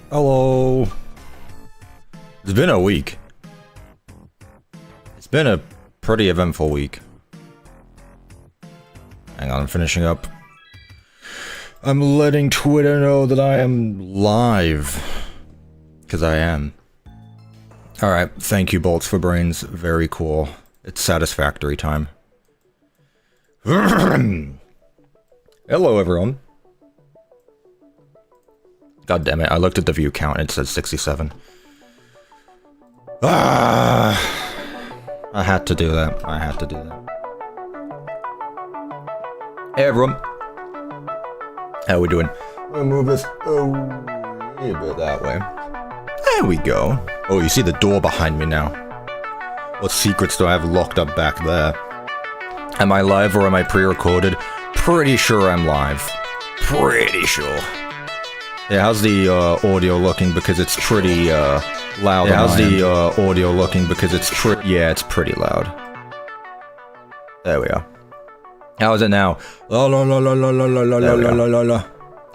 Hello. It's been a week. It's been a pretty eventful week. Hang on, I'm finishing up. I'm letting Twitter know that I am live. Because I am. Alright, thank you, Bolts for Brains. Very cool. It's satisfactory time. Hello, everyone. God damn it, I looked at the view count and it says 67. I had to do that. I had to do that. Hey, everyone. How we doing? We'll move this a little bit that way. There we go. Oh, you see the door behind me now. What secrets do I have locked up back there? Am I live or am I pre-recorded? Pretty sure I'm live. Pretty sure. Yeah, how's the audio looking? Because it's pretty loud. Yeah, how's the audio looking? Because it's yeah, it's pretty loud. There we are. How is it now? La la la la la la la la la la la la.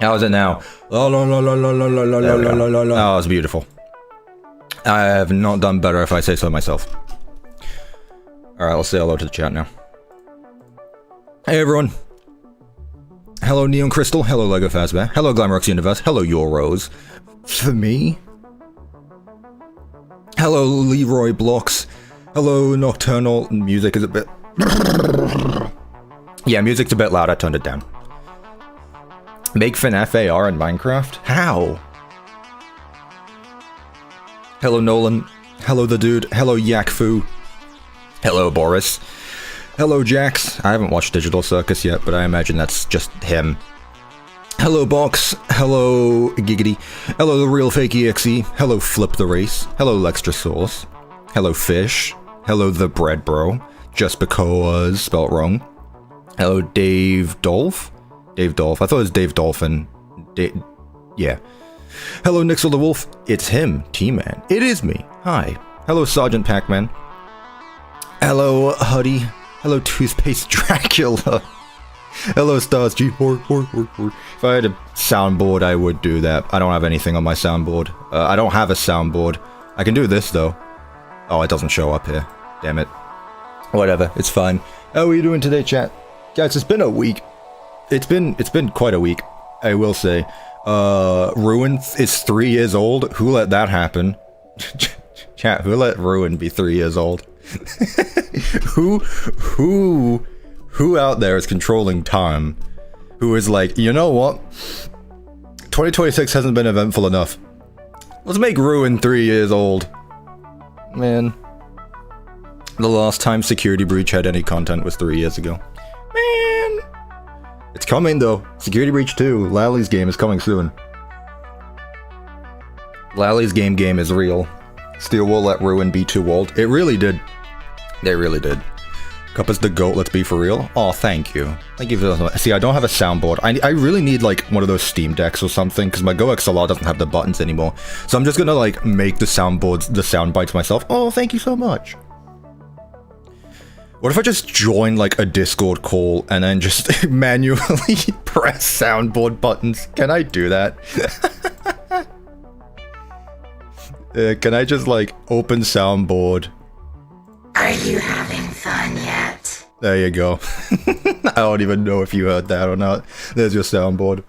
How is it now? La la la la la la la la la la la la. Oh, it's beautiful. I have not done better if I say so myself. Alright, let's say hello to the chat now. Hey everyone. Hello Neon Crystal, hello Lego Fazbear, hello Glamrox Universe, hello Your Rose. For me? Hello Leroy Blocks, hello Nocturnal. Music is a bit... Yeah, music's a bit loud, I turned it down. Make FNAF AR in Minecraft? How? Hello Nolan, hello The Dude, hello Yakfu, hello Boris. Hello, Jax. I haven't watched Digital Circus yet, but I imagine that's just him. Hello, Box. Hello, Giggity. Hello, The Real FNAF. Hello, Flip the Race. Hello, Lextra Sauce. Hello, Fish. Hello, The Bread Bro. Just because spelt wrong. Hello, Dave Dolph. Dave Dolph. I thought it was Dave Dolphin. Yeah. Hello, Nixel the Wolf. It's him, T-Man. It is me. Hi. Hello, Sergeant Pac-Man. Hello, Huddy. Hello, Toothpaste Dracula. Hello, Stars G. If I had a soundboard, I would do that. I don't have anything on my soundboard. I don't have a soundboard. I can do this, though. Oh, it doesn't show up here. Damn it. Whatever, it's fine. How are you doing today, chat? Guys, it's been a week. It's been quite a week, I will say. Ruin is 3 years old. Who let that happen? Chat, who let Ruin be 3 years old? who out there is controlling time, who is like, you know what, 2026 hasn't been eventful enough, let's make Ruin 3 years old. Man, the last time Security Breach had any content was 3 years ago. Man, it's coming though. Security Breach 2, Lally's game, is coming soon. Lally's game is real. Steel will let Ruin be too old. It really did. They really did. Cuppa's the GOAT, let's be for real. Oh, thank you. Thank you for that. See, I don't have a soundboard. I really need, like, one of those Steam Decks or something, because my Go XLR doesn't have the buttons anymore. So I'm just gonna, like, make the soundboards, the sound bites myself. Oh, thank you so much. What if I just join, like, a Discord call and then just manually press soundboard buttons? Can I do that? Can I just, like, open soundboard? Are you having fun yet? There you go. I don't even know if you heard that or not. There's your soundboard.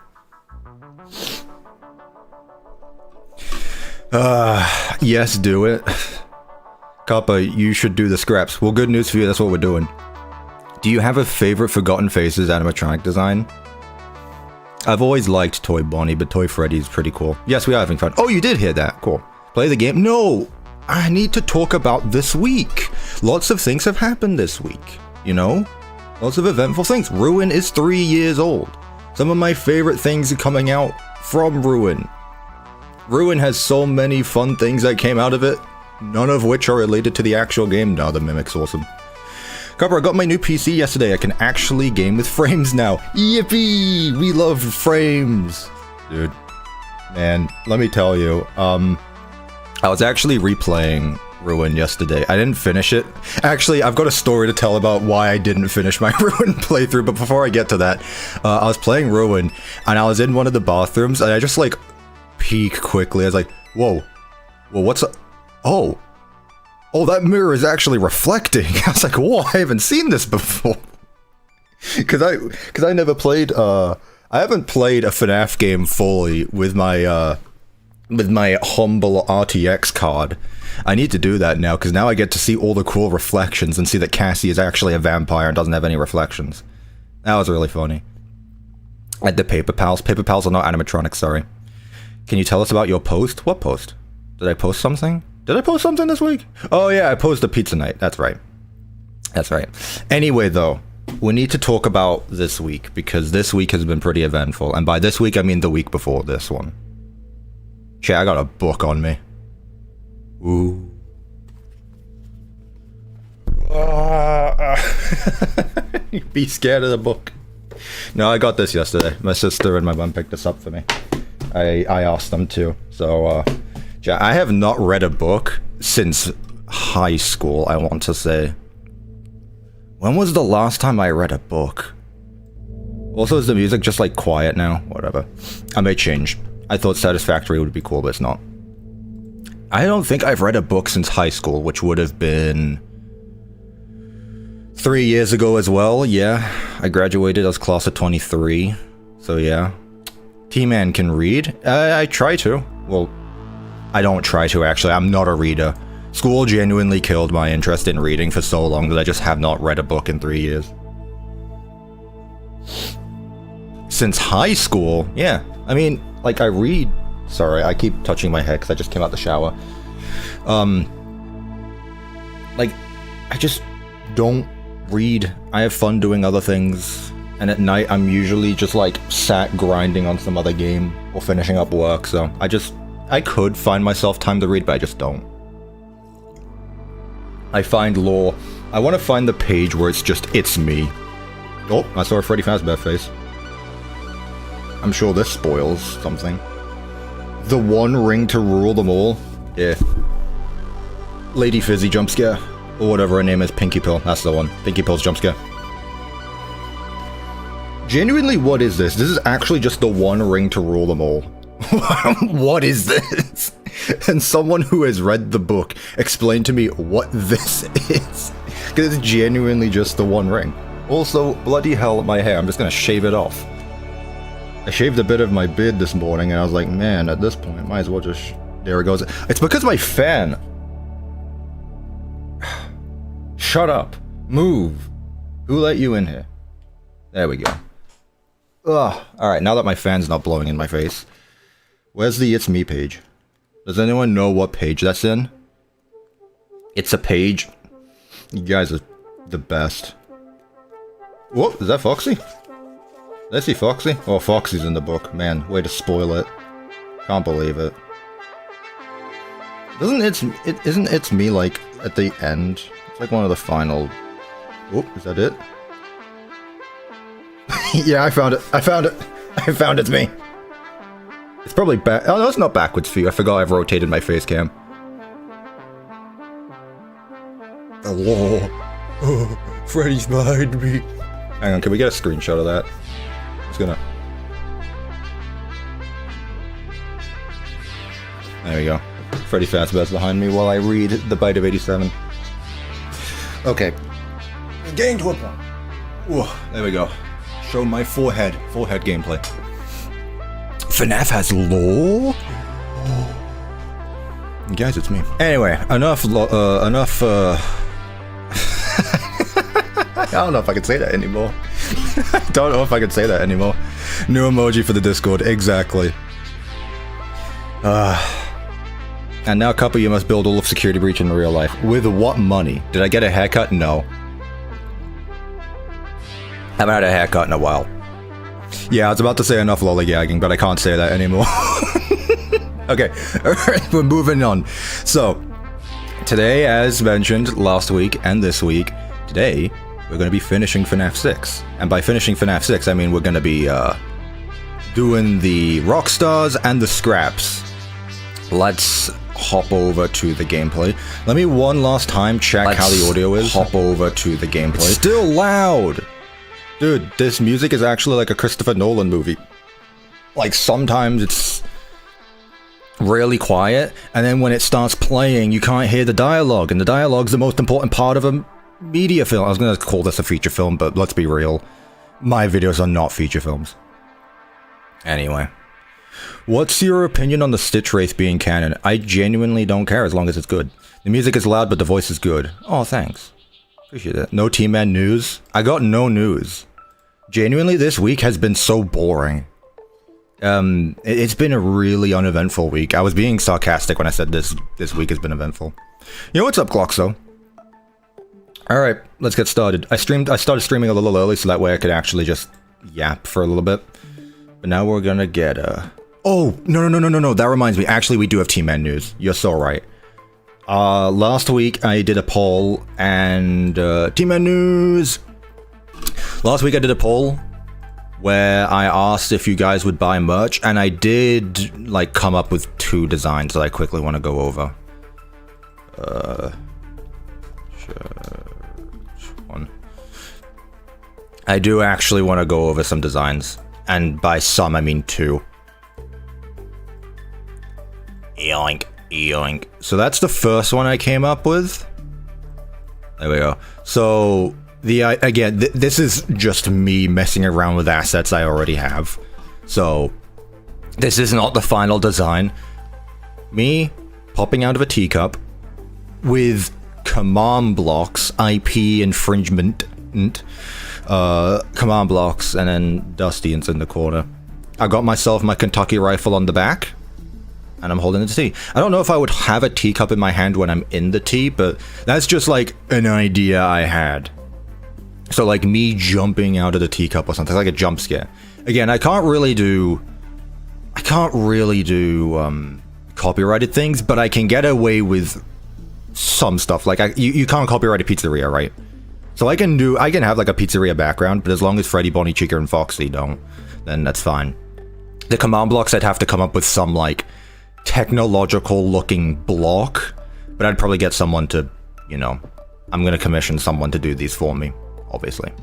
Yes, do it. Cuppa, you should do the scraps. Well, good news for you, that's what we're doing. Do you have a favorite Forgotten Faces animatronic design? I've always liked Toy Bonnie, but Toy Freddy's pretty cool. Yes, we are having fun. Oh, you did hear that. Cool. Play the game? No! I need to talk about this week. Lots of things have happened this week, you know? Lots of eventful things. Ruin is 3 years old. Some of my favorite things are coming out from Ruin. Ruin has so many fun things that came out of it, none of which are related to the actual game. No, the Mimic's awesome. Cuppa, I got my new PC yesterday. I can actually game with frames now. Yippee! We love frames! Dude, man, let me tell you, I was actually replaying Ruin yesterday. I didn't finish it. Actually, I've got a story to tell about why I didn't finish my Ruin playthrough, but before I get to that, I was playing Ruin, and I was in one of the bathrooms, and I just, like, peek quickly. I was like, whoa, what's up? Oh, that mirror is actually reflecting. I was like, whoa, I haven't seen this before. Cause I never played, I haven't played a FNAF game fully with my humble RTX card. I need to do that now, because now I get to see all the cool reflections and see that Cassie is actually a vampire and doesn't have any reflections. That was really funny. At the Paper Pals. Paper Pals are not animatronics, sorry. Can you tell us about your post? What post? Did I post something? Did I post something this week? Oh yeah, I posted a pizza night. That's right. That's right. Anyway, though, we need to talk about this week, because this week has been pretty eventful. And by this week, I mean the week before this one. Shit, I got a book on me. Ooh. Be scared of the book. No, I got this yesterday. My sister and my mom picked this up for me. I asked them to. So, yeah, I have not read a book since high school, I want to say. When was the last time I read a book? Also, is the music just, like, quiet now? Whatever. I may change. I thought Satisfactory would be cool, but it's not. I don't think I've read a book since high school, which would have been 3 years ago as well. Yeah, I graduated as class of 23. So yeah. T-Man can read. I try to. Well, I don't try to, actually. I'm not a reader. School genuinely killed my interest in reading for so long that I just have not read a book in 3 years. Since high school, yeah. I mean, like, I read... Sorry, I keep touching my head because I just came out the shower. Like, I just don't read. I have fun doing other things. And at night, I'm usually just, like, sat grinding on some other game or finishing up work. So I could find myself time to read, but I just don't. I find lore. I want to find the page where it's just, it's me. Oh, I saw a Freddy Fazbear face. I'm sure this spoils something. The one ring to rule them all? Yeah. Lady Fizzy jump scare. Or whatever her name is, Pinky Pill. That's the one. Pinky Pill's jump scare. Genuinely, what is this? This is actually just the one ring to rule them all. What is this? And someone who has read the book explained to me what this is. Because it's genuinely just the one ring. Also, bloody hell, my hair. I'm just gonna shave it off. I shaved a bit of my beard this morning, and I was like, man, at this point, might as well just... There it goes. It's because my fan... Shut up. Move. Who let you in here? There we go. Ugh. Alright, now that my fan's not blowing in my face. Where's the It's Me page? Does anyone know what page that's in? It's a page. You guys are the best. Whoa, is that Foxy? Did I see Foxy? Oh, Foxy's in the book. Man, way to spoil it. Can't believe it. Isn't It's Me, like, at the end? It's like one of the final... Oh, is that it? Yeah, I found it. I found it. I found it's me. It's probably back... Oh, no, it's not backwards for you. I forgot I've rotated my face cam. Hello. Oh, Freddy's behind me. Hang on, can we get a screenshot of that? It's gonna... There we go. Freddy Fazbear's behind me while I read The Bite of 87. Okay. Getting to a point. Ooh, there we go. Show my forehead. Forehead gameplay. FNAF has lore? Guys, it's me. Anyway, enough I don't know if I can say that anymore. I don't know if I can say that anymore. New emoji for the Discord, exactly. And now, Cuppa, you must build all of Security Breach in real life. With what money? Did I get a haircut? No. Haven't had a haircut in a while. Yeah, I was about to say enough lollygagging, but I can't say that anymore. Okay, alright, we're moving on. So, today, as mentioned last week and this week, today, we're going to be finishing FNAF 6. And by finishing FNAF 6, I mean we're going to be, doing the Rockstars and the scraps. Let's hop over to the gameplay. Let me one last time check how the audio is. Hop over to the gameplay. It's still loud! Dude, this music is actually like a Christopher Nolan movie. Like, sometimes it's... really quiet, and then when it starts playing, you can't hear the dialogue, and the dialogue's the most important part of a media film. I was gonna call this a feature film, but let's be real. My videos are not feature films. Anyway. What's your opinion on the Stitch Wraith being canon? I genuinely don't care as long as it's good. The music is loud, but the voice is good. Oh, thanks. Appreciate it. No T-Man news? I got no news. Genuinely, this week has been so boring. It's been a really uneventful week. I was being sarcastic when I said this week has been eventful. You know what's up, Gloxo? Alright, let's get started. I started streaming a little early so that way I could actually just yap for a little bit. But now we're gonna get Oh, no, that reminds me. Actually, we do have T-Man news. You're so right. Last week I did a poll and T-Man news! Last week I did a poll where I asked if you guys would buy merch, and I did, like, come up with 2 designs that I quickly want to go over. One. I do actually want to go over some designs, and by some I mean 2. Yoink, yoink. So that's the first one I came up with. There we go. So, again, this is just me messing around with assets I already have. So, this is not the final design. Me popping out of a teacup with command blocks, IP infringement, command blocks, and then Dusty's in the corner. I got myself my Kentucky rifle on the back. And I'm holding the tea. I don't know if I would have a teacup in my hand when I'm in the tea, but that's just like an idea I had. So like me jumping out of the teacup or something, like a jump scare. Again, I can't really do copyrighted things, but I can get away with some stuff. Like you can't copyright a pizzeria, right? So I can have like a pizzeria background, but as long as Freddy, Bonnie, Chica, and Foxy don't, then that's fine. The command blocks, I'd have to come up with some like technological looking block, but I'd probably get someone to, you know, I'm gonna commission someone to do these for me, obviously.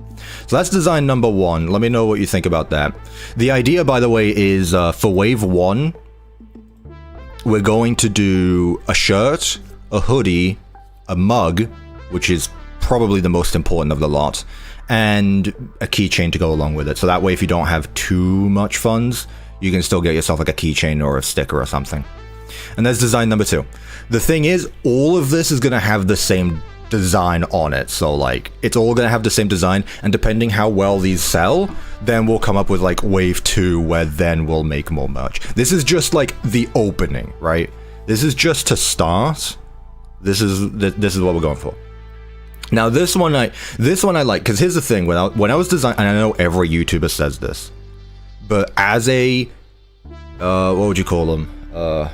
So that's design number 1. Let me know what you think about that. The idea, by the way, is for wave 1, we're going to do a shirt, a hoodie, a mug, which is probably the most important of the lot, and a keychain to go along with it. So that way, if you don't have too much funds, you can still get yourself like a keychain or a sticker or something. And that's design number 2. The thing is, all of this is going to have the same design on it. So like, it's all going to have the same design, and depending how well these sell, then we'll come up with like wave 2, where then we'll make more merch. This is just like the opening, right? This is just to start. This is what we're going for. Now this one I like, because here's the thing, when I was designing, and I know every YouTuber says this, but as a, what would you call them?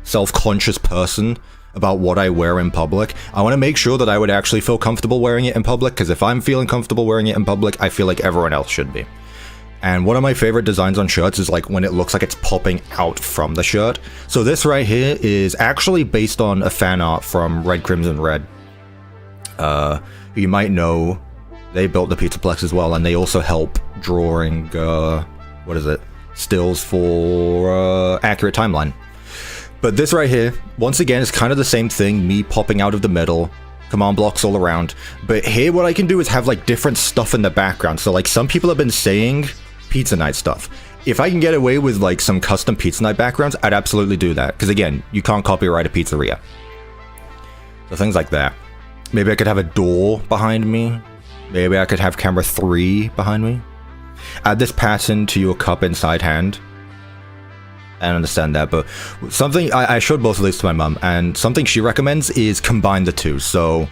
Self-conscious person about what I wear in public, I want to make sure that I would actually feel comfortable wearing it in public, because if I'm feeling comfortable wearing it in public, I feel like everyone else should be. And one of my favorite designs on shirts is like when it looks like it's popping out from the shirt. So this right here is actually based on a fan art from Red Crimson Red. Who you might know, they built the Pizzaplex as well, and they also help drawing, stills for Accurate Timeline. But this right here, once again, is kind of the same thing, me popping out of the middle, command blocks all around. But here what I can do is have like different stuff in the background. So like some people have been saying Pizza Night stuff. If I can get away with like some custom Pizza Night backgrounds, I'd absolutely do that. Because again, you can't copyright a pizzeria. So things like that. Maybe I could have a door behind me. Maybe I could have camera 3 behind me. Add this pattern to your cup inside hand. I understand that, but something I showed both of these to my mum, and something she recommends is combine the 2. So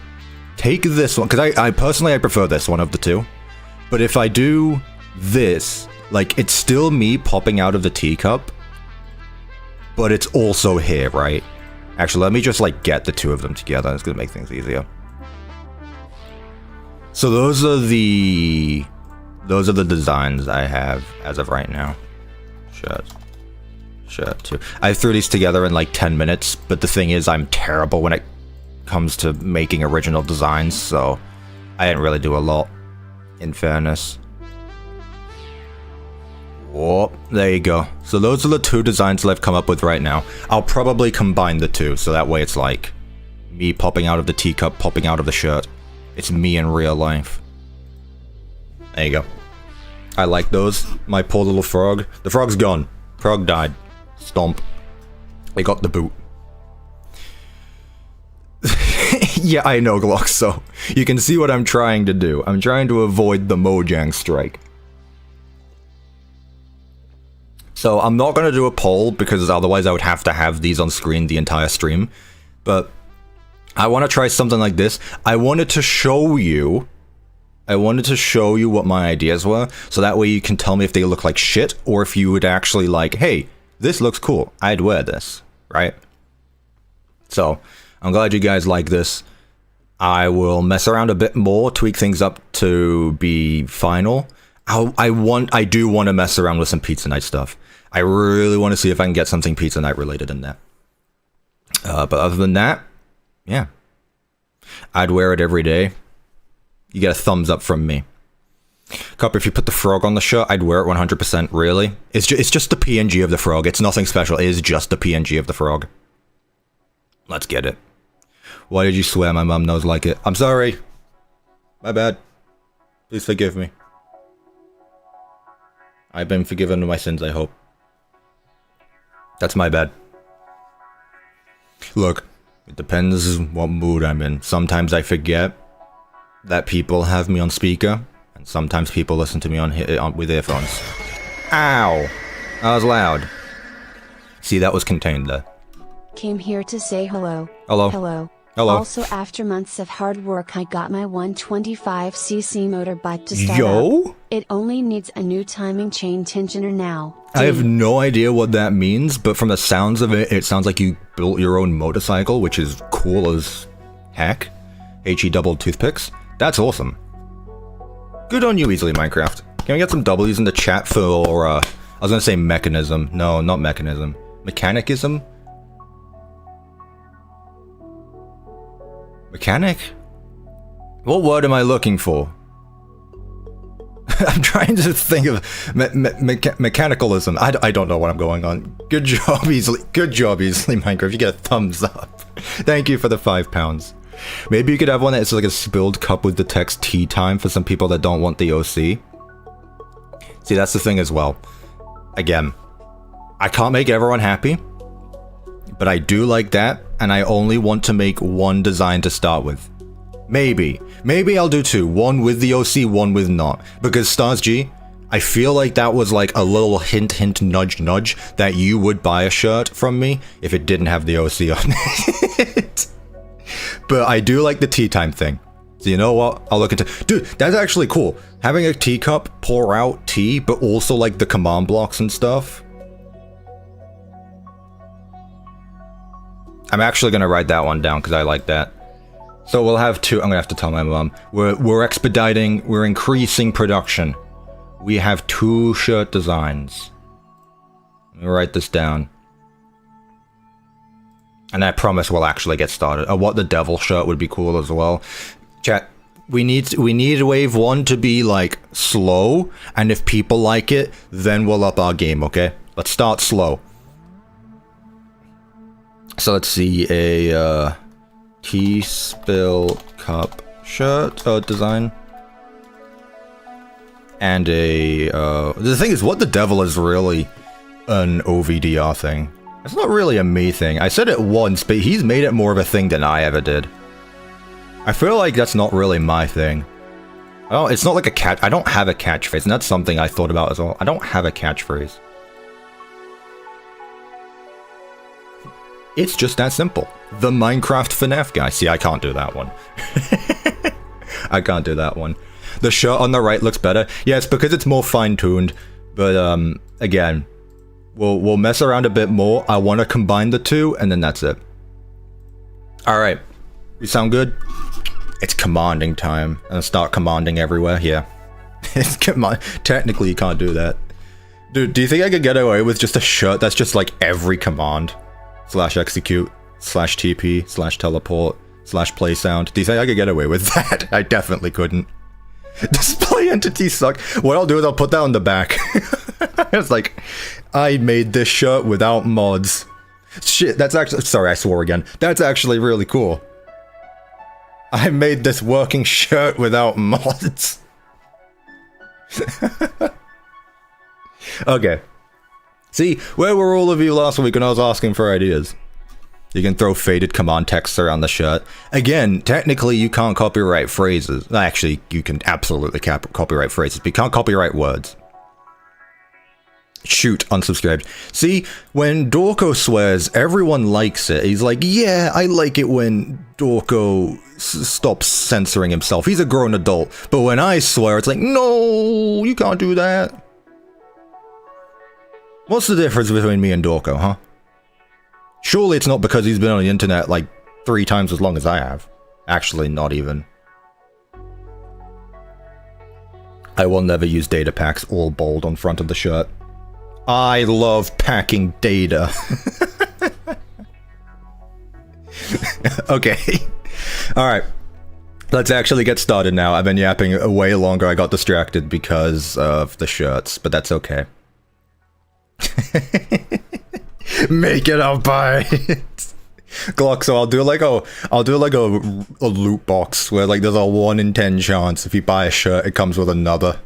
take this one, because I personally prefer this one of the 2. But if I do this, like, it's still me popping out of the teacup, but it's also here, right? Actually, let me just like get the 2 of them together. It's gonna make things easier. So those are the designs I have as of right now. Shirt 2. I threw these together in like 10 minutes, but the thing is, I'm terrible when it comes to making original designs, so I didn't really do a lot, in fairness. Oh, there you go. So those are the two designs that I've come up with right now. I'll probably combine the two, so that way it's like me popping out of the teacup, popping out of the shirt. It's me in real life. There you go. I like those. My poor little frog. The frog's gone. Frog died. Stomp. They got the boot. Yeah, I know, Glock, so you can see what I'm trying to do. I'm trying to avoid the Mojang strike. So I'm not going to do a poll, because otherwise I would have to have these on screen the entire stream. But I want to try something like this. I wanted to show you what my ideas were, so that way you can tell me if they look like shit, or if you would actually like, hey, this looks cool, I'd wear this, right? So, I'm glad you guys like this. I will mess around a bit more, tweak things up to be final. I do want to mess around with some Pizza Night stuff. I really want to see if I can get something Pizza Night related in there. But other than that, yeah. I'd wear it every day. You get a thumbs up from me. Cup, if you put the frog on the shirt, I'd wear it 100%, really. It's just the PNG of the frog. It's nothing special. It is just the PNG of the frog. Let's get it. Why did you swear my mum knows like it? I'm sorry. My bad. Please forgive me. I've been forgiven of my sins, I hope. That's my bad. Look, it depends what mood I'm in. Sometimes I forget that people have me on speaker, and sometimes people listen to me with earphones. Ow! That was loud. See, that was contained there. Came here to say hello. Hello. Hello. Hello. Also, after months of hard work, I got my 125cc motorbike to start Yo? up. It only needs a new timing chain tensioner now. I have no idea what that means, but from the sounds of it, it sounds like you built your own motorcycle, which is cool as heck. HE double toothpicks. That's awesome. Good on you, Easily Minecraft. Can we get some W's in the chat for, I was gonna say mechanism. No, not mechanism. Mechanicism? Mechanic? What word am I looking for? I'm trying to think of mechanicalism. I don't know what I'm going on. Good job, Easily. Good job, Easily Minecraft. You get a thumbs up. Thank you for the £5. Maybe you could have one that's like a spilled cup with the text tea time for some people that don't want the OC. See, that's the thing as well. Again, I can't make everyone happy, but I do like that, and I only want to make one design to start with. Maybe I'll do two. One with the OC, one with not. Because Stars G, I feel like that was like a little hint, nudge, that you would buy a shirt from me if it didn't have the OC on it. But I do like the tea time thing. So you know what? I'll look into... Dude, that's actually cool. Having a teacup pour out tea, but also like the command blocks and stuff. I'm actually going to write that one down because I like that. So we'll have two... I'm going to have to tell my mom. We're expediting... We're increasing production. We have 2 shirt designs. Let me write this down. And I promise we'll actually get started. A What the Devil shirt would be cool as well. Chat, we need wave 1 to be like slow, and if people like it, then we'll up our game, okay? Let's start slow. So let's see, a tea spill cup shirt design. And a the thing is, What the Devil is really an OVDR thing. It's not really a me thing. I said it once, but he's made it more of a thing than I ever did. I feel like that's not really my thing. It's not like a catch. I don't have a catchphrase, and that's something I thought about as well. I don't have a catchphrase. It's just that simple. The Minecraft FNAF guy. See, I can't do that one. I can't do that one. The shirt on the right looks better. Yeah, it's because it's more fine-tuned. But, again... We'll mess around a bit more. I want to combine the two, and then that's it. Alright. We sound good? It's commanding time. And start commanding everywhere. Yeah. It's technically, you can't do that. Dude, do you think I could get away with just a shirt that's just like every command? /execute, /TP, /teleport, /play sound. Do you think I could get away with that? I definitely couldn't. Display entities suck. What I'll do is I'll put that on the back. It's like, I made this shirt without mods. Shit, that's actually, sorry, I swore again. That's actually really cool. I made this working shirt without mods. Okay. See, where were all of you last week when I was asking for ideas? You can throw faded command text around the shirt. Again, technically you can't copyright phrases. Actually, you can absolutely copyright phrases, but you can't copyright words. Shoot, unsubscribed. See, when Dorko swears, everyone likes it. He's like, yeah, I like it when Dorko stops censoring himself. He's a grown adult. But when I swear, it's like, no, you can't do that. What's the difference between me and Dorko, huh? Surely it's not because he's been on the internet like 3 times as long as I have. Actually, not even. I will never use data packs all bold on front of the shirt. I love packing data. Okay. Alright. Let's actually get started now. I've been yapping way longer. I got distracted because of the shirts, but that's okay. Make it up by Glock, so I'll do like a loot box where like there's a 1 in 10 chance if you buy a shirt it comes with another.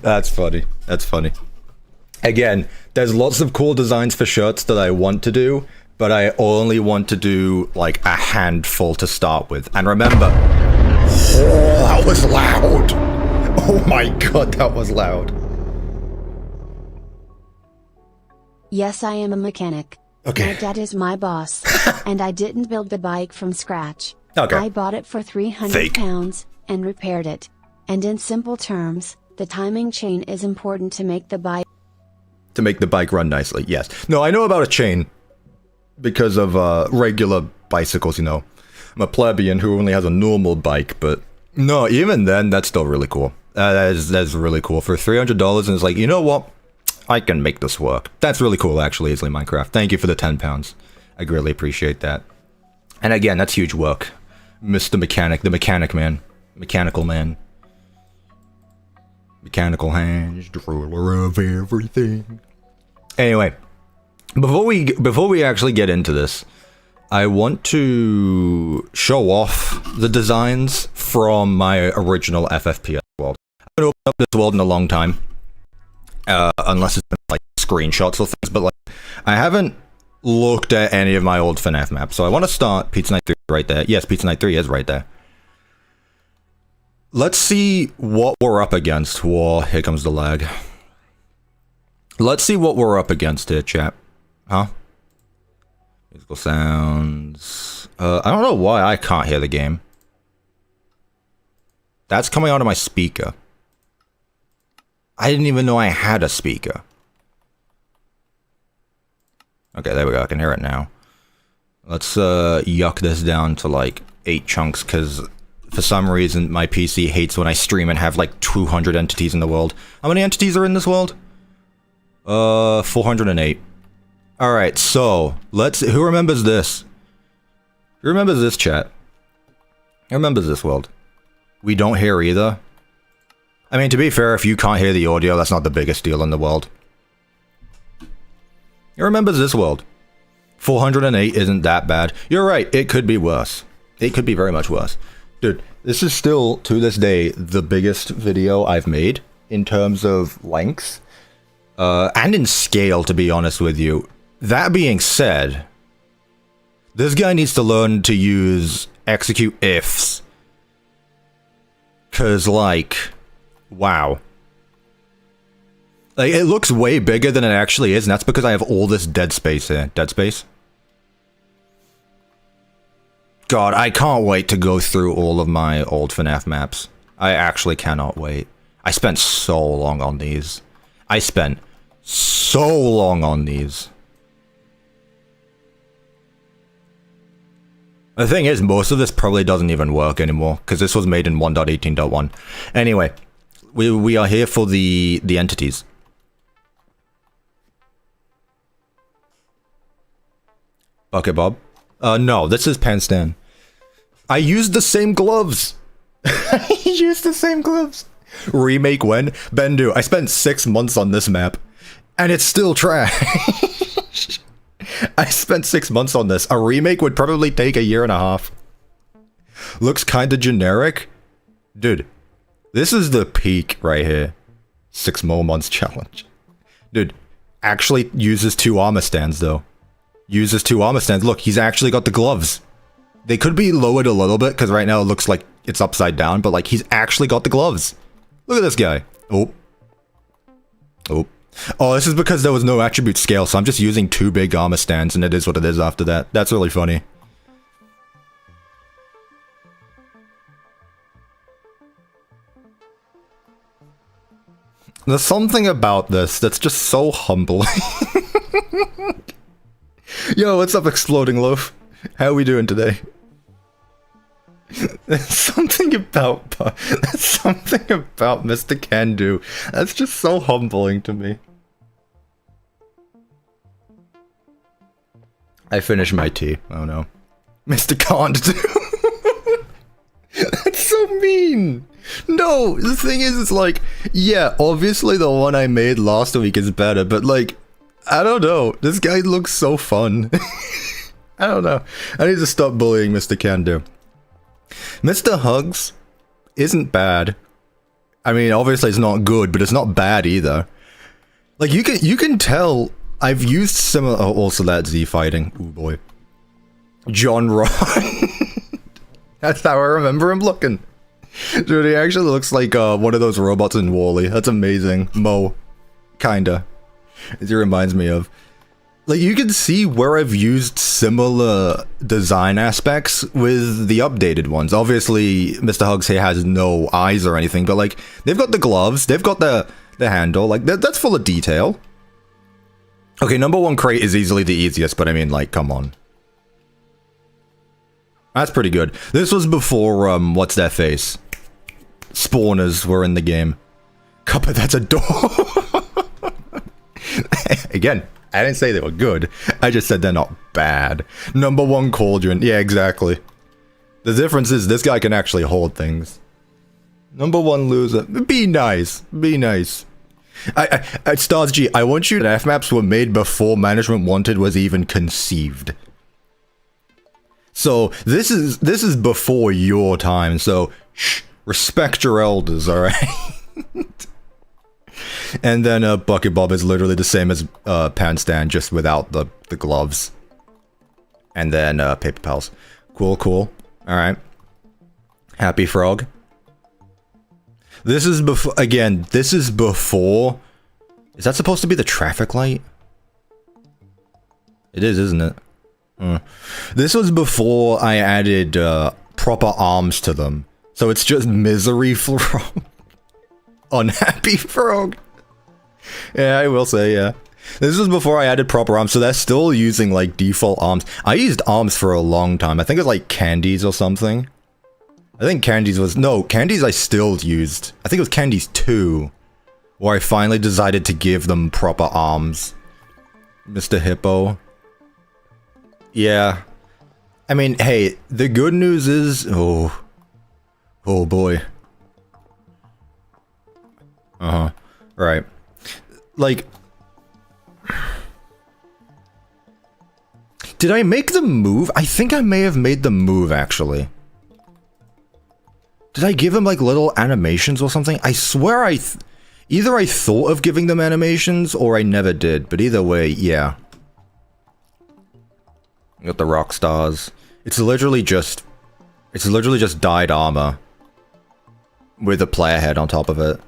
That's funny. That's funny. Again, there's lots of cool designs for shirts that I want to do, but I only want to do like a handful to start with. And remember, oh, that was loud. Oh my god, that was loud. Yes, I am a mechanic. Okay. My dad is my boss, and I didn't build the bike from scratch. Okay. I bought it for £300 and repaired it. And in simple terms, the timing chain is important to make the bike run nicely. Yes. No, I know about a chain because of regular bicycles, you know. I'm a plebeian who only has a normal bike, but no, even then, that's still really cool. That's really cool. For $300, and it's like, you know what? I can make this work. That's really cool, actually, Isley Minecraft. Thank you for the £10. I greatly appreciate that. And again, that's huge work. Mr. Mechanic, the mechanic man. Mechanical man. Mechanical hands, the ruler of everything. Anyway, before we actually get into this, I want to show off the designs from my original FFPS world. I haven't opened up this world in a long time. Unless it's been like screenshots or things, but like I haven't looked at any of my old FNAF maps, so I want to start. Pizza Night 3 right there. Yes, Pizza Night 3 is right there. Let's see what we're up against. Whoa, here comes the lag. Let's see what we're up against here, chat. Huh? Musical sounds. I don't know why I can't hear the game. That's coming out of my speaker. I didn't even know I had a speaker. Okay, there we go. I can hear it now. Let's yuck this down to like 8 chunks, because for some reason my PC hates when I stream and have like 200 entities in the world. How many entities are in this world? 408. Alright, so let's... Who remembers this? Who remembers this, chat? Who remembers this world? We don't hear either. I mean, to be fair, if you can't hear the audio, that's not the biggest deal in the world. Who remembers this world? 408 isn't that bad. You're right, it could be worse. It could be very much worse. Dude, this is still, to this day, the biggest video I've made in terms of length. And in scale, to be honest with you. That being said, this guy needs to learn to use execute ifs. 'Cause, like... Wow. Like, it looks way bigger than it actually is, and that's because I have all this dead space here. Dead space? God, I can't wait to go through all of my old FNAF maps. I actually cannot wait. I spent so long on these. I spent so long on these. The thing is, most of this probably doesn't even work anymore, because this was made in 1.18.1. Anyway. We are here for the entities. Bucket Bob? No, this is Panstan. I used the same gloves! I used the same gloves! Remake when? Bendu, I spent 6 months on this map, and it's still trash. I spent 6 months on this. A remake would probably take a year and a half. Looks kinda generic. Dude, this is the peak right here. 6 more months challenge. Dude, actually uses 2 armor stands though. Uses 2 armor stands. Look, he's actually got the gloves. They could be lowered a little bit, because right now it looks like it's upside down, but like, he's actually got the gloves. Look at this guy. Oh. Oh. Oh, this is because there was no attribute scale, so I'm just using 2 big armor stands, and it is what it is after that. That's really funny. There's something about this that's just so humbling. Yo, what's up, Exploding Loaf? How are we doing today? There's something about Mr. Can Do that's just so humbling to me. I finished my tea. Oh no. Mr. Can't Do. That's so mean. No, the thing is, it's like, yeah, obviously the one I made last week is better, but like, I don't know. This guy looks so fun. I don't know. I need to stop bullying Mr. Can Do. Mr. Hugs isn't bad. I mean, obviously it's not good, but it's not bad either. Like, you can tell I've used similar... Oh, also that Z fighting. Ooh, boy. John Ron. That's how I remember him looking. Dude, he actually looks like one of those robots in WALL-E. That's amazing. Mo. Kinda. As he reminds me of. Like, you can see where I've used similar design aspects with the updated ones. Obviously, Mr. Hugs here has no eyes or anything, but like, they've got the gloves, they've got the handle, like, that's full of detail. Okay, number 1 crate is easily the easiest, but I mean, like, come on. That's pretty good. This was before, what's their face? Spawners were in the game. Cuppa, that's a door! Again, I didn't say they were good. I just said they're not bad. Number 1 cauldron. Yeah, exactly. The difference is this guy can actually hold things. Number 1 loser. Be nice. Be nice. Stars G, I want you to... F maps were made before Management Wanted was even conceived. So, this is before your time, so... Shh. Respect your elders, alright? And then Bucket Bob is literally the same as Pan Stand, just without the gloves. And then Paper Pals. Cool, cool. Alright. Happy Frog. This is before... Again, this is before... Is that supposed to be the traffic light? It is, isn't it? This was before I added proper arms to them. So it's just Misery Frog. Unhappy Frog. Yeah, I will say, yeah. This was before I added proper arms, so they're still using, like, default arms. I used arms for a long time. I think it was, like, Candies or something. I think Candies was... No, Candies I still used. I think it was Candies 2. Where I finally decided to give them proper arms. Mr. Hippo. Yeah. I mean, hey, the good news is... Oh. Oh, boy. Uh-huh. Right. Like... Did I make the move? I think I may have made the move, actually. Did I give them, like, little animations or something? I swear either I thought of giving them animations, or I never did. But either way, yeah. Got the Rockstars. It's literally just dyed armor. With a player head on top of it.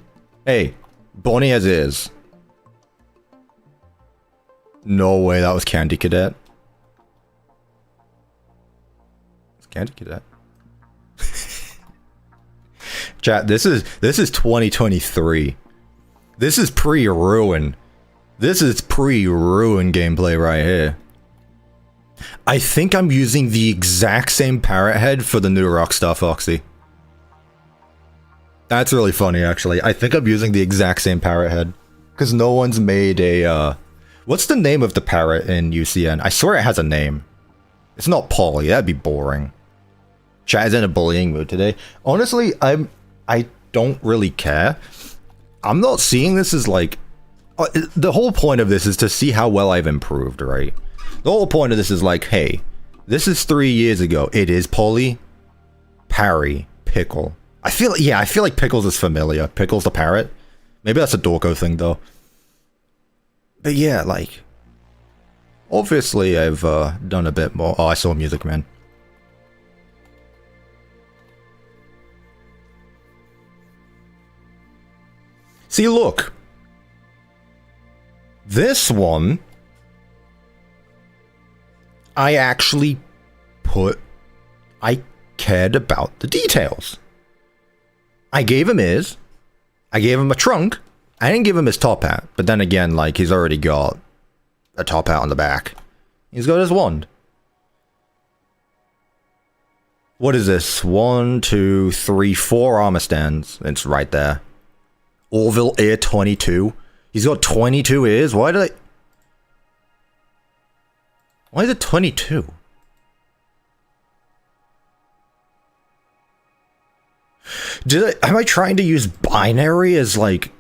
Hey, Bonnie has ears. No way, that was Candy Cadet. It's Candy Cadet. Chat, this is 2023. This is pre-Ruin. This is pre-Ruin gameplay right here. I think I'm using the exact same parrot head for the new Rockstar Foxy. That's really funny, actually. I think I'm using the exact same parrot head. Because no one's made a, What's the name of the parrot in UCN? I swear it has a name. It's not Polly, that'd be boring. Chat is in a bullying mood today. Honestly, I don't really care. I'm not seeing this as like... the whole point of this is to see how well I've improved, right? The whole point of this is like, hey, this is 3 years ago. It is Polly, Parry, Pickle. I feel like Pickles is familiar. Pickles the parrot. Maybe that's a Dorko thing, though. But yeah, like... obviously, I've done a bit more. Oh, I saw Music Man. See, look. This one, I actually I cared about the details. I gave him his. I gave him a trunk. I didn't give him his top hat. But then again, like, he's already got a top hat on the back. He's got his wand. What is this? 1, 2, 3, 4 armor stands. It's right there. Orville Ear 22. He's got 22 ears? Why is it 22? Am I trying to use binary as, like,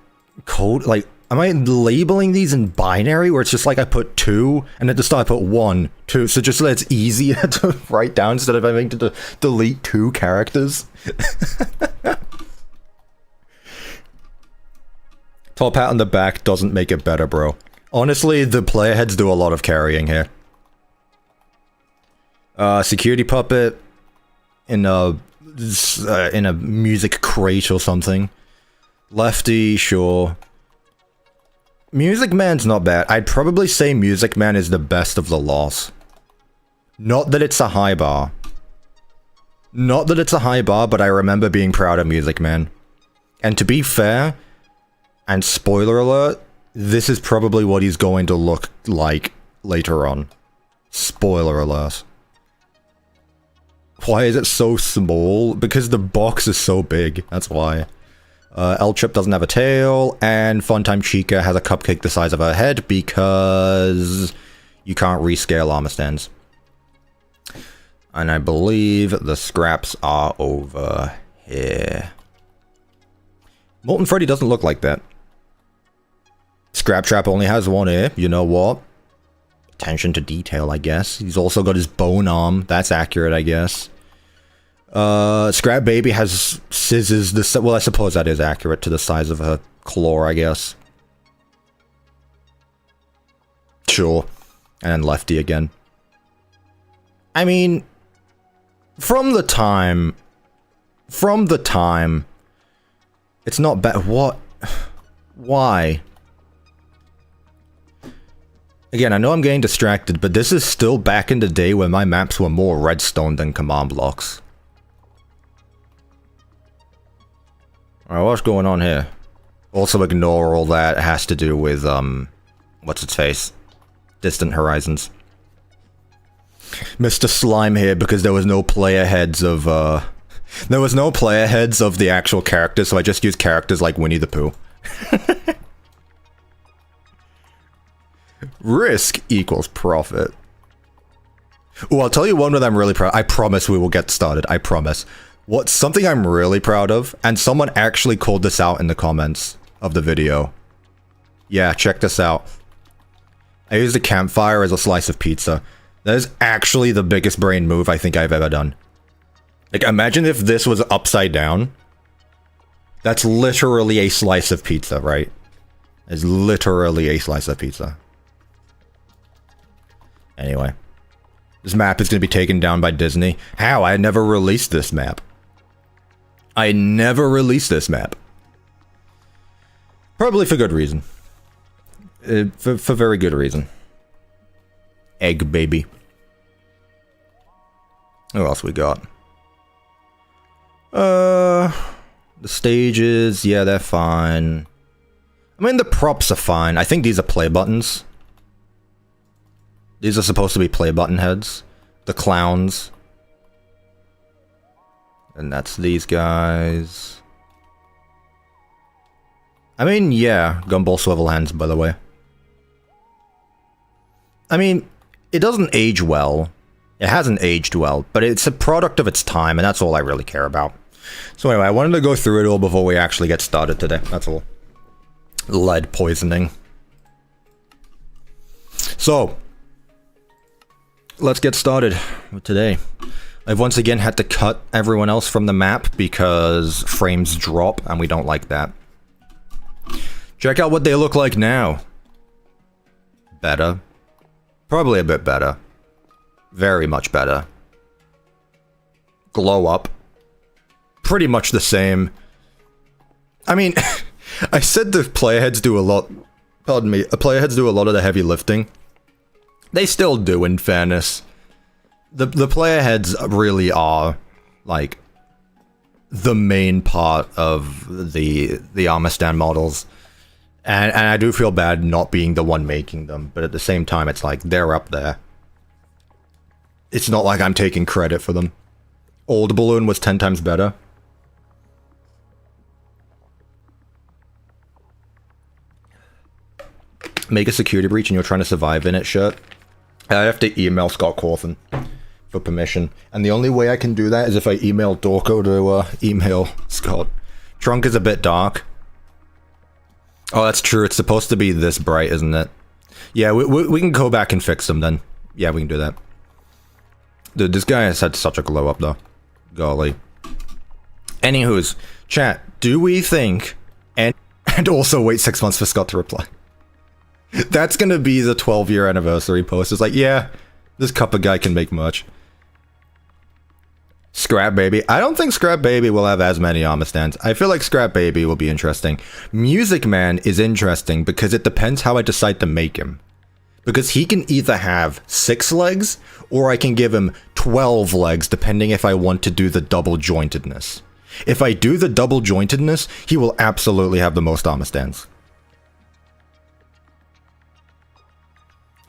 code? Like, am I labeling these in binary where it's just like I put 2 and at the start I put 1, 2, so just so that it's easier to write down instead of having to delete 2 characters? Top hat on the back doesn't make it better, bro. Honestly, the player heads do a lot of carrying here. Security puppet in a music crate or something. Lefty, sure. Music Man's not bad. I'd probably say Music Man is the best of the loss. Not that it's a high bar. Not that it's a high bar, but I remember being proud of Music Man. And to be fair, and spoiler alert, this is probably what he's going to look like later on. Spoiler alert. Why is it so small? Because the box is so big, that's why. L-Chip doesn't have a tail, and Funtime Chica has a cupcake the size of her head because you can't rescale armor stands. And I believe the scraps are over here. Molten Freddy doesn't look like that. Scrap Trap only has 1 ear, you know what? Attention to detail, I guess. He's also got his bone arm, that's accurate, I guess. Scrap Baby has scissors, well, I suppose that is accurate to the size of her claw, I guess. Sure. And then Lefty again. I mean, from the time, it's not bad. What? Why? Again, I know I'm getting distracted, but this is still back in the day when my maps were more redstone than command blocks. Alright, what's going on here? Also ignore all that. It has to do with, what's its face? Distant Horizons. Mr. Slime here because there was no player heads of, there was no player heads of the actual characters, so I just used characters like Winnie the Pooh. Risk equals profit. Oh, I'll tell you one that I'm really proud. I promise we will get started. I promise. What's something I'm really proud of, and someone actually called this out in the comments of the video. Yeah, check this out. I used a campfire as a slice of pizza. That is actually the biggest brain move I think I've ever done. Like, imagine if this was upside down. That's literally a slice of pizza, right? It's literally a slice of pizza. Anyway. This map is going to be taken down by Disney. How? I never released this map. I never released this map. Probably for good reason. For very good reason. Egg baby. What else we got? The stages, yeah, they're fine. I mean, the props are fine. I think these are play buttons. These are supposed to be play button heads. The clowns. And that's these guys. I mean, yeah, Gumball Swivel Hands, by the way. I mean, it doesn't age well. It hasn't aged well, but it's a product of its time, and that's all I really care about. So anyway, I wanted to go through it all before we actually get started today. That's all. Lead poisoning. So, let's get started with today. I've once again had to cut everyone else from the map because frames drop and we don't like that. Check out what they look like now. Better. Probably a bit better. Very much better. Glow up. Pretty much the same. I mean, I said the player heads do a lot. Pardon me. Player heads do a lot of the heavy lifting. They still do, in fairness. The player heads really are, like, the main part of the armor stand models. And I do feel bad not being the one making them, but at the same time, it's like, they're up there. It's not like I'm taking credit for them. Old Balloon was 10 times better. Make a security breach and you're trying to survive in it shirt. I have to email Scott Cawthon for permission. And the only way I can do that is if I email Dorko to email Scott. Trunk is a bit dark. Oh, that's true. It's supposed to be this bright, isn't it? Yeah, we can go back and fix them then. Yeah, we can do that. Dude, this guy has had such a glow up though. Golly. Anywho's, chat, do we think... And also wait 6 months for Scott to reply. That's gonna be the 12-year anniversary post. It's like, yeah, this Cuppa guy can make merch. Scrap Baby. I don't think Scrap Baby will have as many armor stands. I feel like Scrap Baby will be interesting. Music Man is interesting because it depends how I decide to make him. Because he can either have 6 legs, or I can give him 12 legs, depending if I want to do the double jointedness. If I do the double jointedness, he will absolutely have the most armor stands.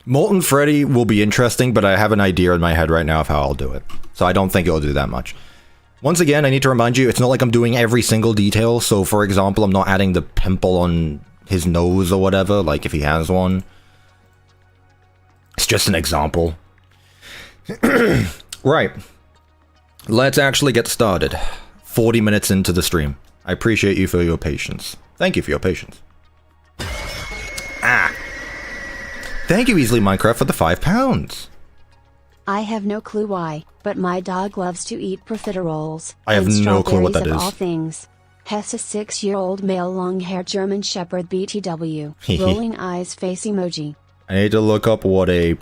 Molten Freddy will be interesting, but I have an idea in my head right now of how I'll do it. So I don't think it'll do that much. Once again, I need to remind you, it's not like I'm doing every single detail. So for example, I'm not adding the pimple on his nose or whatever, like if he has one. It's just an example. Right. Let's actually get started. 40 minutes into the stream. I appreciate you for your patience. Thank you for your patience. Ah. Thank you, Easily Minecraft, for the £5. I have no clue why, but my dog loves to eat profiteroles. I have no clue what that of is. all things. Hess a 6-year-old male long-haired German Shepherd BTW. Rolling eyes face emoji. I need to look up what a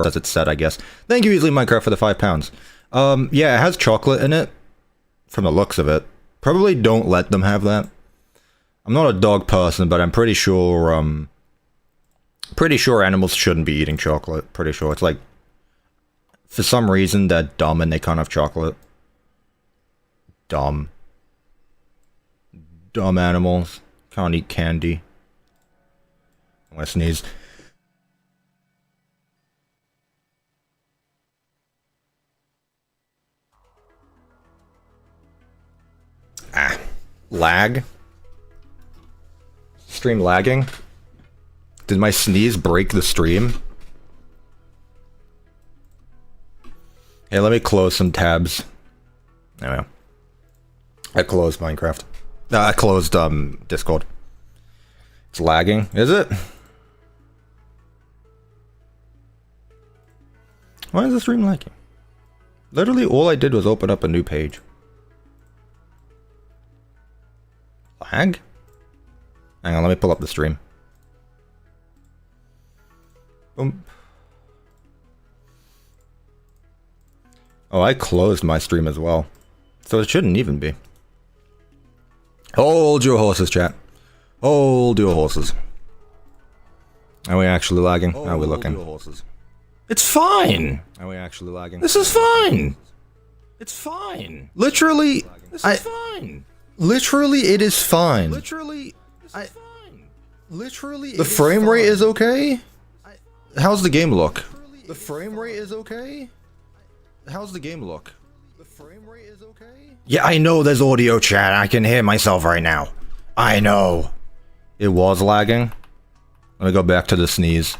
as it said, I guess. Thank you, Easily Minecraft, for the £5. Yeah, it has chocolate in it. From the looks of it. Probably don't let them have that. I'm not a dog person, but I'm pretty sure, animals shouldn't be eating chocolate. Pretty sure. It's like, for some reason, they're dumb and they can't have chocolate. Dumb. Dumb animals. Can't eat candy. I'm gonna sneeze. Ah. Lag? Stream lagging? Did my sneeze break the stream? Hey, let me close some tabs. There we go. I closed Minecraft. I closed, Discord. It's lagging, is it? Why is the stream lagging? Literally all I did was open up a new page. Lag? Hang on, let me pull up the stream. Boom. Oh, I closed my stream as well. So it shouldn't even be. Hold your horses, chat. Hold your horses. Are we actually lagging? How are we looking? It's fine! Are we actually lagging? This is fine! It's fine! Literally, this is fine! Literally, it is fine. Literally, it's fine. Literally, the frame rate is okay? How's the game look? The frame rate is okay? How's the game look? The frame rate is okay? Yeah, I know there's audio chat. I can hear myself right now. I know. It was lagging. Let me go back to the sneeze.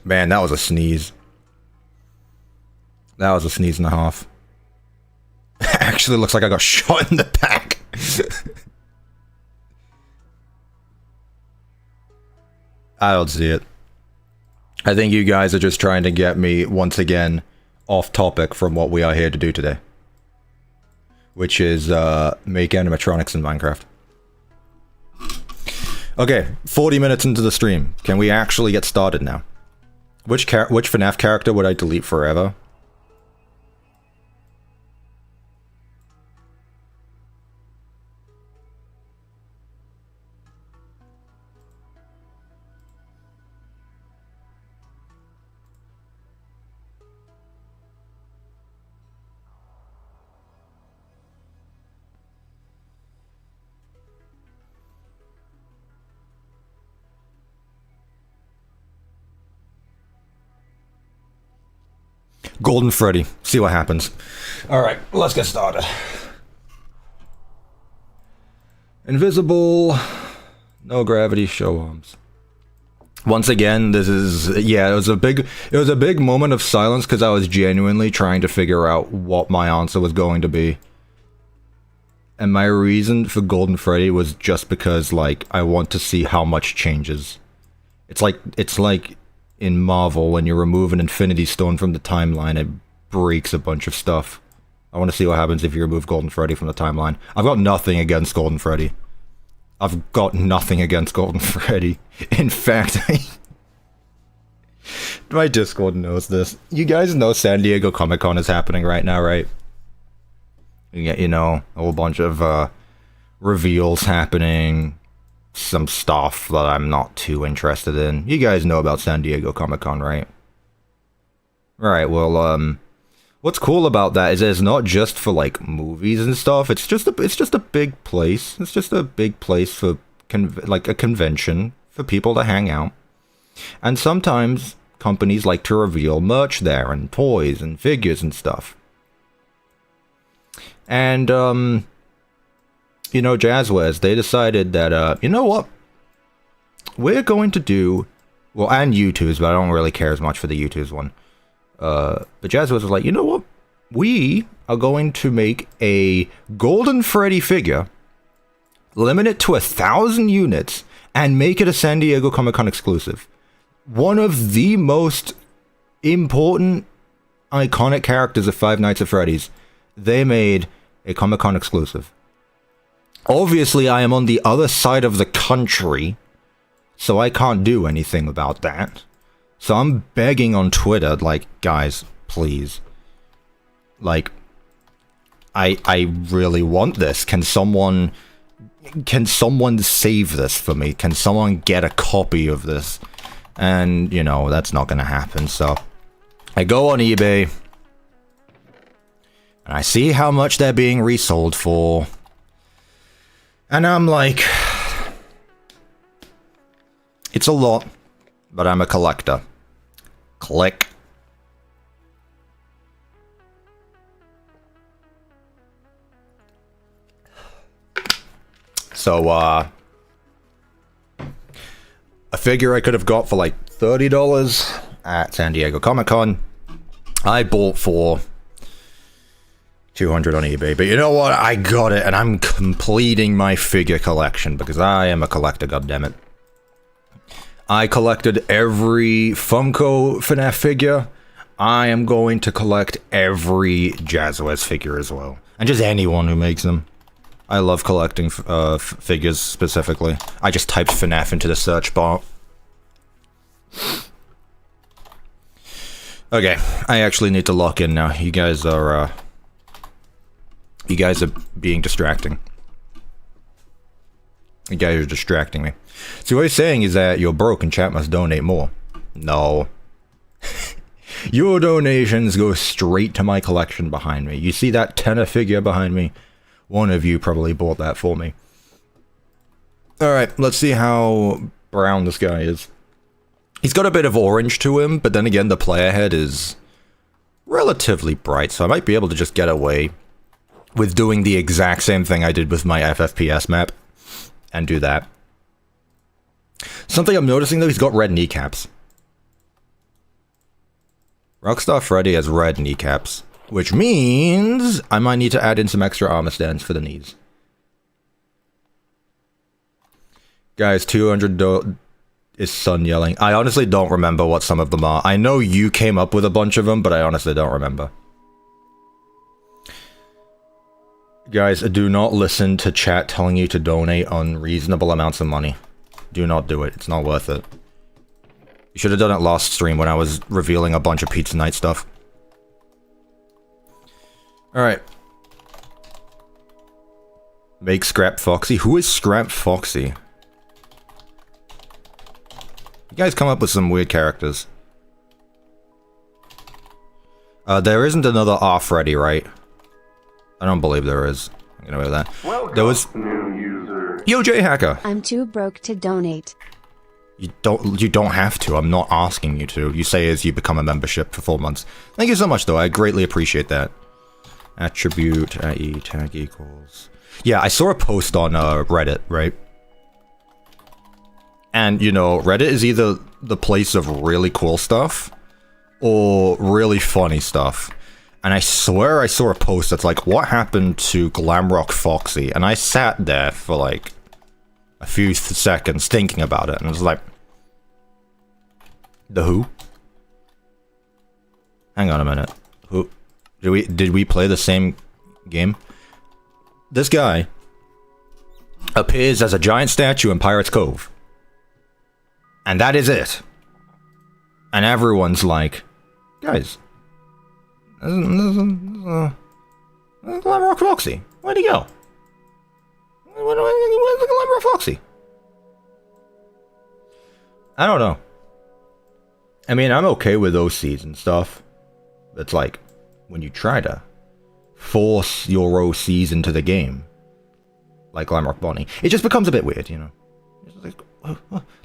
Man, that was a sneeze. That was a sneeze and a half. Actually looks like I got shot in the back. I don't see it. I think you guys are just trying to get me, once again, off topic from what we are here to do today. Which is, make animatronics in Minecraft. Okay, 40 minutes into the stream. Can we actually get started now? Which FNAF character would I delete forever? Golden Freddy. See what happens. Alright, let's get started. Invisible. No gravity, show arms. Once again, this is... Yeah, it was a big moment of silence because I was genuinely trying to figure out what my answer was going to be. And my reason for Golden Freddy was just because, like, I want to see how much changes. It's like in Marvel, when you remove an Infinity Stone from the timeline, it breaks a bunch of stuff. I want to see what happens if you remove Golden Freddy from the timeline. I've got nothing against Golden Freddy. I've got nothing against Golden Freddy. In fact, my Discord knows this. You guys know San Diego Comic-Con is happening right now, right? You know, a whole bunch of reveals happening. Some stuff that I'm not too interested in. You guys know about San Diego Comic-Con, right? Right, well, what's cool about that is it's not just for, like, movies and stuff. It's just a big place. It's just a big place for, like, a convention for people to hang out. And sometimes companies like to reveal merch there, and toys, and figures and stuff. And, you know, Jazzwares, they decided that, you know what? We're going to do... Well, and U2's, but I don't really care as much for the U2's one. But Jazzwares was like, you know what? We are going to make a Golden Freddy figure, limit it to 1,000 units, and make it a San Diego Comic-Con exclusive. One of the most important, iconic characters of Five Nights at Freddy's. They made a Comic-Con exclusive. Obviously, I am on the other side of the country, so I can't do anything about that. So I'm begging on Twitter, like, guys, please. Like, I really want this. Can someone save this for me? Can someone get a copy of this? And, you know, that's not gonna happen, so... I go on eBay, and I see how much they're being resold for. And I'm like, it's a lot, but I'm a collector. Click. So, a figure I could have got for like $30 at San Diego Comic-Con, I bought for $200 on eBay, but you know what? I got it, and I'm completing my figure collection, because I am a collector, goddammit. I collected every Funko FNAF figure. I am going to collect every Jazzwares figure as well. And just anyone who makes them. I love collecting figures, specifically. I just typed FNAF into the search bar. Okay, I actually need to lock in now. You guys are being distracting. You guys are distracting me. See, what he's saying is that you're broke and chat must donate more. No. Your donations go straight to my collection behind me. You see that tenor figure behind me? One of you probably bought that for me. Alright, let's see how brown this guy is. He's got a bit of orange to him, but then again, the player head is relatively bright, so I might be able to just get away with doing the exact same thing I did with my FFPS map, and do that. Something I'm noticing, though, he's got red kneecaps. Rockstar Freddy has red kneecaps, which means I might need to add in some extra armor stands for the knees. Guys, 200 is Sun yelling. I honestly don't remember what some of them are. I know you came up with a bunch of them, but I honestly don't remember. Guys, do not listen to chat telling you to donate unreasonable amounts of money. Do not do it. It's not worth it. You should have done it last stream when I was revealing a bunch of Pizza Night stuff. Alright. Make Scrap Foxy. Who is Scrap Foxy? You guys come up with some weird characters. There isn't another Freddy, right? I don't believe there is. I'm gonna go with that. Welcome, there was new user. Yo, J Hacker. I'm too broke to donate. You don't have to. I'm not asking you to. You say as you become a membership for 4 months. Thank you so much, though. I greatly appreciate that. Attribute IE tag equals. Yeah, I saw a post on Reddit, right? And, you know, Reddit is either the place of really cool stuff or really funny stuff. And I swear I saw a post that's like, what happened to Glamrock Foxy? And I sat there for like a few seconds thinking about it, and I was like, the who? Hang on a minute. Who? Did we play the same game? This guy appears as a giant statue in Pirate's Cove. And that is it. And everyone's like, guys, Glamrock Foxy, where'd he go? Where's the Glamrock Foxy? I don't know. I mean, I'm okay with OCs and stuff. It's like, when you try to force your OCs into the game, like Glamrock Bonnie, it just becomes a bit weird, you know?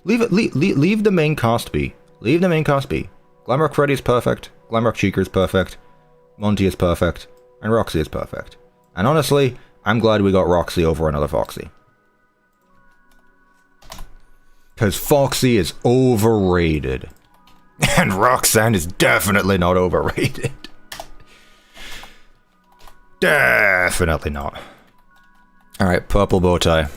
Leave the main cast be. Leave the main cast be. Glamrock Freddy is perfect. Glamrock Chica is perfect. Monty is perfect. And Roxy is perfect. And honestly, I'm glad we got Roxy over another Foxy. Because Foxy is overrated. And Roxanne is definitely not overrated. Definitely not. Alright, purple bow tie.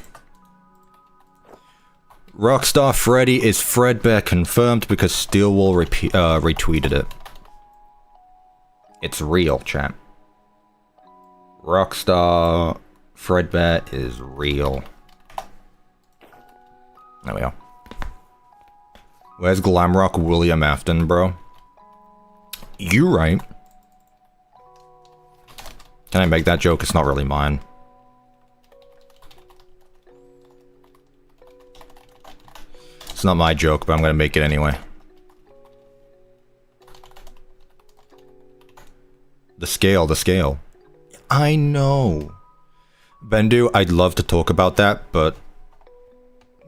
Rockstar Freddy is Fredbear confirmed because Steelwall retweeted it. It's real, champ. Rockstar Fredbear is real. There we go. Where's Glamrock William Afton, bro? You right. Can I make that joke? It's not really mine. It's not my joke, but I'm gonna make it anyway. The scale. I know. Bendu, I'd love to talk about that, but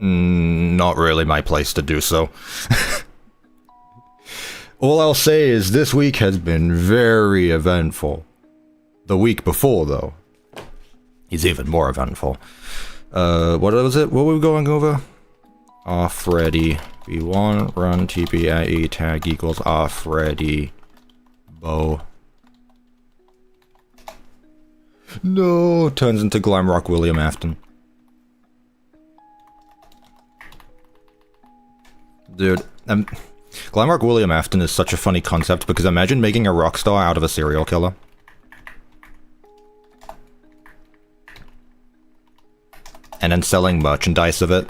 not really my place to do so. All I'll say is this week has been very eventful. The week before, though, is even more eventful. What was it? What were we going over? Freddy. V1, run, TP, tag equals Freddy. Bow. No, turns into Glamrock William Afton. Dude, Glamrock William Afton is such a funny concept because imagine making a rock star out of a serial killer. And then selling merchandise of it.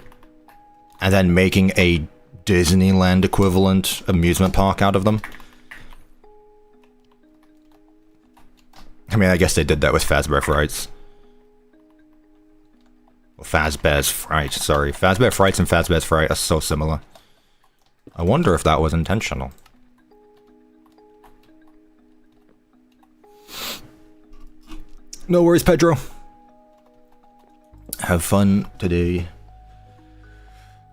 And then making a Disneyland equivalent amusement park out of them. I mean, I guess they did that with Fazbear Frights. Well, Fazbear's Fright, sorry. Fazbear Frights and Fazbear's Fright are so similar. I wonder if that was intentional. No worries, Pedro. Have fun today.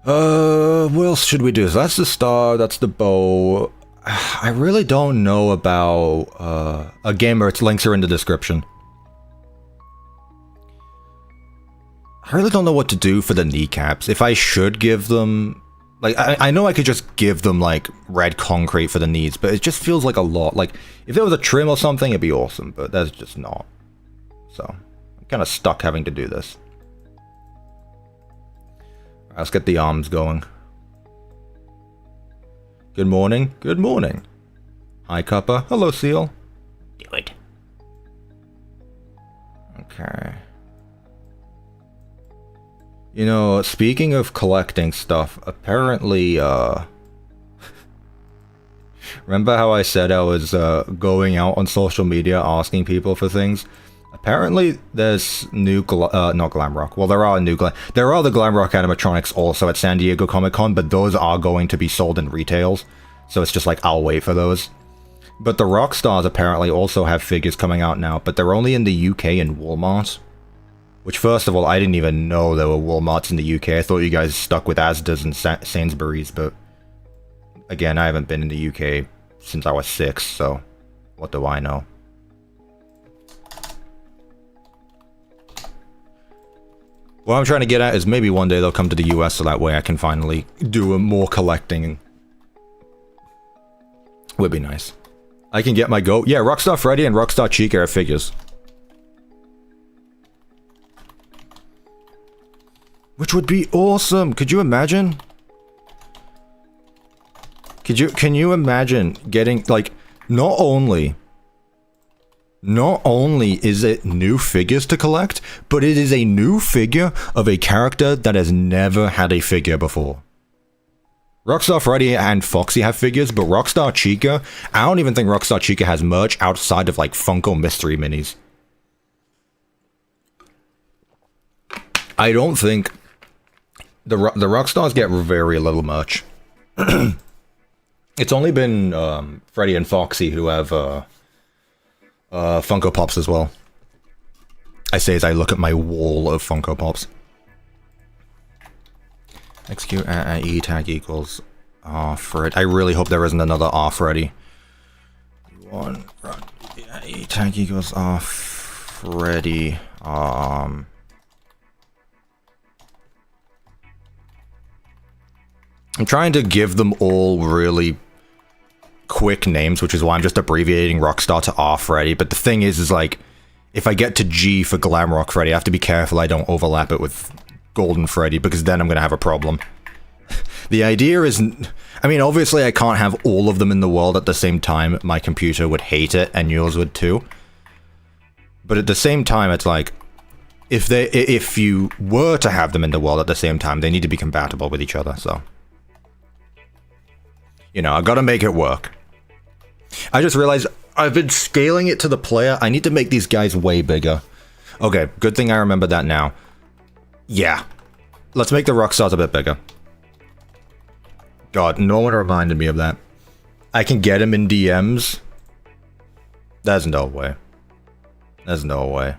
What else should we do? So that's the star, that's the bow. I really don't know about a gamer. Its links are in the description. I really don't know what to do for the kneecaps. If I should give them Like, I know I could just give them, like, red concrete for the needs, but it just feels like a lot. Like, if there was a trim or something, it'd be awesome, but there's just not. So, I'm kind of stuck having to do this. Alright, let's get the arms going. Good morning. Good morning. Hi, Cuppa. Hello, Seal. Do it. Okay. You know, speaking of collecting stuff, apparently, remember how I said I was, going out on social media asking people for things? Apparently, there's new, not glam rock. Well, there are the glam rock animatronics also at San Diego Comic-Con, but those are going to be sold in retails. So it's just like, I'll wait for those. But the Rockstars apparently also have figures coming out now, but they're only in the UK and Walmart. Which, first of all, I didn't even know there were Walmarts in the UK. I thought you guys stuck with Asda's and Sainsbury's, but... Again, I haven't been in the UK since I was 6, so... What do I know? What I'm trying to get at is maybe one day they'll come to the US so that way I can finally do more collecting. Would be nice. I can get my goat. Yeah, Rockstar Freddy and Rockstar Chica are figures. Which would be awesome. Could you imagine? Can you imagine getting, like, not only is it new figures to collect, but it is a new figure of a character that has never had a figure before. Rockstar Freddy and Foxy have figures, but Rockstar Chica, I don't even think Rockstar Chica has merch outside of, like, Funko Mystery Minis. I don't think... The Rockstars get very little merch. It's only been Freddy and Foxy who have Funko Pops as well. I say as I look at my wall of Funko Pops. Execute E tag equals Fred. I really hope there isn't another Freddy. One E tag equals Freddy. I'm trying to give them all really quick names, which is why I'm just abbreviating Rockstar to Freddy. But the thing is like, if I get to G for Glamrock Freddy, I have to be careful I don't overlap it with Golden Freddy, because then I'm going to have a problem. The idea isn't... I mean, obviously I can't have all of them in the world at the same time. My computer would hate it, and yours would too. But at the same time, it's like, if you were to have them in the world at the same time, they need to be compatible with each other, so... You know, I gotta make it work. I just realized I've been scaling it to the player. I need to make these guys way bigger. Okay, good thing I remember that now. Yeah. Let's make the Rockstars a bit bigger. God, no one reminded me of that. I can get him in DMs. There's no way. There's no way.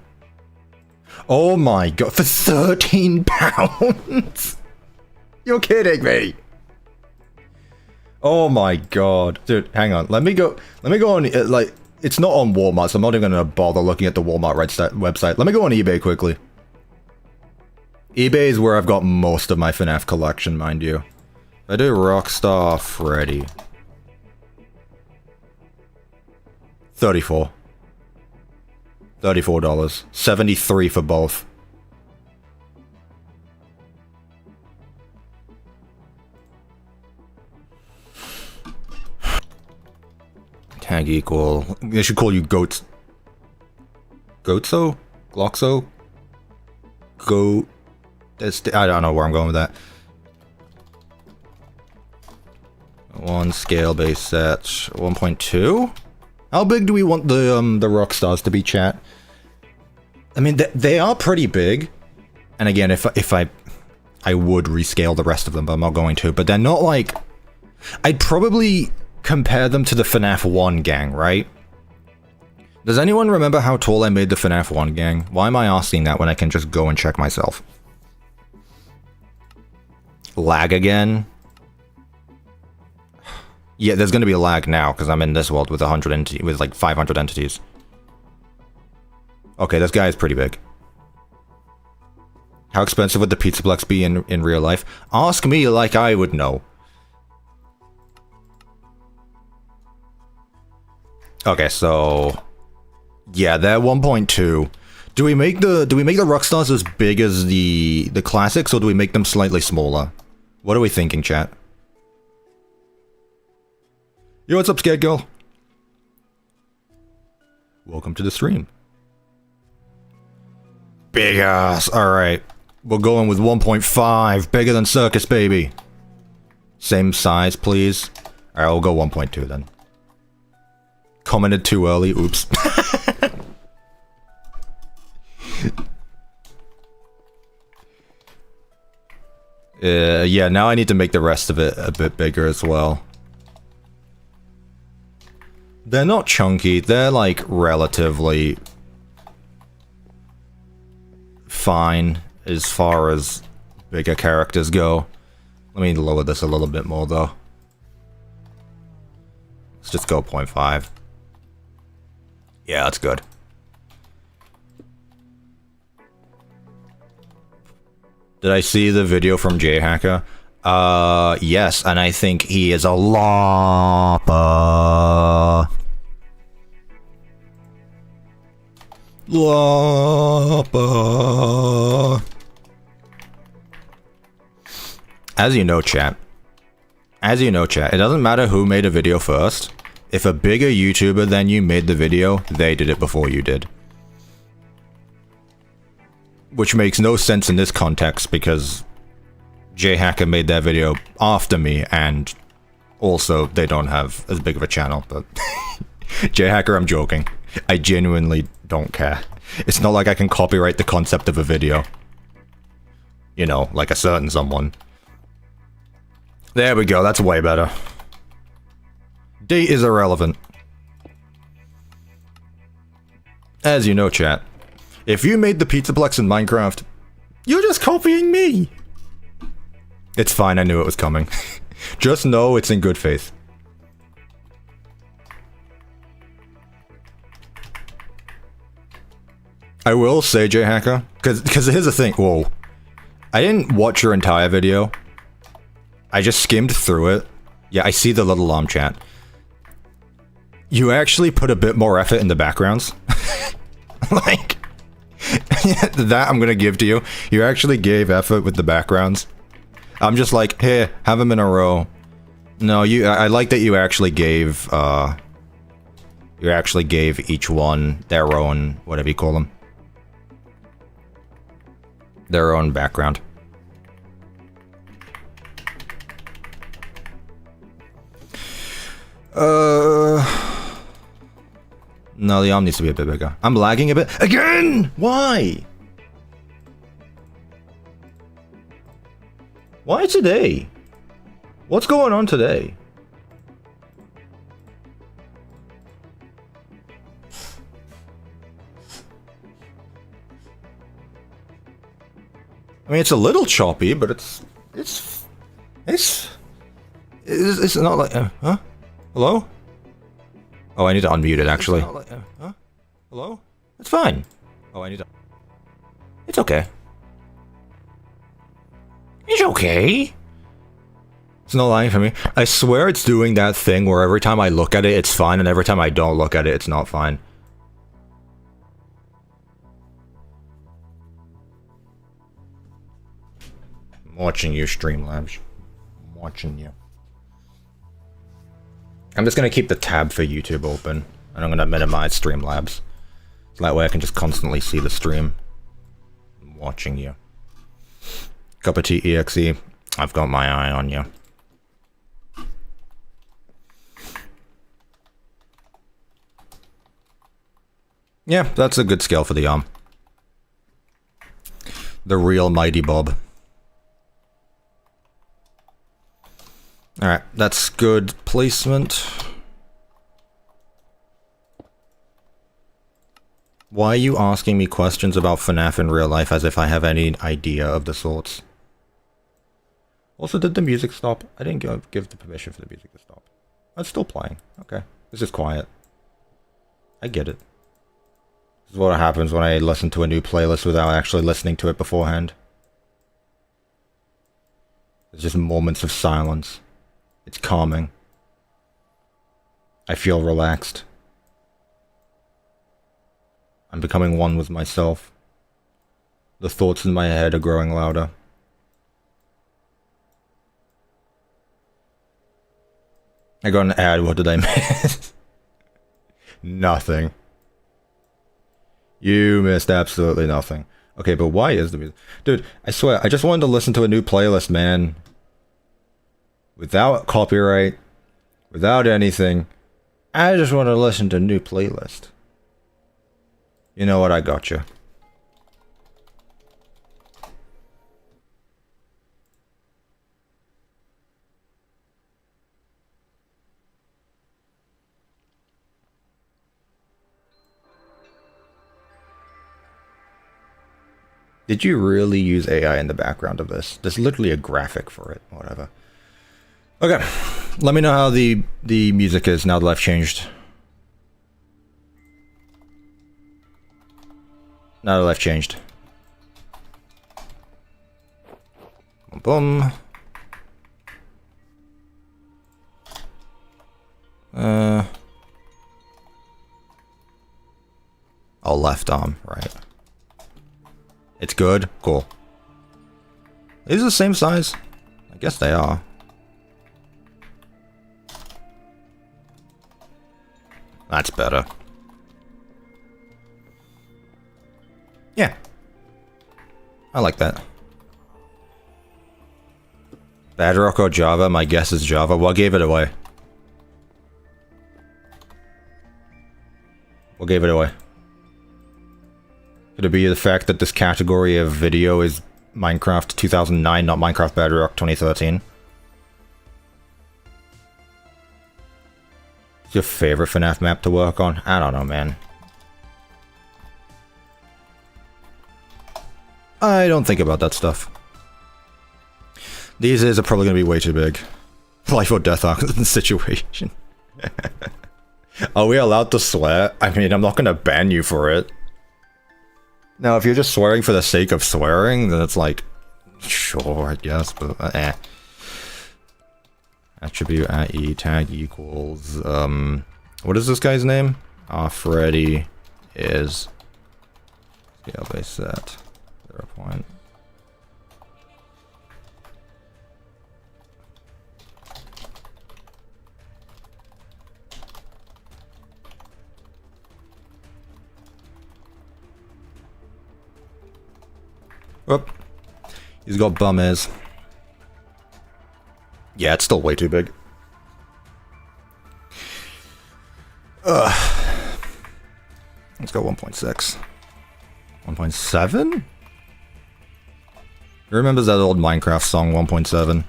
Oh my god, for 13 pounds? You're kidding me. Oh my god. Dude, hang on. Let me go on, like, it's not on Walmart, so I'm not even gonna bother looking at the Walmart website. Let me go on eBay quickly. eBay is where I've got most of my FNAF collection, mind you. I do Rockstar Freddy. 34. $34. 73 for both. Tag equal. They should call you Goats. Goatso? Gloxo? Go. I don't know where I'm going with that. One scale base set. 1.2? How big do we want the Rockstars to be, chat? I mean, they are pretty big. And again, if I would rescale the rest of them, but I'm not going to. But they're not like... I'd probably compare them to the FNAF 1 gang, right? Does anyone remember how tall I made the FNAF 1 gang? Why am I asking that when I can just go and check myself? Lag again? Yeah, there's gonna be a lag now, because I'm in this world with 100 with like 500 entities. Okay, this guy is pretty big. How expensive would the Pizzaplex be in real life? Ask me like I would know. Okay, so yeah, they're 1.2. Do we make the Rockstars as big as the classics, or do we make them slightly smaller? What are we thinking, chat? Yo, what's up, scared girl? Welcome to the stream. Big ass. Alright. We're going with 1.5. Bigger than Circus Baby. Same size, please. Alright, we'll go 1.2 then. Commented too early. Oops. Yeah, now I need to make the rest of it a bit bigger as well. They're not chunky, they're like relatively fine as far as bigger characters go. Let me lower this a little bit more though. Let's just go 0.5. Yeah, that's good. Did I see the video from J-Hacker? Yes, and I think he is a lopper. Lopper. As you know, chat, it doesn't matter who made a video first. If a bigger YouTuber than you made the video, they did it before you did. Which makes no sense in this context, because J-Hacker made their video after me, and also they don't have as big of a channel, but... J-Hacker, I'm joking. I genuinely don't care. It's not like I can copyright the concept of a video. You know, like a certain someone. There we go, that's way better. Date is irrelevant. As you know, chat, if you made the Pizzaplex in Minecraft, you're just copying me! It's fine, I knew it was coming. Just know it's in good faith. I will say, J-Hacker, because here's the thing. Whoa. I didn't watch your entire video. I just skimmed through it. Yeah, I see the little chat. You actually put a bit more effort in the backgrounds. Like, that I'm gonna give to you. You actually gave effort with the backgrounds. I'm just like, here, have them in a row. No, I like that you actually gave, each one their own, whatever you call them. Their own background. No, the arm needs to be a bit bigger. I'm lagging a bit. Again! Why? Why today? What's going on today? I mean, it's a little choppy, but it's not like, huh? Hello? Oh, I need to unmute it, actually. Like, huh? Hello? It's fine. Oh, I need to... It's okay. It's okay. It's not lying for me. I swear it's doing that thing where every time I look at it, it's fine, and every time I don't look at it, it's not fine. I'm watching you, Streamlabs. I'm watching you. I'm just gonna keep the tab for YouTube open, and I'm gonna minimize Streamlabs. So that way I can just constantly see the stream. I'm watching you. CuppaTeaExe, I've got my eye on you. Yeah, that's a good scale for the arm. The real Mighty Bob. Alright, that's good placement. Why are you asking me questions about FNAF in real life as if I have any idea of the sorts? Also, did the music stop? I didn't give the permission for the music to stop. It's still playing. Okay. It's just quiet. I get it. This is what happens when I listen to a new playlist without actually listening to it beforehand. There's just moments of silence. It's calming. I feel relaxed. I'm becoming one with myself. The thoughts in my head are growing louder. I got an ad, what did I miss? Nothing. You missed absolutely nothing. Okay, but why is the music? Dude, I swear, I just wanted to listen to a new playlist, man. Without copyright, without anything. I just want to listen to a new playlist. You know what, I got you. Did you really use AI in the background of this? There's literally a graphic for it. Whatever. Okay. Let me know how the music is now that I've changed. Now that I've changed. Boom. Oh, left arm, right. It's good? Cool. These are the same size? I guess they are. That's better. Yeah. I like that. Bedrock or Java? My guess is Java. What gave it away? What gave it away? Could it be the fact that this category of video is Minecraft 2009, not Minecraft Bedrock 2013? What's your favorite FNAF map to work on? I don't know, man. I don't think about that stuff. These are probably going to be way too big. Life or death situation. Are we allowed to swear? I mean, I'm not going to ban you for it. Now, if you're just swearing for the sake of swearing, then it's like, sure, I guess, but eh. Attribute at e tag equals, what is this guy's name? Freddy is scale base set 0 point. Whoop. He's got bum ears. Yeah, it's still way too big. Let's go 1.6. 1.7? Who remembers that old Minecraft song 1.7?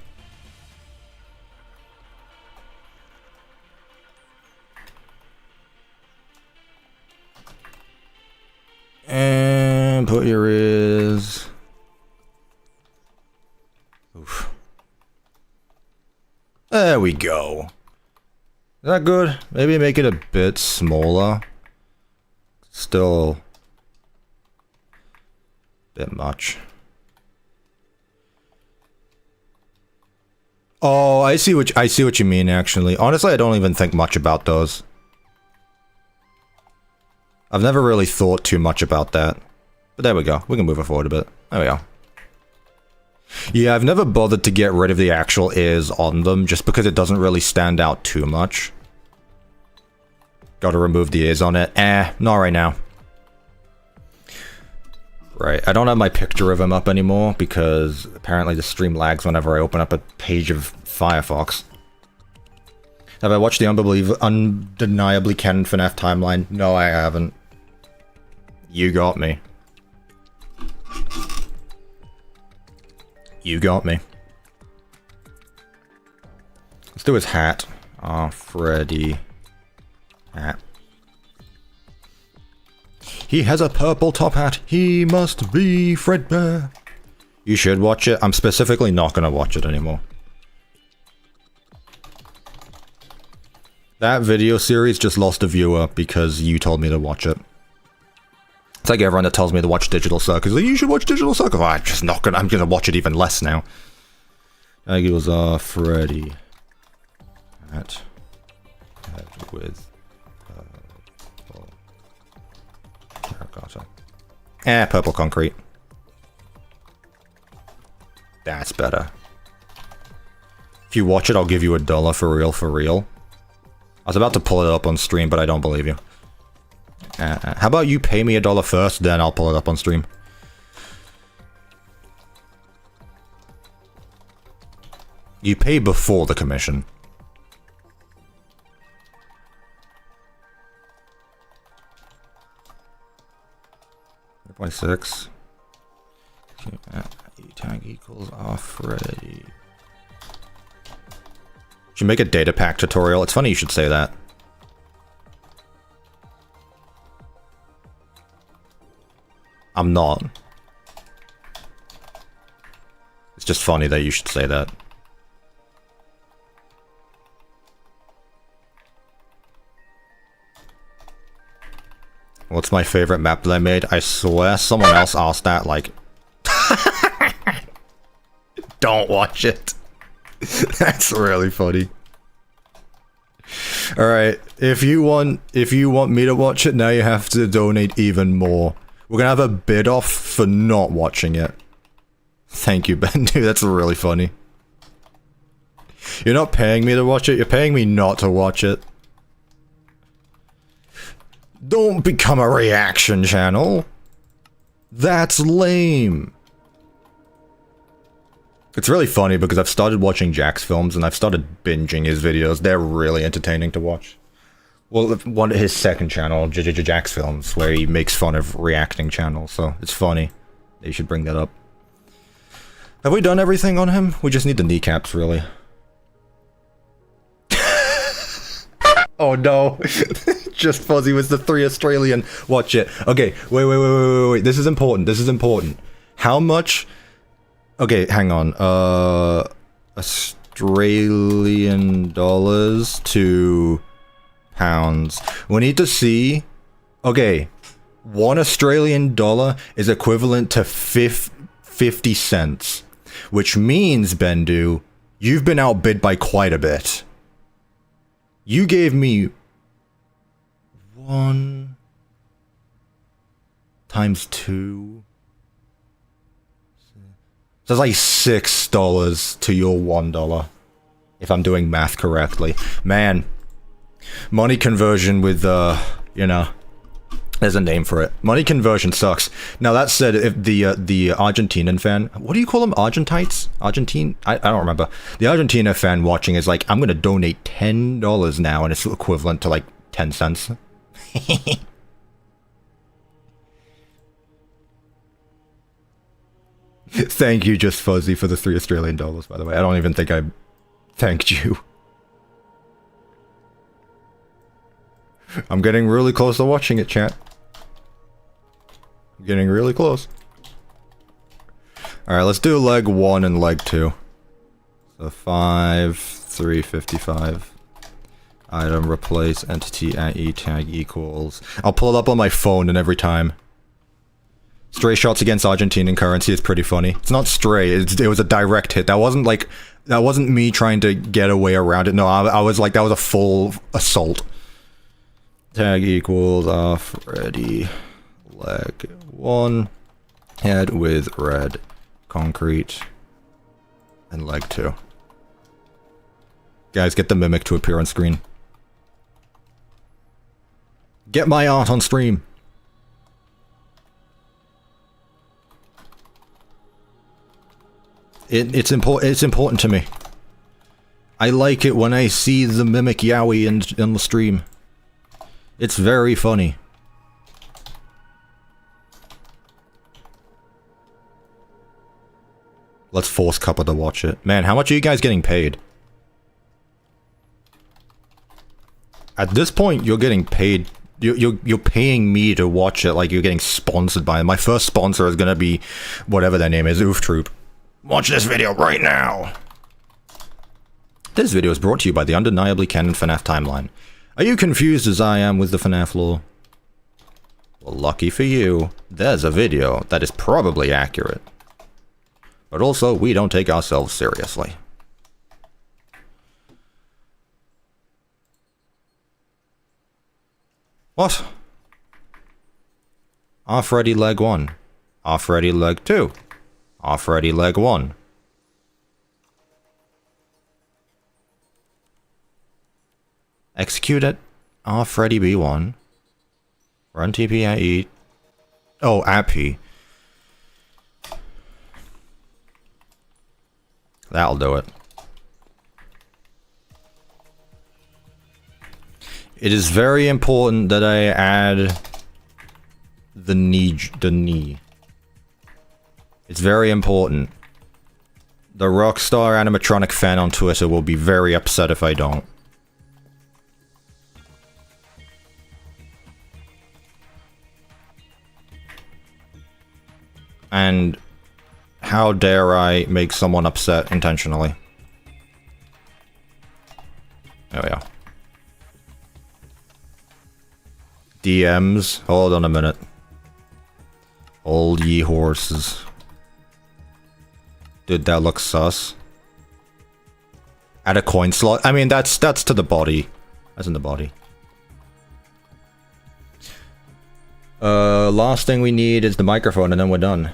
And put your ears. Oof. There we go. Is that good? Maybe make it a bit smaller. Still a bit much. Oh, I see what you mean actually. Honestly, I don't even think much about those. I've never really thought too much about that. But there we go. We can move it forward a bit. There we go. Yeah, I've never bothered to get rid of the actual ears on them, just because it doesn't really stand out too much. Gotta remove the ears on it. Not right now. Right, I don't have my picture of him up anymore, because apparently the stream lags whenever I open up a page of Firefox. Have I watched the undeniably canon FNAF timeline? No, I haven't. You got me. You got me. Let's do his hat. Oh, Freddy. Hat. He has a purple top hat. He must be Fredbear. You should watch it. I'm specifically not going to watch it anymore. That video series just lost a viewer because you told me to watch it. It's like everyone that tells me to watch Digital Circus. Like, you should watch Digital Circus. Oh, I'm just not gonna. I'm gonna watch it even less now. That was Freddy. Hat with Purple concrete. That's better. If you watch it, I'll give you $1 for real, for real. I was about to pull it up on stream, but I don't believe you. How about you pay me $1 first, then I'll pull it up on stream. You pay before the commission. .6. Tag equals Freddy. Should make a data pack tutorial. It's funny you should say that. I'm not. It's just funny that you should say that. What's my favorite map that I made? I swear someone else asked that, like... Don't watch it. That's really funny. Alright, if you want me to watch it, now you have to donate even more. We're gonna have a bid off for not watching it. Thank you, Ben. Dude, that's really funny. You're not paying me to watch it, you're paying me not to watch it. Don't become a reaction channel. That's lame. It's really funny because I've started watching Jack's films and I've started binging his videos. They're really entertaining to watch. Well, one of his second channel, Jack's films, where he makes fun of reacting channels, so it's funny. You should bring that up. Have we done everything on him? We just need the kneecaps, really. Oh no. Just Fuzzy was the 3 Australian. Watch it. Okay, wait. This is important. This is important. How much... Okay, hang on. Australian dollars to pounds. We need to see... Okay, $1 Australian dollar is equivalent to 50 cents. Which means, Bendu, you've been outbid by quite a bit. You gave me 1 times 2. So it's like $6 to your $1, if I'm doing math correctly. Man, money conversion with, you know, there's a name for it. Money conversion sucks. Now that said, if the Argentinian fan, what do you call them? Argentites? Argentine? I don't remember. The Argentina fan watching is like, I'm gonna donate $10 now, and it's equivalent to like 10 cents. Thank you, Just Fuzzy, for the 3 Australian dollars, by the way. I don't even think I thanked you. I'm getting really close to watching it, chat. I'm getting really close. Alright, let's do leg 1 and leg 2. So 5, 355. Item, replace, entity, e tag equals... I'll pull it up on my phone and every time. Stray shots against Argentinian currency is pretty funny. It's not stray, it was a direct hit. That wasn't like... That wasn't me trying to get a way around it. No, I was like, that was a full assault. Tag equals Freddy. Leg 1. Head with red. Concrete. And leg 2. Guys, get the mimic to appear on screen. Get my art on stream. It's important to me. I like it when I see the mimic Yowie in the stream. It's very funny. Let's force Cuppa to watch it. Man, how much are you guys getting paid? At this point, you're getting paid. You're paying me to watch it like you're getting sponsored by it. My first sponsor is gonna be whatever their name is, Oof Troop. Watch this video right now! This video is brought to you by the undeniably canon FNAF timeline. Are you confused as I am with the FNAF lore? Well, lucky for you, there's a video that is probably accurate. But also, we don't take ourselves seriously. What? Off ready leg 1. Off ready leg 2. Off ready leg 1. Execute it. Off ready B1. Run TP at E. Oh, at P. That'll do it. It is very important that I add the knee. It's very important. The Rockstar Animatronic fan on Twitter will be very upset if I don't. And how dare I make someone upset intentionally? There we go. DMs. Hold on a minute. Hold ye horses. Dude, that looks sus. Add a coin slot. I mean, that's to the body. That's in the body. Last thing we need is the microphone, and then we're done.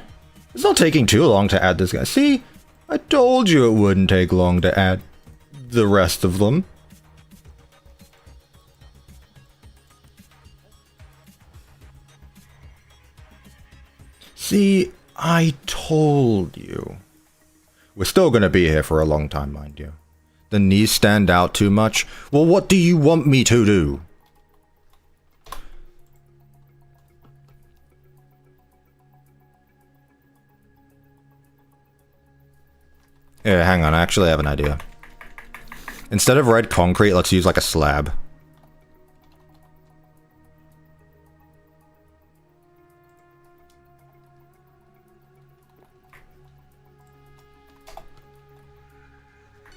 It's not taking too long to add this guy. See? I told you it wouldn't take long to add the rest of them. See, I told you. We're still gonna be here for a long time, mind you. The knees stand out too much? Well, what do you want me to do? Here, hang on, I actually have an idea. Instead of red concrete, let's use like a slab.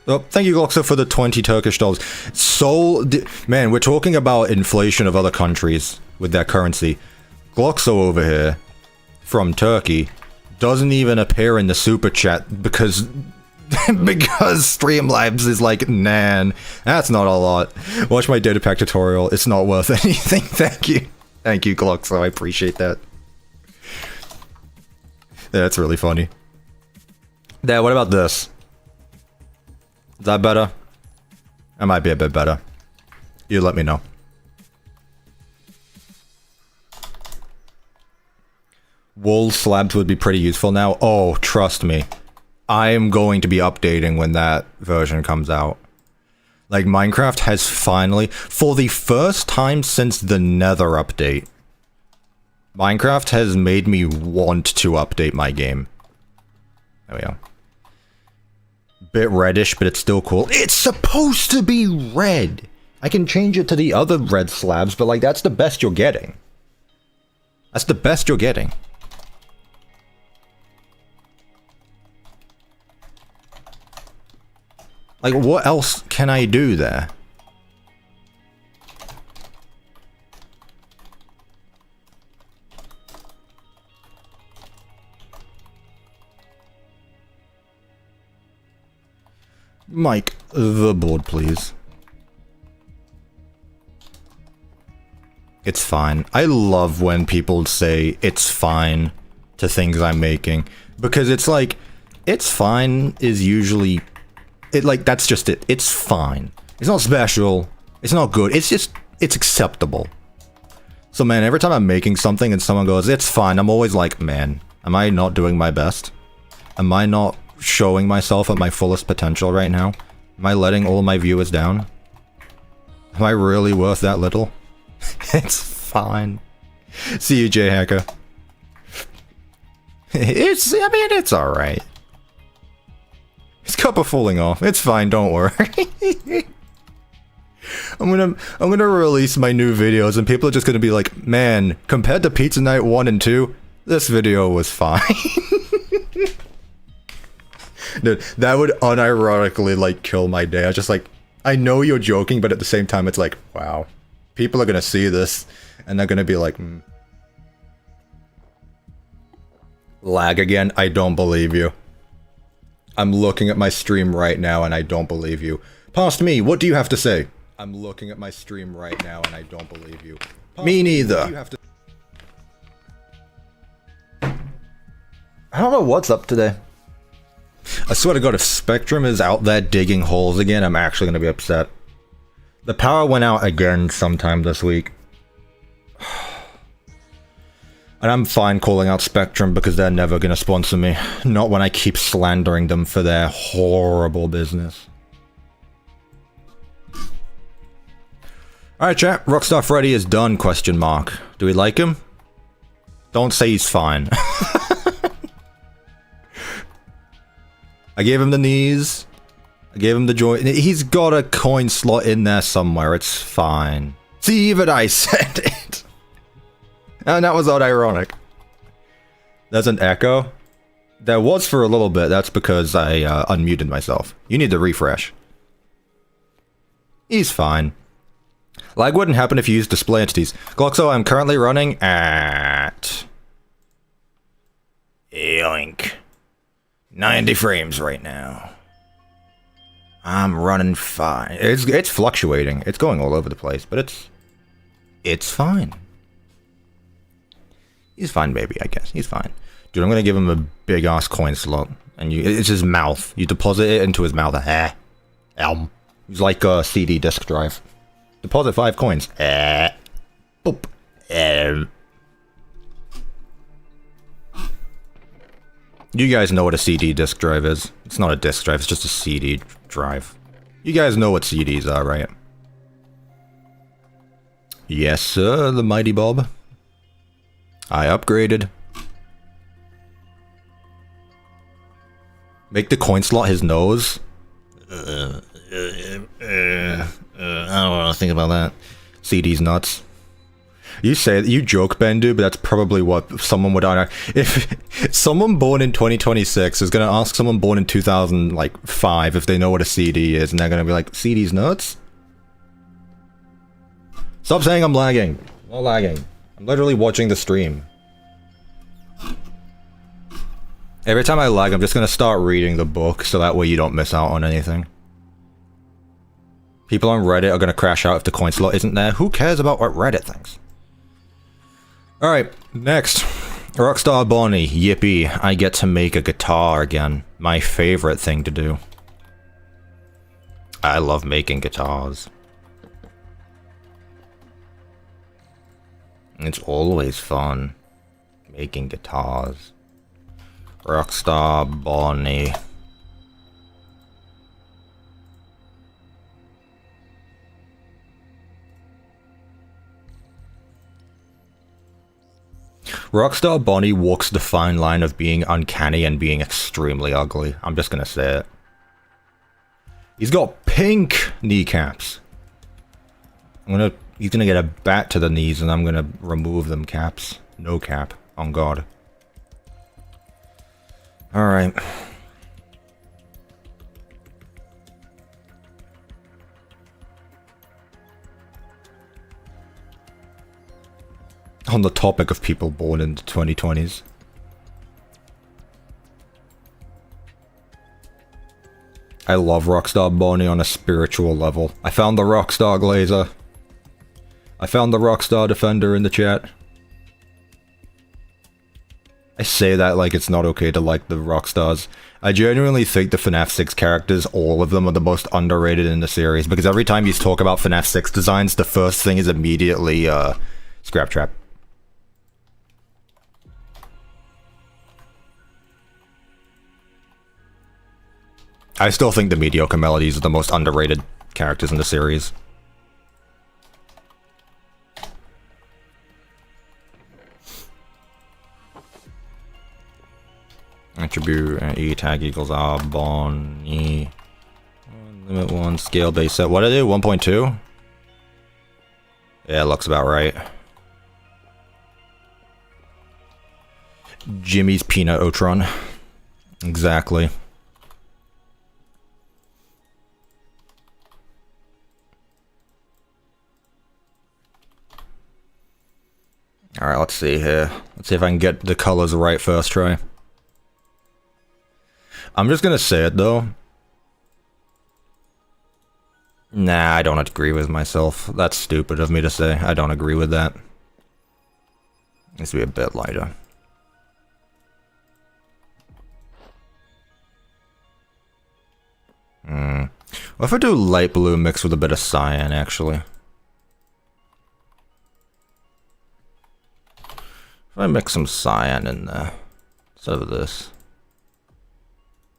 Oh, thank you, Gloxo, for the 20 Turkish dollars. Man, we're talking about inflation of other countries with their currency. Gloxo over here, from Turkey, doesn't even appear in the super chat because because Streamlabs is like, nan, that's not a lot. Watch my data pack tutorial. It's not worth anything. Thank you. Thank you, Gloxo. I appreciate that. Yeah, that's really funny. Yeah, what about this? Is that better? That might be a bit better. You let me know. Wool slabs would be pretty useful now. Oh, trust me. I am going to be updating when that version comes out. Like, Minecraft has finally, for the first time since the Nether update, Minecraft has made me want to update my game. There we go. Bit reddish, but it's still cool. It's supposed to be red! I can change it to the other red slabs, but like, that's the best you're getting. That's the best you're getting. Like, what else can I do there? Mike, the board, please. It's fine. I love when people say it's fine to things I'm making. Because it's like, it's fine is usually... that's just it. It's fine. It's not special. It's not good. It's just, it's acceptable. So man, every time I'm making something and someone goes, it's fine, I'm always like, man, am I not doing my best? Am I not showing myself at my fullest potential right now? Am I letting all my viewers down? Am I really worth that little? It's fine. See you, J Hacker. I mean, it's alright. His Cuppa falling off. It's fine, don't worry. I'm gonna release my new videos and people are just gonna be like, man, compared to Pizza Night 1 and 2, this video was fine. Dude, that would unironically, like, kill my day. I was just like, I know you're joking, but at the same time, it's like, wow. People are gonna see this, and they're gonna be like, Lag again? I don't believe you. I'm looking at my stream right now, and I don't believe you. Past me, what do you have to say? I'm looking at my stream right now, and I don't believe you. Me neither. I don't know what's up today. I swear to God, if Spectrum is out there digging holes again, I'm actually going to be upset. The power went out again sometime this week. And I'm fine calling out Spectrum because they're never going to sponsor me. Not when I keep slandering them for their horrible business. Alright chat, Rockstar Freddy is done, question mark. Do we like him? Don't say he's fine. I gave him the knees. I gave him the joint. He's got a coin slot in there somewhere, it's fine. See, even I said it. And that was ironic. There's an echo. There was for a little bit, that's because I unmuted myself. You need to refresh. He's fine. Lag wouldn't happen if you used display entities. Gloxo, I'm currently running at... Yoink. 90 frames right now. I'm running fine. It's fluctuating. It's going all over the place, but it's fine. He's fine, baby, I guess. He's fine. Dude, I'm gonna give him a big-ass coin slot. And it's his mouth. You deposit it into his mouth. He's like a CD disk drive. Deposit 5 coins. Boop. You guys know what a CD disk drive is. It's not a disk drive, it's just a CD drive. You guys know what CDs are, right? Yes, sir, the mighty Bob. I upgraded. Make the coin slot his nose. I don't want to think about that. CD's nuts. You say you joke, Bendu, but that's probably what someone would honor. If someone born in 2026 is gonna ask someone born in 2005 if they know what a CD is, and they're gonna be like, "CD's nuts." Stop saying I'm lagging. I'm not lagging. I'm literally watching the stream. Every time I lag, I'm just gonna start reading the book, so that way you don't miss out on anything. People on Reddit are gonna crash out if the coin slot isn't there. Who cares about what Reddit thinks? Alright, next. Rockstar Bonnie, yippee, I get to make a guitar again. My favorite thing to do. I love making guitars. It's always fun making guitars. Rockstar Bonnie. Rockstar Bonnie walks the fine line of being uncanny and being extremely ugly. I'm just gonna say it. He's got pink kneecaps. He's gonna get a bat to the knees and I'm gonna remove them caps. No cap. On God. Alright. On the topic of people born in the 2020s. I love Rockstar Bonnie on a spiritual level. I found the Rockstar Glazer. I found the Rockstar Defender in the chat. I say that like it's not okay to like the Rockstars. I genuinely think the FNAF 6 characters, all of them, are the most underrated in the series, because every time you talk about FNAF 6 designs, the first thing is immediately, Scrap Trap. I still think the mediocre melodies are the most underrated characters in the series. Attribute E tag equals R Bonnie. Limit 1 scale base set. What did I do? 1.2? Yeah, looks about right. Jimmy's Peanut Otron. Exactly. Alright, let's see here. Let's see if I can get the colors right first try. I'm just gonna say it though. Nah, I don't agree with myself. That's stupid of me to say. I don't agree with that. Needs to be a bit lighter. What if I do light blue mixed with a bit of cyan, actually? If I mix some cyan in there, instead of this.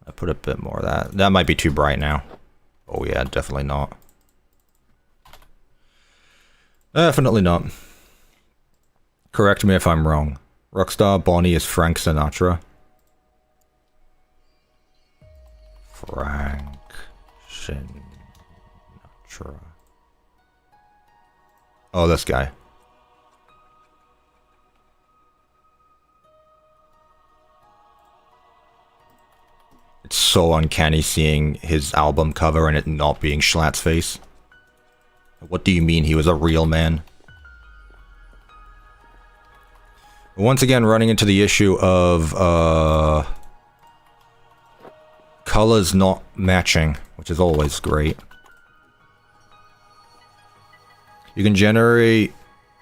I put a bit more of that. That might be too bright now. Oh yeah, definitely not. Definitely not. Correct me if I'm wrong. Rockstar Bonnie is Frank Sinatra. Frank Sinatra. Oh, this guy. It's so uncanny seeing his album cover and it not being Schlatt's face. What do you mean he was a real man? Once again, running into the issue of colors not matching, which is always great. You can generate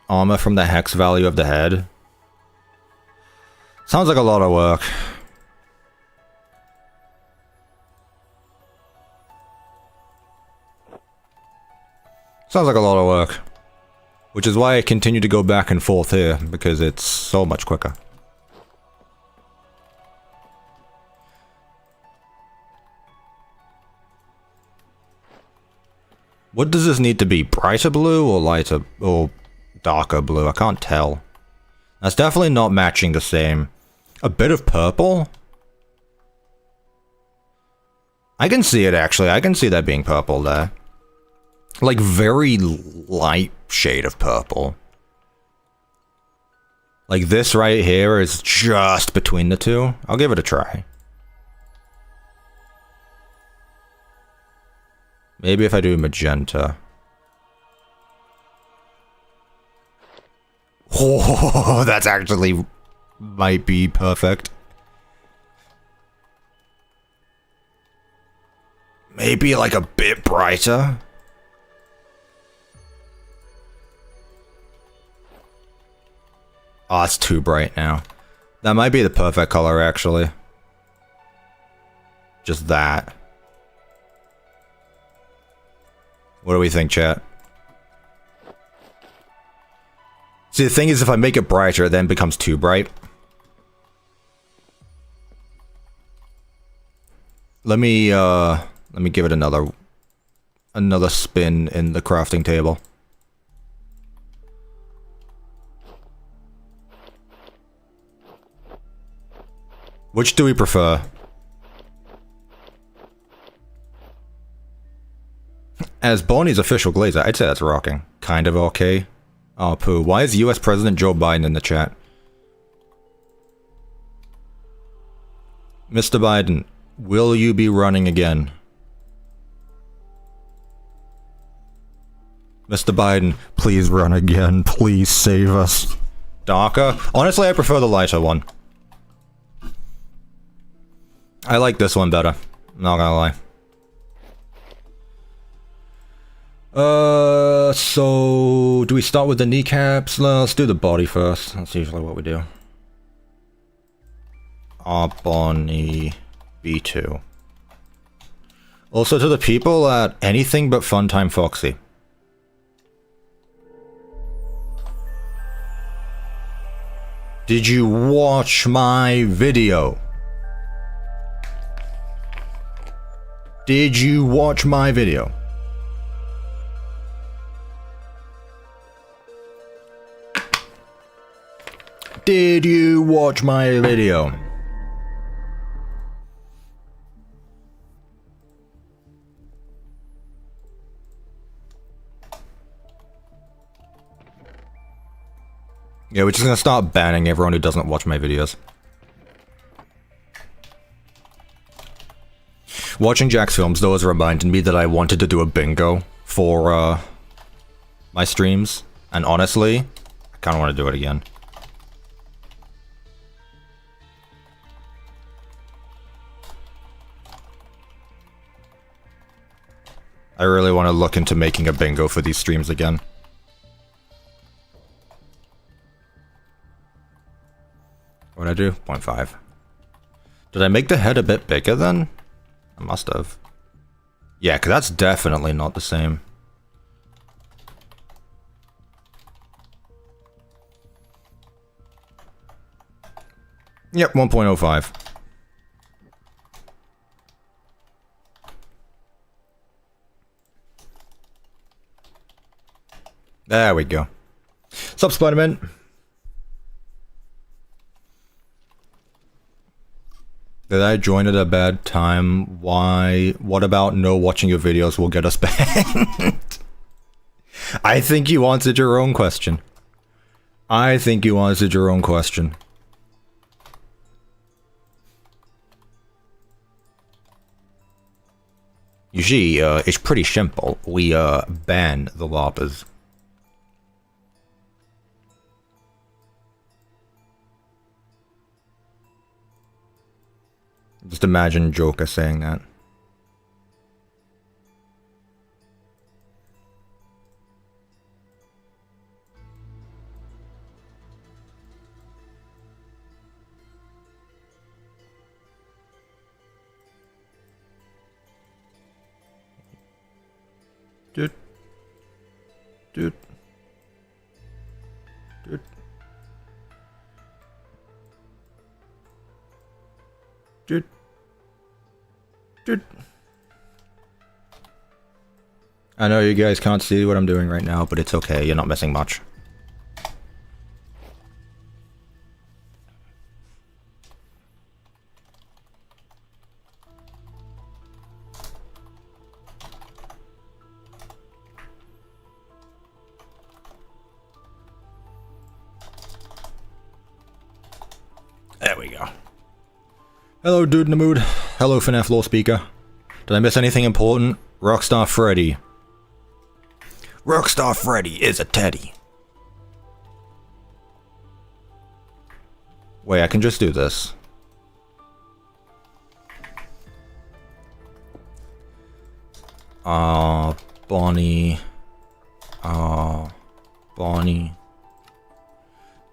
armor from the hex value of the head. Sounds like a lot of work. Sounds like a lot of work. Which is why I continue to go back and forth here, because it's so much quicker. What does this need to be? Brighter blue or lighter or darker blue? I can't tell. That's definitely not matching the same. A bit of purple? I can see it actually. I can see that being purple there. Like very light shade of purple. Like this right here is just between the two. I'll give it a try. Maybe if I do magenta. Oh, that's actually might be perfect. Maybe like a bit brighter. Oh, it's too bright now. That might be the perfect color, actually. Just that. What do we think, chat? See, the thing is, if I make it brighter, it then becomes too bright. Let me give it another spin in the crafting table. Which do we prefer? As Bonnie's official glazer, I'd say that's rocking. Kind of okay. Oh, poo. Why is US President Joe Biden in the chat? Mr. Biden, will you be running again? Mr. Biden, please run again. Please save us. Darker? Honestly, I prefer the lighter one. I like this one better. Not gonna lie. So do we start with the kneecaps? Let's do the body first. That's usually what we do. Bonnie B2. Also to the people at Anything But Funtime Foxy. Did you watch my video? Did you watch my video? Did you watch my video? Yeah, we're just gonna start banning everyone who doesn't watch my videos. Watching Jack's films, though, has reminded me that I wanted to do a bingo for, my streams. And honestly, I kinda wanna do it again. I really want to look into making a bingo for these streams again. What did I do? 0.5. Did I make the head a bit bigger then? I must have. Yeah, because that's definitely not the same. Yep, 1.05. There we go. Sup, Spider-Man? Did I join at a bad time? Why? What about no watching your videos will get us banned? I think you answered your own question. I think you answered your own question. You see, it's pretty simple. We, ban the loppers. Just imagine Joker saying that. Dude. Dude. Dude. Dude. Dude. I know you guys can't see what I'm doing right now, but it's okay. You're not missing much. There we go. Hello, dude in the mood. Hello, FNAF lore speaker. Did I miss anything important? Rockstar Freddy. Rockstar Freddy is a teddy. Wait, I can just do this. Bonnie. Bonnie.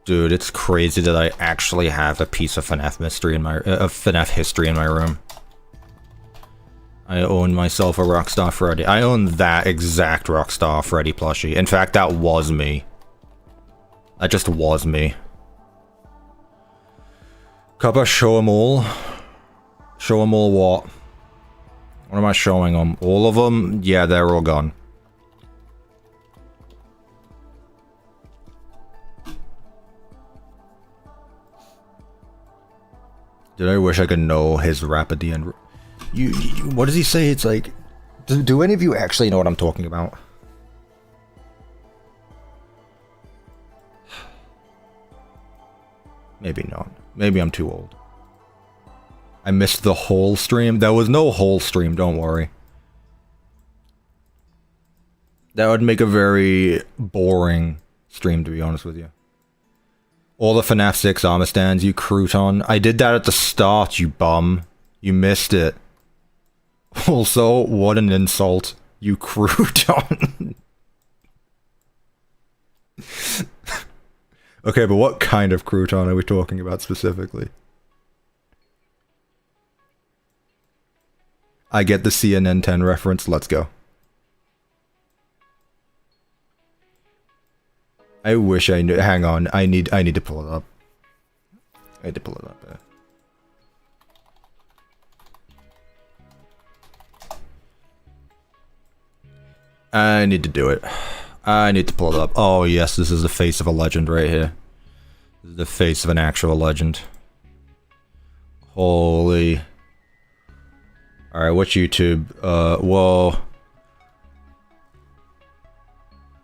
Dude, it's crazy that I actually have a piece of FNAF mystery in my FNAF history in my room. I own myself a Rockstar Freddy. I own that exact Rockstar Freddy plushie. In fact, that was me. That just was me. Cuppa, show them all. Show them all what? What am I showing them? All of them? Yeah, they're all gone. Did I wish I could know his rapidity and... You, what does he say? It's like... Do any of you actually know what I'm talking about? Maybe not. Maybe I'm too old. I missed the whole stream. There was no whole stream, don't worry. That would make a very boring stream, to be honest with you. All the FNAF 6 armor stands, you crouton. I did that at the start, you bum. You missed it. Also, what an insult. You crouton. Okay, but what kind of crouton are we talking about specifically? I get the CNN 10 reference, let's go. I wish I knew. Hang on, I need to pull it up. I need to pull it up there. I need to do it. I need to pull it up. Oh yes, this is the face of a legend right here. This is the face of an actual legend. Holy. Alright, what's YouTube? Whoa.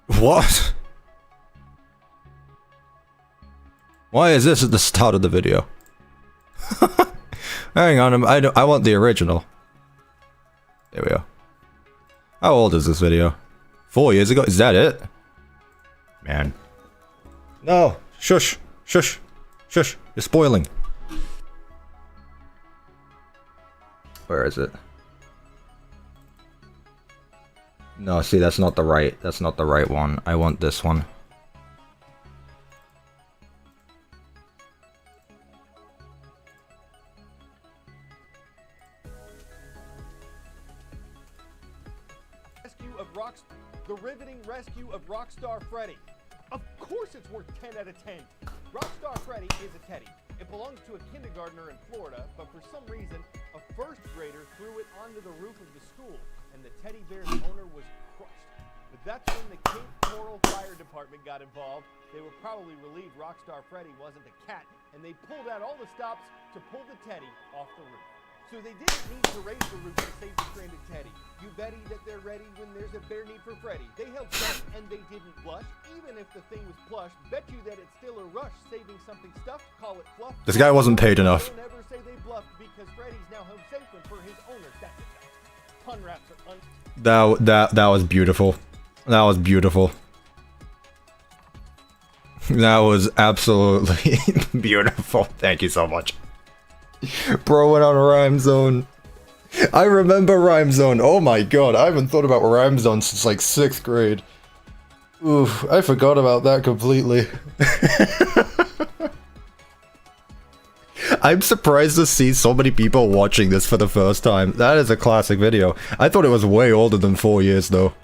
What? Why is this at the start of the video? Hang on, I want the original. There we go. How old is this video? 4 years ago? Is that it? Man. No! Shush! Shush! Shush! You're spoiling. Where is it? No, see, that's not the right one. I want this one. The riveting rescue of Rockstar Freddy. Of course it's worth 10 out of 10. Rockstar Freddy is a teddy. It belongs to a kindergartner in Florida, but for some reason, a first grader threw it onto the roof of the school, and the teddy bear's owner was crushed. But that's when the Cape Coral Fire Department got involved. They were probably relieved Rockstar Freddy wasn't a cat, and they pulled out all the stops to pull the teddy off the roof. So they didn't need to raise the roof to save the stranded teddy. You betty that they're ready when there's a bare need for Freddy. They held steady and they didn't blush. Even if the thing was plush, bet you that it's still a rush. Saving something stuffed, call it fluff. This guy wasn't paid enough. Don't ever say they bluffed because Freddy's now home safe and for his owners, that's a fact. Pun raps are That was beautiful. That was beautiful. That was absolutely beautiful. Thank you so much. Bro went on Rhyme Zone. I remember Rhyme Zone. Oh my god, I haven't thought about Rhyme Zone since like 6th grade. Oof, I forgot about that completely. I'm surprised to see so many people watching this for the first time. That is a classic video. I thought it was way older than 4 years though.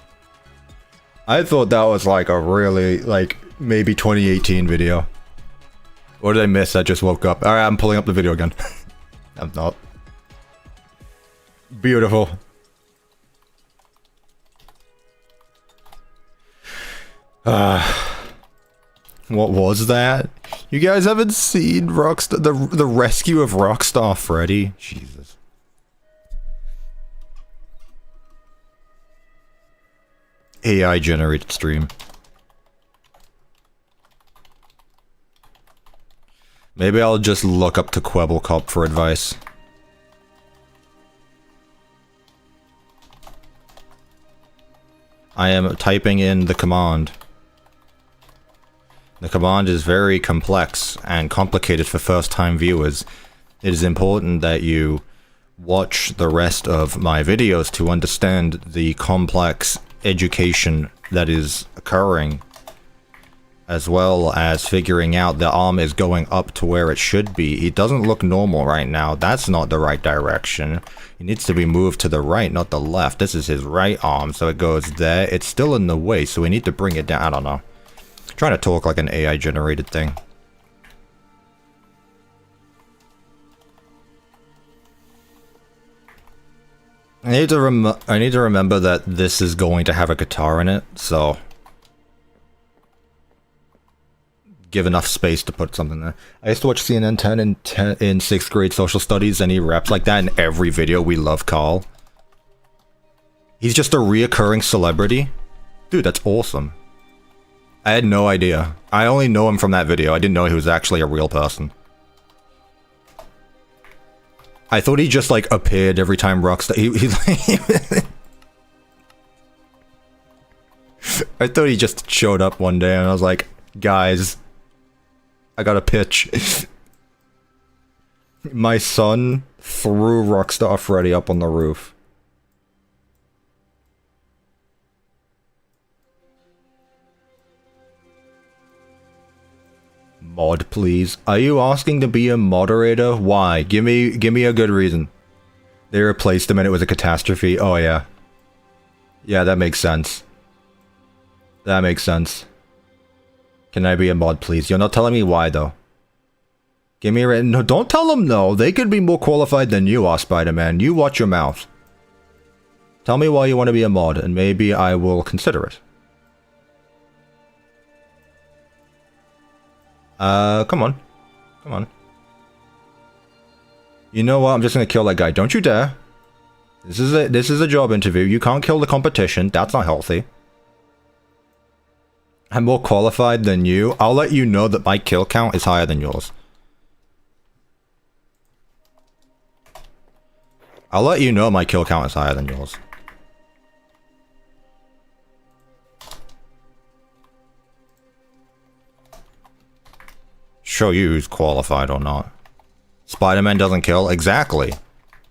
I thought that was like a really, like, maybe 2018 video. What did I miss? I just woke up. Alright, I'm pulling up the video again. I'm not. Beautiful. What was that? You guys haven't seen Rockstar, the rescue of Rockstar Freddy? Jesus. AI generated stream. Maybe I'll just look up to Kwebbelkop for advice. I am typing in the command. The command is very complex and complicated for first-time viewers. It is important that you watch the rest of my videos to understand the complex education that is occurring, as well as figuring out the arm is going up to where it should be. It doesn't look normal right now. That's not the right direction. It needs to be moved to the right, not the left. This is his right arm, so it goes there. It's still in the way, so we need to bring it down. I don't know. I'm trying to talk like an AI generated thing. I need to remember that this is going to have a guitar in it, so give enough space to put something there. I used to watch CNN 10 in 6th grade social studies, and he raps like that in every video. We love Carl. He's just a reoccurring celebrity. Dude, that's awesome. I had no idea. I only know him from that video. I didn't know he was actually a real person. I thought he just like appeared every time Rockstar. I thought he just showed up one day, and I was like, guys, I got a pitch. My son threw Rockstar Freddy up on the roof. Mod, please. Are you asking to be a moderator? Why? Give me a good reason. They replaced him and it was a catastrophe. Oh yeah. Yeah, that makes sense. That makes sense. Can I be a mod, please? You're not telling me why, though. Give me a... No, don't tell them no. They could be more qualified than you are, Spider-Man. You watch your mouth. Tell me why you want to be a mod, and maybe I will consider it. Come on. Come on. You know what? I'm just gonna kill that guy. Don't you dare. This is a job interview. You can't kill the competition. That's not healthy. I'm more qualified than you. I'll let you know that my kill count is higher than yours. I'll let you know my kill count is higher than yours. Show you who's qualified or not. Spider-Man doesn't kill? Exactly.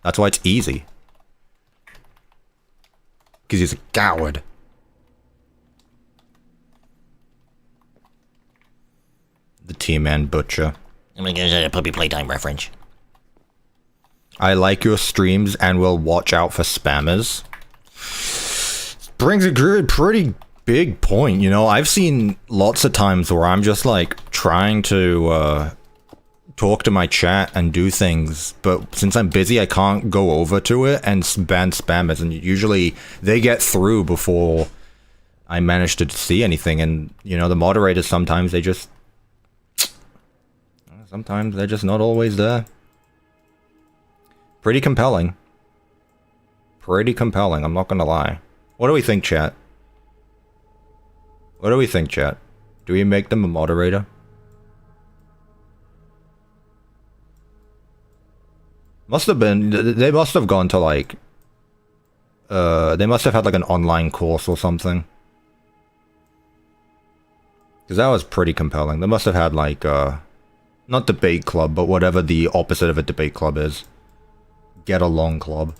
That's why it's easy. Because he's a coward. The T-Man Butcher. I'm gonna get a puppy playtime reference. I like your streams and will watch out for spammers. brings a pretty big point, you know? I've seen lots of times where I'm just, like, trying to, talk to my chat and do things, but since I'm busy, I can't go over to it and ban spammers, and usually they get through before I manage to see anything, and, you know, the moderators sometimes they're just not always there. Pretty compelling. Pretty compelling, I'm not gonna lie. What do we think, chat? What do we think, chat? Do we make them a moderator? Must have been, they must have gone to like, they must have had like an online course or something. Because that was pretty compelling. They must have had like, not debate club, but whatever the opposite of a debate club is. Get along club.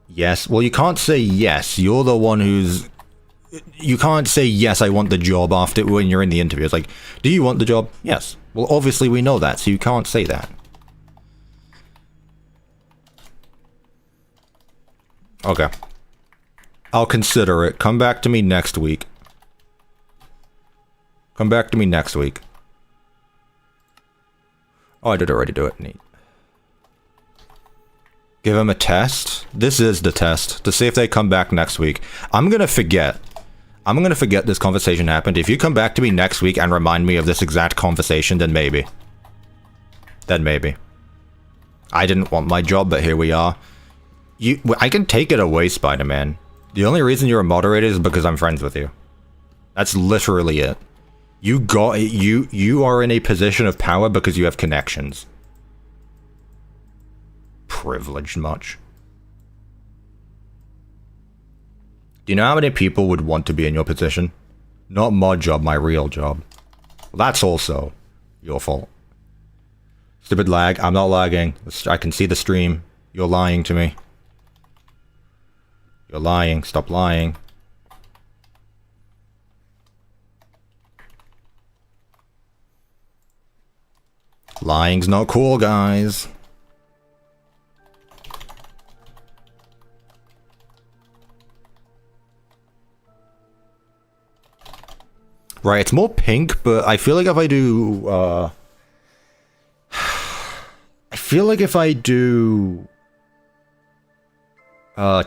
Yes, well you can't say yes, you're the one who's... You can't say yes, I want the job after when you're in the interview. It's like, do you want the job? Yes. Well, obviously we know that, so you can't say that. Okay. I'll consider it. Come back to me next week. Come back to me next week. Oh, I did already do it. Neat. Give them a test. This is the test. To see if they come back next week. I'm gonna forget. I'm gonna forget this conversation happened. If you come back to me next week and remind me of this exact conversation, then maybe. Then maybe. I didn't want my job, but here we are. I can take it away, Spider-Man. The only reason you're a moderator is because I'm friends with you. That's literally it. You are in a position of power because you have connections. Privileged much. Do you know how many people would want to be in your position? Not mod job, my real job. Well, that's also your fault. Stupid lag. I'm not lagging. I can see the stream. You're lying to me. You're lying. Stop lying. Lying's not cool, guys. Right, it's more pink, but I feel like if I do, I feel like if I do,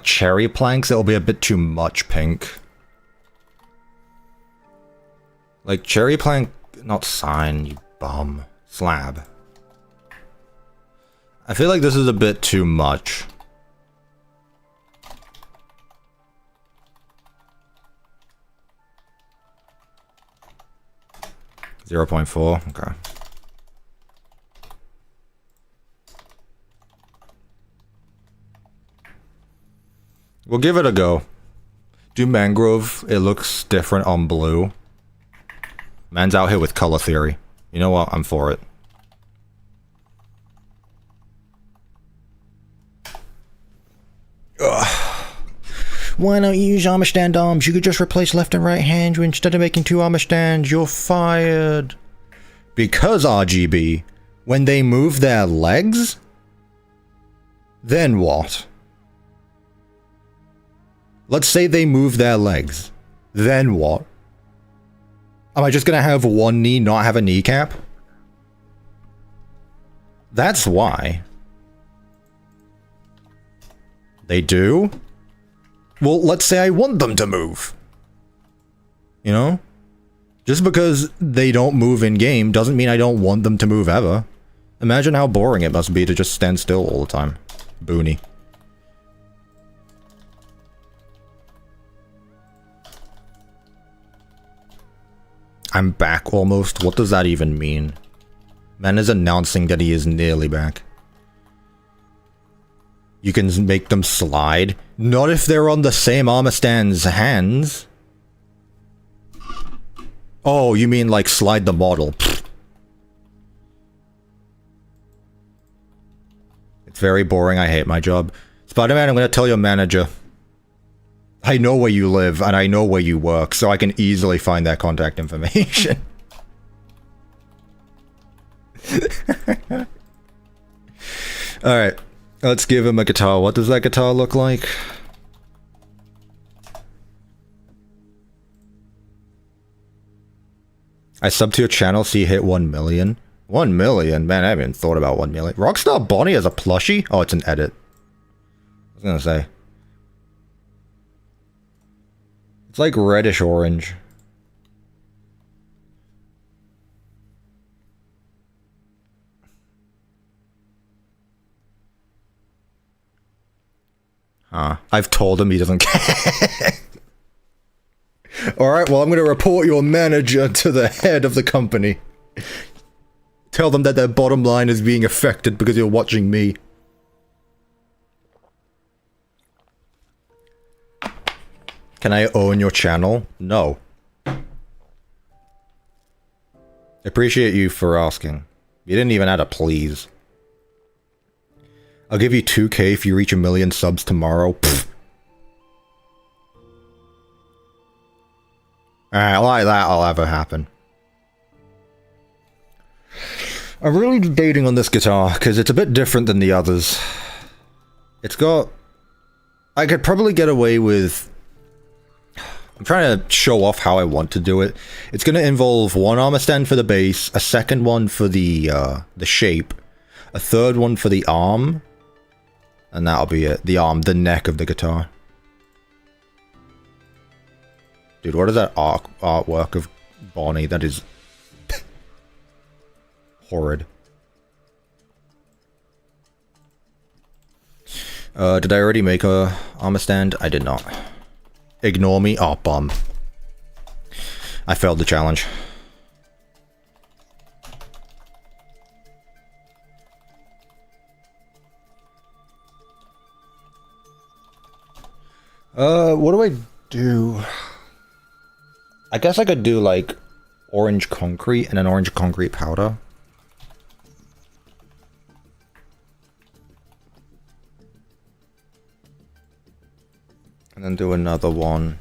cherry planks, it'll be a bit too much pink. Like, cherry plank, not sign, you bum. Slab. I feel like this is a bit too much. .4, okay. We'll give it a go. Do mangrove, it looks different on blue. Man's out here with color theory. You know what, I'm for it. Ugh. Why not use armor stand arms? You could just replace left and right hand instead of making two armor stands. You're fired. Because RGB, when they move their legs, then what? Let's say they move their legs. Then what? Am I just gonna have one knee not have a kneecap? That's why. They do? Well, let's say I want them to move. You know? Just because they don't move in-game doesn't mean I don't want them to move ever. Imagine how boring it must be to just stand still all the time. Boony. I'm back almost? What does that even mean? Man is announcing that he is nearly back. You can make them slide? Not if they're on the same armor stand's hands. Oh, you mean like slide the model. Pfft. It's very boring, I hate my job. Spider-Man, I'm gonna tell your manager. I know where you live, and I know where you work, so I can easily find that contact information. Alright. Let's give him a guitar. What does that guitar look like? I subbed to your channel, so you hit 1 million. 1 million? Man, I haven't even thought about 1 million. Rockstar Bonnie as a plushie? Oh, it's an edit. I was gonna say. It's like reddish orange. Huh. I've told him he doesn't care. Alright, well I'm gonna report your manager to the head of the company. Tell them that their bottom line is being affected because you're watching me. Can I own your channel? No. Appreciate you for asking. You didn't even add a please. I'll give you 2K if you reach 1 million subs tomorrow. Pfft. Alright, like that'll ever happen. I'm really debating on this guitar, because it's a bit different than the others. It's got... I could probably get away with... I'm trying to show off how I want to do it. It's going to involve one armor stand for the base, a second one for the shape, a third one for the arm, and that'll be it. The arm, the neck of the guitar. Dude, what is that artwork of Bonnie? That is... horrid. Did I already make a armor stand? I did not. Ignore me? Oh, bum. I failed the challenge. What do I do? I guess I could do, like, orange concrete and an orange concrete powder. And then do another one.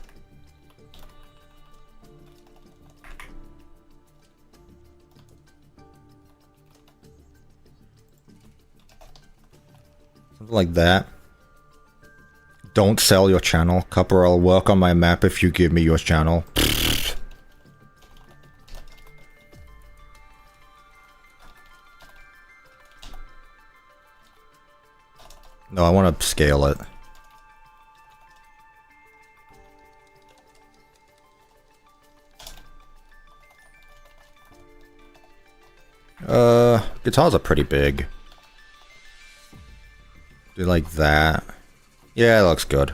Something like that. Don't sell your channel. Cuppa, I'll work on my map if you give me your channel. No, I want to scale it. Guitars are pretty big. Do like that. Yeah, it looks good.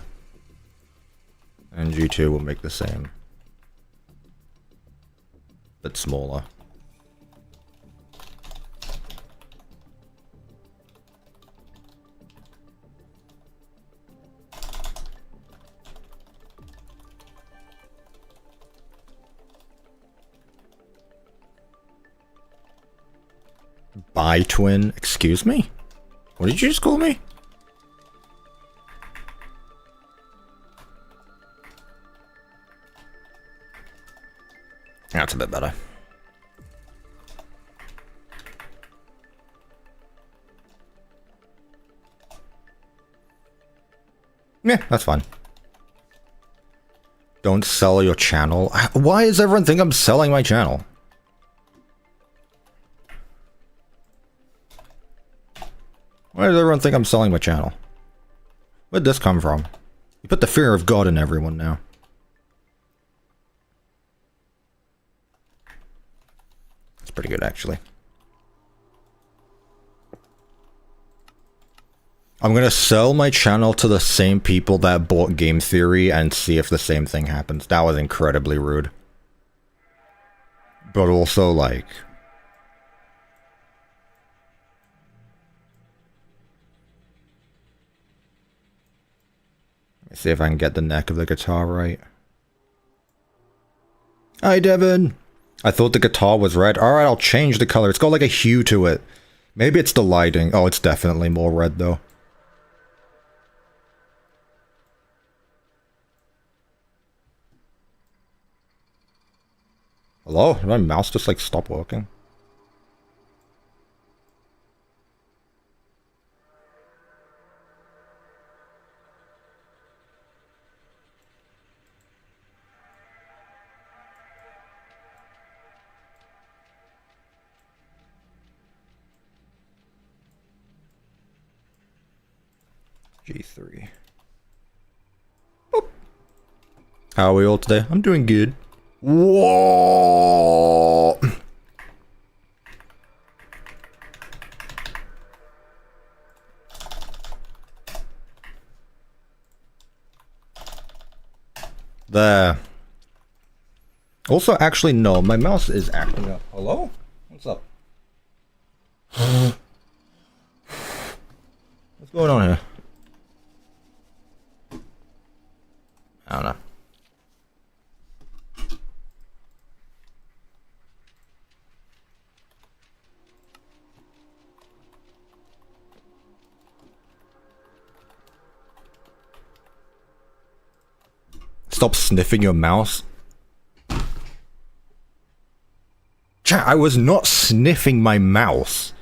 And G2 will make the same. But smaller. Bi-twin? Excuse me? What did you just call me? That's a bit better. Yeah, that's fine. Don't sell your channel. Why does everyone think I'm selling my channel? Why does everyone think I'm selling my channel? Where'd this come from? You put the fear of God in everyone now. It's pretty good, actually. I'm gonna sell my channel to the same people that bought Game Theory and see if the same thing happens. That was incredibly rude. But also, like... see if I can get the neck of the guitar right. Hi, Devin! I thought the guitar was red. Alright, I'll change the color. It's got like a hue to it. Maybe it's the lighting. Oh, it's definitely more red, though. Hello? Did my mouse just, like, stop working? G3. Boop. How are we all today? I'm doing good. Whoa! There. Also, actually, no, my mouse is acting up. Hello? What's up? What's going on here? I don't know. Stop sniffing your mouse. Chat, I was not sniffing my mouse.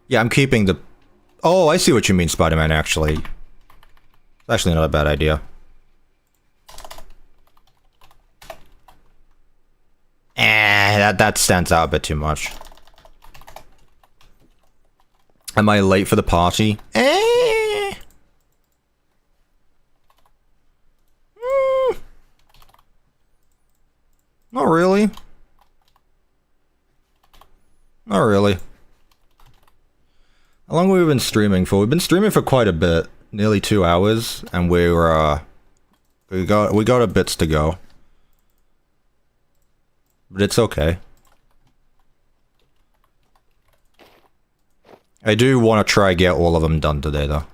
Yeah, I'm keeping the... Oh, I see what you mean, Spider-Man, actually. It's actually not a bad idea. That stands out a bit too much. Am I late for the party? Not really. Not really. How long have we been streaming for? We've been streaming for quite a bit. Nearly 2 hours, and we got a bits to go. But it's okay. I do want to try get all of them done today, though.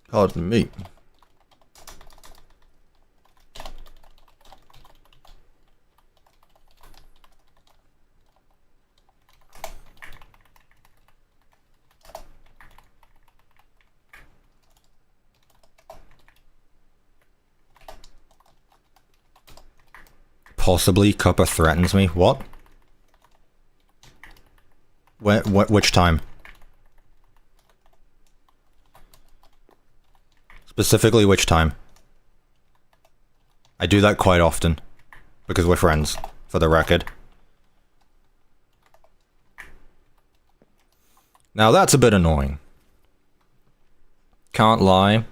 Pardon me. Possibly Cuppa threatens me. What? Which time? Specifically, which time? I do that quite often. Because we're friends, for the record. Now that's a bit annoying. Can't lie.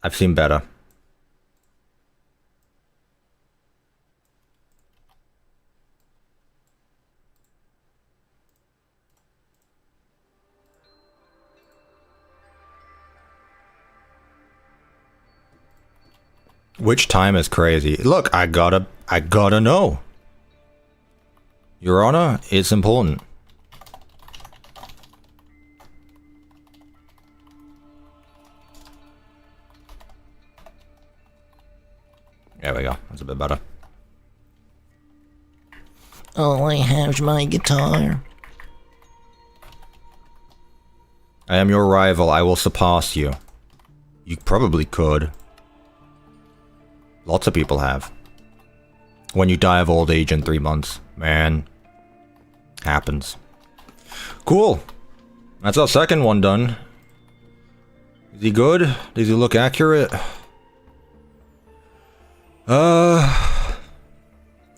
I've seen better. Which time is crazy? Look, I gotta know. Your Honor, it's important. There we go. That's a bit better. All I have's my guitar. I am your rival. I will surpass you. You probably could. Lots of people have. When you die of old age in 3 months. Man. Happens. Cool. That's our second one done. Is he good? Does he look accurate? I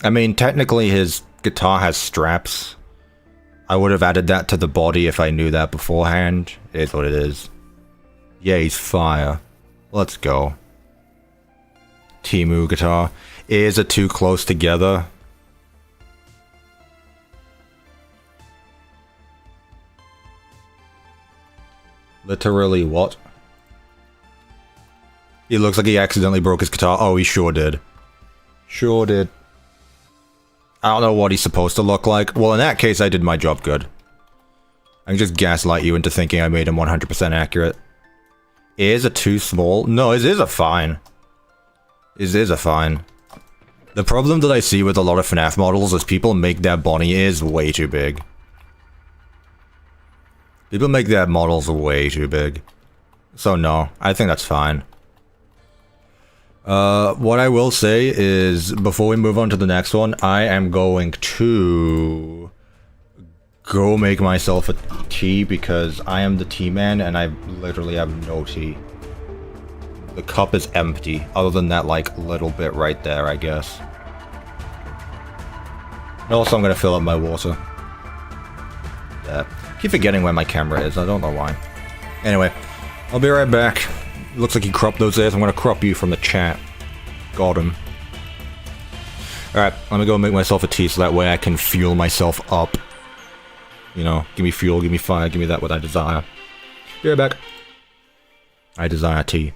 mean, technically his guitar has straps. I would have added that to the body if I knew that beforehand. It is what it is. Yeah, he's fire. Let's go. Timu guitar. Ears are too close together. Literally what? He looks like he accidentally broke his guitar. Oh, he sure did. Sure did. I don't know what he's supposed to look like. Well, in that case, I did my job good. I can just gaslight you into thinking I made him 100% accurate. Ears are too small? No, his ears are fine. His ears are fine. The problem that I see with a lot of FNAF models is people make their bunny ears way too big. People make their models way too big. So no, I think that's fine. What I will say is, before we move on to the next one, I am going to go make myself a tea because I am the tea man and I literally have no tea. The cup is empty, other than that, like, little bit right there, I guess. And also, I'm gonna fill up my water. Yeah. Keep forgetting where my camera is, I don't know why. Anyway, I'll be right back. Looks like he cropped those ears. I'm gonna crop you from the chat. Got him. Alright, I'm gonna go make myself a tea so that way I can fuel myself up. You know, give me fuel, give me fire, give me that what I desire. Be right back. I desire tea.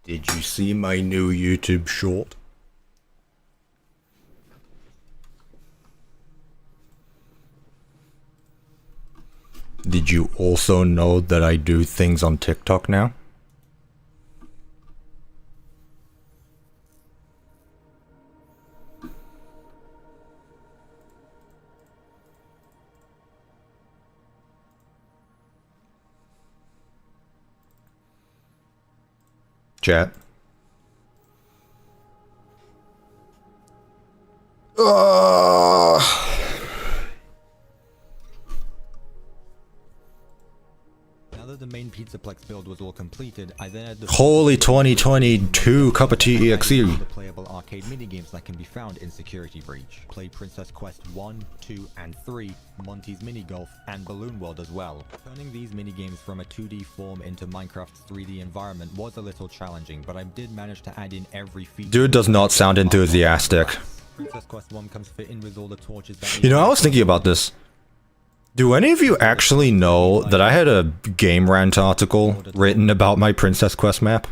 Did you see my new YouTube short? Did you also know that I do things on TikTok now? Chat. Now that the main Pizzaplex build was all completed, I then had the Holy 2022 CuppaTeaExe. the playable arcade minigames that can be found in Security Breach. Played Princess Quest 1, 2, and 3, Monty's Mini Golf, and Balloon World as well. Turning these minigames from a 2D form into Minecraft's 3D environment was a little challenging, but I did manage to add in every feature. Dude does not sound enthusiastic. Princess Quest 1 comes fit in with all the torches that You know, I was thinking about this. Do any of you actually know that I had a Game Rant article written about my Princess Quest map?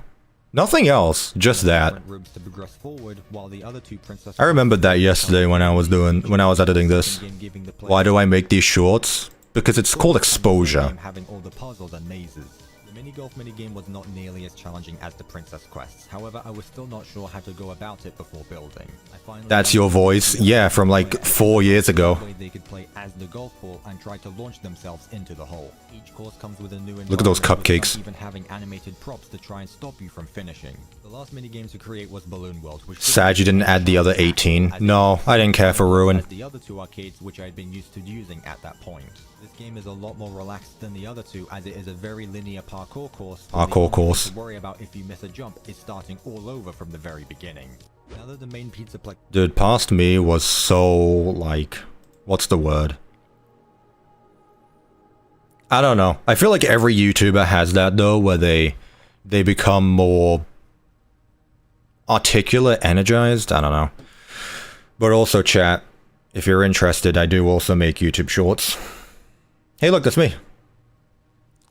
Nothing else, just that. Rooms to progress forward, while the other two princess I remembered that yesterday when I was editing this. Why do I make these shorts? Because it's called exposure. Having all the puzzles and mazes. The mini-golf minigame was not nearly as challenging as the princess quests. However, I was still not sure how to go about it before building. That's your voice? Yeah, from like 4 years ago. They could play as the golf ball and try to launch themselves into the hole. Each course comes with a new Look at those environment, cupcakes. even having animated props to try and stop you from finishing. The last minigame to create was Balloon World, which Sad you didn't add the other 18. No, I didn't care for Ruin. the other two arcades which I had been used to using at that point. This game is a lot more relaxed than the other two, as it is a very linear parkour course. Parkour course. To worry about if you miss a jump is starting all over from the very beginning. Now that the main pizzaplex. Dude, Past Me was so like, what's the word? I don't know. I feel like every YouTuber has that though, where they become more articulate, energized. I don't know. But also, chat, if you're interested, I do also make YouTube shorts. Hey, look, that's me.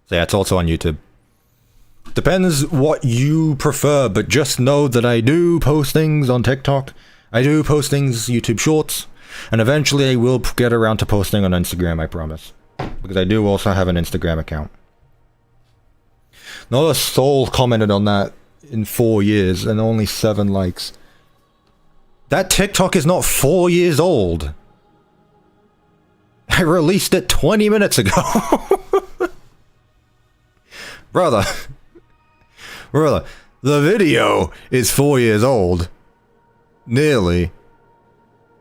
So yeah, it's also on YouTube. Depends what you prefer, but just know that I do post things on TikTok. I do post things YouTube shorts. And eventually I will get around to posting on Instagram, I promise. Because I do also have an Instagram account. Not a soul commented on that in 4 years and only 7 likes. That TikTok is not 4 years old. I released it 20 minutes ago. Brother, the video is 4 years old. Nearly.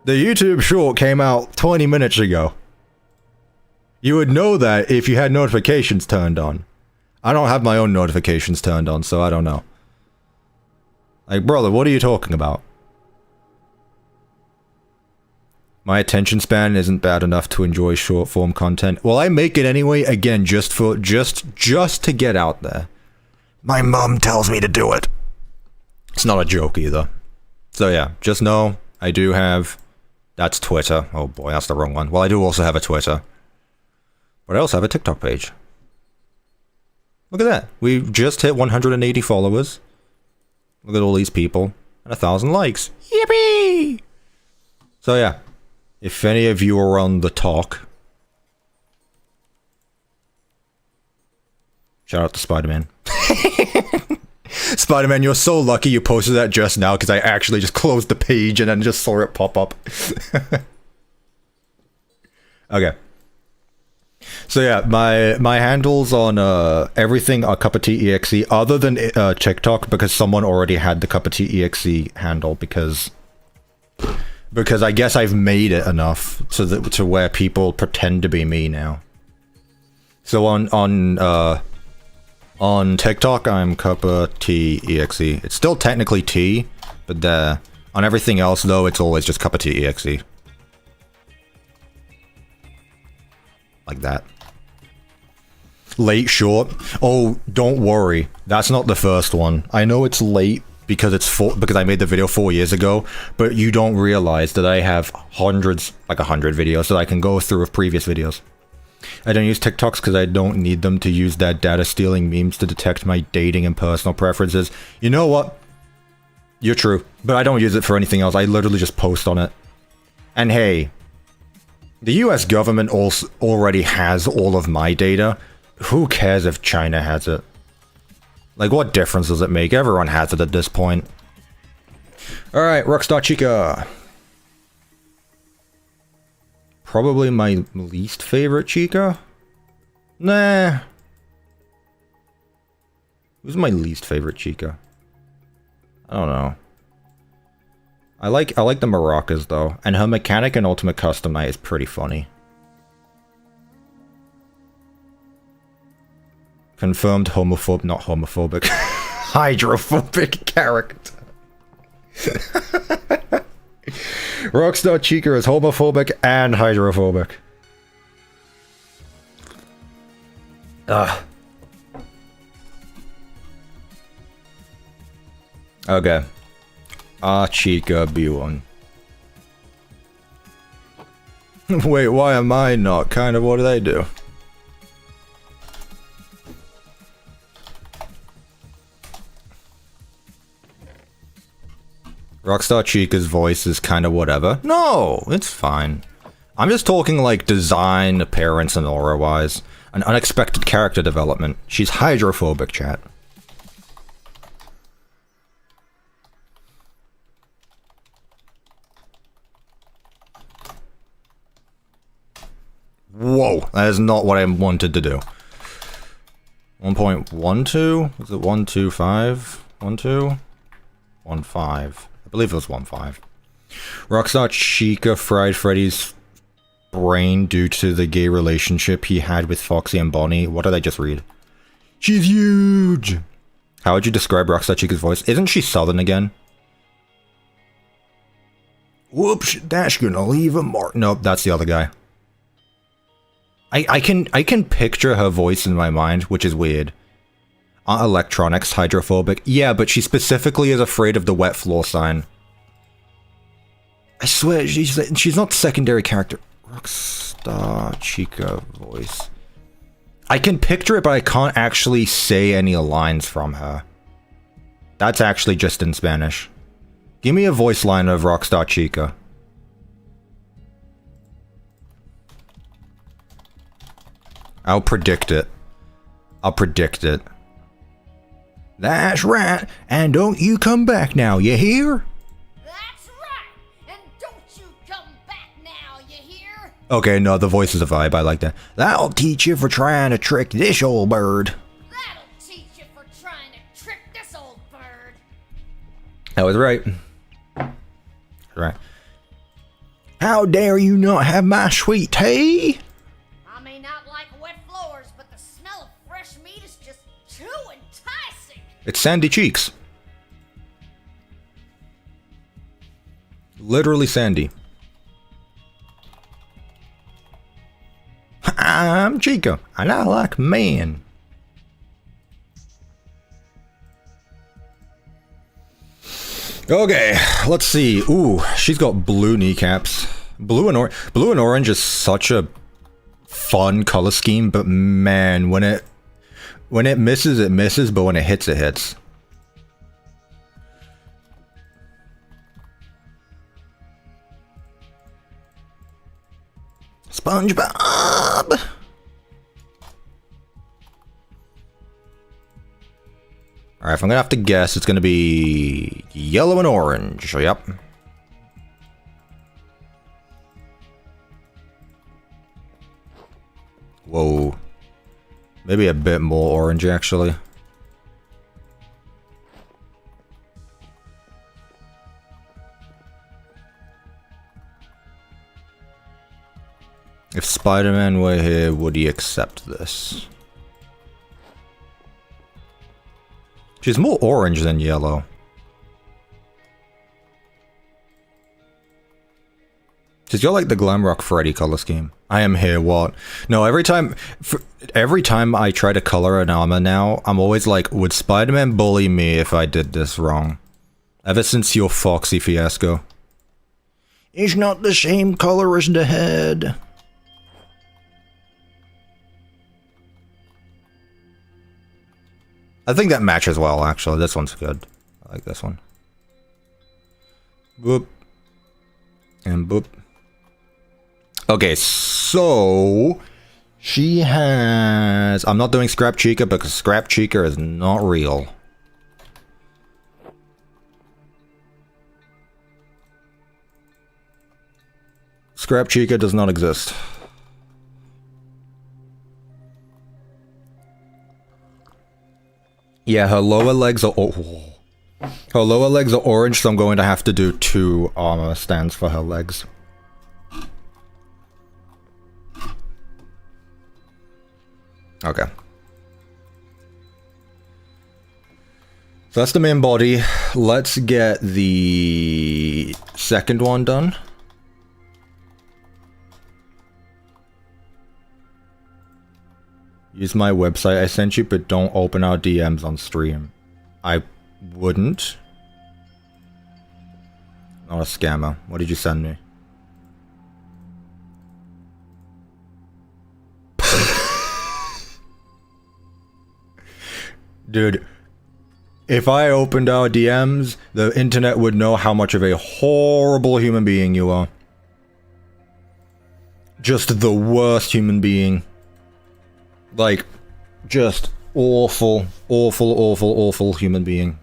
The YouTube short came out 20 minutes ago. You would know that if you had notifications turned on. I don't have my own notifications turned on, so I don't know. Like, brother, what are you talking about? My attention span isn't bad enough to enjoy short form content. Well, I make it anyway, again, just to get out there. My mom tells me to do it. It's not a joke either. So yeah, just know I do have... That's Twitter. Oh boy, that's the wrong one. Well, I do also have a Twitter. But I also have a TikTok page. Look at that. We just hit 180 followers. Look at all these people. And 1,000 likes. Yippee! So yeah. If any of you are on the talk, shout out to Spider-Man. Spider-Man, you're so lucky you posted that just now because I actually just closed the page and then just saw it pop up. Okay. So yeah, my handles on everything are CuppaTeaExe other than TikTok because someone already had the CuppaTeaExe handle because I guess I've made it enough to where people pretend to be me now. So on TikTok, I'm CuppaTeaExe. It's still technically T, but on everything else though, it's always just CuppaTeaExe. Like that. Late short. Oh, don't worry. That's not the first one. I know it's late because because I made the video 4 years ago, but you don't realize that I have hundreds, like 100 videos that I can go through of previous videos. I don't use TikToks because I don't need them to use that data stealing memes to detect my dating and personal preferences. You know what? You're true, but I don't use it for anything else. I literally just post on it. And hey, the US government also already has all of my data. Who cares if China has it? Like, what difference does it make? Everyone has it at this point. Alright, Rockstar Chica. Probably my least favorite Chica? Nah. Who's my least favorite Chica? I don't know. I like the maracas though, and her mechanic in Ultimate Custom Night is pretty funny. Confirmed not homophobic. Hydrophobic character. Rockstar Chica is homophobic and hydrophobic. Ugh. Okay. Chica B1. Wait, why am I not? Kind of, what do they do? Rockstar Chica's voice is kind of whatever. No, it's fine. I'm just talking like design, appearance, and aura-wise. An unexpected character development. She's hydrophobic, chat. Whoa, that is not what I wanted to do. 1.12? Was it 125? 12? 15. I believe it was 15. Rockstar Chica fried Freddy's brain due to the gay relationship he had with Foxy and Bonnie. What did I just read? She's huge! How would you describe Rockstar Chica's voice? Isn't she southern again? Whoops, that's gonna leave a mark. Nope, that's the other guy. I can picture her voice in my mind, which is weird. Aren't electronics hydrophobic? Yeah, but she specifically is afraid of the wet floor sign. I swear, she's not secondary character. Rockstar Chica voice. I can picture it, but I can't actually say any lines from her. That's actually just in Spanish. Give me a voice line of Rockstar Chica. I'll predict it. I'll predict it. That's right, and don't you come back now, you hear? That's right, and don't you come back now, you hear? Okay, no, the voice is a vibe, I like that. That'll teach you for trying to trick this old bird. That'll teach you for trying to trick this old bird. That was right. Right. How dare you not have my sweet tea? I may not like wet floors, but the smell of fresh meat is just too enticing. It's Sandy Cheeks. Literally Sandy. I'm Chica, and I like men. Okay, let's see. Ooh, she's got blue kneecaps. Blue and orange is such a fun color scheme, but man, when it misses, it misses, but when it hits, it hits. SpongeBob! Alright, if I'm gonna have to guess, it's gonna be yellow and orange. Yep. Whoa. Maybe a bit more orange, actually. If Spider-Man were here, would he accept this? She's more orange than yellow. She's got like the glam rock Freddy color scheme. I am here, what? No, every time I try to color an armor now, I'm always like, would Spider-Man bully me if I did this wrong? Ever since your Foxy fiasco. It's not the same color as the head. I think that matches well, actually. This one's good. I like this one. Boop. And boop. Okay, so... she has... I'm not doing Scrap Chica because Scrap Chica is not real. Scrap Chica does not exist. Yeah, her lower legs are... her lower legs are orange, so I'm going to have to do 2 armor stands for her legs. Okay. So that's the main body. Let's get the second one done. Use my website I sent you, but don't open our DMs on stream. I wouldn't. Not a scammer. What did you send me? Dude, If I opened our DMs, the internet would know how much of a horrible human being you are. Just the worst human being. Like, just awful, awful, awful, awful human being.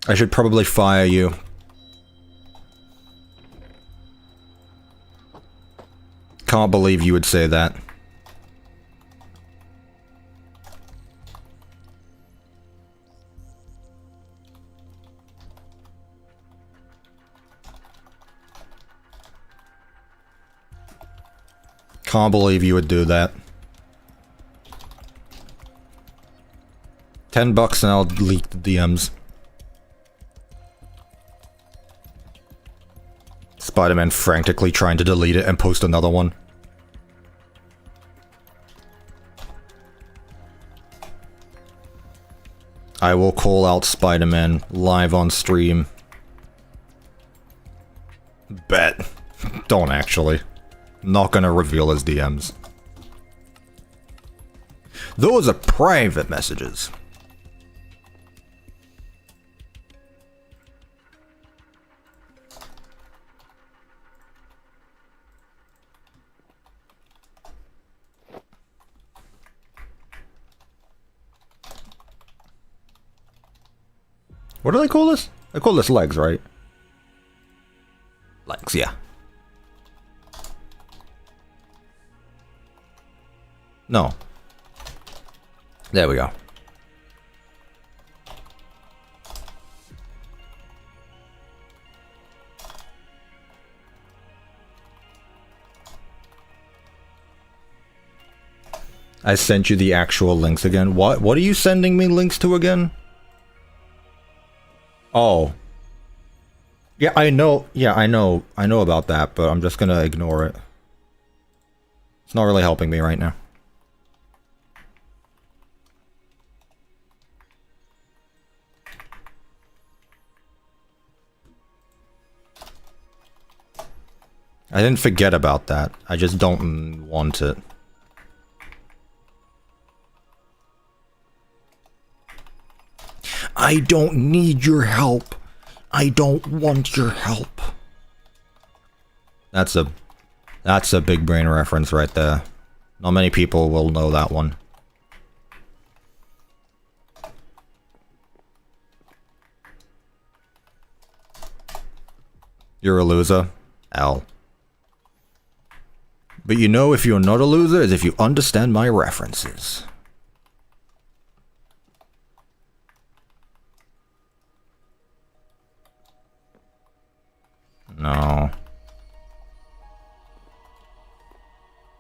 I should probably fire you. Can't believe you would say that. Can't believe you would do that. $10 and I'll delete the DMs. Spider-Man frantically trying to delete it and post another one. I will call out Spider-Man live on stream. Bet. Don't actually. Not gonna reveal his DMs. Those are private messages. What do they call this? They call this legs, right? Legs, yeah. No. There we go. I sent you the actual links again. What are you sending me links to again? Oh. Yeah, I know. Yeah, I know about that, but I'm just gonna ignore it. It's not really helping me right now. I didn't forget about that. I just don't want it. I don't need your help. I don't want your help. That's a big brain reference right there. Not many people will know that one. You're a loser? L. But you know if you're not a loser is if you understand my references. No.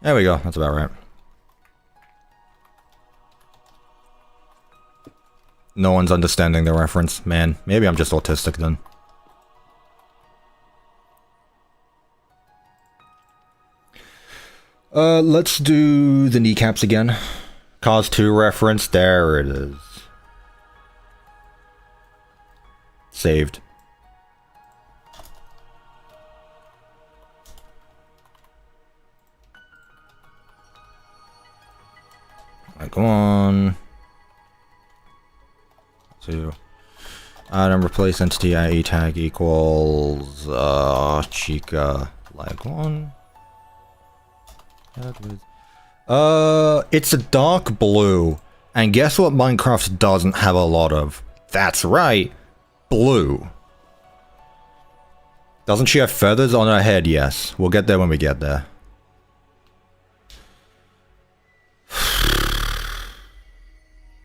There we go, that's about right. No one's understanding the reference. Man, maybe I'm just autistic then. Let's do the kneecaps again. Cars 2 reference, there it is. Saved. Right, come on. 2. Item replace entity IE tag equals Chica like 1. It's a dark blue. And guess what Minecraft doesn't have a lot of? That's right, blue. Doesn't she have feathers on her head? Yes. We'll get there when we get there.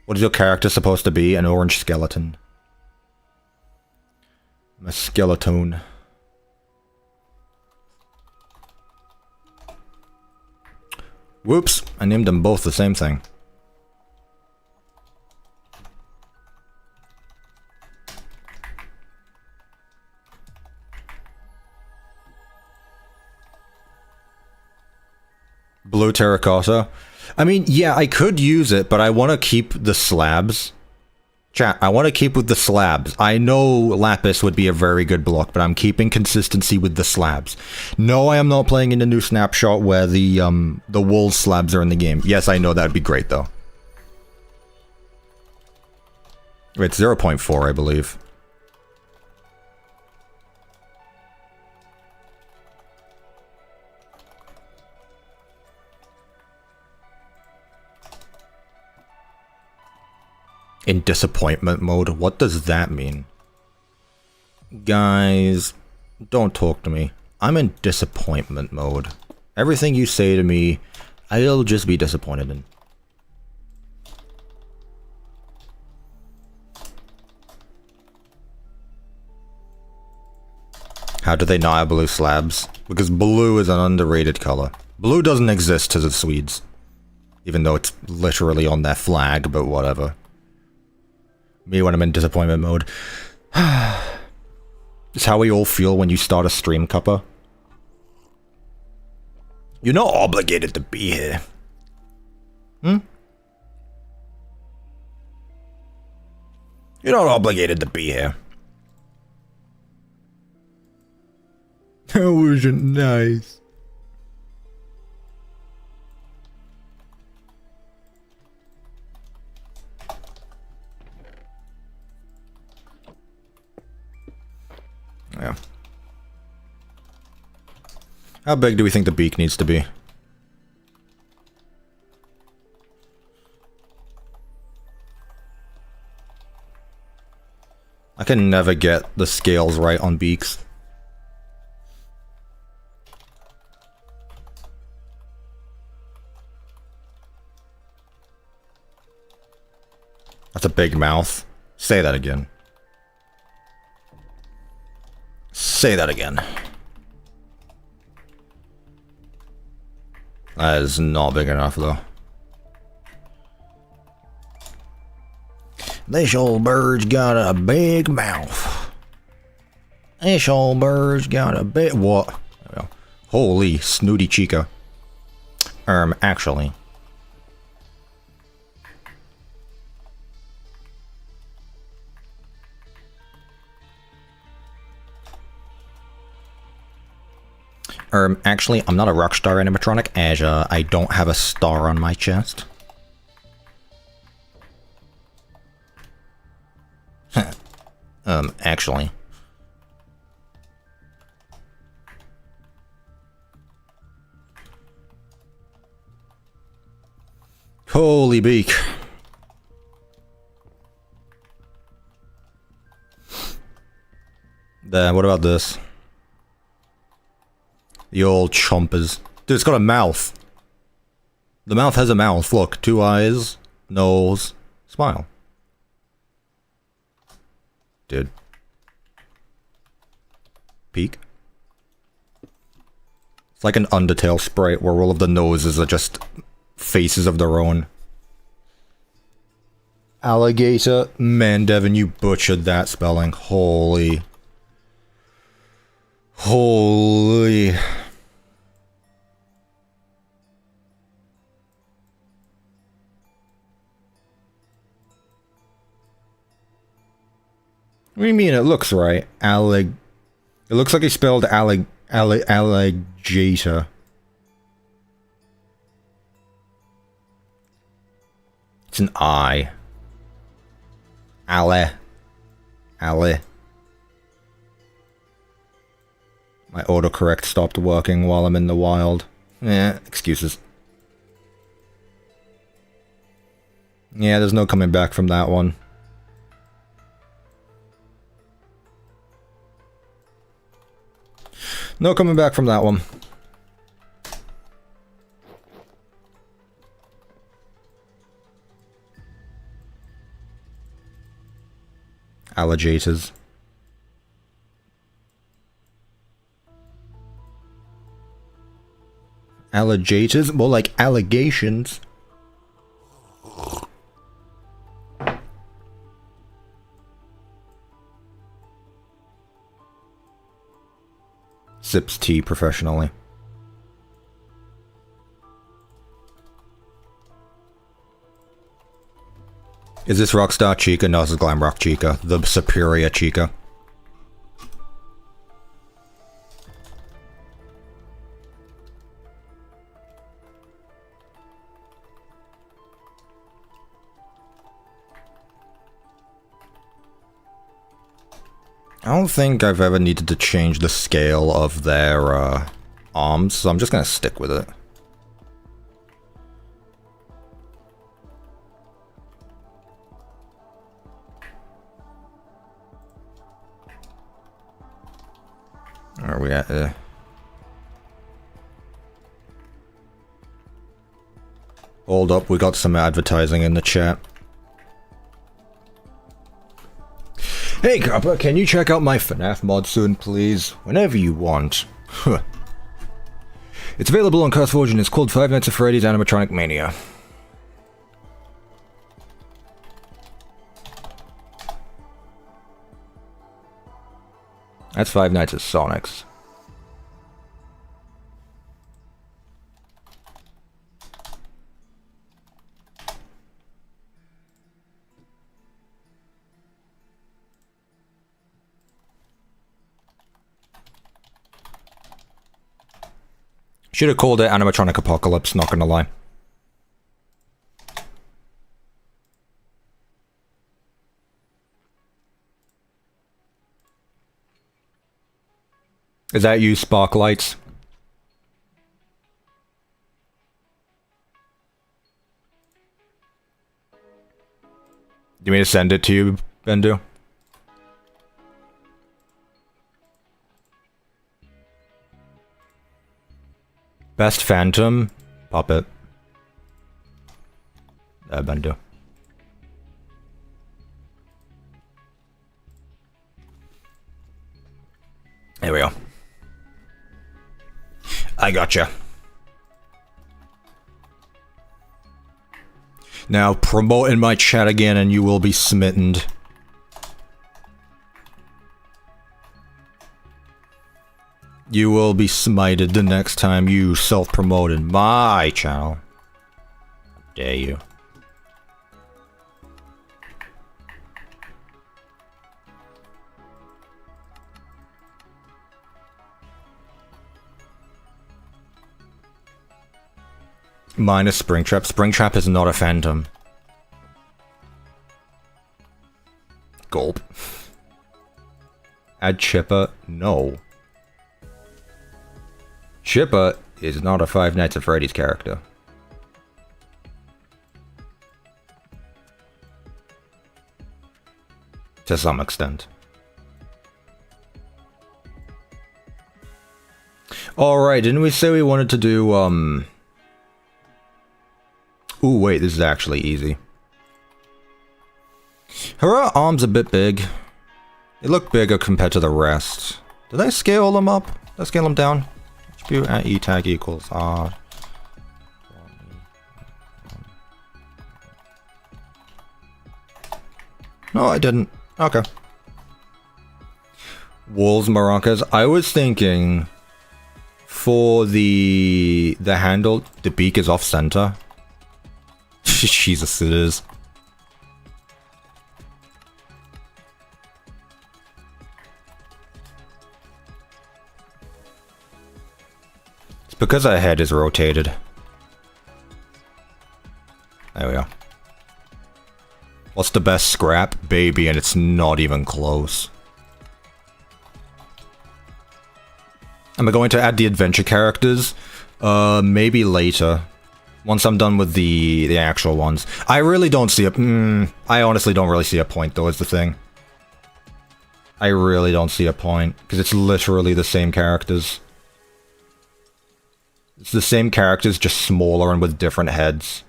What is your character supposed to be? An orange skeleton. A skeleton. Whoops, I named them both the same thing. Blue terracotta. I mean, yeah, I could use it, but I want to keep the slabs. Chat, I want to keep with the slabs. I know lapis would be a very good block, but I'm keeping consistency with the slabs. No, I am not playing in the new snapshot where the wool slabs are in the game. Yes, I know that'd be great though. It's 0.4, I believe. In disappointment mode? What does that mean? Guys, don't talk to me. I'm in disappointment mode. Everything you say to me, I'll just be disappointed in. How do they not have blue slabs? Because blue is an underrated color. Blue doesn't exist to the Swedes. Even though it's literally on their flag, but whatever. Me when I'm in disappointment mode. It's how we all feel when you start a stream, Cuppa. You're not obligated to be here. You're not obligated to be here. That wasn't nice. Yeah. How big do we think the beak needs to be? I can never get the scales right on beaks. That's a big mouth. Say that again. Say that again. That is not big enough, though. This old bird's got a big mouth. This old bird's got a big... What? There we go. Holy snooty chica. Actually. Actually, I'm not a Rockstar Animatronic, as I don't have a star on my chest. Actually. Holy beak. Then, what about this? The old chompers. Dude, it's got a mouth. The mouth has a mouth. Look, 2 eyes, nose, smile. Dude. Peek. It's like an Undertale sprite where all of the noses are just faces of their own. Alligator. Man, Devin, you butchered that spelling. Holy. Holy. What do you mean? It looks right. It looks like he spelled alligator. It's an I. Alle. My autocorrect stopped working while I'm in the wild. Excuses. Yeah, there's no coming back from that one. No coming back from that one. Alligators. Alligators? More like allegations. Sips tea professionally. Is this Rockstar Chica? No, this is Glamrock Chica. The superior Chica. I don't think I've ever needed to change the scale of their arms, so I'm just gonna stick with it. Where are we at? Hold up, we got some advertising in the chat. Hey Cuppa, can you check out my FNAF mod soon, please? Whenever you want. It's available on CurseForge and it's called Five Nights at Freddy's Animatronic Mania. That's Five Nights at Sonic's. Should have called it Animatronic Apocalypse, not gonna lie. Is that you, Sparklights? Do you mean to send it to you, Bendu? Best Phantom Puppet. Bendu. There we go. I gotcha. Now promote in my chat again and you will be smitten. You will be smited the next time you self-promote in my channel. How dare you. Minus Springtrap. Springtrap is not a phantom. Gulp. Add Chippa? No. Chippa is not a Five Nights at Freddy's character. To some extent. Alright, didn't we say we wanted to do, Ooh, wait, this is actually easy. Her arms a bit big. They look bigger compared to the rest. Did I scale them up? Did I scale them down? Attribute at E tag equals R. No, I didn't. Okay. Wolves, maracas. I was thinking for the handle, the beak is off center. Jesus, it is. It's because her head is rotated. There we go. What's the best scrap? Baby, and it's not even close. Am I going to add the adventure characters? Maybe later. Once I'm done with the actual ones. I really don't see a... I honestly don't really see a point, though, is the thing. I really don't see a point, because it's literally the same characters. It's the same characters, just smaller and with different heads.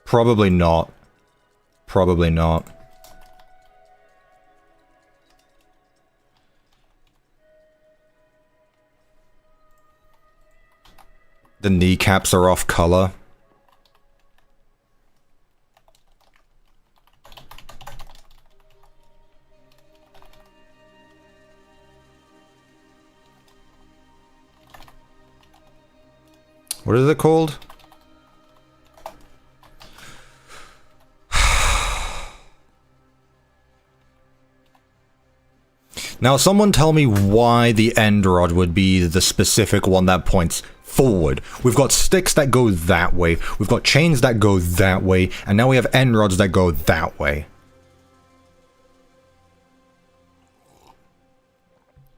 Probably not. Probably not. The kneecaps are off color. What is it called? Now, someone tell me why the end rod would be the specific one that points forward. We've got sticks that go that way, we've got chains that go that way, and now we have end rods that go that way.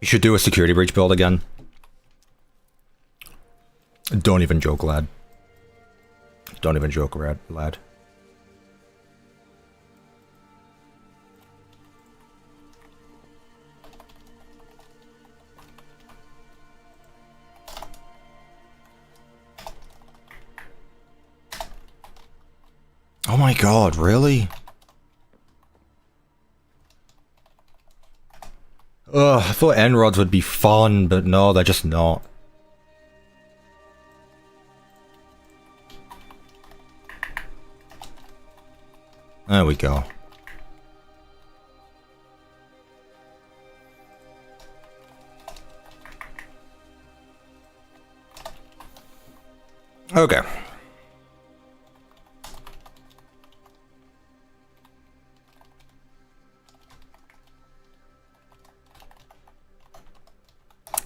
You should do a security breach build again. Don't even joke, lad. Don't even joke, lad. Oh my god, really? Ugh, I thought N-rods would be fun, but no, they're just not. There we go. Okay.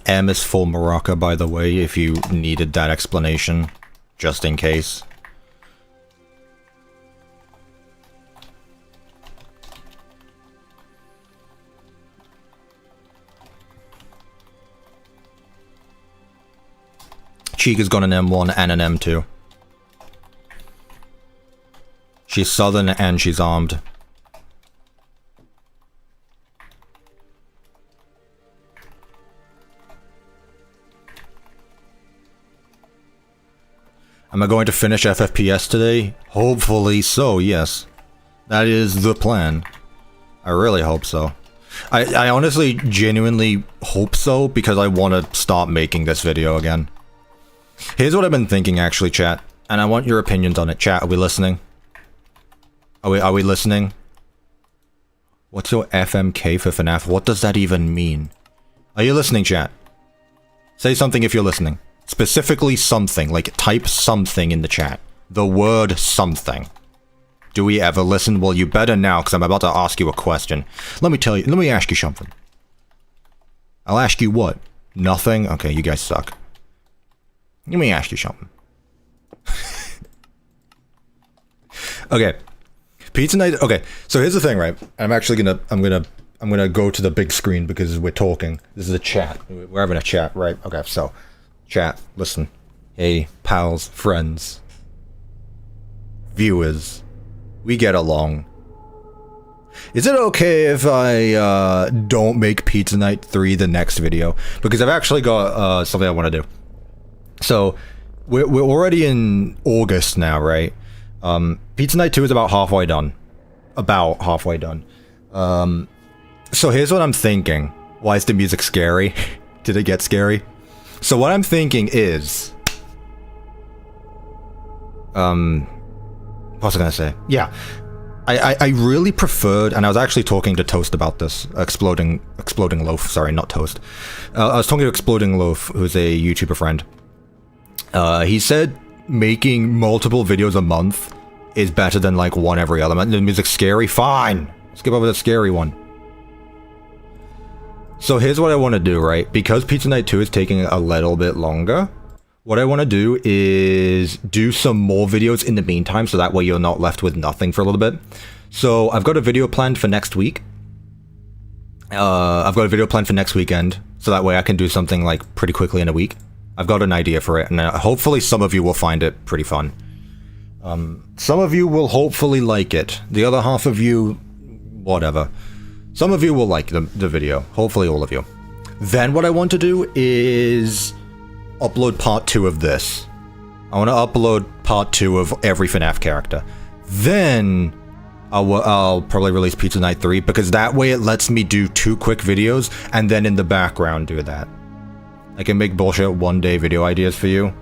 M is for Morocco, by the way, if you needed that explanation, just in case. Chica's got an M1 and an M2. She's southern and she's armed. Am I going to finish FFPS today? Hopefully so, yes. That is the plan. I really hope so. I honestly, genuinely hope so, because I want to start making this video again. Here's what I've been thinking, actually, chat. And I want your opinions on it. Chat, are we listening? Are we listening? What's your FMK for FNAF? What does that even mean? Are you listening, chat? Say something if you're listening. Specifically something, like type something in the chat. The word something. Do we ever listen? Well, you better now, because I'm about to ask you a question. Let me ask you something. I'll ask you what? Nothing? Okay, you guys suck. Let me ask you something. Okay. Pizza night. Okay, so here's the thing, right? I'm gonna go to the big screen because we're talking. This is a chat. We're having a chat, right? Okay, so chat, listen. Hey, pals, friends, viewers, we get along. Is it okay if I don't make Pizza Night 3 the next video? Because I've actually got something I want to do. So we're already in August now, right? Pizza Night 2 is about halfway done. So here's what I'm thinking. Why is the music scary? Did it get scary? So what I'm thinking is... what was I gonna say? Yeah. I really preferred, and I was actually talking to Toast about this, Exploding Loaf, sorry, not Toast. I was talking to Exploding Loaf, who's a YouTuber friend. He said making multiple videos a month is better than like one every other month. The music's scary? Fine! Skip over the scary one. So here's what I want to do, right? Because Pizza Night 2 is taking a little bit longer, what I want to do is do some more videos in the meantime, so that way you're not left with nothing for a little bit. So I've got a video planned for next week. I've got a video planned for next weekend, so that way I can do something like pretty quickly in a week. I've got an idea for it, and hopefully some of you will find it pretty fun. Some of you will hopefully like it. The other half of you, whatever. Some of you will like the video. Hopefully all of you. Then what I want to do is upload part 2 of this. I want to upload part 2 of every FNAF character. Then I'll probably release Pizza Night 3, because that way it lets me do 2 quick videos, and then in the background do that. I can make bullshit one-day video ideas for you.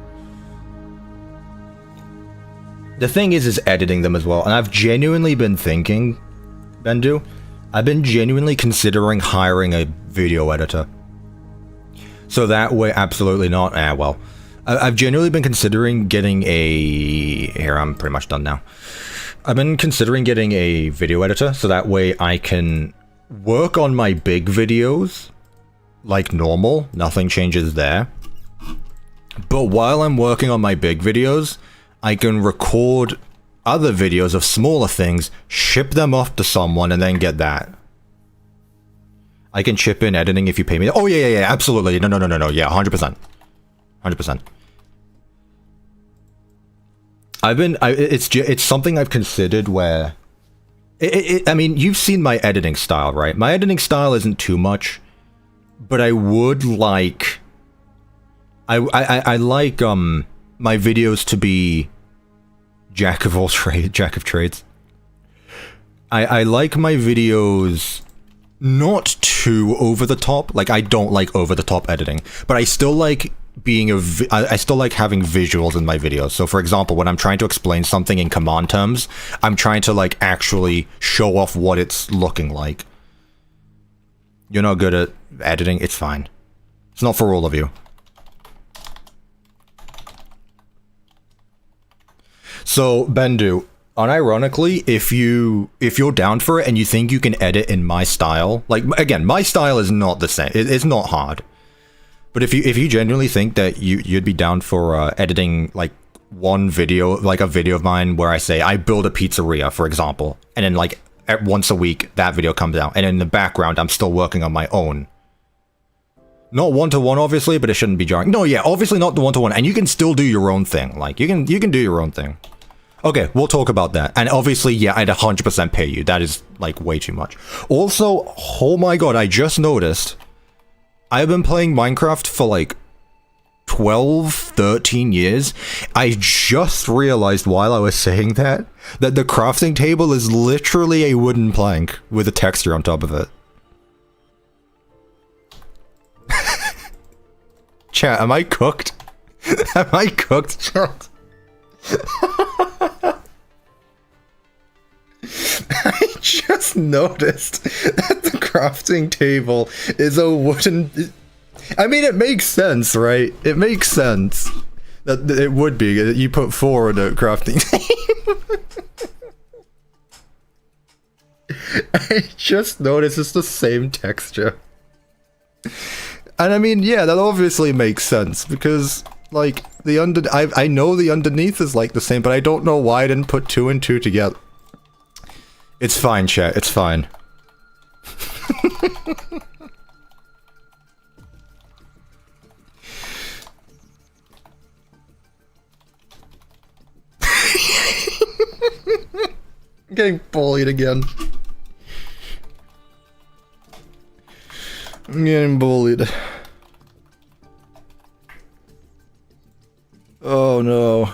The thing is editing them as well, and I've genuinely been thinking, Bendu, I've been genuinely considering hiring a video editor. So that way, absolutely not. Well, I've genuinely been considering getting a... Here, I'm pretty much done now. I've been considering getting a video editor, so that way I can work on my big videos like normal, nothing changes there. But while I'm working on my big videos, I can record other videos of smaller things, ship them off to someone, and then get that. I can chip in editing if you pay me. Oh yeah, absolutely. No, yeah, 100%. 100%. It's something I've considered where, I mean, you've seen my editing style, right? My editing style isn't too much, but I would like, I like, my videos to be jack of trades. I like my videos not too over the top. Like, I don't like over the top editing, but I still like being I still like having visuals in my videos. So for example, when I'm trying to explain something in command terms, I'm trying to like actually show off what it's looking like. You're not good at editing, it's fine. It's not for all of you. So, Bendu, unironically, if you're down for it and you think you can edit in my style, like, again, my style is not the same. It's not hard. But if you genuinely think that you'd be down for editing, like, one video, like a video of mine where I say, I build a pizzeria, for example, and then, like, once a week, that video comes out, and in the background, I'm still working on my own. Not one-to-one, obviously, but it shouldn't be jarring. No, yeah, obviously not the one-to-one, and you can still do your own thing. Like, you can do your own thing. Okay, we'll talk about that. And obviously, yeah, I'd 100% pay you. That is, like, way too much. Also, oh my god, I just noticed, I've been playing Minecraft for, like, 12, 13 years. I just realized while I was saying that the crafting table is literally a wooden plank with a texture on top of it. Chat, am I cooked? Am I cooked, chat? I just noticed that the crafting table is a wooden... I mean, it makes sense, right? It makes sense that it would be. You put 4 on a crafting table. I just noticed it's the same texture. And I mean, yeah, that obviously makes sense because, like, I know the underneath is like the same, but I don't know why I didn't put 2 and 2 together. It's fine, chat. It's fine. I'm getting bullied again. I'm getting bullied. Oh no.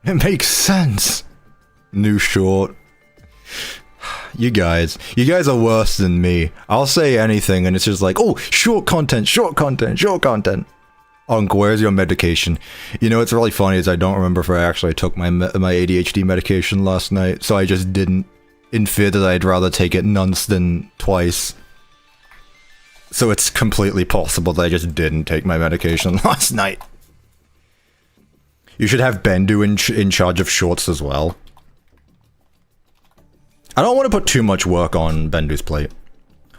It makes sense. New short. You guys are worse than me. I'll say anything and it's just like, oh, short content, short content, short content. Unc, where's your medication? You know, what's really funny is I don't remember if I actually took my ADHD medication last night, so I just didn't, in fear that I'd rather take it once than twice. So it's completely possible that I just didn't take my medication last night. You should have Bendu in charge of shorts as well. I don't want to put too much work on Bendu's plate.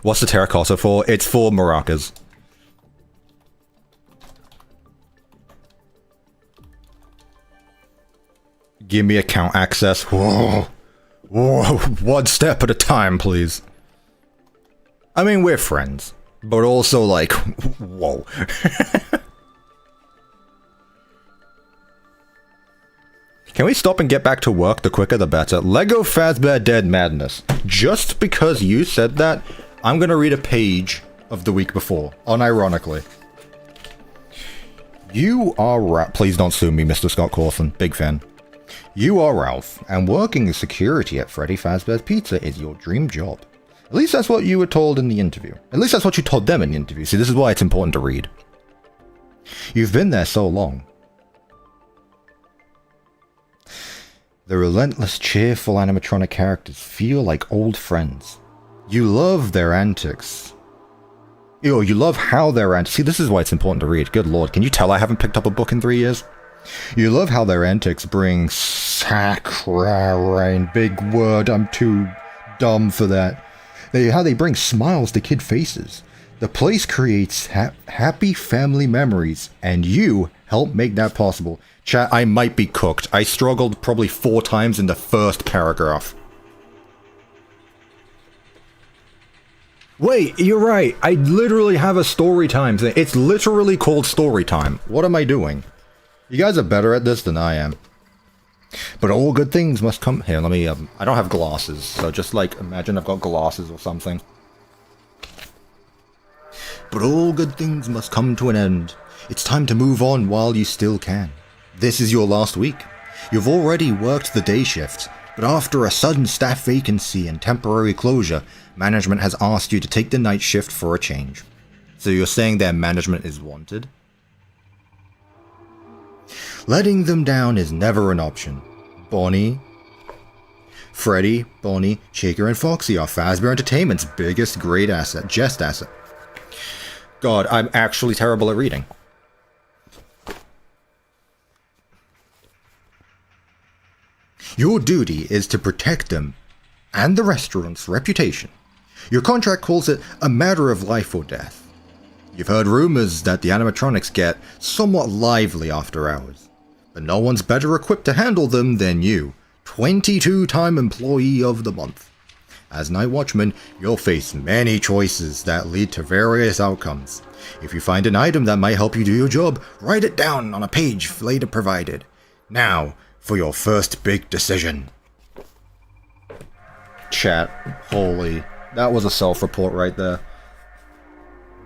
What's the terracotta for? It's for maracas. Give me account access. Whoa. Whoa. One step at a time, please. I mean, we're friends. But also, like, whoa. Can we stop and get back to work? The quicker the better. Lego Fazbear Dead Madness. Just because you said that, I'm gonna read a page of the week before. Unironically. You are Please don't sue me, Mr. Scott Cawthon. Big fan. You are Ralph, and working in security at Freddy Fazbear's Pizza is your dream job. At least that's what you were told in the interview. At least that's what you told them in the interview. See, this is why it's important to read. You've been there so long. The relentless, cheerful animatronic characters feel like old friends. You love their antics. You love how their antics... See, this is why it's important to read. Good lord, can you tell I haven't picked up a book in 3 years? You love how their antics bring saccharine, big word, I'm too dumb for that. How they bring smiles to kid faces. The place creates happy family memories, and you help make that possible. Chat, I might be cooked. I struggled probably 4 times in the first paragraph. Wait, you're right. I literally have a story time thing. It's literally called story time. What am I doing? You guys are better at this than I am. But all good things must come... Here, let me... I don't have glasses, so just, like, imagine I've got glasses or something. But all good things must come to an end. It's time to move on while you still can. This is your last week. You've already worked the day shift, but after a sudden staff vacancy and temporary closure, management has asked you to take the night shift for a change. So you're saying their management is wanted? Letting them down is never an option. Bonnie, Freddy, Bonnie, Shaker, and Foxy are Fazbear Entertainment's biggest great asset, jest asset. God, I'm actually terrible at reading. Your duty is to protect them and the restaurant's reputation. Your contract calls it a matter of life or death. You've heard rumors that the animatronics get somewhat lively after hours, but no one's better equipped to handle them than you, 22-time Employee of the Month. As Night Watchman, you'll face many choices that lead to various outcomes. If you find an item that might help you do your job, write it down on a page later provided. Now, for your first big decision. Chat, holy, that was a self-report right there.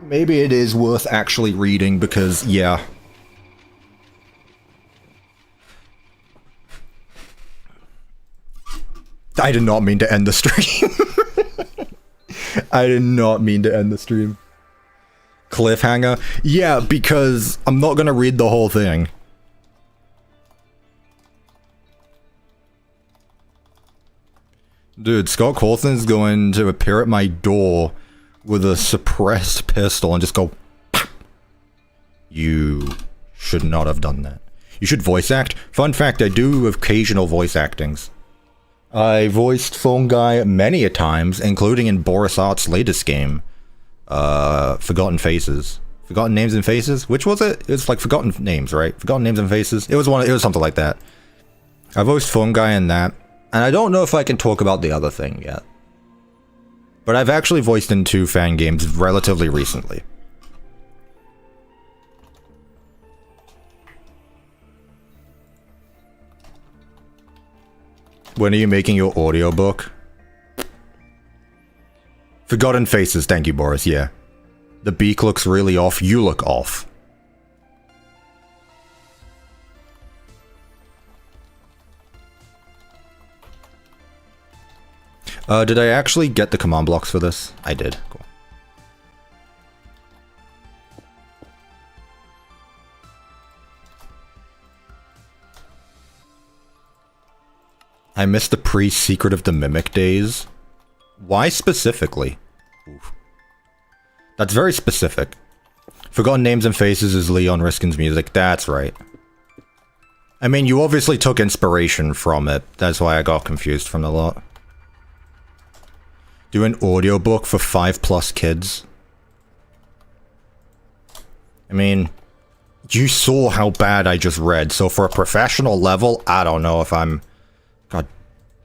Maybe it is worth actually reading because, yeah. I did not mean to end the stream. I did not mean to end the stream. Cliffhanger? Yeah, because I'm not gonna read the whole thing. Dude, Scott Cawthon's going to appear at my door with a suppressed pistol and just go... You should not have done that. You should voice act. Fun fact, I do occasional voice actings. I voiced Phone Guy many a times, including in Boris Art's latest game. Forgotten Faces. Forgotten Names and Faces? Which was it? It was like Forgotten Names, right? Forgotten Names and Faces? It was something like that. I voiced Phone Guy in that. And I don't know if I can talk about the other thing yet. But I've actually voiced in 2 fan games relatively recently. When are you making your audiobook? Forgotten Faces, thank you, Boris, yeah. The beak looks really off, you look off. Did I actually get the command blocks for this? I did. Cool. I missed the pre-Secret of the Mimic days. Why specifically? Oof. That's very specific. Forgotten Names and Faces is Leon Riskin's music. That's right. I mean, you obviously took inspiration from it. That's why I got confused from the lot. Do an audiobook for 5+ kids. I mean, you saw how bad I just read, so for a professional level, I don't know if I'm... God's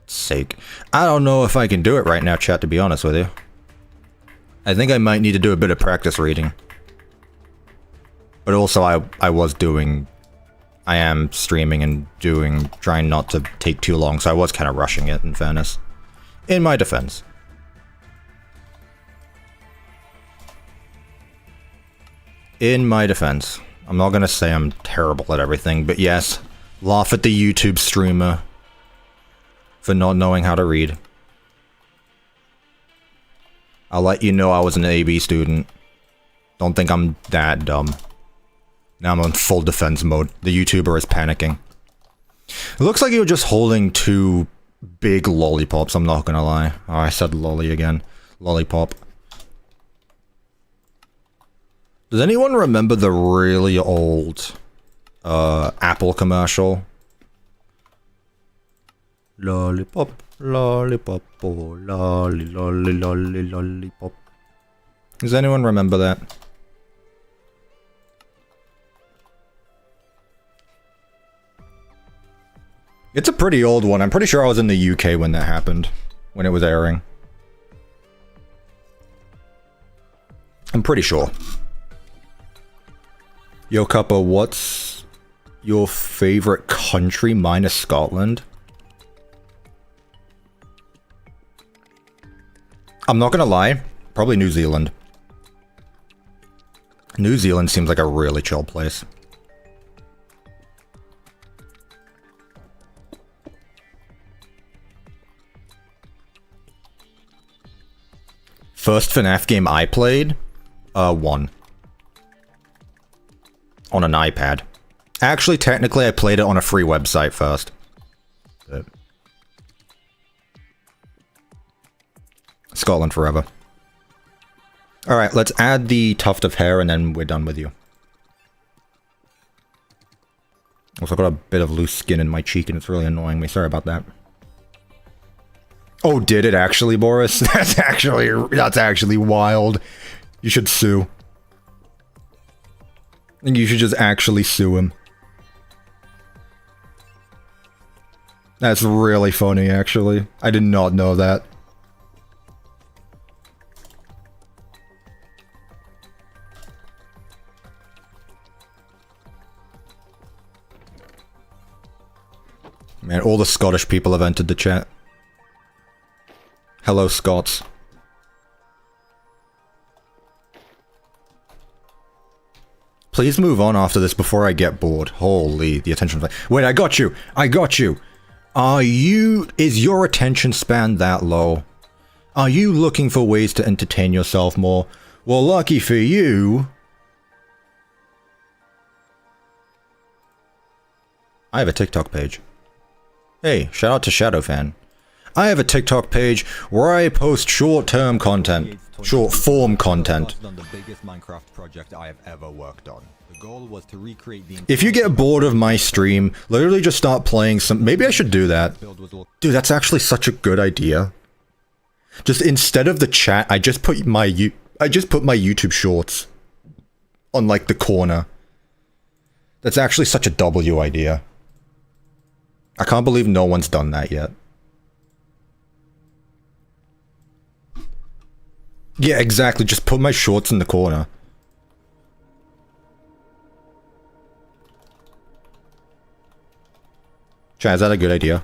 sake. I don't know if I can do it right now, chat, to be honest with you. I think I might need to do a bit of practice reading. But also, I am streaming and trying not to take too long, so I was kind of rushing it, in fairness. In my defense. In my defense. I'm not gonna say I'm terrible at everything, but yes, laugh at the YouTube streamer for not knowing how to read. I'll let you know I was an AB student. Don't think I'm that dumb. Now I'm on full defense mode. The YouTuber is panicking. It looks like you're just holding 2 big lollipops, I'm not gonna lie. Oh, I said lolly again. Lollipop. Does anyone remember the really old Apple commercial? Lollipop, lollipop, oh, lolly, lolly, lolly, lollipop. Does anyone remember that? It's a pretty old one. I'm pretty sure I was in the UK when that happened. When it was airing. I'm pretty sure. Yo, Cuppa, what's your favorite country minus Scotland? I'm not gonna lie, probably New Zealand. New Zealand seems like a really chill place. First FNAF game I played? 1. On an iPad. Actually, technically, I played it on a free website first. But Scotland forever. Alright, let's add the tuft of hair and then we're done with you. Also got a bit of loose skin in my cheek and it's really annoying me. Sorry about that. Oh, did it actually, Boris? That's actually wild. You should sue. I think you should just actually sue him. That's really funny, actually. I did not know that. Man, all the Scottish people have entered the chat. Hello, Scots. Please move on after this before I get bored. Holy, the attention... Wait, I got you! I got you! Is your attention span that low? Are you looking for ways to entertain yourself more? Well, lucky for you... I have a TikTok page. Hey, shout out to Shadowfan. I have a TikTok page where I post short-term content. Short-form content. The biggest Minecraft project I have ever worked on. The goal was to recreate the... If you get bored of my stream, literally just start playing some... Maybe I should do that. Dude, that's actually such a good idea. Just instead of the chat, I just put my YouTube shorts on like the corner. That's actually such a W idea. I can't believe no one's done that yet. Yeah, exactly. Just put my shorts in the corner. Chat, is that a good idea?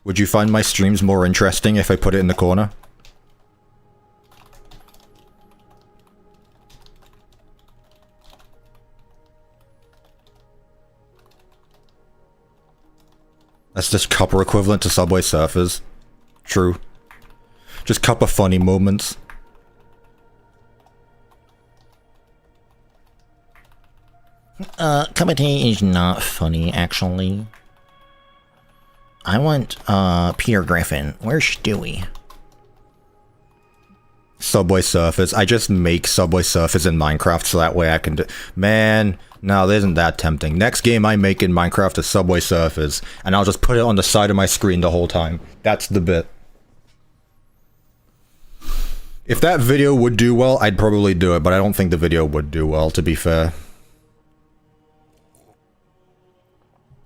Would you find my streams more interesting if I put it in the corner? That's just Cuppa equivalent to Subway Surfers. True. Just Cuppa funny moments. CuppaTeaExe is not funny, actually. I want, Peter Griffin. Where's Stewie? Subway Surfers. I just make Subway Surfers in Minecraft so that way I can do... Man, no, that isn't that tempting. Next game I make in Minecraft is Subway Surfers, and I'll just put it on the side of my screen the whole time. That's the bit. If that video would do well, I'd probably do it, but I don't think the video would do well, to be fair.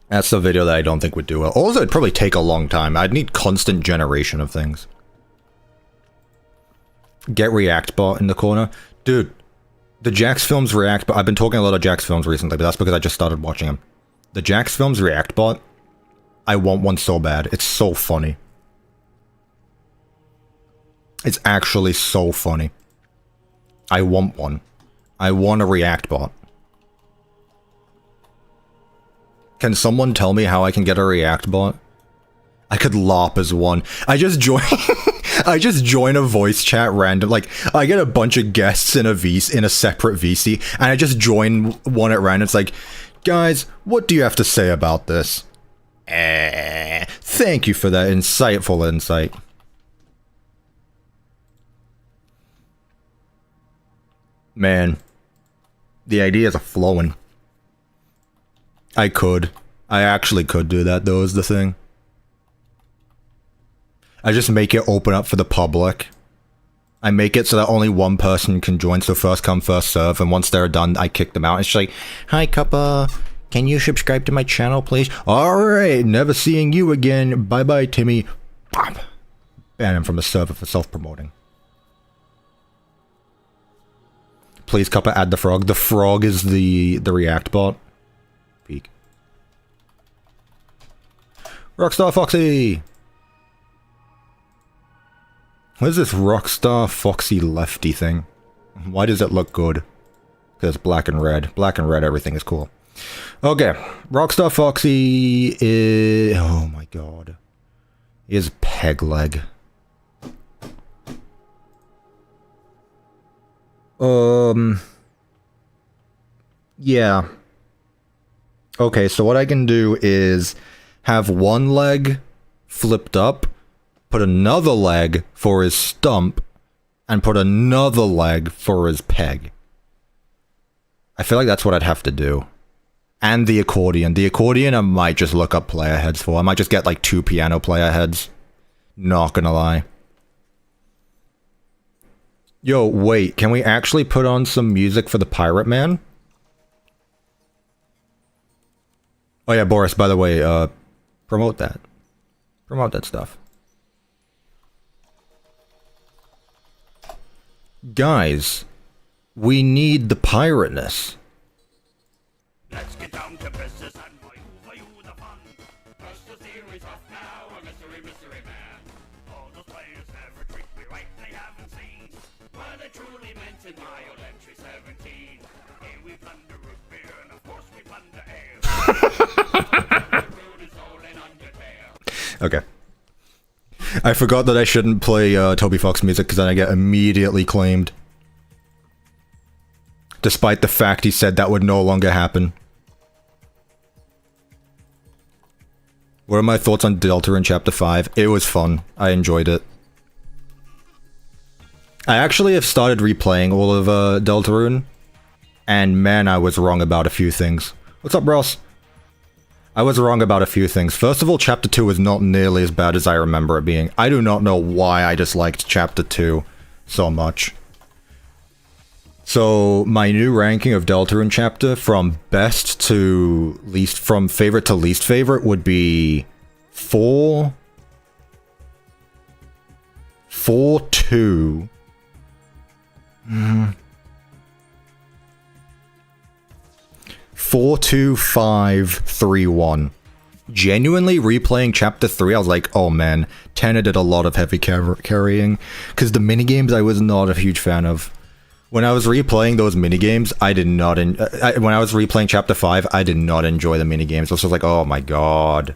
That's the video that I don't think would do well. Also, it'd probably take a long time. I'd need constant generation of things. Get React Bot in the corner. Dude, the Jax Films React Bot... I've been talking a lot of Jax Films recently, but that's because I just started watching them. The Jax Films React Bot, I want one so bad. It's so funny. It's actually so funny. I want one. I want a React Bot. Can someone tell me how I can get a React Bot? I could LARP as one. I just join... I just join a voice chat random. Like, I get a bunch of guests in a separate VC, and I just join one at random. It's like, guys, what do you have to say about this? Thank you for that insightful insight. Man, the ideas are flowing. I actually could do that, though, is the thing. I just make it open up for the public. I make it so that only one person can join, so first come, first serve, and once they're done, I kick them out. It's like, hi, Cuppa. Can you subscribe to my channel, please? Alright, never seeing you again. Bye-bye, Timmy. Bam. Ban him from the server for self-promoting. Please, Cuppa, add the frog. The frog is the React bot. Peek. Rockstar Foxy! What is this Rockstar Foxy lefty thing? Why does it look good? Because black and red. Black and red, everything is cool. Okay. Rockstar Foxy is... Oh my god. Is peg leg. Yeah. Okay, so what I can do is have one leg flipped up, put another leg for his stump, and put another leg for his peg. I feel like that's what I'd have to do. And the accordion. The accordion I might just look up player heads for. I might just get like 2 piano player heads. Not gonna lie. Yo, wait, can we actually put on some music for the Pirate Man? Oh yeah, Boris, by the way, promote that. Promote that stuff. Guys, we need the pirateness. Let's get down to business and for you the fun. First the series off now, a mystery man. All those players never treat me right, they haven't seen what I truly meant in my old entry 17. Here we plunder root beer and of course we plunder ale. The road is all in Undertale. Okay. I forgot that I shouldn't play Toby Fox music because then I get immediately claimed. Despite the fact he said that would no longer happen. What are my thoughts on Deltarune Chapter 5? It was fun. I enjoyed it. I actually have started replaying all of Deltarune. And man, I was wrong about a few things. What's up, Ross? I was wrong about a few things. First of all, Chapter 2 is not nearly as bad as I remember it being. I do not know why I disliked Chapter 2 so much. So, my new ranking of Deltarune Chapter from best to least, from favorite to least favorite would be 4, 2, 4, 2, 5, 3, 1. Genuinely replaying Chapter 3, I was like, oh man, Tanner did a lot of heavy carrying, because the minigames I was not a huge fan of. When I was replaying those minigames, I did not... when I was replaying Chapter 5, I did not enjoy the minigames. I was just like, oh my god.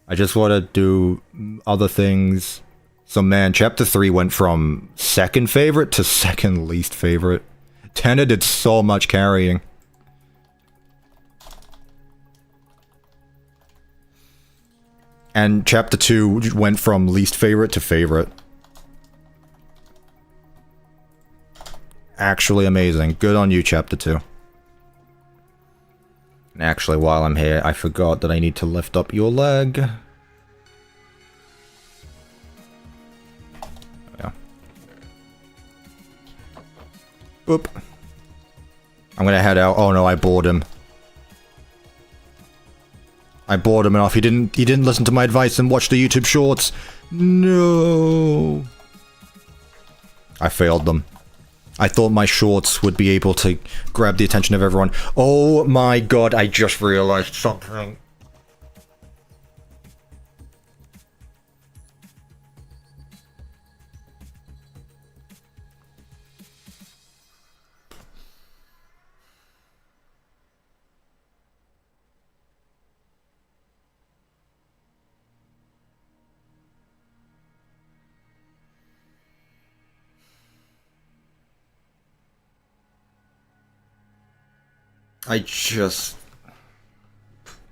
I just want to do other things. So man, Chapter 3 went from second favorite to second least favorite. Tanner did so much carrying. And Chapter 2 went from least favorite to favorite. Actually amazing. Good on you, Chapter 2. And actually, while I'm here, I forgot that I need to lift up your leg. Yeah. Oop. I'm gonna head out. Oh no, I bored him. I bored him enough. He didn't listen to my advice and watch the YouTube shorts. No. I failed them. I thought my shorts would be able to grab the attention of everyone. Oh my god, I just realized something.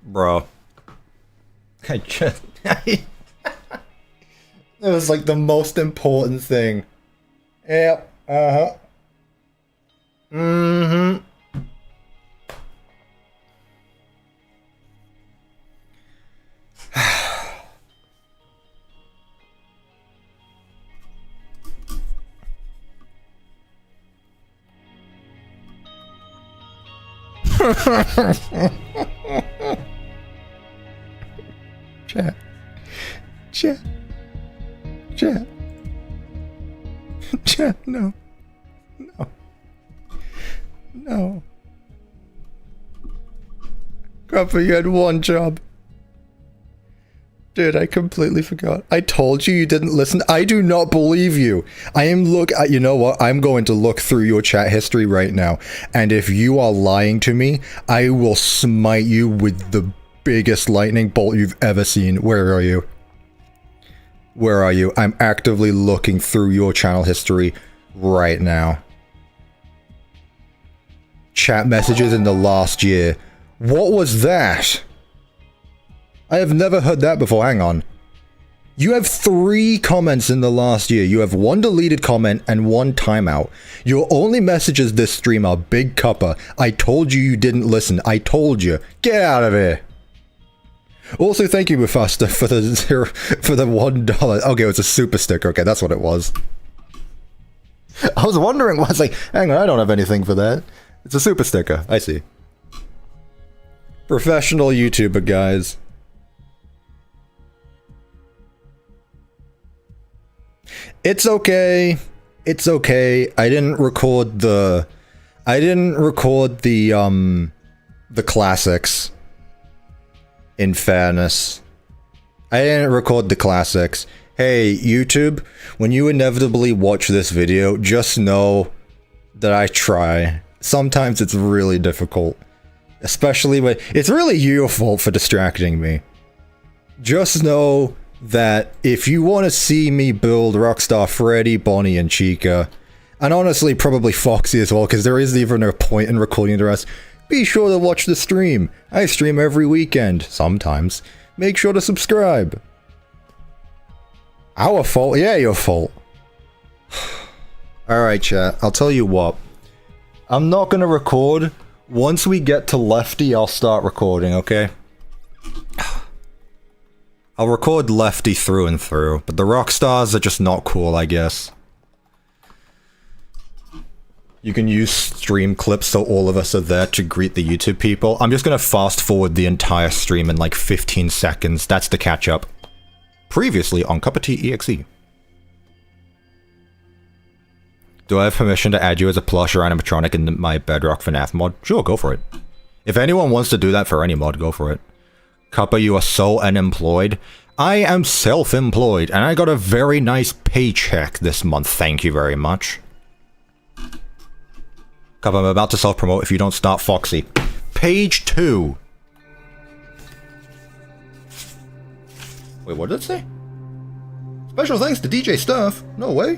Bro. It was like the most important thing. Yep. Uh-huh. Mm-hmm. Chat. Chat. Chat. Chat, no. No. No. Cuppa, you had one job. Dude, I completely forgot. I told you didn't listen. I do not believe you. You know what? I'm going to look through your chat history right now. And if you are lying to me, I will smite you with the biggest lightning bolt you've ever seen. Where are you? Where are you? I'm actively looking through your channel history right now. Chat messages in the last year. What was that? I have never heard that before. Hang on. You have 3 comments in the last year. You have 1 deleted comment and 1 timeout. Your only messages this stream are Big Cuppa. I told you you didn't listen. I told you. Get out of here. Also, thank you, Mufasta, for the $1. Okay, it was a super sticker. Okay, that's what it was. I was wondering, I was like, hang on, I don't have anything for that. It's a super sticker. I see. Professional YouTuber, guys. It's okay. It's okay. I didn't record the classics. In fairness. I didn't record the classics. Hey, YouTube, when you inevitably watch this video, just know that I try. Sometimes it's really difficult. Especially when it's really your fault for distracting me. Just know that if you want to see me build Rockstar Freddy, Bonnie, and Chica, and honestly probably Foxy as well, because there isn't even a point in recording the rest, be sure to watch the stream. I stream every weekend, sometimes. Make sure to subscribe. Our fault? Yeah, your fault. Alright, chat, I'll tell you what. I'm not gonna record. Once we get to Lefty, I'll start recording, okay? I'll record Lefty through and through, but the Rockstars are just not cool, I guess. You can use stream clips so all of us are there to greet the YouTube people. I'm just gonna fast forward the entire stream in like 15 seconds. That's the catch up. Previously on CuppaTeaExe. Do I have permission to add you as a plush or animatronic in my Bedrock FNAF mod? Sure, go for it. If anyone wants to do that for any mod, go for it. Cuppa, you are so unemployed. I am self-employed, and I got a very nice paycheck this month. Thank you very much. Cuppa, I'm about to self-promote if you don't start Foxy. Page 2. Wait, what did it say? Special thanks to DJ Stuff. No way.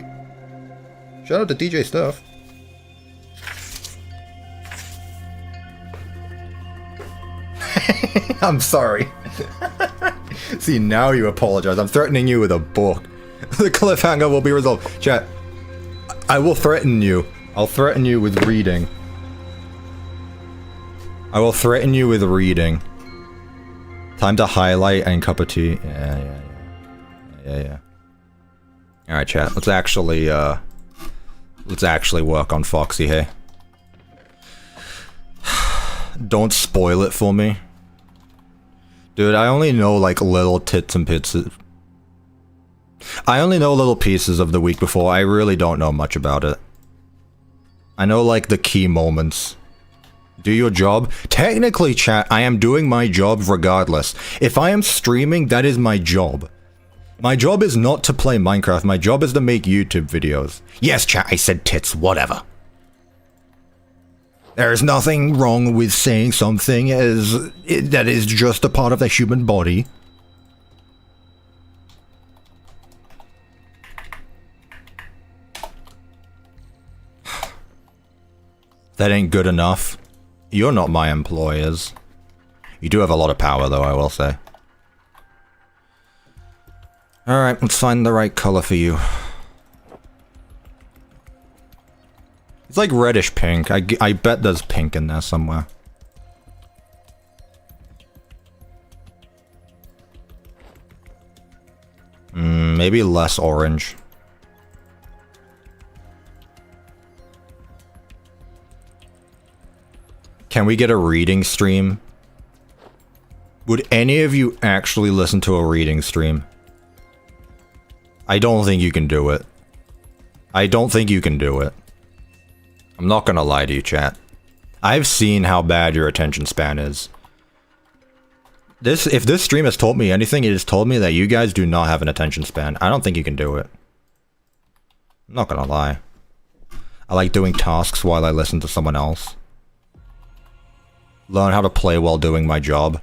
Shout out to DJ Stuff. I'm sorry. See, now you apologize. I'm threatening you with a book. The cliffhanger will be resolved. Chat, I will threaten you. I'll threaten you with reading. I will threaten you with reading. Time to highlight and cup of tea. Yeah. Alright, chat. Let's actually work on Foxy, hey? Don't spoil it for me. Dude, I only know like little tits and pieces. I only know little pieces of the week before. I really don't know much about it. I know like the key moments. Do your job. Technically, chat, I am doing my job regardless. If I am streaming, that is my job. My job is not to play Minecraft. My job is to make YouTube videos. Yes, chat, I said tits, whatever. There's nothing wrong with saying something that is just a part of the human body. That ain't good enough. You're not my employers. You do have a lot of power though, I will say. Alright, let's find the right color for you. It's like reddish pink. I bet there's pink in there somewhere. Maybe less orange. Can we get a reading stream? Would any of you actually listen to a reading stream? I don't think you can do it. I don't think you can do it. I'm not gonna lie to you, chat. I've seen how bad your attention span is. If this stream has taught me anything, it has told me that you guys do not have an attention span. I don't think you can do it. I'm not gonna lie. I like doing tasks while I listen to someone else. Learn how to play while doing my job.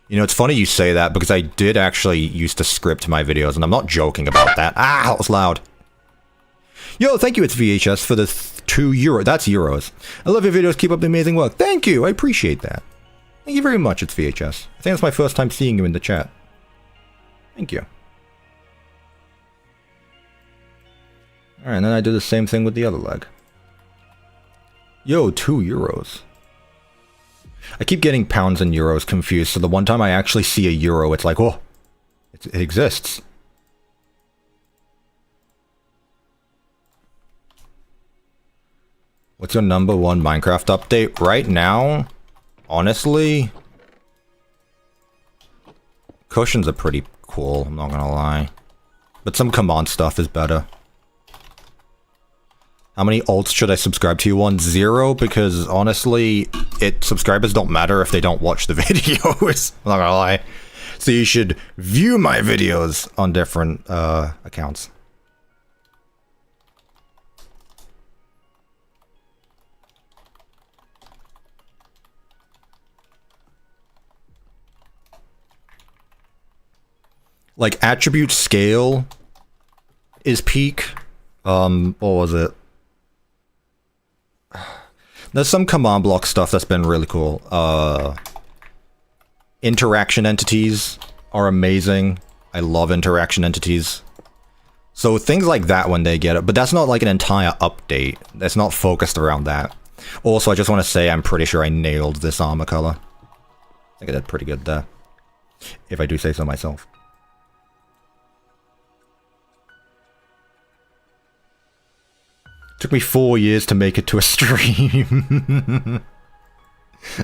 You know, it's funny you say that because I did actually used to script my videos, and I'm not joking about that. Ah, that was loud. Yo, thank you, it's VHS, for the €2. That's euros. I love your videos, keep up the amazing work. Thank you, I appreciate that. Thank you very much, it's VHS. I think it's my first time seeing you in the chat. Thank you. Alright, and then I do the same thing with the other leg. Yo, €2. I keep getting pounds and euros confused, so the one time I actually see a euro, it's like, oh, it exists. What's your #1 Minecraft update? Right now, honestly, cushions are pretty cool, I'm not gonna lie. But some command stuff is better. How many alts should I subscribe to you on? 0, because honestly, subscribers don't matter if they don't watch the videos. I'm not gonna lie. So you should view my videos on different accounts. Like, attribute scale is peak. What was it? There's some command block stuff that's been really cool. Interaction entities are amazing. I love interaction entities. So things like that when they get it, but that's not like an entire update. That's not focused around that. Also, I just want to say I'm pretty sure I nailed this armor color. I think I did pretty good there. If I do say so myself. Took me 4 years to make it to a stream.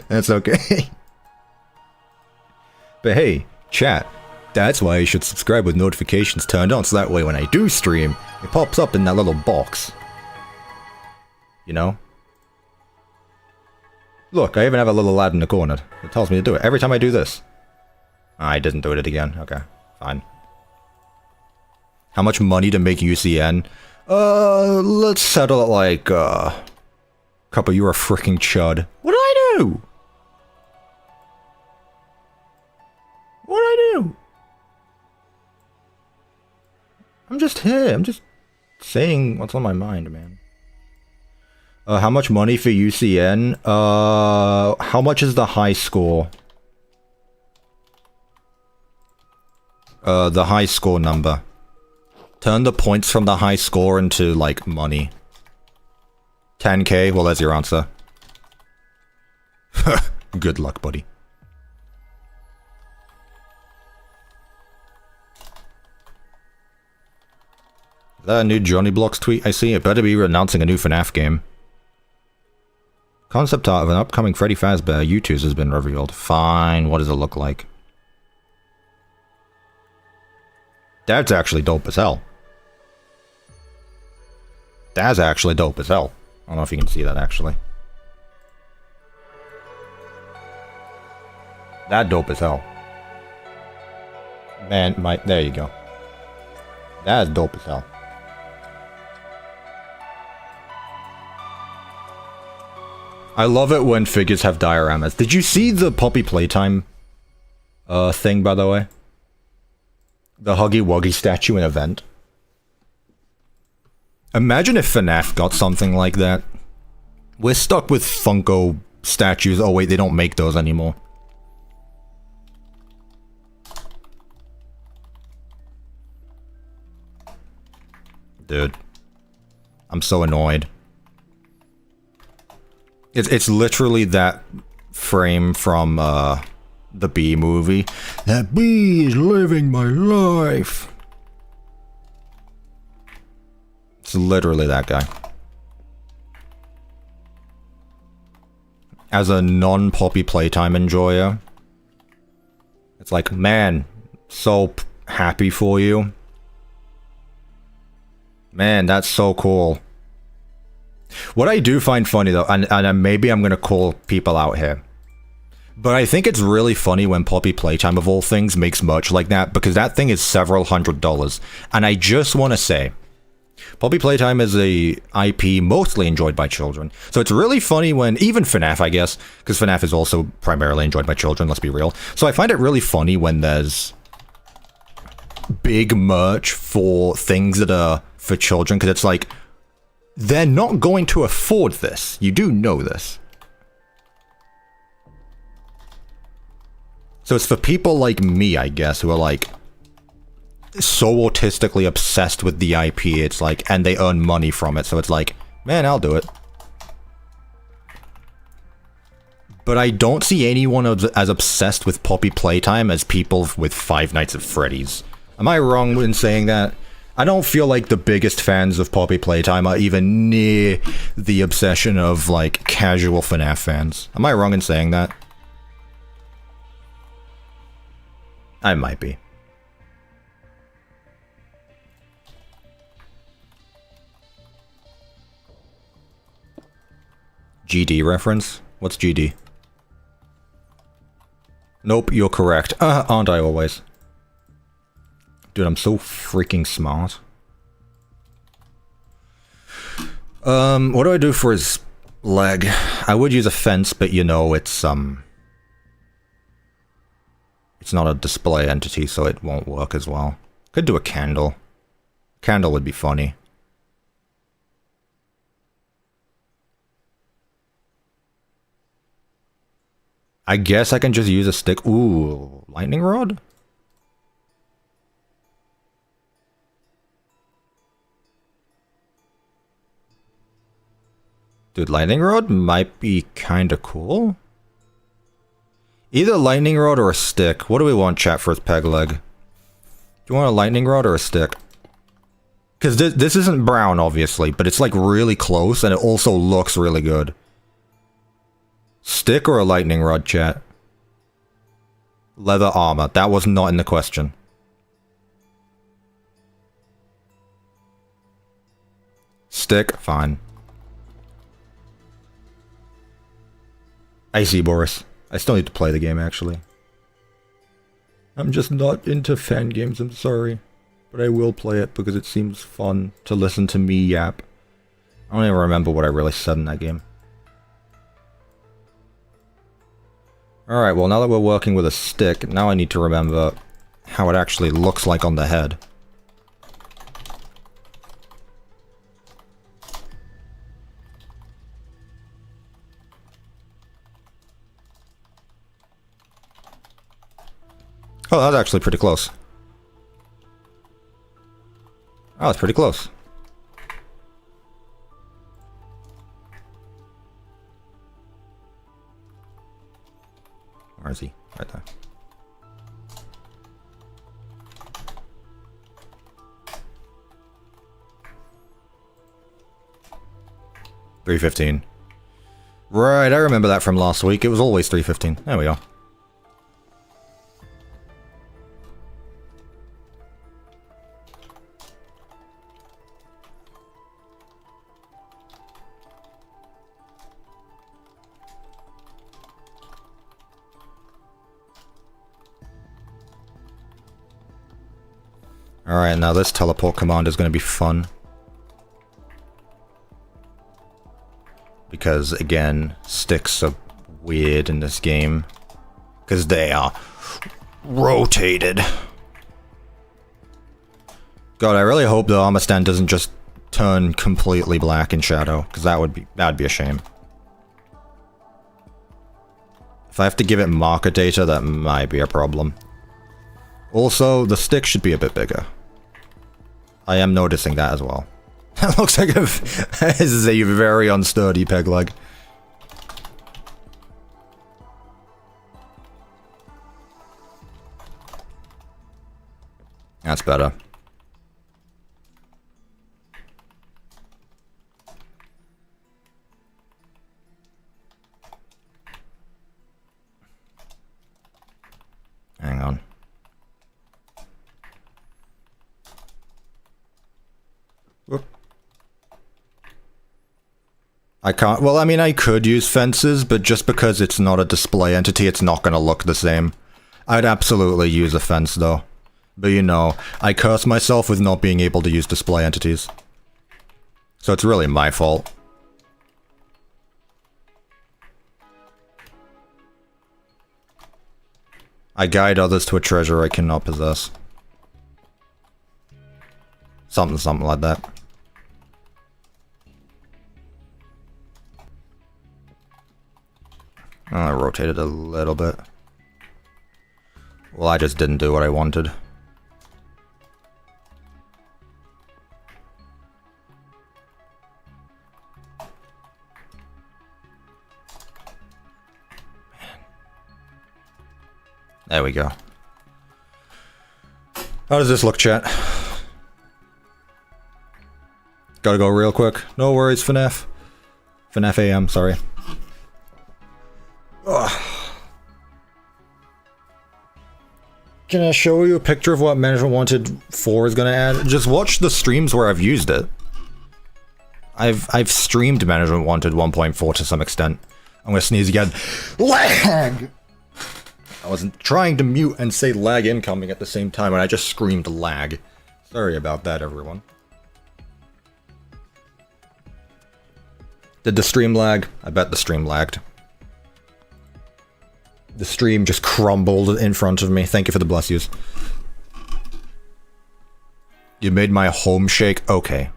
That's okay. But hey, chat, that's why you should subscribe with notifications turned on, so that way when I do stream, it pops up in that little box. You know? Look, I even have a little lad in the corner. It tells me to do it every time I do this. I didn't do it again. Okay, fine. How much money to make UCN? Let's settle it like, Cuppa, you're a freaking chud. What did I do? What did I do? I'm just here. I'm just saying what's on my mind, man. How much money for UCN? How much is the high score? The high score number. Turn the points from the high score into, like, money. 10k? Well, there's your answer. Good luck, buddy. Is that a new Johnny Blocks tweet I see? It better be announcing a new FNAF game. Concept art of an upcoming Freddy Fazbear U2s has been revealed. Fine, what does it look like? That's actually dope as hell. That's actually dope as hell. I don't know if you can see that, actually. That dope as hell. Man, there you go. That is dope as hell. I love it when figures have dioramas. Did you see the Poppy Playtime thing, by the way? The Huggy Wuggy statue in Event. Imagine if FNAF got something like that. We're stuck with Funko statues. Oh wait, they don't make those anymore. Dude. I'm so annoyed. It's literally that frame from the Bee movie. That bee is living my life. It's literally that guy. as a non-Poppy Playtime enjoyer, it's like, man, so happy for you. Man, that's so cool. What I do find funny though, and maybe I'm gonna call people out here, but I think it's really funny when Poppy Playtime, of all things, makes merch like that, because that thing is several $100s. And I just want to say, Poppy Playtime is a IP mostly enjoyed by children. So it's really funny when, even FNAF, I guess, because FNAF is also primarily enjoyed by children, let's be real. So I find it really funny when there's big merch for things that are for children, because it's like, they're not going to afford this. You do know this. So it's for people like me, I guess, who are like so autistically obsessed with the IP, it's like, and they earn money from it, so it's like, man, I'll do it. But I don't see anyone as obsessed with Poppy Playtime as people with Five Nights at Freddy's. Am I wrong in saying that? I don't feel like the biggest fans of Poppy Playtime are even near the obsession of, like, casual FNAF fans. Am I wrong in saying that? I might be. GD reference? What's GD? Nope, you're correct. Aren't I always? Dude, I'm so freaking smart. What do I do for his leg? I would use a fence, but you know, it's not a display entity, so it won't work as well. Could do a candle. Candle would be funny. I guess I can just use a stick. Ooh, lightning rod? Dude, lightning rod might be kinda cool. Either lightning rod or a stick. What do we want, chat, for his peg leg? Do you want a lightning rod or a stick? Because this isn't brown, obviously, but it's like really close, and it also looks really good. Stick or a lightning rod, chat? Leather armor. That was not in the question. Stick? Fine. I see, Boris. I still need to play the game, actually. I'm just not into fan games, I'm sorry. But I will play it because it seems fun to listen to me yap. I don't even remember what I really said in that game. Alright, well now that we're working with a stick, now I need to remember how it actually looks like on the head. Oh, that's actually pretty close. Oh, that's pretty close. Where is he? Right there. $3.15. Right, I remember that from last week. It was always $3.15. There we go. Alright, now this teleport command is going to be fun. Because, again, sticks are weird in this game. Because they are rotated. God, I really hope the armor stand doesn't just turn completely black in shadow. Because that would be a shame. If I have to give it marker data, that might be a problem. Also, the stick should be a bit bigger. I am noticing that as well. That looks like this is a very unsturdy peg leg. That's better. I can't... Well, I mean, I could use fences, but just because it's not a display entity, it's not going to look the same. I'd absolutely use a fence, though. But you know, I curse myself with not being able to use display entities. So it's really my fault. I guide others to a treasure I cannot possess. Something like that. Oh, I rotated a little bit. Well, I just didn't do what I wanted. There we go. How does this look, chat? Gotta go real quick. No worries, FNAF. FNAF AM, sorry. Ugh. Can I show you a picture of what Management Wanted 4 is gonna add? Just watch the streams where I've used it. I've streamed Management Wanted 1.4 to some extent. I'm gonna sneeze again. Lag! I wasn't trying to mute and say lag incoming at the same time, and I just screamed lag. Sorry about that, everyone. Did the stream lag? I bet the stream lagged. The stream just crumbled in front of me. Thank you for the bless yous. You made my home shake? Okay.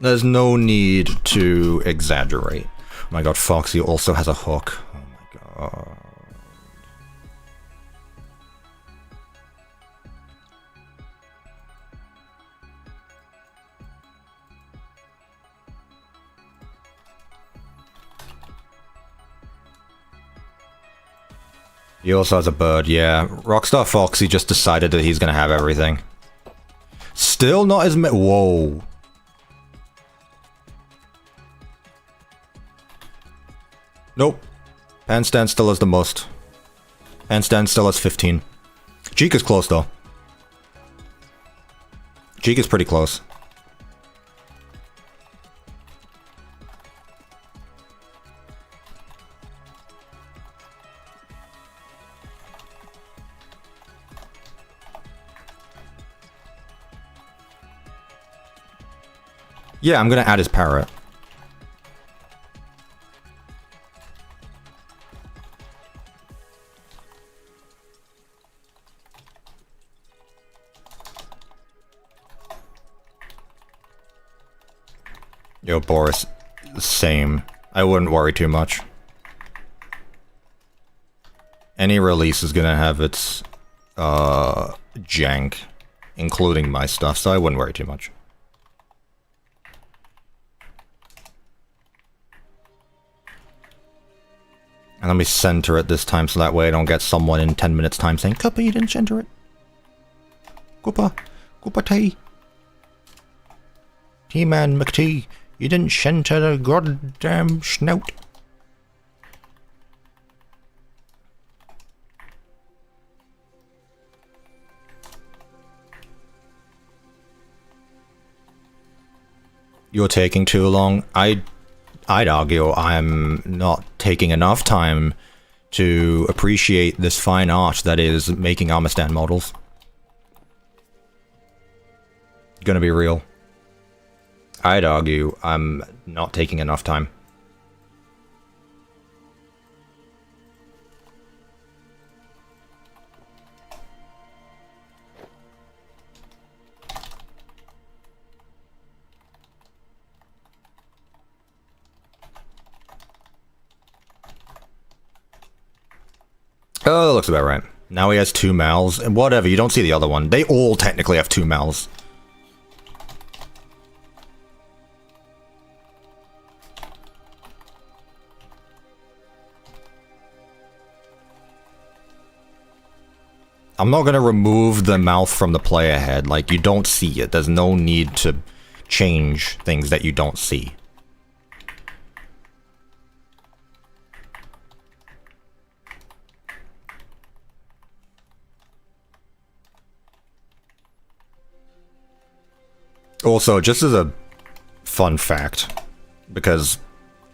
There's no need to exaggerate. Oh my god, Foxy also has a hook. Oh my god. He also has a bird, yeah. Rockstar Foxy just decided that he's gonna have everything. Still not as many. Whoa. Nope. Handstand still has the most. Handstand still has 15. Jeek is close though. Jeek is pretty close. Yeah, I'm gonna add his parrot. Yo, Boris, same. I wouldn't worry too much. Any release is gonna have its, jank, including my stuff, so I wouldn't worry too much. And let me center it this time so that way I don't get someone in 10 minutes time saying, Cuppa, you didn't center it. CuppaTeaExe. T-Man McT, you didn't center the goddamn snout. You're taking too long. I'd argue I'm not taking enough time to appreciate this fine art that is making armor stand models. Gonna be real. I'd argue I'm not taking enough time. Oh, that looks about right. Now he has 2 mouths. And whatever, you don't see the other one. They all technically have 2 mouths. I'm not gonna remove the mouth from the player head. Like, you don't see it. There's no need to change things that you don't see. Also, just as a fun fact, because,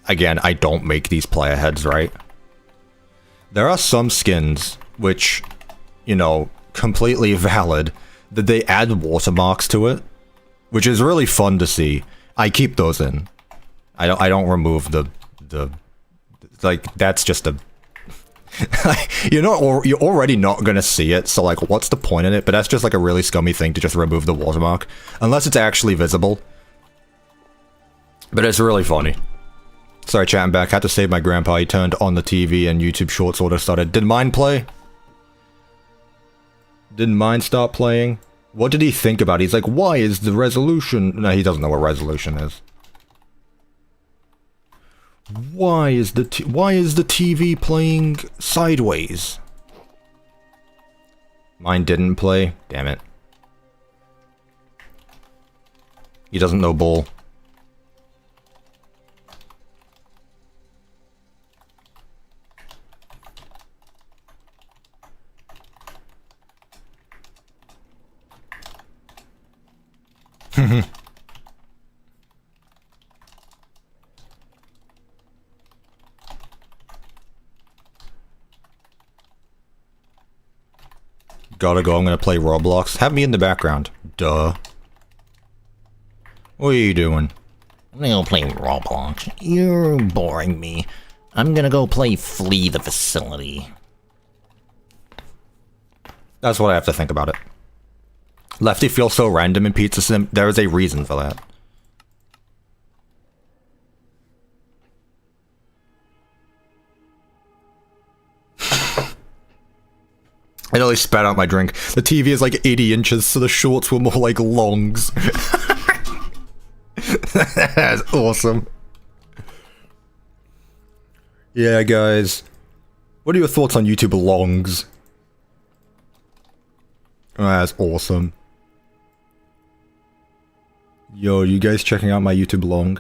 again, I don't make these player heads, right? There are some skins which, you know, completely valid, that they add watermarks to it, which is really fun to see. I keep those in. I don't remove the like, that's just a you're already not gonna see it, so like, what's the point in it? But that's just like a really scummy thing to just remove the watermark, unless it's actually visible. But it's really funny. Sorry, chatting back. Had to save my grandpa. He turned on the TV and YouTube Shorts order started. Did mine play? Didn't mine start playing? What did he think about it? He's like, why is the resolution... No, he doesn't know what resolution is. Why is the TV playing sideways? Mine didn't play. Damn it. He doesn't know bull. Gotta go, I'm gonna play Roblox. Have me in the background. Duh. What are you doing? I'm gonna go play Roblox. You're boring me. I'm gonna go play Flee the Facility. That's what I have to think about it. Lefty feels so random in Pizza Sim. There is a reason for that. I nearly spat out my drink. The TV is like 80 inches, so the shorts were more like longs. That's awesome. Yeah, guys. What are your thoughts on YouTube longs? Oh, that's awesome. Yo, you guys checking out my YouTube long?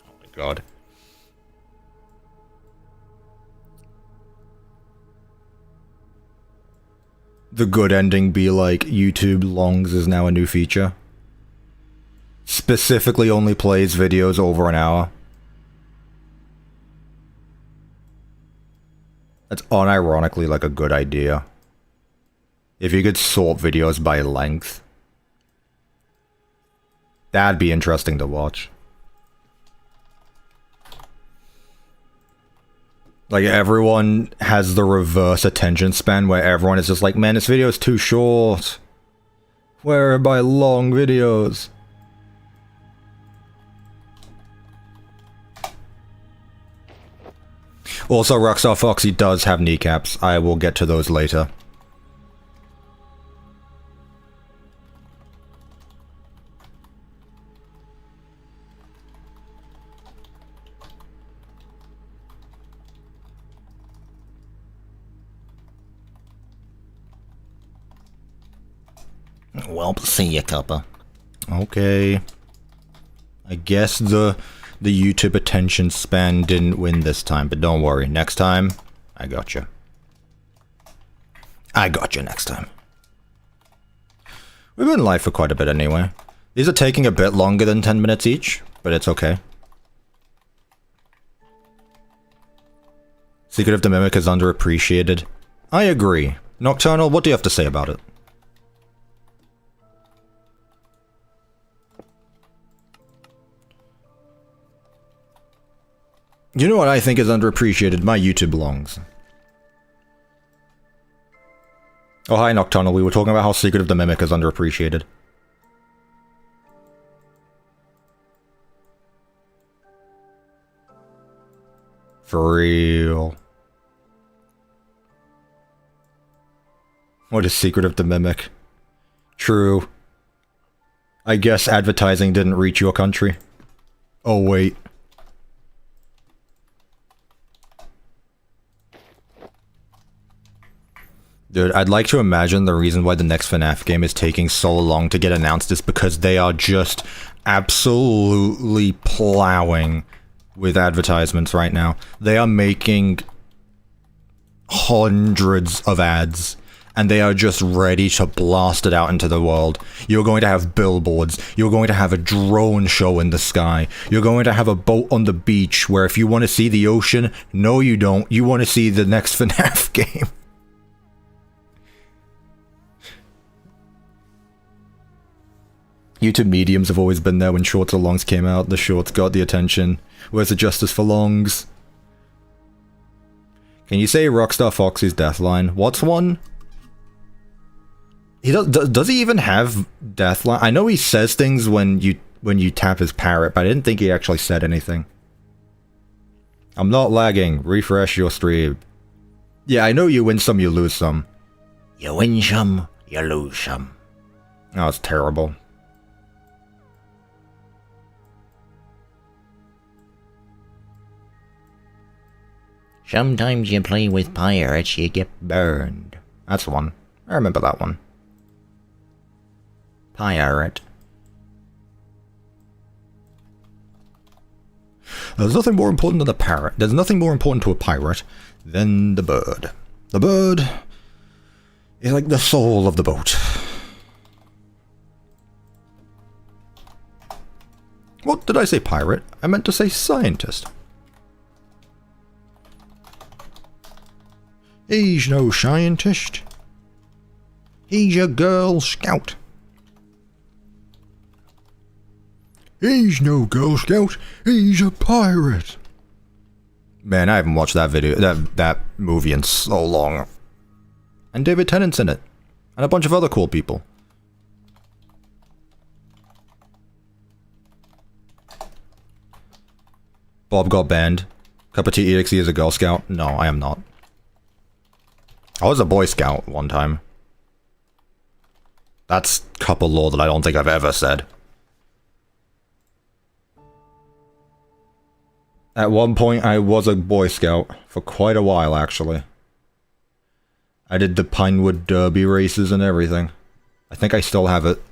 Oh my god. The good ending be like, YouTube longs is now a new feature. Specifically only plays videos over an hour. That's unironically like a good idea. If you could sort videos by length. That'd be interesting to watch. Like, everyone has the reverse attention span where everyone is just like, man, this video is too short. Where are my long videos? Also, Rockstar Foxy does have kneecaps. I will get to those later. Well, see ya, Cuppa. Okay. I guess the YouTube attention span didn't win this time, but don't worry. Next time, I got you. I got you next time. We've been live for quite a bit anyway. These are taking a bit longer than 10 minutes each, but it's okay. Secret of the Mimic is underappreciated. I agree. Nocturnal, what do you have to say about it? You know what I think is underappreciated? My YouTube longs. Oh, hi, Nocturnal. We were talking about how Secret of the Mimic is underappreciated. For real. What is Secret of the Mimic? True. I guess advertising didn't reach your country. Oh, wait. Dude, I'd like to imagine the reason why the next FNAF game is taking so long to get announced is because they are just absolutely plowing with advertisements right now. They are making hundreds of ads. and they are just ready to blast it out into the world. You're going to have billboards. You're going to have a drone show in the sky. You're going to have a boat on the beach where if you want to see the ocean, no you don't. You want to see the next FNAF game. YouTube mediums have always been there when shorts or longs came out. The shorts got the attention. Where's the justice for longs? Can you say Rockstar Foxy's deathline? What's one? He does he even have deathline? I know he says things when you tap his parrot, but I didn't think he actually said anything. I'm not lagging. Refresh your stream. Yeah, I know you win some, you lose some. You win some, you lose some. Oh, it's terrible. Sometimes you play with pirates, you get burned. That's the one. I remember that one. Pirate. There's nothing more important than a parrot. There's nothing more important to a pirate than the bird. The bird is like the soul of the boat. What did I say, pirate? I meant to say scientist. He's no scientist. He's a Girl Scout. He's no Girl Scout. He's a pirate. Man, I haven't watched that video, that movie in so long. And David Tennant's in it. And a bunch of other cool people. Bob got banned. CuppaTeaExe is a Girl Scout. No, I am not. I was a Boy Scout one time. That's Cuppa lore that I don't think I've ever said. At one point, I was a Boy Scout. For quite a while, actually. I did the Pinewood Derby races and everything. I think I still have it.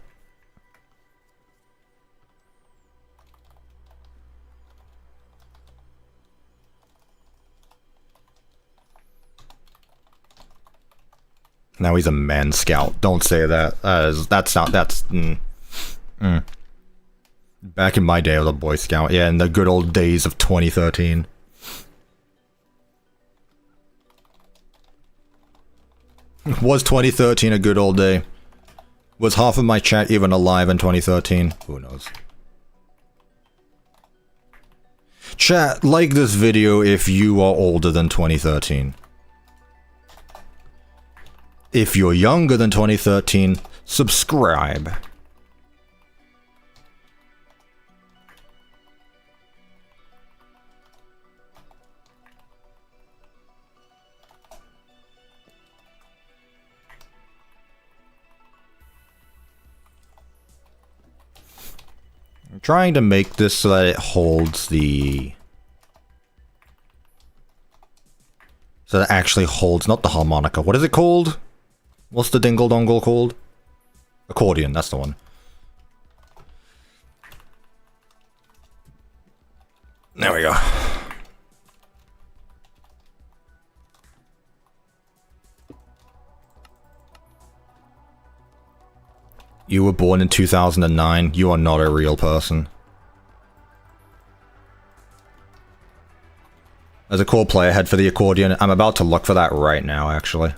Now he's a man scout. Don't say that. That's not. That's. Back in my day, I was a Boy Scout. Yeah, in the good old days of 2013. Was 2013 a good old day? Was half of my chat even alive in 2013? Who knows? Chat, like this video if you are older than 2013. If you're younger than 2013, subscribe. I'm trying to make this so that it holds the... So that it actually holds, not the harmonica. What is it called? What's the dingle dongle called? Accordion, that's the one. There we go. You were born in 2009. You are not a real person. There's a cool player head for the accordion. I'm about to look for that right now, actually.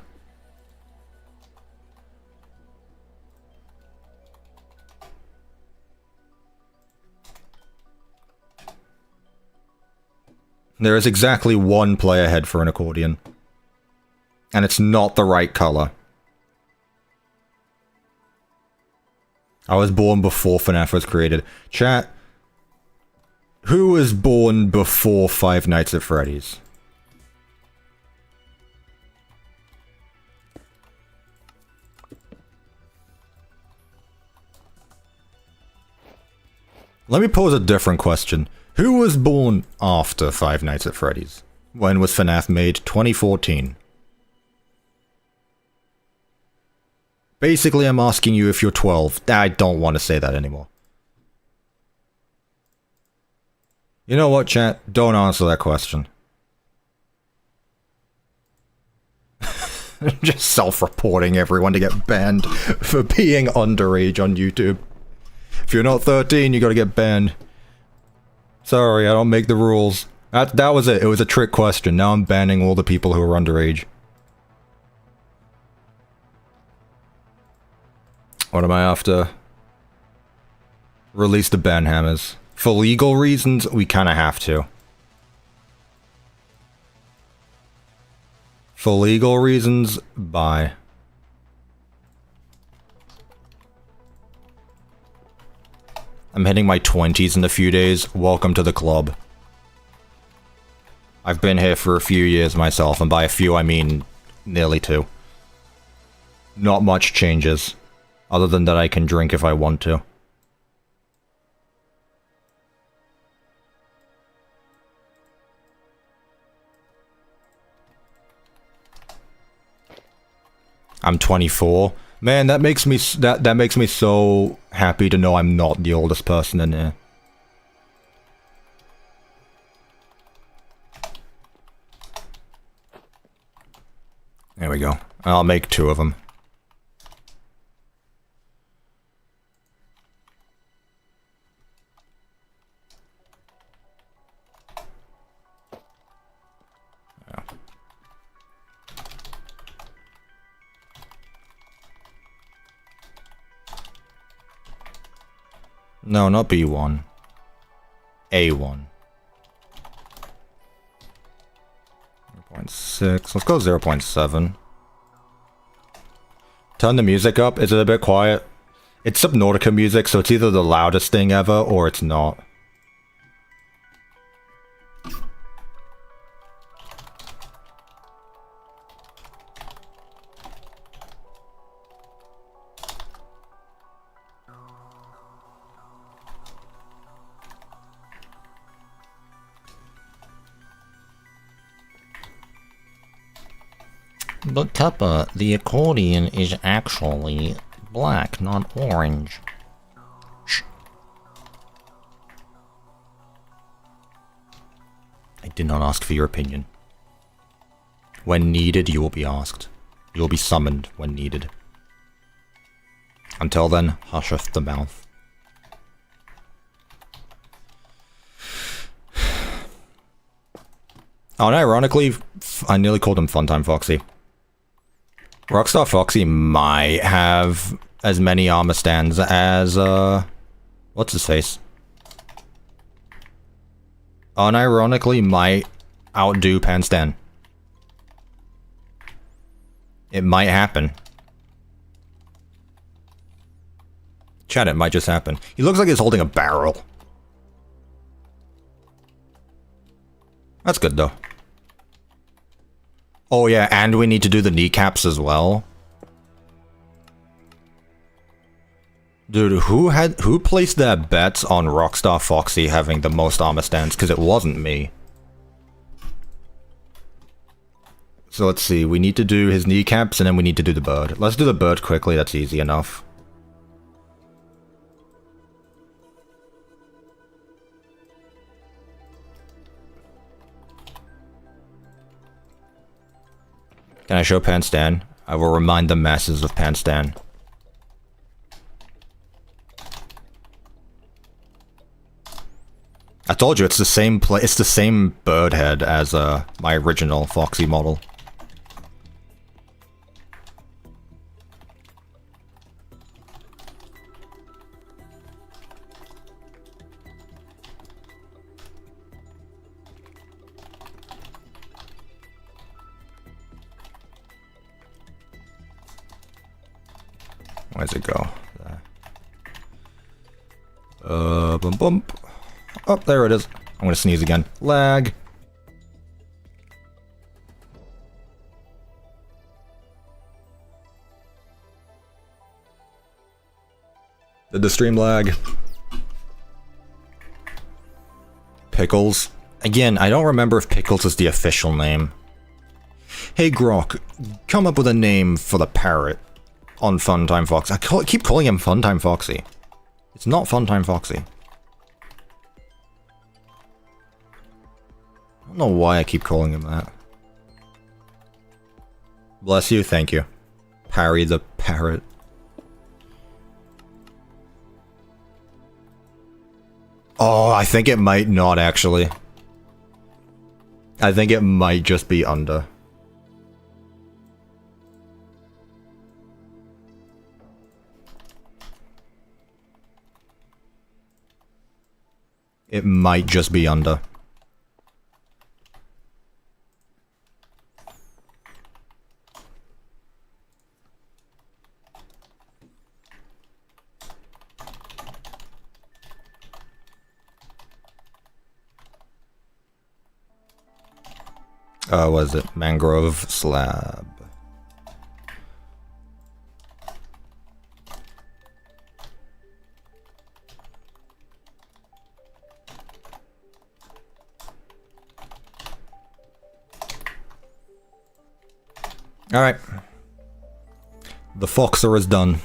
There is exactly one player head for an accordion. And it's not the right color. I was born before FNAF was created. Chat, who was born before Five Nights at Freddy's? Let me pose a different question. Who was born after Five Nights at Freddy's? When was FNAF made? 2014. Basically, I'm asking you if you're 12. I don't want to say that anymore. You know what, chat? Don't answer that question. Just self-reporting everyone to get banned for being underage on YouTube. If you're not 13, you gotta get banned. Sorry, I don't make the rules. That was it. It was a trick question. Now I'm banning all the people who are underage. What am I after? Release the ban hammers. For legal reasons, we kinda have to. For legal reasons, bye. I'm hitting my 20s in a few days. Welcome to the club. I've been here for a few years myself, and by a few I mean nearly 2. Not much changes, other than that I can drink if I want to. I'm 24. Man, that makes me that makes me so happy to know I'm not the oldest person in here. There we go. I'll make 2 of them. Yeah. No, not B1. A1. 0.6. Let's go 0.7. Turn the music up. Is it a bit quiet? It's Subnautica music, so it's either the loudest thing ever or it's not. But Cuppa, the accordion is actually black, not orange. Shh. I did not ask for your opinion. When needed, you will be asked. You will be summoned when needed. Until then, husheth the mouth. Unironically, I nearly called him Funtime Foxy. Rockstar Foxy might have as many armor stands as, what's his face? Unironically might outdo Panstan. It might happen. Chat, it might just happen. He looks like he's holding a barrel. That's good, though. Oh yeah, and we need to do the kneecaps as well. Dude, who placed their bets on Rockstar Foxy having the most armor stands? Because it wasn't me. So let's see, we need to do his kneecaps and then we need to do the bird. Let's do the bird quickly, that's easy enough. Can I show Panstan? I will remind the masses of Panstan. I told you it's the same it's the same bird head as my original Foxy model. Where's it go? There. Bump bump. Oh, there it is. I'm gonna sneeze again. Lag. Did the stream lag? Pickles. Again, I don't remember if Pickles is the official name. Hey Grok, come up with a name for the parrot on Funtime Foxy. I keep calling him Funtime Foxy. It's not Funtime Foxy. I don't know why I keep calling him that. Bless you, thank you. Parry the parrot. Oh, I think it might not actually. I think it might just be under. It might just be under. Was it mangrove slab? Alright. The Foxer is done.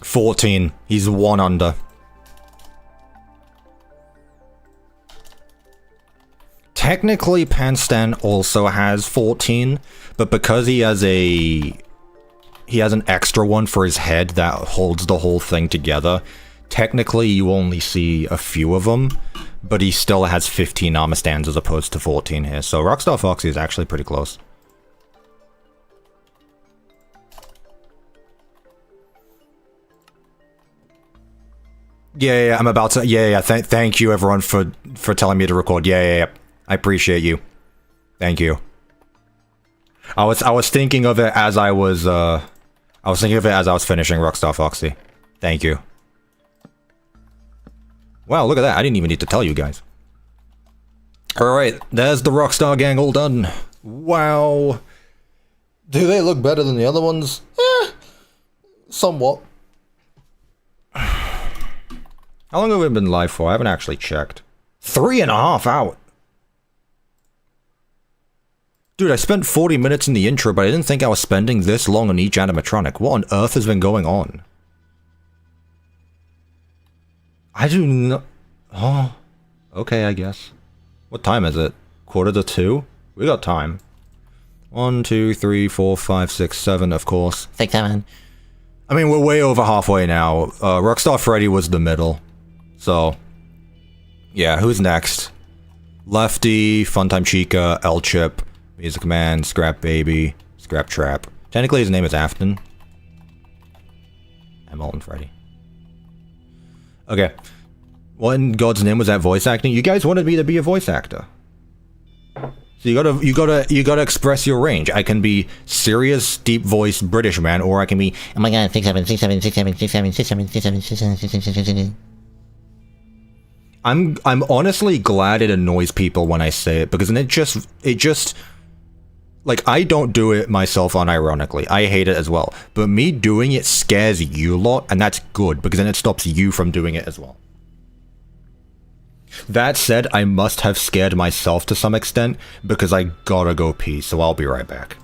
$14. He's one under. Technically, Panstan also has 14, but because he has an extra one for his head that holds the whole thing together, technically you only see a few of them, but he still has 15 armor stands as opposed to 14 here, so Rockstar Foxy is actually pretty close. Yeah, I'm about to. Yeah. Thank you, everyone, for telling me to record. Yeah. I appreciate you. Thank you. I was thinking of it as I was finishing Rockstar Foxy. Thank you. Wow, look at that! I didn't even need to tell you guys. All right, there's the Rockstar gang all done. Wow. Do they look better than the other ones? Somewhat. How long have we been live for? I haven't actually checked. 3.5 out. Dude, I spent 40 minutes in the intro, but I didn't think I was spending this long on each animatronic. What on earth has been going on? I do not... Oh. Okay, I guess. What time is it? 1:45? We got time. 1, 2, 3, 4, 5, 6, 7, of course. 6, 7. I mean, we're way over halfway now. Rockstar Freddy was the middle. So, yeah, who's next? Lefty, Funtime Chica, L-Chip, Music Man, Scrap Baby, Scrap Trap. Technically his name is Afton. And Molten Freddy. Okay. What in God's name was that voice acting? You guys wanted me to be a voice actor. So you gotta express your range. I can be serious, deep voice British man, or I can be, Oh my god, 6, 7, 6, 7, 6, 7, 6, 7, 6, 7, 6, 7, 6, 7, 6, 7, 6, 7. I'm honestly glad it annoys people when I say it, because then it just like, I don't do it myself unironically. I hate it as well. But me doing it scares you lot, and that's good, because then it stops you from doing it as well. That said, I must have scared myself to some extent, because I gotta go pee, so I'll be right back.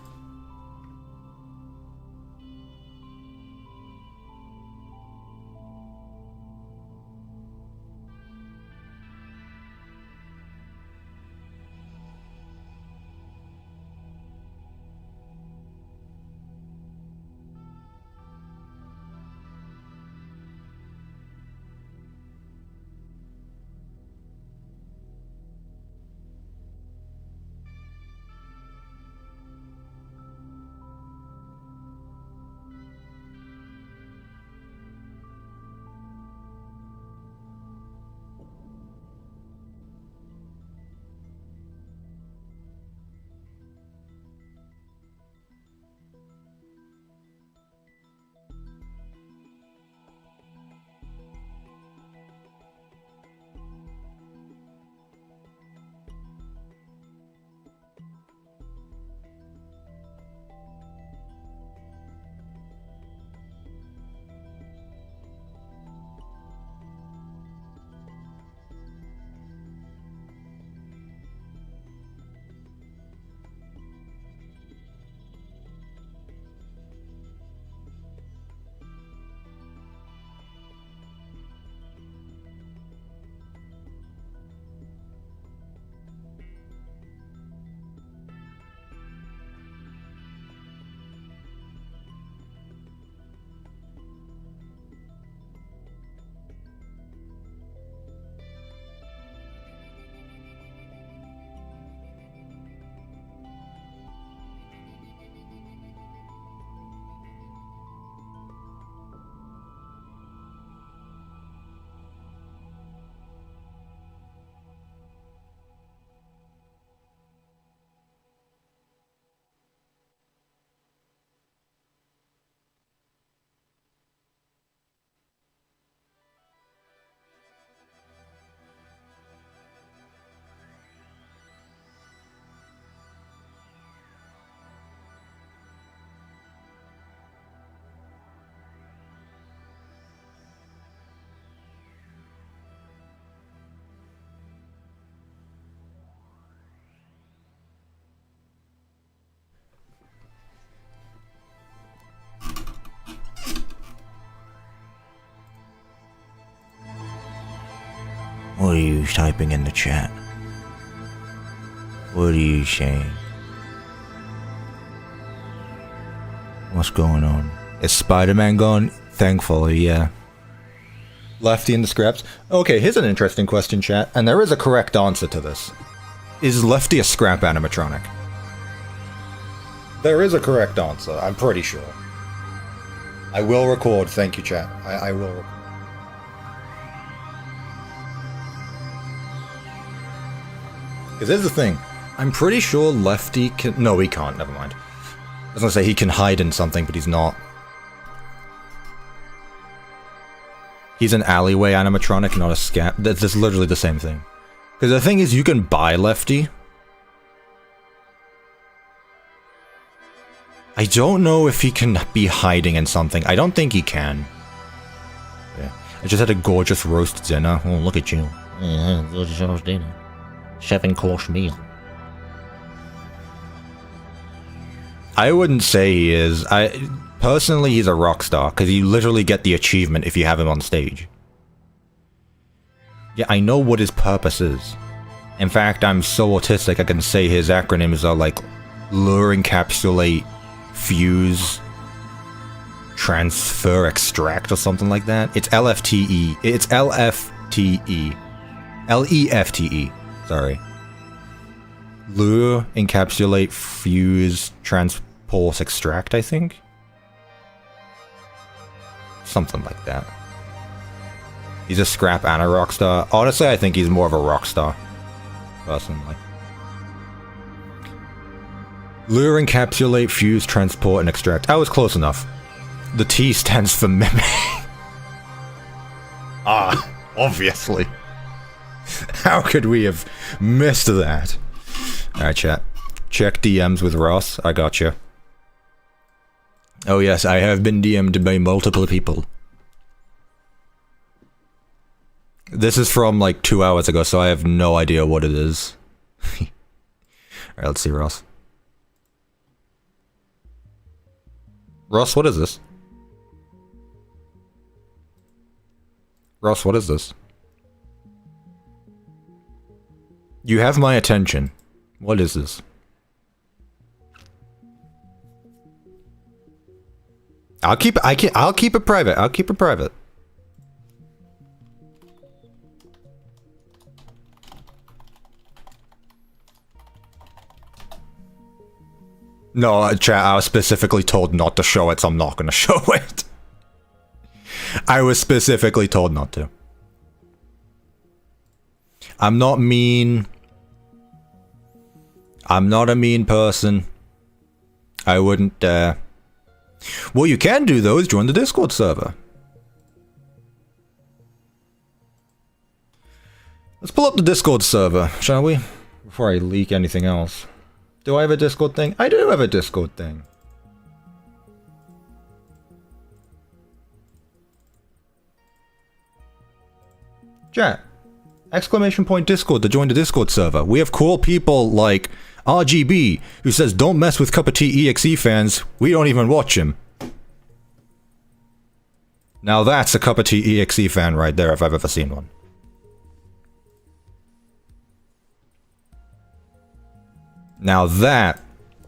are you typing in the chat? What are you saying? What's going on? Is Spider-Man gone? Thankfully, yeah. Lefty in the scraps? Okay, here's an interesting question, chat, and there is a correct answer to this. Is Lefty a scrap animatronic? There is a correct answer, I'm pretty sure. I will record, thank you, chat. I will record. Because here's the thing, I'm pretty sure Lefty can... No, he can't, never mind. I was gonna say he can hide in something, but he's not. He's an alleyway animatronic, not a scap. That's literally the same thing. Because the thing is, you can buy Lefty. I don't know if he can be hiding in something. I don't think he can. Yeah. I just had a gorgeous roast dinner. Oh, look at you. Yeah, gorgeous roast dinner. 7-course meal. I wouldn't say he is. Personally, he's a rock star, because you literally get the achievement if you have him on stage. Yeah, I know what his purpose is. In fact, I'm so autistic I can say his acronyms are like Lure, Encapsulate, Fuse, Transfer, Extract, or something like that. It's LFTE. It's LFTE. LEFTE. Sorry. Lure, Encapsulate, Fuse, Transport, Extract, I think? Something like that. He's a scrap and a rock star. Honestly, I think he's more of a rock star. Personally. Lure, Encapsulate, Fuse, Transport, and Extract. I was close enough. The T stands for Mimic. Ah, obviously. How could we have missed that? Alright, chat. Check DMs with Ross. I got you. Oh yes, I have been DM'd by multiple people. This is from like 2 hours ago, so I have no idea what it is. Alright, let's see, Ross. Ross, what is this? Ross, what is this? You have my attention. What is this? I'll keep it private. I'll keep it private. No, chat, I was specifically told not to show it, so I'm not gonna show it. I was specifically told not to. I'm not mean. I'm not a mean person. I wouldn't, What you can do, though, is join the Discord server. Let's pull up the Discord server, shall we? Before I leak anything else. Do I have a Discord thing? I do have a Discord thing. Chat. Exclamation point Discord to join the Discord server. We have cool people like RGB, who says don't mess with CuppaTeaExe fans. We don't even watch him. Now that's a CuppaTeaExe fan right there if I've ever seen one. Now that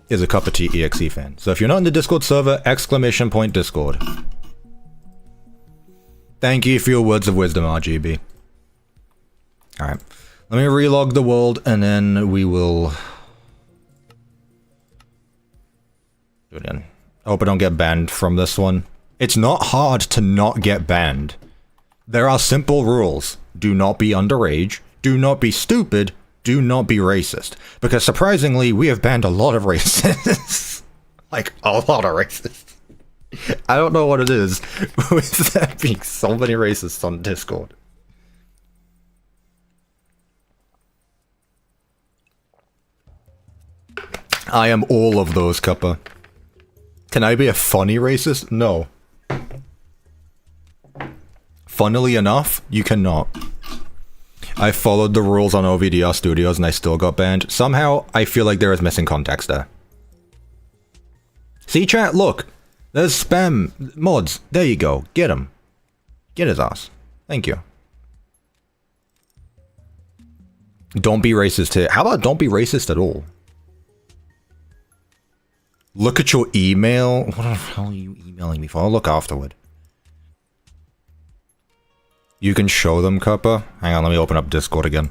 is a CuppaTeaExe fan. So if you're not in the Discord server, exclamation point Discord. Thank you for your words of wisdom, RGB. Alright. Let me relog the world and then we will do it again. I hope I don't get banned from this one. It's not hard to not get banned. There are simple rules. Do not be underage. Do not be stupid. Do not be racist. Because surprisingly, we have banned a lot of racists. Like, a lot of racists. I don't know what it is with there being so many racists on Discord. I am all of those, Cuppa. Can I be a funny racist? No. Funnily enough, you cannot. I followed the rules on OVDR Studios and I still got banned. Somehow, I feel like there is missing context there. See, chat, look. There's spam mods. There you go. Get him. Get his ass. Thank you. Don't be racist here. How about don't be racist at all? Look at your email. What the hell are you emailing me for? I'll look afterward. You can show them, Cuppa. Hang on, let me open up Discord again.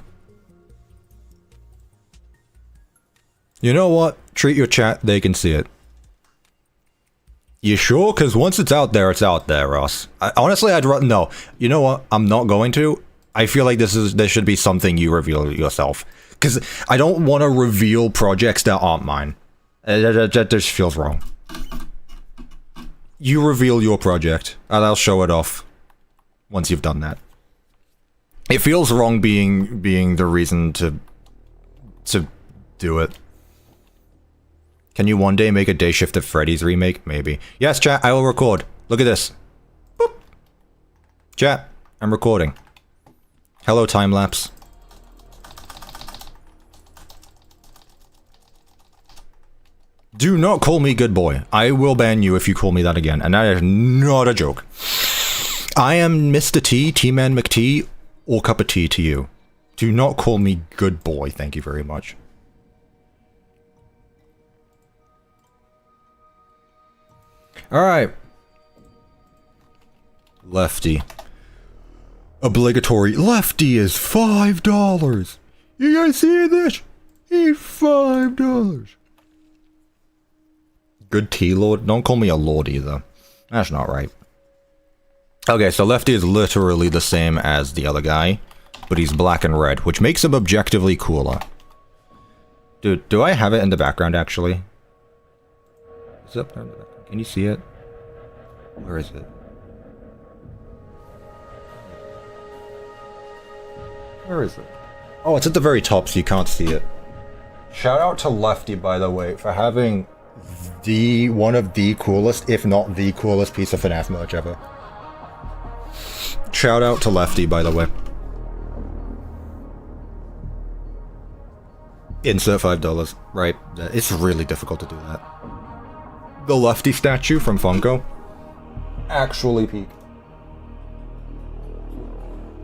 You know what? Treat your chat, they can see it. You sure? Because once it's out there, Ross. Honestly, I'd rather... No. You know what? I'm not going to. I feel like this should be something you reveal yourself. Because I don't want to reveal projects that aren't mine. That just feels wrong. You reveal your project, and I'll show it off once you've done that. It feels wrong being the reason to do it. Can you one day make a Day Shift of Freddy's remake? Maybe. Yes, chat, I will record. Look at this. Boop. Chat, I'm recording. Hello, time-lapse. Do not call me good boy. I will ban you if you call me that again, and that is not a joke. I am Mr. T, T-Man McT, or Cup of Tea to you. Do not call me good boy, thank you very much. Alright. Lefty. Obligatory. Lefty is $5. You guys see this? He's $5. Good tea lord? Don't call me a lord either. That's not right. Okay, so Lefty is literally the same as the other guy, but he's black and red, which makes him objectively cooler. Dude, do I have it in the background actually? Is it up there in the background? Can you see it? Where is it? Where is it? Oh, it's at the very top, so you can't see it. Shout out to Lefty, by the way, for having one of the coolest, if not the coolest piece of FNAF merch ever. Shout out to Lefty, by the way. Insert $5. Right. It's really difficult to do that. The Lefty statue from Funko actually peak.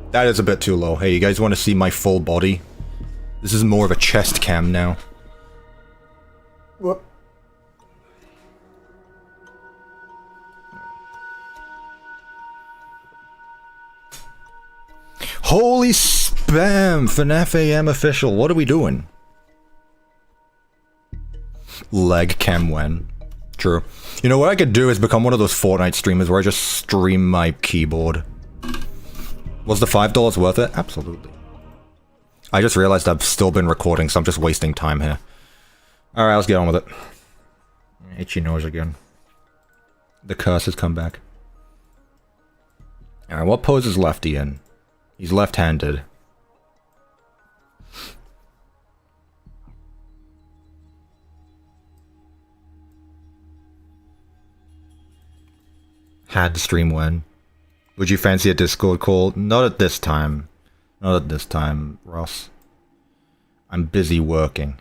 That is a bit too low. Hey, you guys want to see my full body? This is more of a chest cam now. Whoop. Holy spam! FNAF AM official. What are we doing? Leg cam when. True. You know what I could do is become one of those Fortnite streamers where I just stream my keyboard. Was the $5 worth it? Absolutely. I just realized I've still been recording, so I'm just wasting time here. Alright, let's get on with it. Itchy nose again. The curse has come back. Alright, what pose is Lefty in? He's left-handed. Had to stream when? Would you fancy a Discord call? Not at this time. Not at this time, Ross. I'm busy working.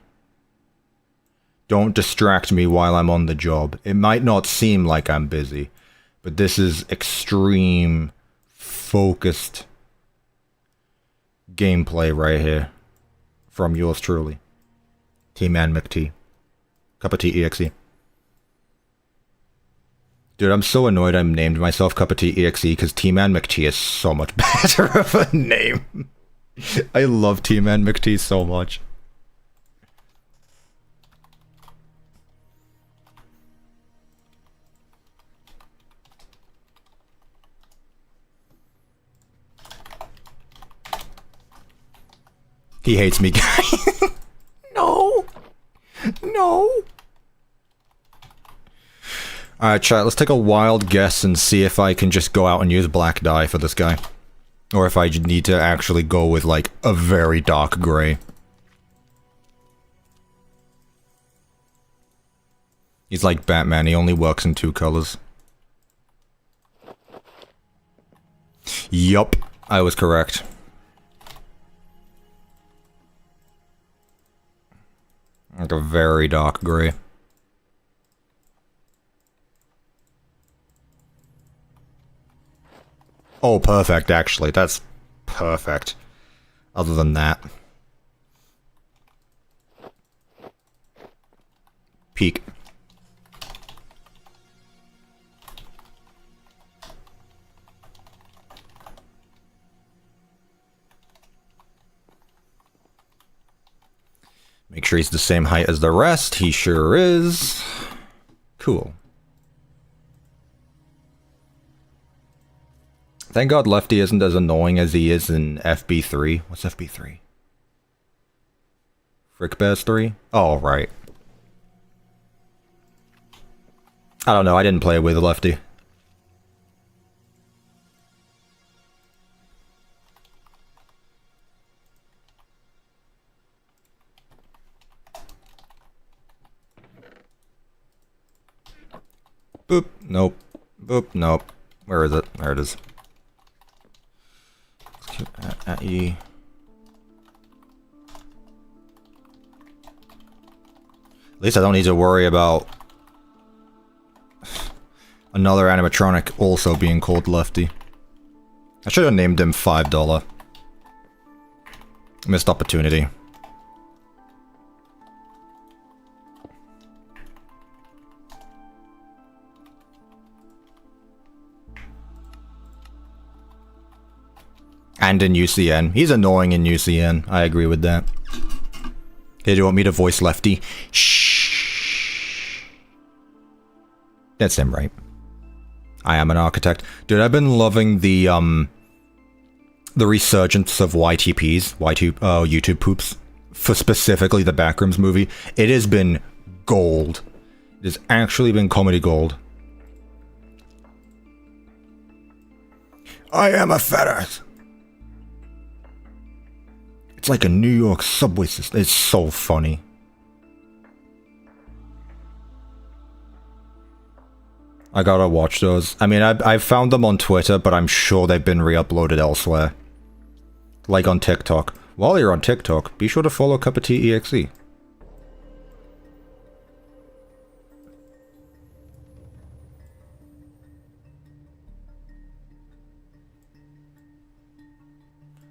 Don't distract me while I'm on the job. It might not seem like I'm busy, but this is extreme, focused gameplay right here. From yours truly. T-Man McT. CuppaTeaExe. Dude, I'm so annoyed I named myself CuppaTeaExe because T-Man McT is so much better of a name. I love T-Man McT so much. He hates me, guys. No. No. Alright, chat, let's take a wild guess and see if I can just go out and use black dye for this guy. Or if I need to actually go with, like, a very dark gray. He's like Batman, he only works in 2 colors. Yup, I was correct. Like a very dark gray. Oh, perfect, actually. That's perfect. Other than that. Make sure he's the same height as the rest. He sure is. Cool. Thank God Lefty isn't as annoying as he is in FB3. What's FB3? Frick Bears 3? Oh, right. I don't know, I didn't play with Lefty. Boop, nope. Boop, nope. Where is it? There it is. At E. At least I don't need to worry about another animatronic also being called Lefty. I should have named him $5. Missed opportunity. And in UCN. He's annoying in UCN. I agree with that. Hey, do you want me to voice Lefty? Shh. That's him, right? I am an architect. Dude, I've been loving the resurgence of YTPs, YouTube poops, for specifically the Backrooms movie. It has been gold. It has actually been comedy gold. I am a fetters. It's like a New York subway system. It's so funny. I gotta watch those. I mean, I've found them on Twitter, but I'm sure they've been re-uploaded elsewhere. Like on TikTok. While you're on TikTok, be sure to follow CuppaTeaExe.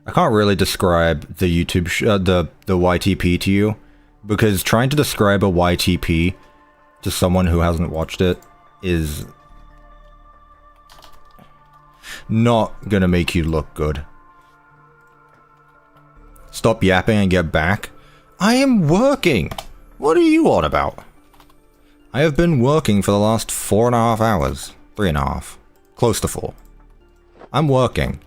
I can't really describe the YouTube the YTP to you, because trying to describe a YTP to someone who hasn't watched it is not gonna make you look good. Stop yapping and get back. I am working! What are you on about? I have been working for the last 4.5 hours. 3.5. Close to 4. I'm working.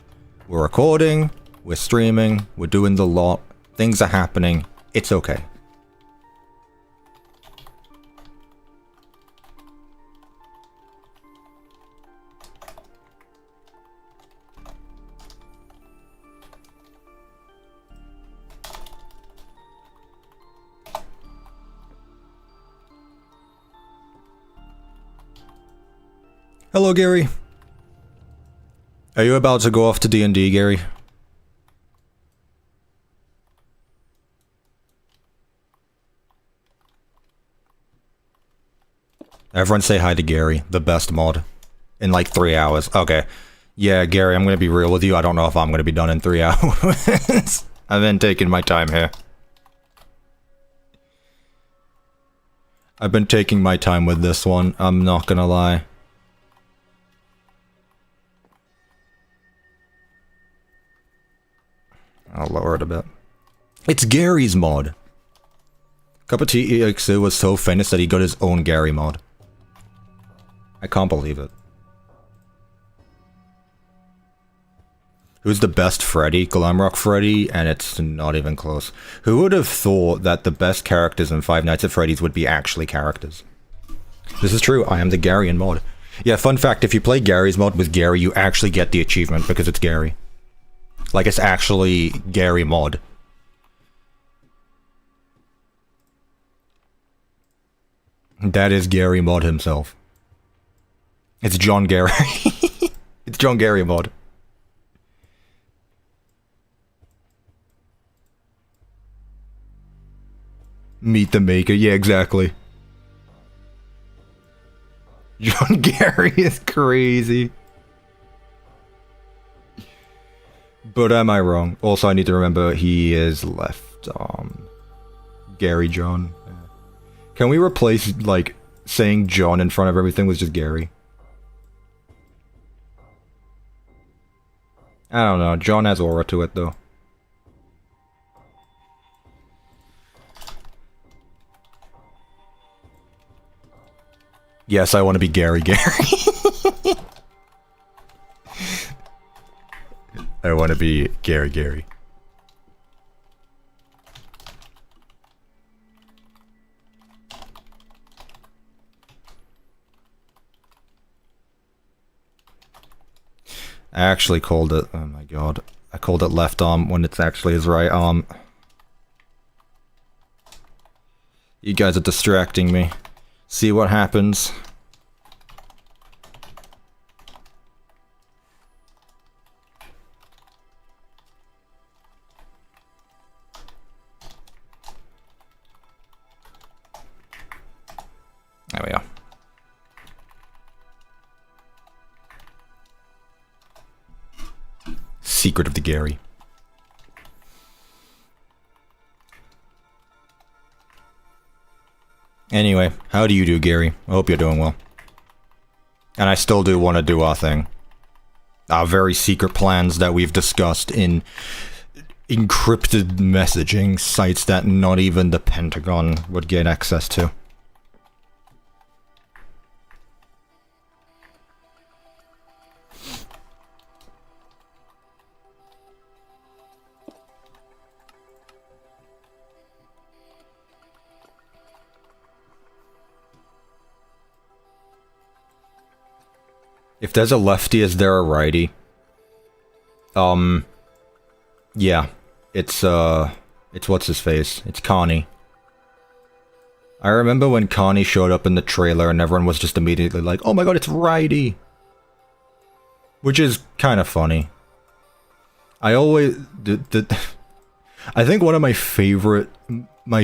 We're recording. We're streaming, we're doing the lot, things are happening, it's okay. Hello, Gary. Are you about to go off to D&D, Gary? Everyone say hi to Gary, the best mod. In like 3 hours. Okay. Yeah, Gary, I'm gonna be real with you. I don't know if I'm gonna be done in 3 hours. I've been taking my time here. I've been taking my time with this one. I'm not gonna lie. I'll lower it a bit. It's Gary's mod. CuppaTeaExe was so famous that he got his own Gary mod. I can't believe it. Who's the best Freddy? Glamrock Freddy, and it's not even close. Who would have thought that the best characters in Five Nights at Freddy's would be actually characters? This is true, I am the Garyan mod. Yeah, fun fact, if you play Gary's mod with Gary, you actually get the achievement because it's Gary. Like, it's actually Gary mod. That is Gary mod himself. It's John Gary. It's John Gary mod. Meet the Maker. Yeah, exactly. John Gary is crazy. But am I wrong? Also, I need to remember he is left arm. Gary John. Can we replace, like, saying John in front of everything with just Gary? I don't know. John has aura to it, though. Yes, I want to be Gary. I want to be Gary. I actually called it, oh my god. I called it left arm when it's actually his right arm. You guys are distracting me. See what happens. There we go. Secret of the Gary. Anyway, how do you do, Gary? I hope you're doing well. And I still do want to do our thing. Our very secret plans that we've discussed in encrypted messaging sites that not even the Pentagon would get access to. If there's a lefty, is there a righty? Yeah. It's what's his face? It's Connie. I remember when Connie showed up in the trailer and everyone was just immediately like, oh my god, it's righty! Which is kind of funny. I always... I think one of my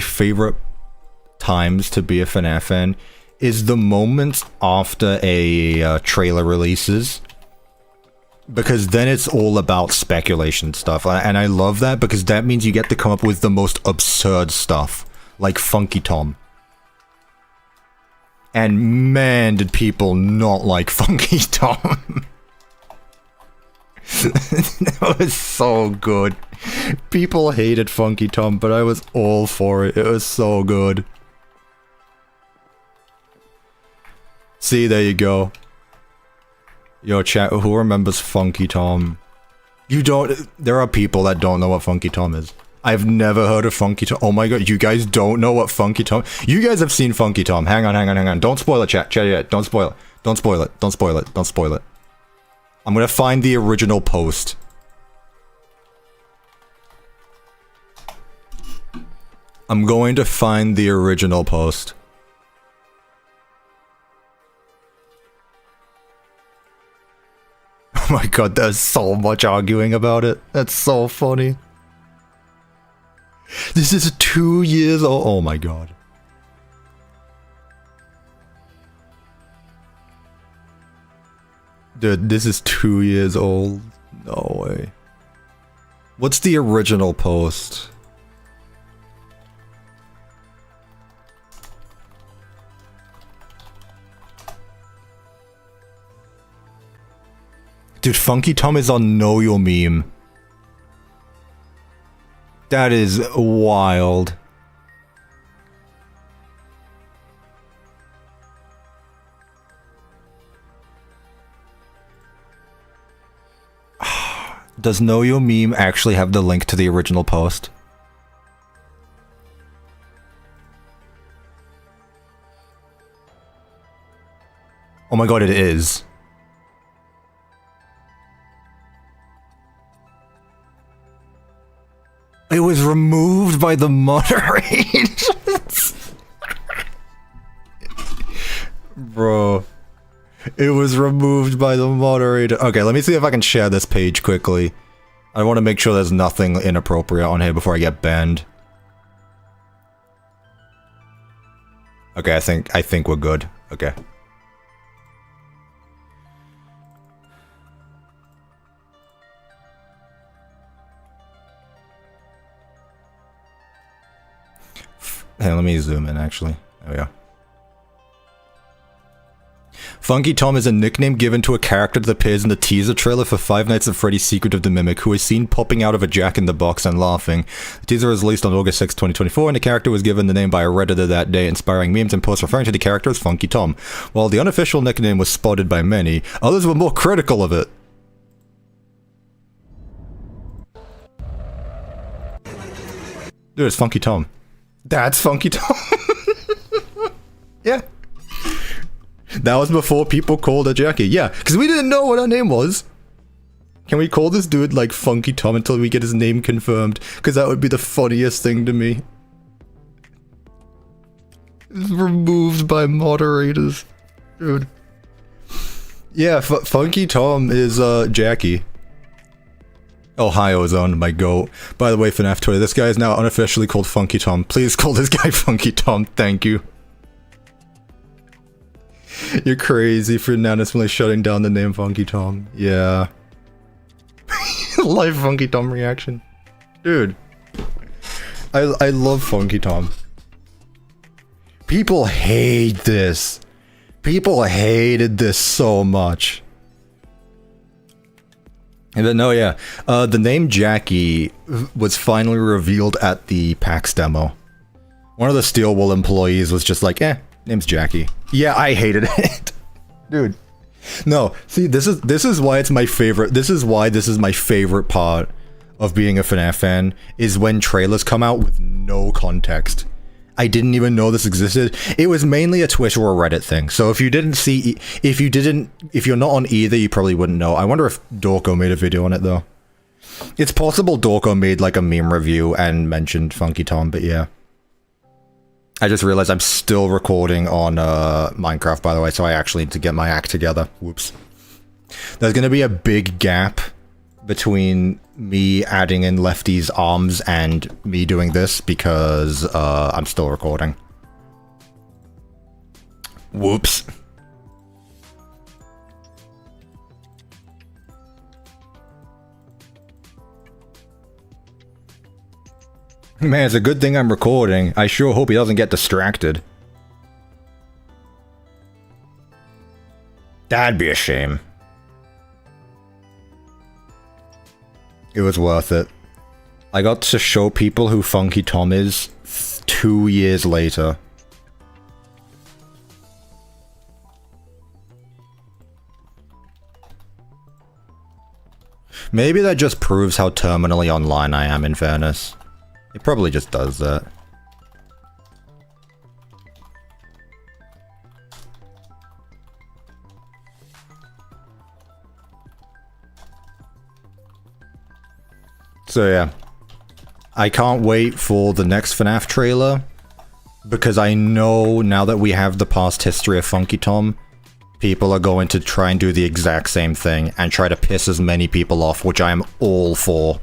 favorite times to be a FNAF fan is the moments after a trailer releases, because then it's all about speculation stuff, and I love that because that means you get to come up with the most absurd stuff, like Funky Tom. And man, did people not like Funky Tom. That was so good. People hated Funky Tom, but I was all for it. It was so good. See, there you go. Yo, chat, who remembers Funky Tom? You don't- there are people that don't know what Funky Tom is. I've never heard of Funky Tom. Oh my god, you guys don't know what Funky Tom- You guys have seen Funky Tom. Hang on. Don't spoil it, chat. Chat, don't spoil it. Don't spoil it. I'm gonna find the original post. I'm going to find the original post. Oh my god, there's so much arguing about it. That's so funny. This is 2 years old. Oh my god. Dude, this is 2 years old. No way. What's the original post? Dude, Funky Tom is on Know Your Meme. That is wild. Does Know Your Meme actually have the link to the original post? Oh my god, it is. It was removed by the moderators. Bro. It was removed by the moderator. Okay, let me see if I can share this page quickly. I want to make sure there's nothing inappropriate on here before I get banned. Okay, I think we're good. Okay. Hey, let me zoom in, actually. There we go. Funky Tom is a nickname given to a character that appears in the teaser trailer for Five Nights at Freddy's Secret of the Mimic, who is seen popping out of a Jack-in-the-Box and laughing. The teaser was released on August 6, 2024, and the character was given the name by a Redditor that day, inspiring memes and posts referring to the character as Funky Tom. While the unofficial nickname was spotted by many, others were more critical of it. Dude, it's Funky Tom. That's Funky Tom. Yeah. That was before people called her Jackie. Yeah, because we didn't know what her name was. Can we call this dude like Funky Tom until we get his name confirmed? Because that would be the funniest thing to me. It's removed by moderators. Dude. Yeah, Funky Tom is Jackie. Ohio's owned by GOAT. By the way, FNAF Twitter, this guy is now unofficially called Funky Tom. Please call this guy Funky Tom. Thank you. You're crazy for unanimously shutting down the name Funky Tom. Yeah. Live Funky Tom reaction. Dude. I love Funky Tom. People hate this. People hated this so much. But no, yeah. The name Jackie was finally revealed at the PAX demo. One of the Steel Wool employees was just like, name's Jackie. Yeah, I hated it. Dude. No, see, this is why it's my favorite. This is why this is my favorite part of being a FNAF fan, is when trailers come out with no context. I didn't even know this existed. It was mainly a Twitter or Reddit thing. So if you didn't see, if you're not on either, you probably wouldn't know. I wonder if Dorko made a video on it though. It's possible Dorko made like a meme review and mentioned Funky Tom, but yeah. I just realized I'm still recording on Minecraft, by the way, so I actually need to get my act together. Whoops. There's gonna be a big gap between me adding in Lefty's arms and me doing this because I'm still recording. Whoops. Man, it's a good thing I'm recording. I sure hope he doesn't get distracted. That'd be a shame. It was worth it. I got to show people who Funky Tom is 2 years later. Maybe that just proves how terminally online I am, in fairness. It probably just does that. So yeah, I can't wait for the next FNAF trailer, because I know now that we have the past history of Funky Tom, people are going to try and do the exact same thing and try to piss as many people off, which I am all for.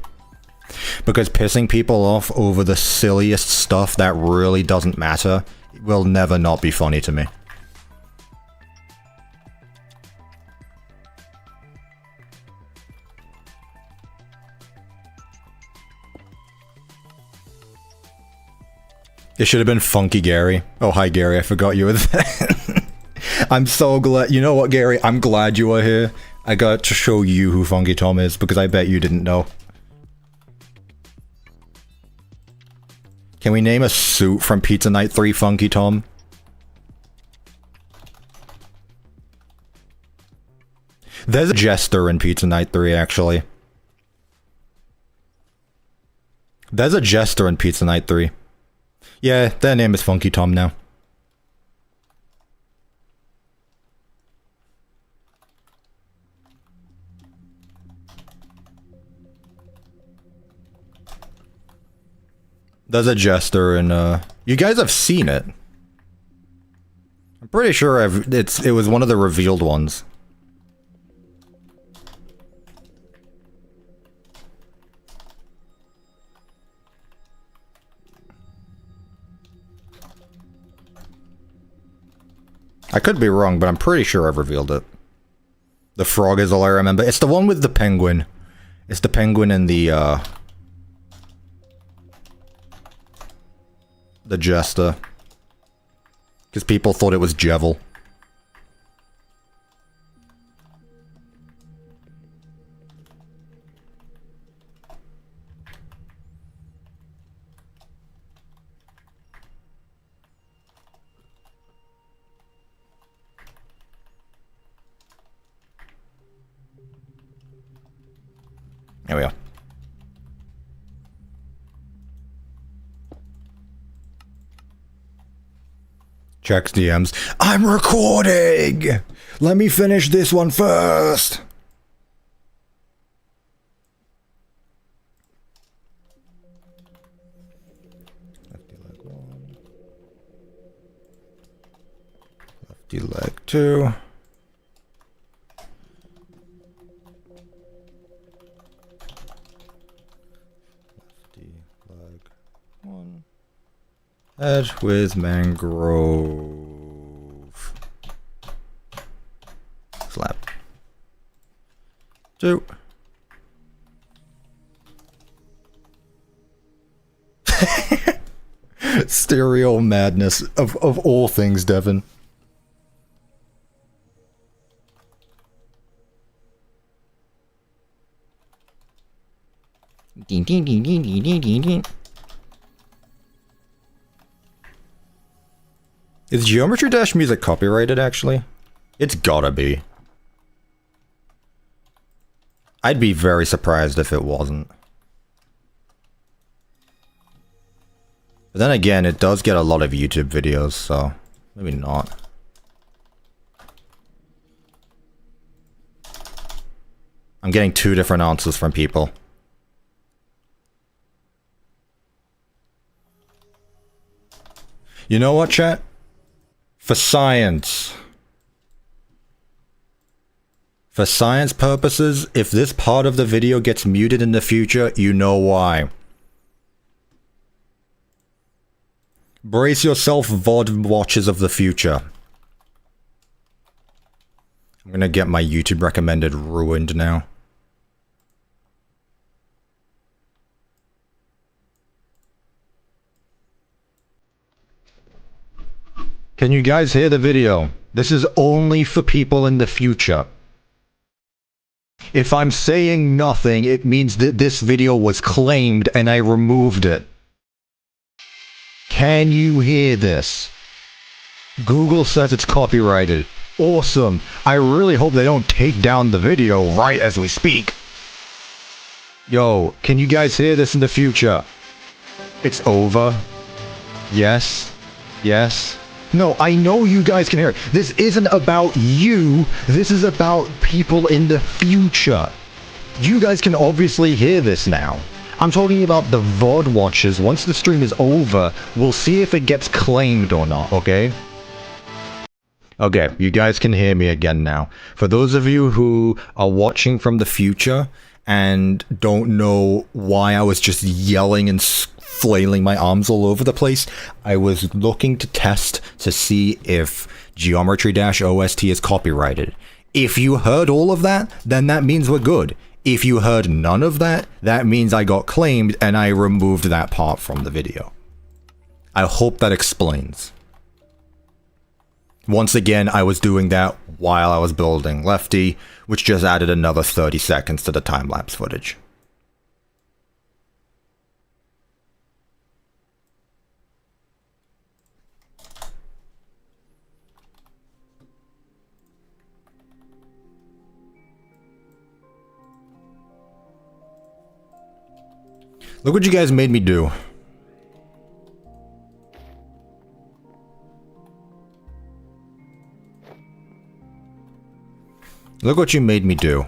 Because pissing people off over the silliest stuff that really doesn't matter will never not be funny to me. It should have been Funky Gary. Oh, hi Gary, I forgot you were there. I'm so glad. You know what, Gary? I'm glad you are here. I got to show you who Funky Tom is, because I bet you didn't know. Can we name a suit from Pizza Night 3 Funky Tom? There's a jester in Pizza Night 3, actually. There's a jester in Pizza Night 3. Yeah, their name is Funky Tom now. There's a jester in, you guys have seen it. I'm pretty sure it was one of the revealed ones. I could be wrong, but I'm pretty sure I've revealed it. The frog is all I remember. It's the one with the penguin. It's the penguin and the jester. Because people thought it was Jevil. Checks DMs. I'm recording! Let me finish this one first! Lefty leg 1. Lefty leg 2. Lefty leg 1. Head with mangrove. Slap. 2. Stereo madness of all things, Devin. Ding, ding, ding, ding, ding, ding, ding, ding. Is Geometry Dash music copyrighted, actually? It's gotta be. I'd be very surprised if it wasn't. But then again, it does get a lot of YouTube videos, so maybe not. I'm getting 2 different answers from people. You know what, chat? For science. For science purposes, if this part of the video gets muted in the future, you know why. Brace yourself, VOD watchers of the future. I'm gonna get my YouTube recommended ruined now. Can you guys hear the video? This is only for people in the future. If I'm saying nothing, it means that this video was claimed and I removed it. Can you hear this? Google says it's copyrighted. Awesome. I really hope they don't take down the video right as we speak. Yo, can you guys hear this in the future? It's over. Yes. Yes. No, I know you guys can hear it. This isn't about you. This is about people in the future. You guys can obviously hear this now. I'm talking about the VOD watchers. Once the stream is over, we'll see if it gets claimed or not, okay? Okay, you guys can hear me again now. For those of you who are watching from the future and don't know why I was just yelling and flailing my arms all over the place, I was looking to test to see if Geometry Dash OST is copyrighted. If you heard all of that, then that means we're good. If you heard none of that, that means I got claimed and I removed that part from the video. I hope that explains. Once again, I was doing that while I was building Lefty, which just added another 30 seconds to the time-lapse footage. Look what you guys made me do. Look what you made me do.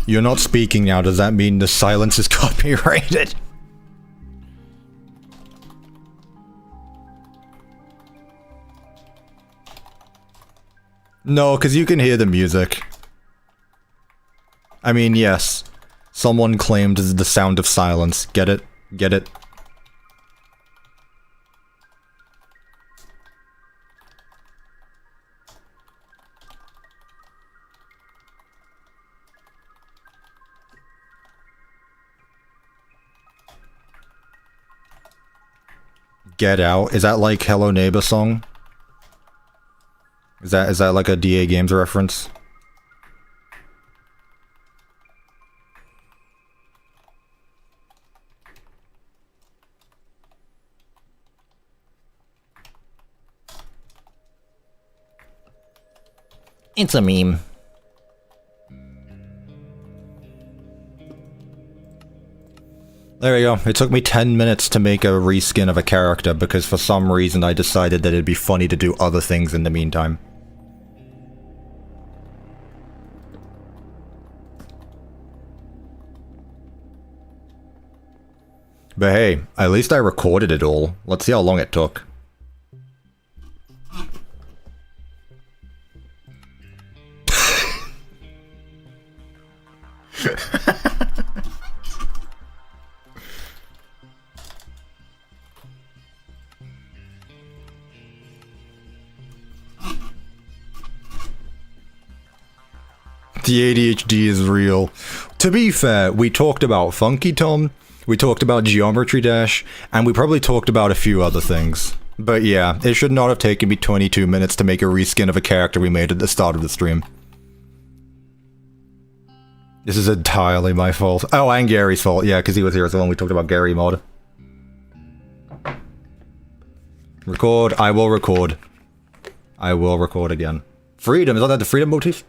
You're not speaking now. Does that mean the silence is copyrighted? No, because you can hear the music. I mean, yes. Someone claimed the sound of silence. Get it? Get it? Get Out? Is that like Hello Neighbor song? Is that like a DA Games reference? It's a meme. There we go. It took me 10 minutes to make a reskin of a character because for some reason I decided that it'd be funny to do other things in the meantime. But hey, at least I recorded it all. Let's see how long it took. The ADHD is real. To be fair, we talked about Funky Tom, we talked about Geometry Dash, and we probably talked about a few other things. But yeah, it should not have taken me 22 minutes to make a reskin of a character we made at the start of the stream. This is entirely my fault. Oh, and Gary's fault, yeah, because he was here as well when we talked about Gary mod. Record, I will record. I will record again. Freedom, is that the freedom motif?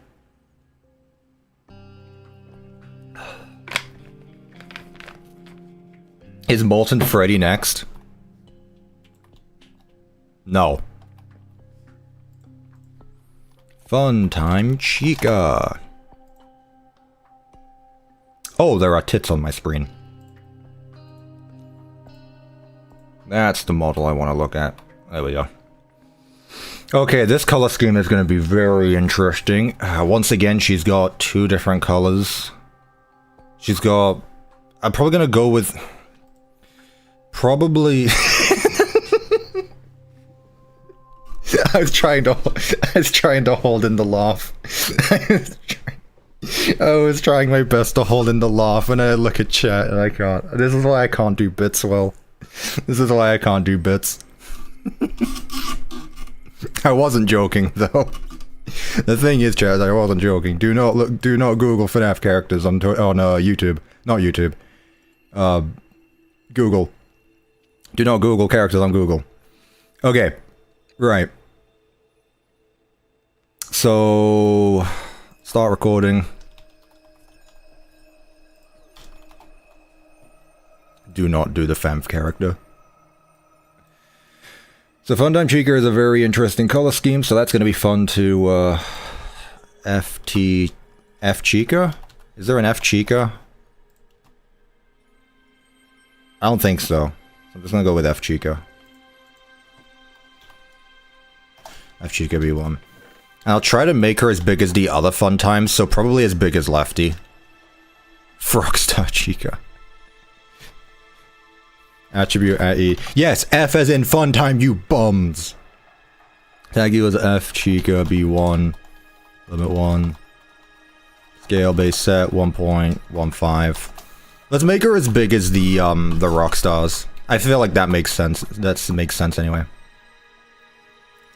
Is Molten Freddy next? No. Funtime Chica. Oh, there are tits on my screen. That's the model I want to look at. There we go. Okay, this color scheme is going to be very interesting. Once again, she's got two different colors. She's got... I'm probably going to go with... Probably... I was trying to hold in the laugh. I was trying my best to hold in the laugh, and I look at chat, and I can't. This is why I can't do bits well. This is why I can't do bits. I wasn't joking, though. The thing is, chat, I wasn't joking. Do not Google FNAF characters on YouTube. Not YouTube. Google. Do not Google characters on Google. Okay. Right. So... Start recording. Do not do the FNAF character. So Funtime Chica is a very interesting color scheme, so that's going to be fun to F Chica? Is there an F Chica? I don't think so. So I'm just going to go with F Chica. F Chica B1. And I'll try to make her as big as the other Funtimes, so probably as big as Lefty. Rockstar Chica. Attribute at E. Yes, F as in Funtime, you bums! Tag you as F Chica B1. Limit 1. Scale base set 1.15. Let's make her as big as the Rockstars. I feel like that makes sense. That makes sense anyway.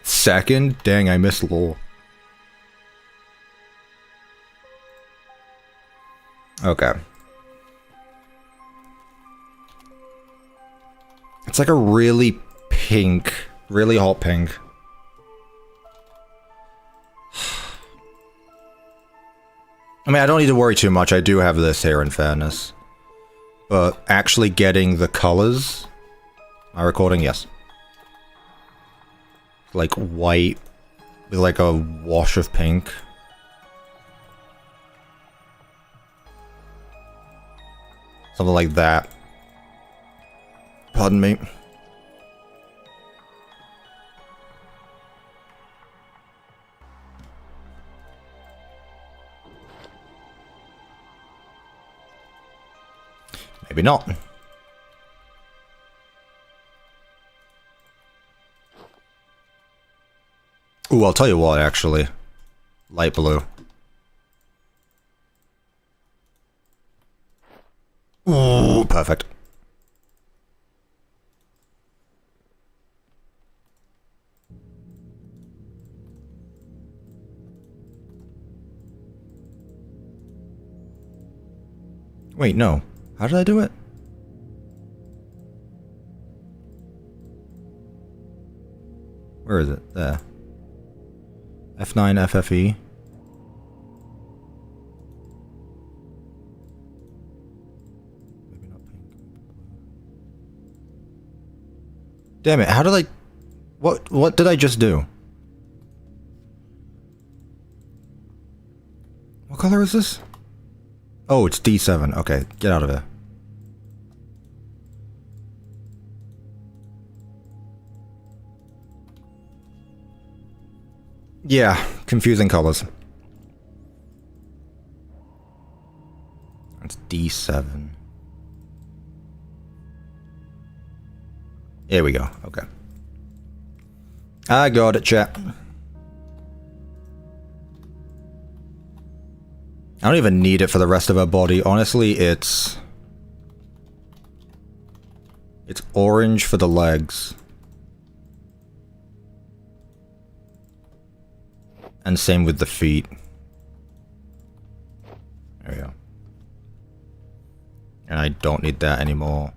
Second? Dang, I missed lore. Okay. It's like a really pink, really hot pink. I mean, I don't need to worry too much. I do have this here in fairness. But actually getting the colors... Am I recording? Yes. Like white with like a wash of pink. Something like that. Pardon me. Maybe not. Ooh, I'll tell you what, actually. Light blue. Ooh, perfect. Wait, no. How did I do it? Where is it? There. F9 FFE. Maybe not pink. Damn it, how did I... What did I just do? What color is this? Oh, it's D7. Okay, get out of here. Yeah, confusing colors. It's D7. Here we go. Okay. I got it, chat. I don't even need it for the rest of her body. Honestly, it's orange for the legs. And same with the feet. There we go. And I don't need that anymore.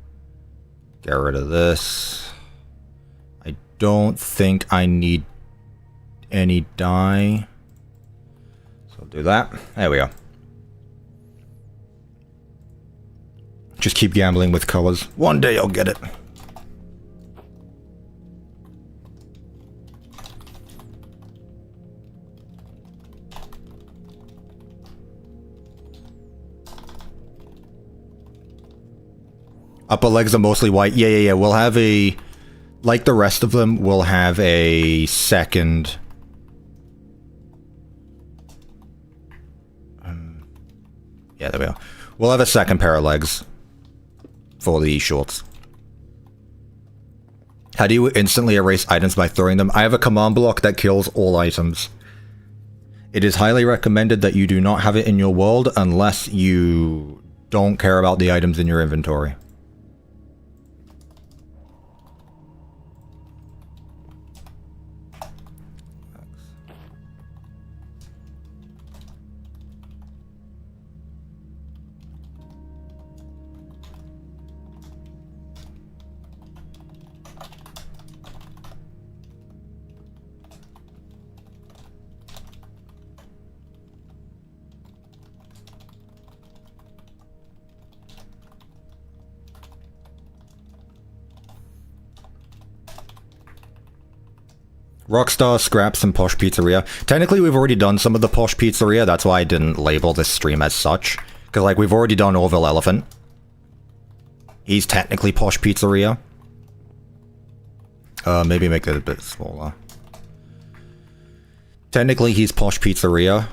Get rid of this. I don't think I need any dye. So I'll do that. There we go. Just keep gambling with colors. One day I'll get it. Upper legs are mostly white. Yeah. We'll have a... Like the rest of them, we'll have a second... yeah, there we go. We'll have a second pair of legs for the shorts. How do you instantly erase items by throwing them? I have a command block that kills all items. It is highly recommended that you do not have it in your world unless you don't care about the items in your inventory. Rockstar, Scraps, and Posh Pizzeria. Technically, we've already done some of the Posh Pizzeria, that's why I didn't label this stream as such. Because, like, we've already done Orville Elephant. He's technically Posh Pizzeria. Maybe make it a bit smaller. Technically, he's Posh Pizzeria.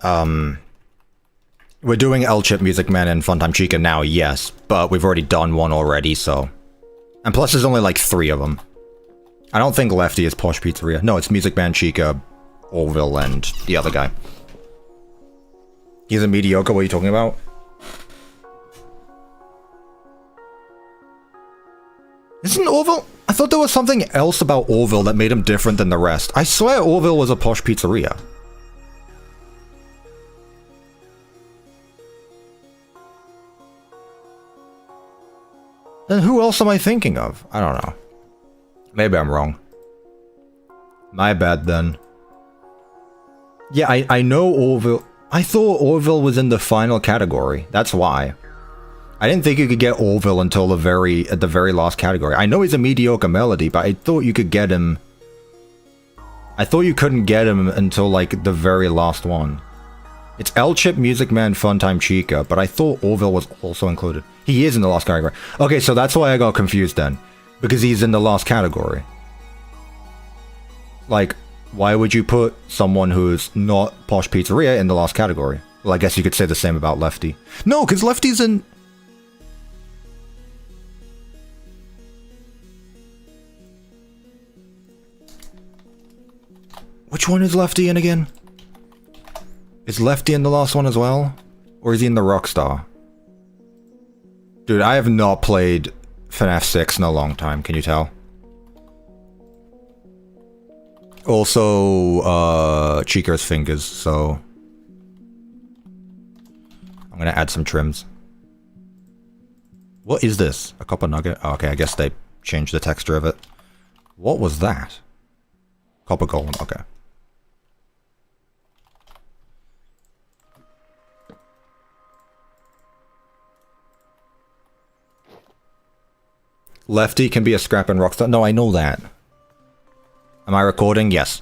We're doing El Chip, Music Man, and Funtime Chica now, yes. But we've already done one already, so... And plus, there's only, like, 3 of them. I don't think Lefty is Posh Pizzeria. No, it's Music Man, Chica, Orville, and the other guy. He's a mediocre, what are you talking about? Isn't Orville... I thought there was something else about Orville that made him different than the rest. I swear Orville was a Posh Pizzeria. Then who else am I thinking of? I don't know. Maybe I'm wrong. My bad then. Yeah, I know Orville. I thought Orville was in the final category. That's why. I didn't think you could get Orville until the very last category. I know he's a mediocre melody, but I thought you could get him... I thought you couldn't get him until, like, the very last one. It's El Chip, Music Man, Funtime Chica, but I thought Orville was also included. He is in the last category. Okay, so that's why I got confused then. Because he's in the last category. Like, why would you put someone who's not Posh Pizzeria in the last category? Well, I guess you could say the same about Lefty. No, because Lefty's in... Which one is Lefty in again? Is Lefty in the last one as well? Or is he in the Rockstar? Dude, I have not played FNAF 6 in a long time, can you tell? Also, Chica's fingers, so... I'm gonna add some trims. What is this? A copper nugget? Oh, okay, I guess they changed the texture of it. What was that? Copper golem, okay. Lefty can be a scrap and Rockstar. No, I know that. Am I recording? Yes.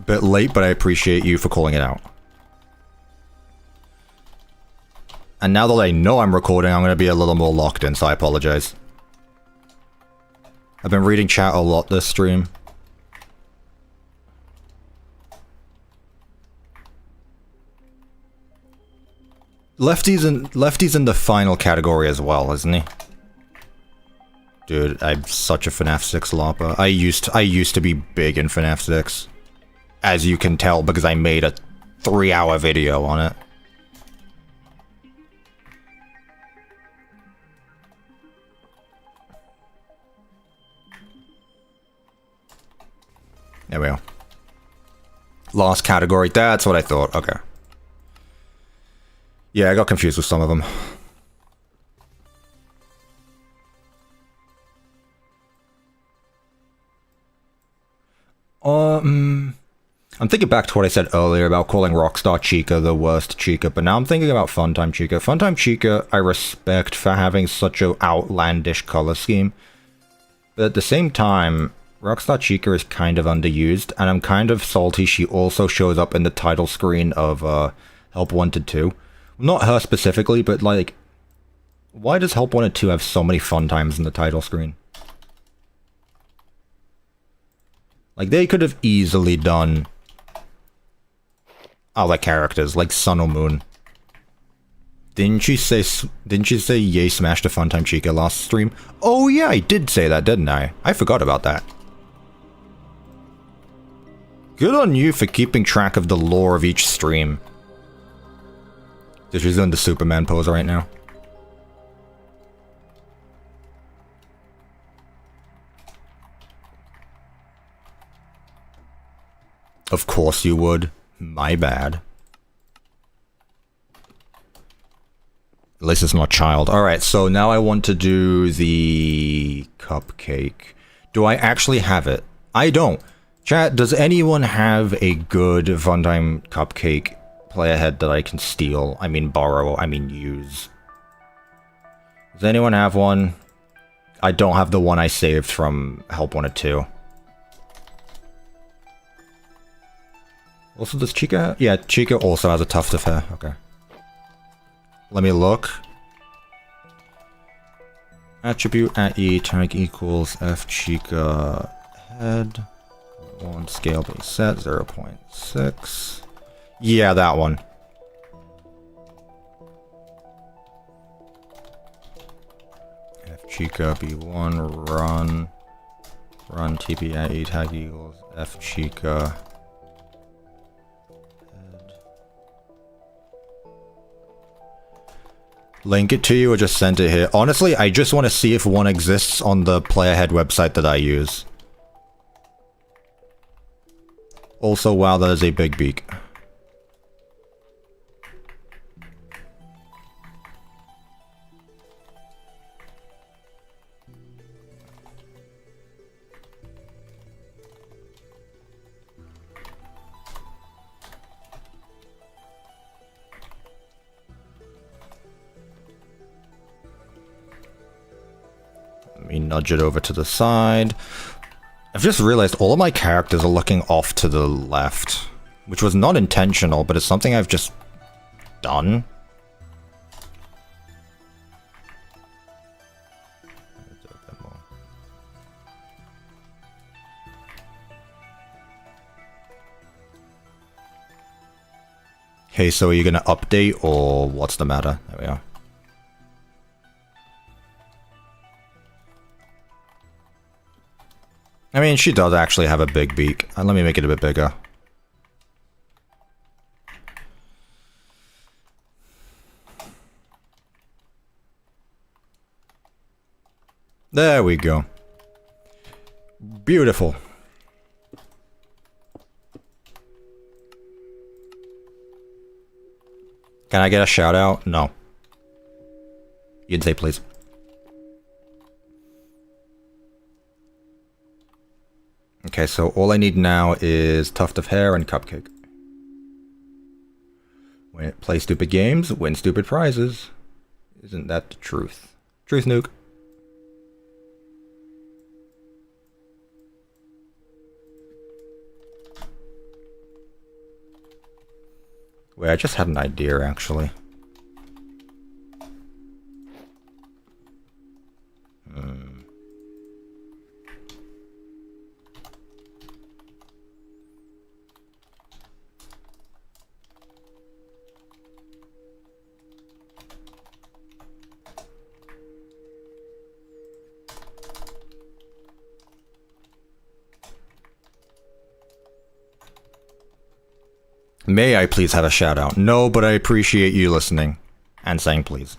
Bit late, but I appreciate you for calling it out. And now that I know I'm recording, I'm going to be a little more locked in, so I apologize. I've been reading chat a lot this stream. Lefty's in the final category as well, isn't he? Dude, I'm such a FNAF 6 lopper. I used to be big in FNAF 6. As you can tell, because I made a 3-hour video on it. There we go. Last category. That's what I thought. Okay. Yeah, I got confused with some of them. I'm thinking back to what I said earlier about calling Rockstar Chica the worst Chica, but now I'm thinking about Funtime Chica. Funtime Chica, I respect for having such an outlandish color scheme. But at the same time, Rockstar Chica is kind of underused, and I'm kind of salty she also shows up in the title screen of Help Wanted 2. Not her specifically, but like, why does Help Wanted 2 have so many fun times in the title screen? Like, they could have easily done other characters, like Sun or Moon. Didn't she say yay smash to Funtime Chica last stream? Oh yeah, I did say that, didn't I? I forgot about that. Good on you for keeping track of the lore of each stream. She's doing the Superman pose right now. Of course you would. My bad. At least it's not child. Alright, so now I want to do the cupcake. Do I actually have it? I don't. Chat, does anyone have a good Funtime cupcake play-ahead that I can steal? I mean borrow, I mean use. Does anyone have one? I don't have the one I saved from Help Wanted 2. Also, does Chica? Yeah, Chica also has a tuft of hair. Okay. Let me look. Attribute at E, tag equals F Chica head. 1 scale base set, 0.6. Yeah, that one. F Chica B1 run. Run TP at E, tag equals F Chica. Link it to you or just send it here. Honestly, I just want to see if one exists on the Playahead website that I use. Also, wow, that is a big beak. Let me nudge it over to the side. I've just realized all of my characters are looking off to the left, which was not intentional, but it's something I've just done. Hey, so are you gonna update or what's the matter? There we are. I mean, she does actually have a big beak. Let me make it a bit bigger. There we go. Beautiful. Can I get a shout out? No. You'd say please. Okay, so all I need now is tuft of hair and cupcake. Play stupid games, win stupid prizes. Isn't that the truth? Truth nuke. Wait, I just had an idea, actually. May I please have a shout out? No, but I appreciate you listening and saying please.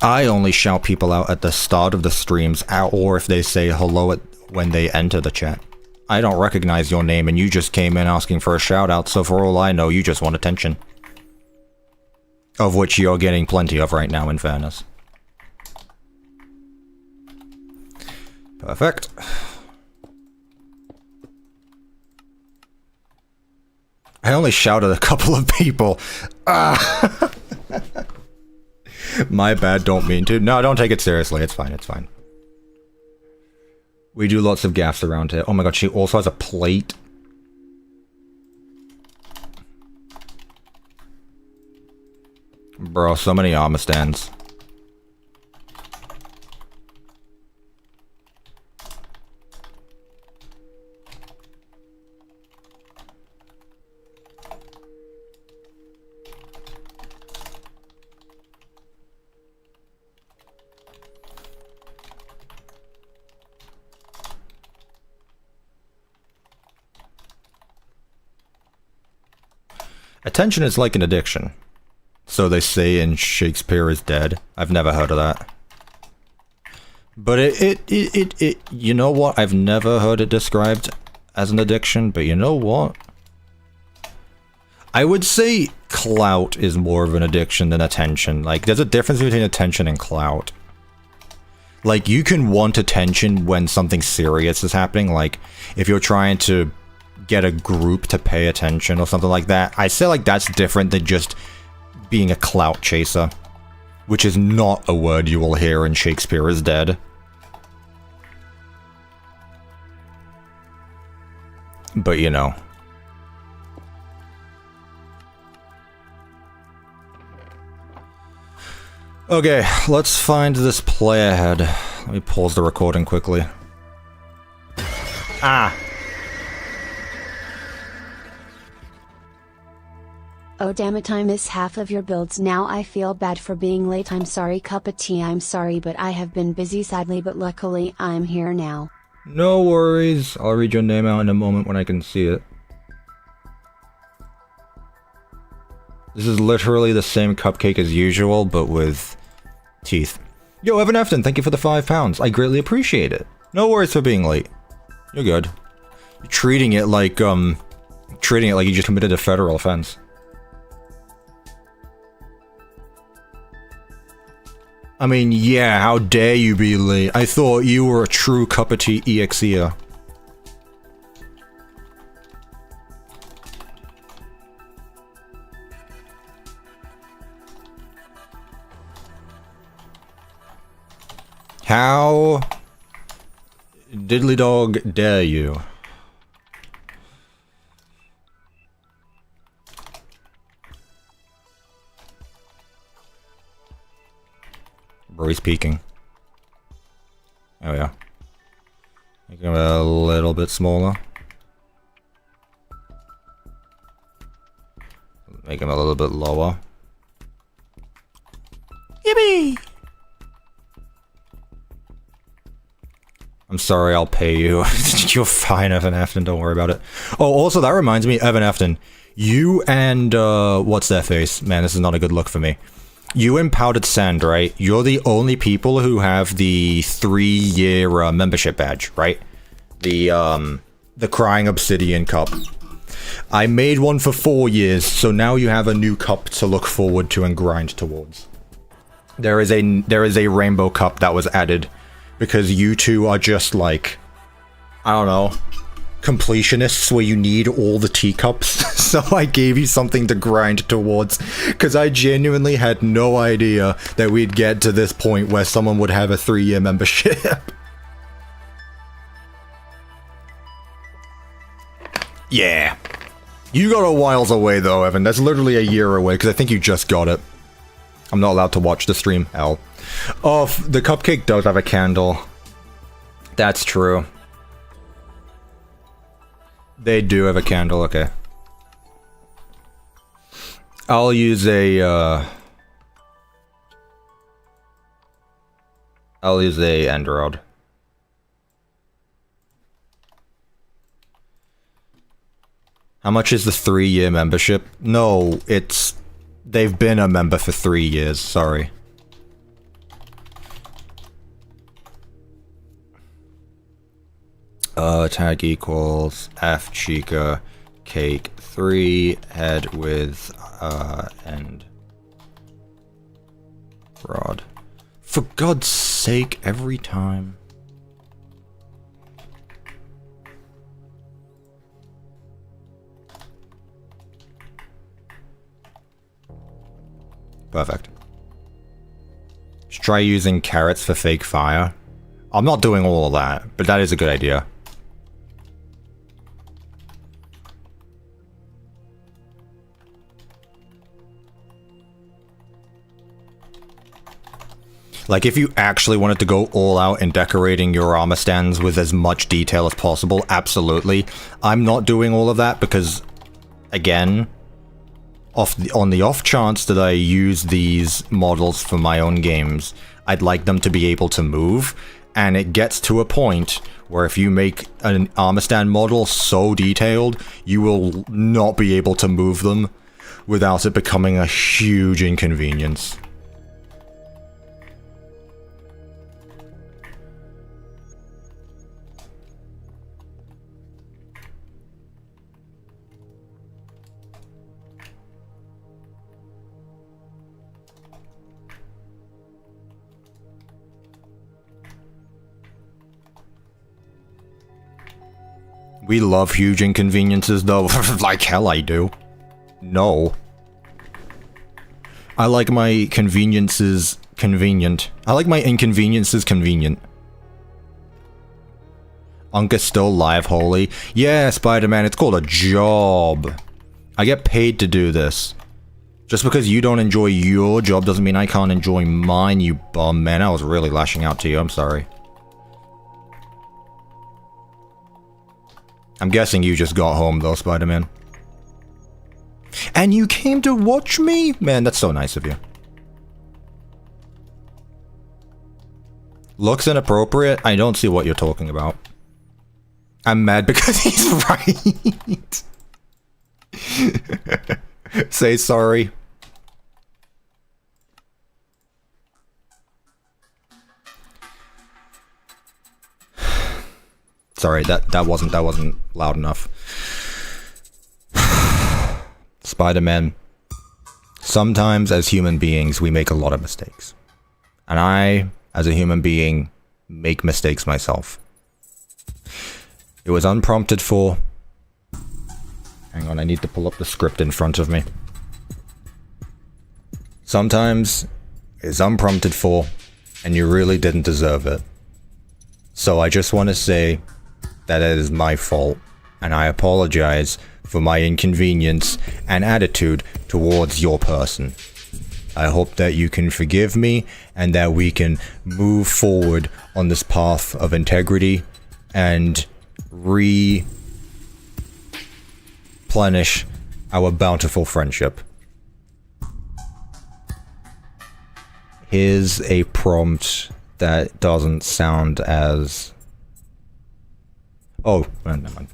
I only shout people out at the start of the streams, or if they say hello when they enter the chat. I don't recognize your name and you just came in asking for a shout out, so for all I know, you just want attention. Of which you're getting plenty of right now, in fairness. Perfect. I only shouted a couple of people. Ah. My bad, don't mean to. No, don't take it seriously. It's fine, it's fine. We do lots of gaffes around here. Oh my god, she also has a plate. Bro, so many armor stands. Attention is like an addiction. So they say in Shakespeare is Dead. I've never heard of that. But it you know what? I've never heard it described as an addiction, but you know what? I would say clout is more of an addiction than attention. Like, there's a difference between attention and clout. Like, you can want attention when something serious is happening. Like, if you're trying to get a group to pay attention or something like that. I say like that's different than just being a clout chaser, which is not a word you will hear in Shakespeare is Dead. But you know. Okay, let's find this player head. Let me pause the recording quickly. Ah! Oh damn it, I miss half of your builds now. I feel bad for being late. I'm sorry CuppaTea, I'm sorry, but I have been busy sadly, but luckily I'm here now. No worries, I'll read your name out in a moment when I can see it. This is literally the same cupcake as usual, but with teeth. Yo, Evan Efton, thank you for the £5. I greatly appreciate it. No worries for being late. You're good. You're treating it like you just committed a federal offense. I mean, yeah, how dare you be late? I thought you were a true CuppaTeaExe. How diddly dog dare you? Bro, he's peeking. Oh yeah. Make him a little bit smaller. Make him a little bit lower. Yippee! I'm sorry, I'll pay you. You're fine, Evan Efton, don't worry about it. Oh, also, that reminds me, Evan Efton, you and, what's their face? Man, this is not a good look for me. You and Powdered Sand, right? You're the only people who have the 3-year membership badge, right? The Crying Obsidian Cup. I made one for 4 years, so now you have a new cup to look forward to and grind towards. There is a rainbow cup that was added because you two are just like I don't know, completionists where you need all the teacups. So I gave you something to grind towards, because I genuinely had no idea that we'd get to this point where someone would have a 3-year membership. Yeah. You got a whiles away though, Evan. That's literally a year away, because I think you just got it. I'm not allowed to watch the stream. Hell. Oh, the cupcake does have a candle. That's true. They do have a candle, okay. I'll use a, I'll use a end rod. How much is the 3-year membership? No, it's... They've been a member for 3 years, sorry. Tag equals F Chica cake 3 head with end rod. For God's sake, every time. Perfect. Let's try using carrots for fake fire. I'm not doing all of that, but that is a good idea. Like, if you actually wanted to go all out in decorating your armor stands with as much detail as possible, absolutely. I'm not doing all of that because, again, on the off chance that I use these models for my own games, I'd like them to be able to move, and it gets to a point where if you make an armor stand model so detailed, you will not be able to move them without it becoming a huge inconvenience. We love huge inconveniences, though. Like hell I do. No. I like my conveniences convenient. I like my inconveniences convenient. Unca's still live, holy. Yeah, Spider-Man, it's called a job. I get paid to do this. Just because you don't enjoy your job doesn't mean I can't enjoy mine, you bum. Man, I was really lashing out to you, I'm sorry. I'm guessing you just got home though, Spider-Man. And you came to watch me? Man, that's so nice of you. Looks inappropriate? I don't see what you're talking about. I'm mad because he's right. Say sorry. Sorry, that wasn't loud enough. Spider-Man. Sometimes as human beings we make a lot of mistakes. And I, as a human being, make mistakes myself. It was unprompted for... Hang on, I need to pull up the script in front of me. Sometimes it's unprompted for, and you really didn't deserve it. So I just want to say that it is my fault, and I apologize for my inconvenience and attitude towards your person. I hope that you can forgive me and that we can move forward on this path of integrity and replenish our bountiful friendship. Here's a prompt that doesn't sound as... Oh, never mind.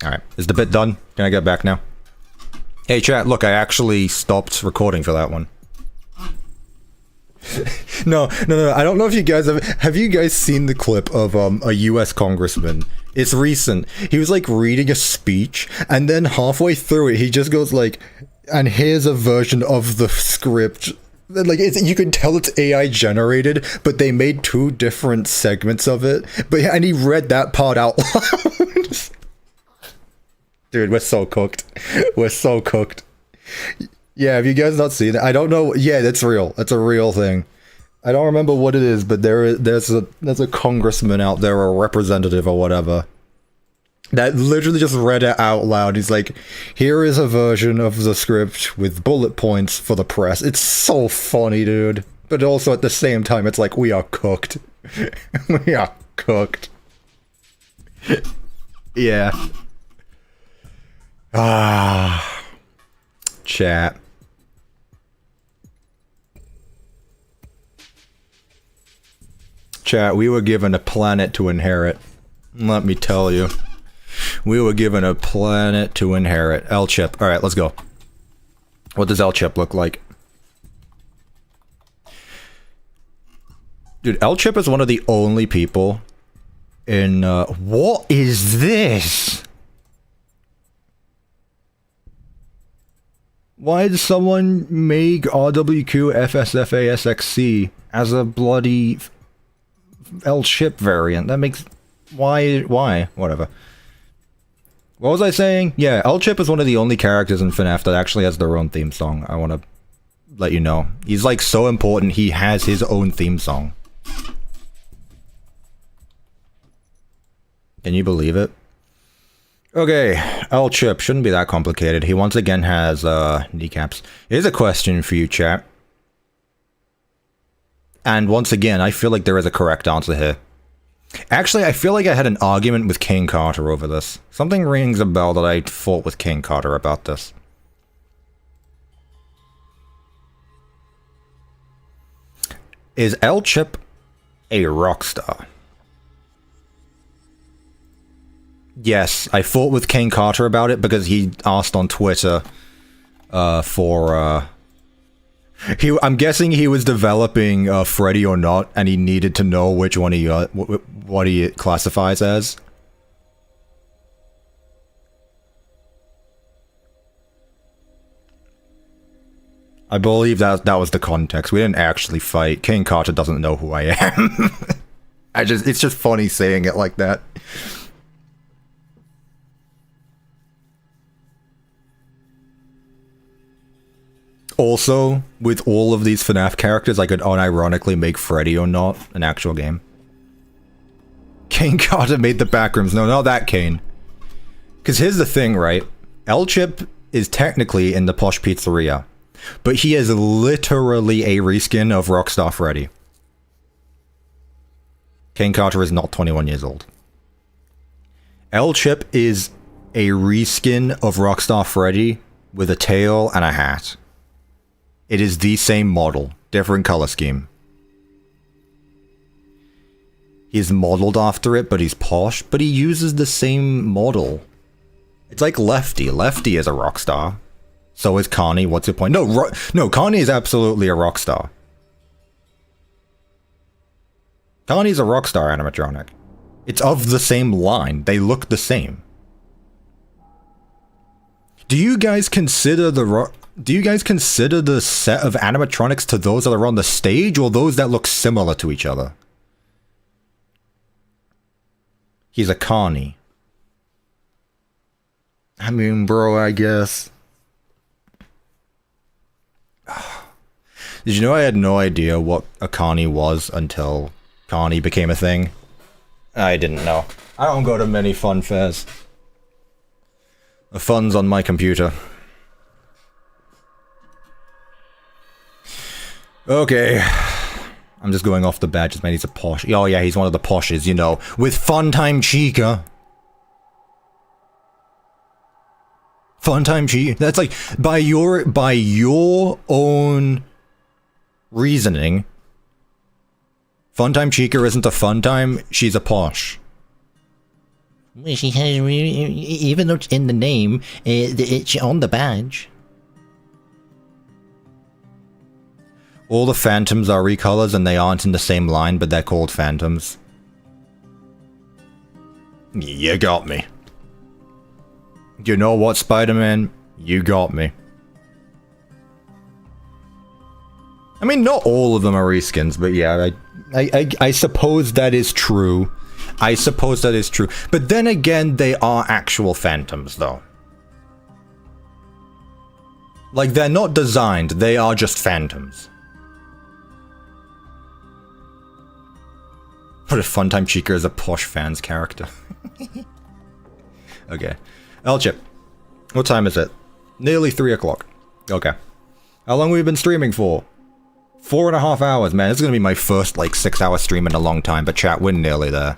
Alright, is the bit done? Can I get back now? Hey chat, look, I actually stopped recording for that one. No, I don't know if you guys have you guys seen the clip of a US congressman? It's recent. He was like reading a speech, and then halfway through it, he just goes like, and here's a version of the script Like, you can tell it's AI generated, but they made 2 different segments of it. And he read that part out loud. Dude, we're so cooked. We're so cooked. Yeah, have you guys not seen it? I don't know. Yeah, that's real. That's a real thing. I don't remember what it is, but there's a congressman out there, or a representative or whatever, that literally just read it out loud. He's like, here is a version of the script with bullet points for the press. It's so funny, dude. But also at the same time, it's like, we are cooked. We are cooked. Yeah. Ah. Chat. Chat, we were given a planet to inherit. Let me tell you. We were given a planet to inherit. L-Chip. Alright, let's go. What does L-Chip look like? Dude, L-Chip is one of the only people in, what is this? Why did someone make RWQ FSFASXC as a bloody L-Chip variant? That makes... Why? Whatever. What was I saying? Yeah, L-Chip is one of the only characters in FNAF that actually has their own theme song. I want to let you know. He's like so important, he has his own theme song. Can you believe it? Okay, L-Chip shouldn't be that complicated. He once again has kneecaps. Here's a question for you, chat. And once again, I feel like there is a correct answer here. Actually, I feel like I had an argument with King Carter over this. Something rings a bell that I fought with King Carter about this. Is L-Chip a rockstar? Yes, I fought with King Carter about it because he asked on Twitter I'm guessing he was developing Freddy or not, and he needed to know which one what he classifies as. I believe that was the context. We didn't actually fight. King Carter doesn't know who I am. It's just funny saying it like that. Also, with all of these FNAF characters, I could unironically make Freddy or not an actual game. King Carter made the backrooms. No, not that Kane. Because here's the thing, right? L-Chip is technically in the Posh Pizzeria, but he is literally a reskin of Rockstar Freddy. King Carter is not 21 years old. L-Chip is a reskin of Rockstar Freddy with a tail and a hat. It is the same model, different color scheme. He's modeled after it, but he's posh, but he uses the same model. It's like Lefty. Lefty is a rock star. So is Connie. What's your point? No, Connie is absolutely a rock star. Connie's a rockstar animatronic. It's of the same line. They look the same. Do you guys consider the set of animatronics to those that are on the stage, or those that look similar to each other? He's a Connie. I mean, bro, I guess. Did you know I had no idea what a Connie was until Connie became a thing? I didn't know. I don't go to many fun fairs. The fun's on my computer. Okay. I'm just going off the badges, man. He's a posh. Oh yeah, he's one of the poshes, you know. With Funtime Chica. Funtime Chica. That's like, by your own reasoning, Funtime Chica isn't a funtime, she's a posh. Well, she has, even though it's in the name, it's on the badge. All the phantoms are recolors and they aren't in the same line, but they're called phantoms. You got me. You know what, Spider-Man? You got me. I mean, not all of them are reskins, but yeah, I suppose that is true. I suppose that is true. But then again, they are actual phantoms, though. Like, they're not designed, they are just phantoms. What a Funtime Chica is a posh fans character. Okay. L-Chip. What time is it? Nearly 3 o'clock. Okay. How long have we been streaming for? 4.5 hours, man. This is gonna be my first, like, 6-hour stream in a long time, but chat, we're nearly there.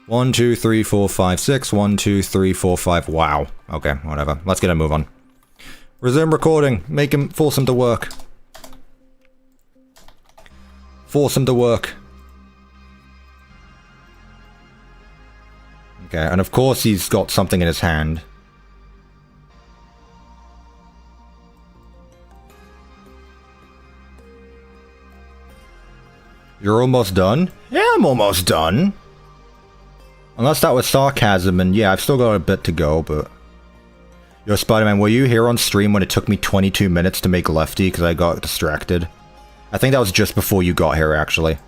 1, 2, 3, 4, 5, 6. 1, 2, 3, 4, 5. Wow. Okay, whatever. Let's get a move on. Resume recording. Make him, force him to work. Force him to work. Okay, and of course he's got something in his hand. You're almost done? Yeah, I'm almost done. Unless that was sarcasm, and yeah, I've still got a bit to go, but... Yo, Spider-Man, were you here on stream when it took me 22 minutes to make Lefty because I got distracted? I think that was just before you got here, actually.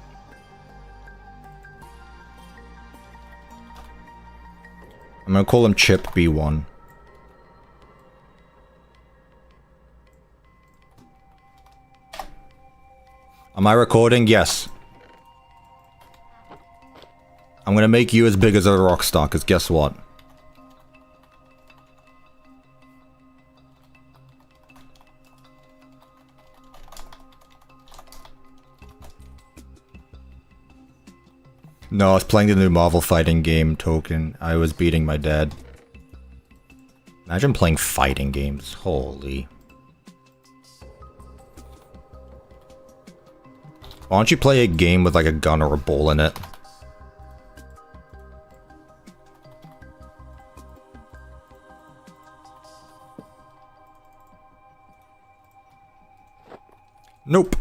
I'm gonna call him Chip B1. Am I recording? Yes. I'm gonna make you as big as a Rockstar, because guess what? No, I was playing the new Marvel fighting game token. I was beating my dad. Imagine playing fighting games. Holy. Why don't you play a game with like a gun or a ball in it? Nope.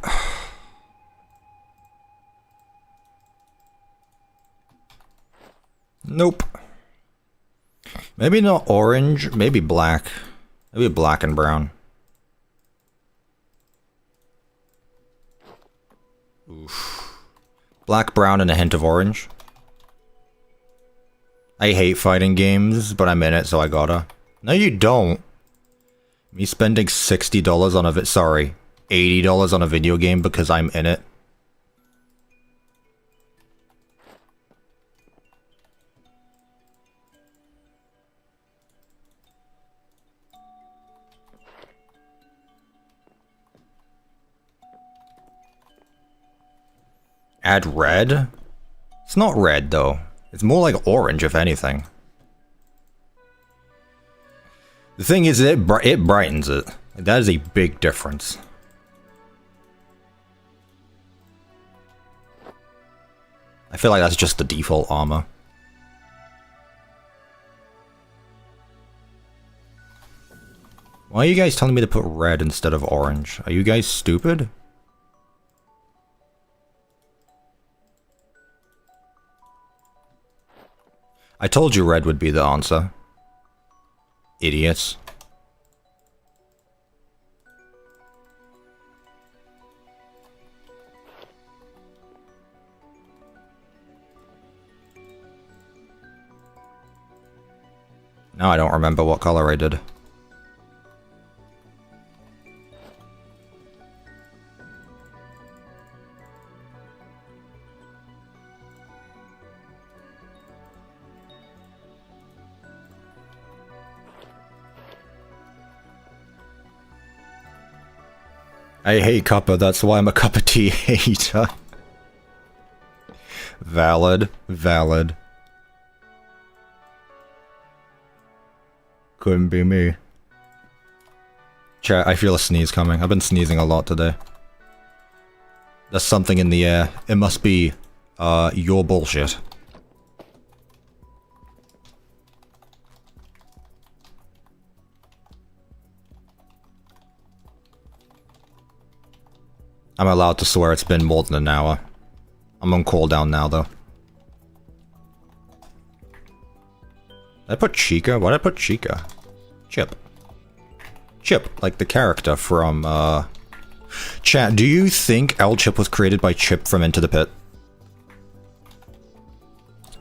Nope. Maybe not orange, maybe black. Maybe black and brown. Oof. Black, brown, and a hint of orange. I hate fighting games, but I'm in it, so I gotta. No, you don't. Me spending $60 on a sorry, $80 on a video game because I'm in it. Add red? It's not red, though. It's more like orange, if anything. The thing is, it brightens it. That is a big difference. I feel like that's just the default armor. Why are you guys telling me to put red instead of orange? Are you guys stupid? I told you red would be the answer. Idiots. Now I don't remember what color I did. I hate Cuppa, that's why I'm a cup of tea hater. Valid, valid. Couldn't be me. Chat, I feel a sneeze coming. I've been sneezing a lot today. There's something in the air. It must be, your bullshit. I'm allowed to swear it's been more than an hour. I'm on cooldown now, though. Did I put Chica? Why did I put Chica? Chip. Chip, like the character from, Chat, do you think L-Chip was created by Chip from Into the Pit?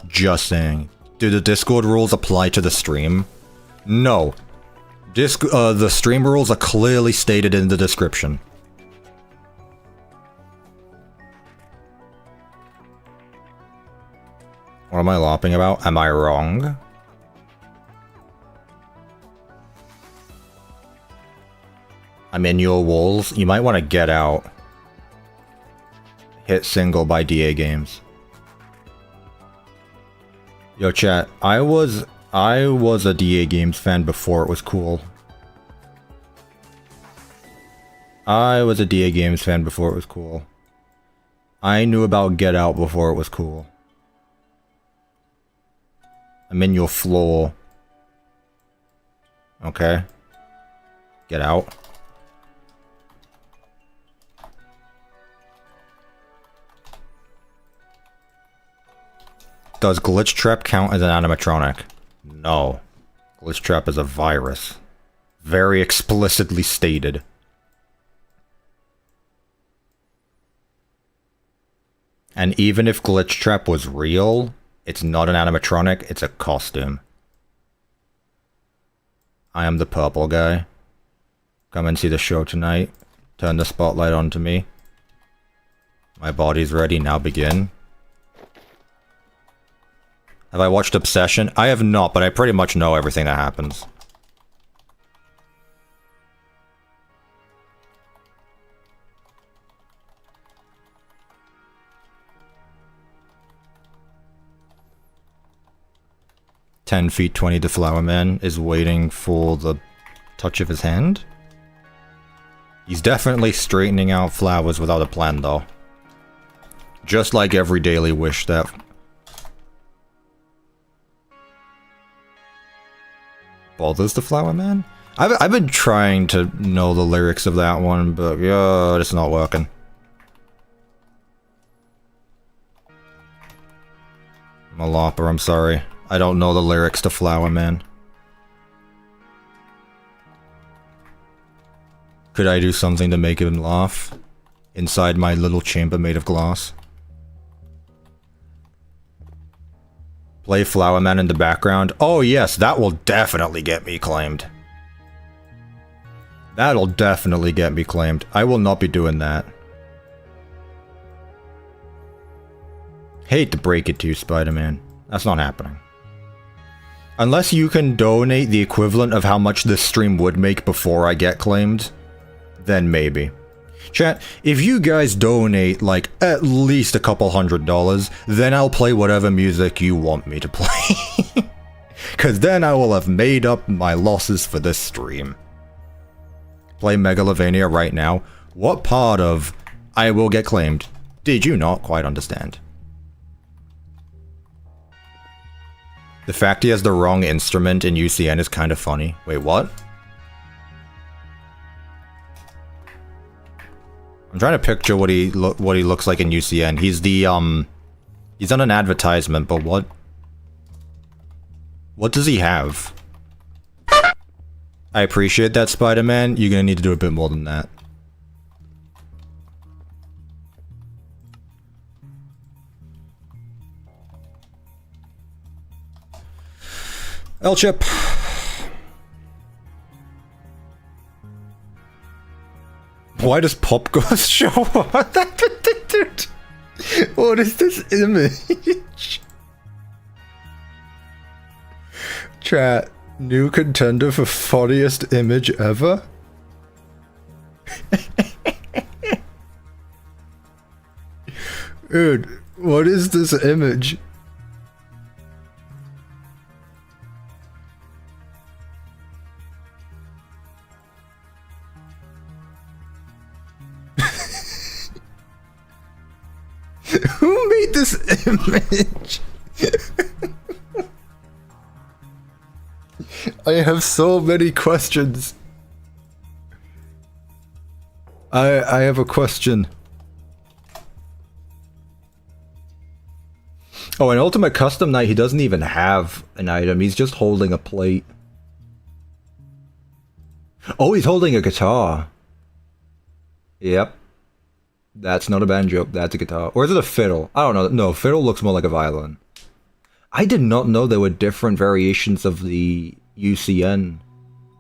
Just saying. Do the Discord rules apply to the stream? No. The stream rules are clearly stated in the description. What am I lopping about? Am I wrong? I'm in your walls. You might want to get out. Hit single by DA Games. Yo, chat. I was a DA Games fan before it was cool. I was a DA Games fan before it was cool. I knew about Get Out before it was cool. I'm in your floor. Okay. Get out. Does Glitch Trap count as an animatronic? No. Glitch Trap is a virus. Very explicitly stated. And even if Glitch Trap was real, it's not an animatronic, it's a costume. I am the purple guy. Come and see the show tonight. Turn the spotlight on to me. My body's ready, now begin. Have I watched Obsession? I have not, but I pretty much know everything that happens. "10 feet 20 the Flower Man is waiting for the touch of his hand. He's definitely straightening out flowers without a plan though. Just like every daily wish that... bothers the Flower Man? I've been trying to know the lyrics of that one, but yeah, it's not working. I'm a lopper, I'm sorry. I don't know the lyrics to Flower Man. Could I do something to make him laugh? Inside my little chamber made of glass? Play Flower Man in the background? Oh yes, that will definitely get me claimed. That'll definitely get me claimed. I will not be doing that. Hate to break it to you, Spider-Man. That's not happening. Unless you can donate the equivalent of how much this stream would make before I get claimed, then maybe. Chat, if you guys donate like at least a couple $100, then I'll play whatever music you want me to play. Cause then I will have made up my losses for this stream. Play Megalovania right now. What part of I will get claimed did you not quite understand? The fact he has the wrong instrument in UCN is kind of funny. Wait, what? I'm trying to picture what he looks like in UCN. He's the he's on an advertisement, but what does he have? I appreciate that, Spider-Man. You're gonna need to do a bit more than that. L-Chip. Why does Pop Ghost show up? Dude, what is this image? Chat, new contender for funniest image ever? Dude, what is this image? Who made this image? I have so many questions. I have a question. Oh, in Ultimate Custom Night, he doesn't even have an item. He's just holding a plate. Oh, he's holding a guitar. Yep. That's not a banjo, that's a guitar. Or is it a fiddle? I don't know. No, fiddle looks more like a violin. I did not know there were different variations of the UCN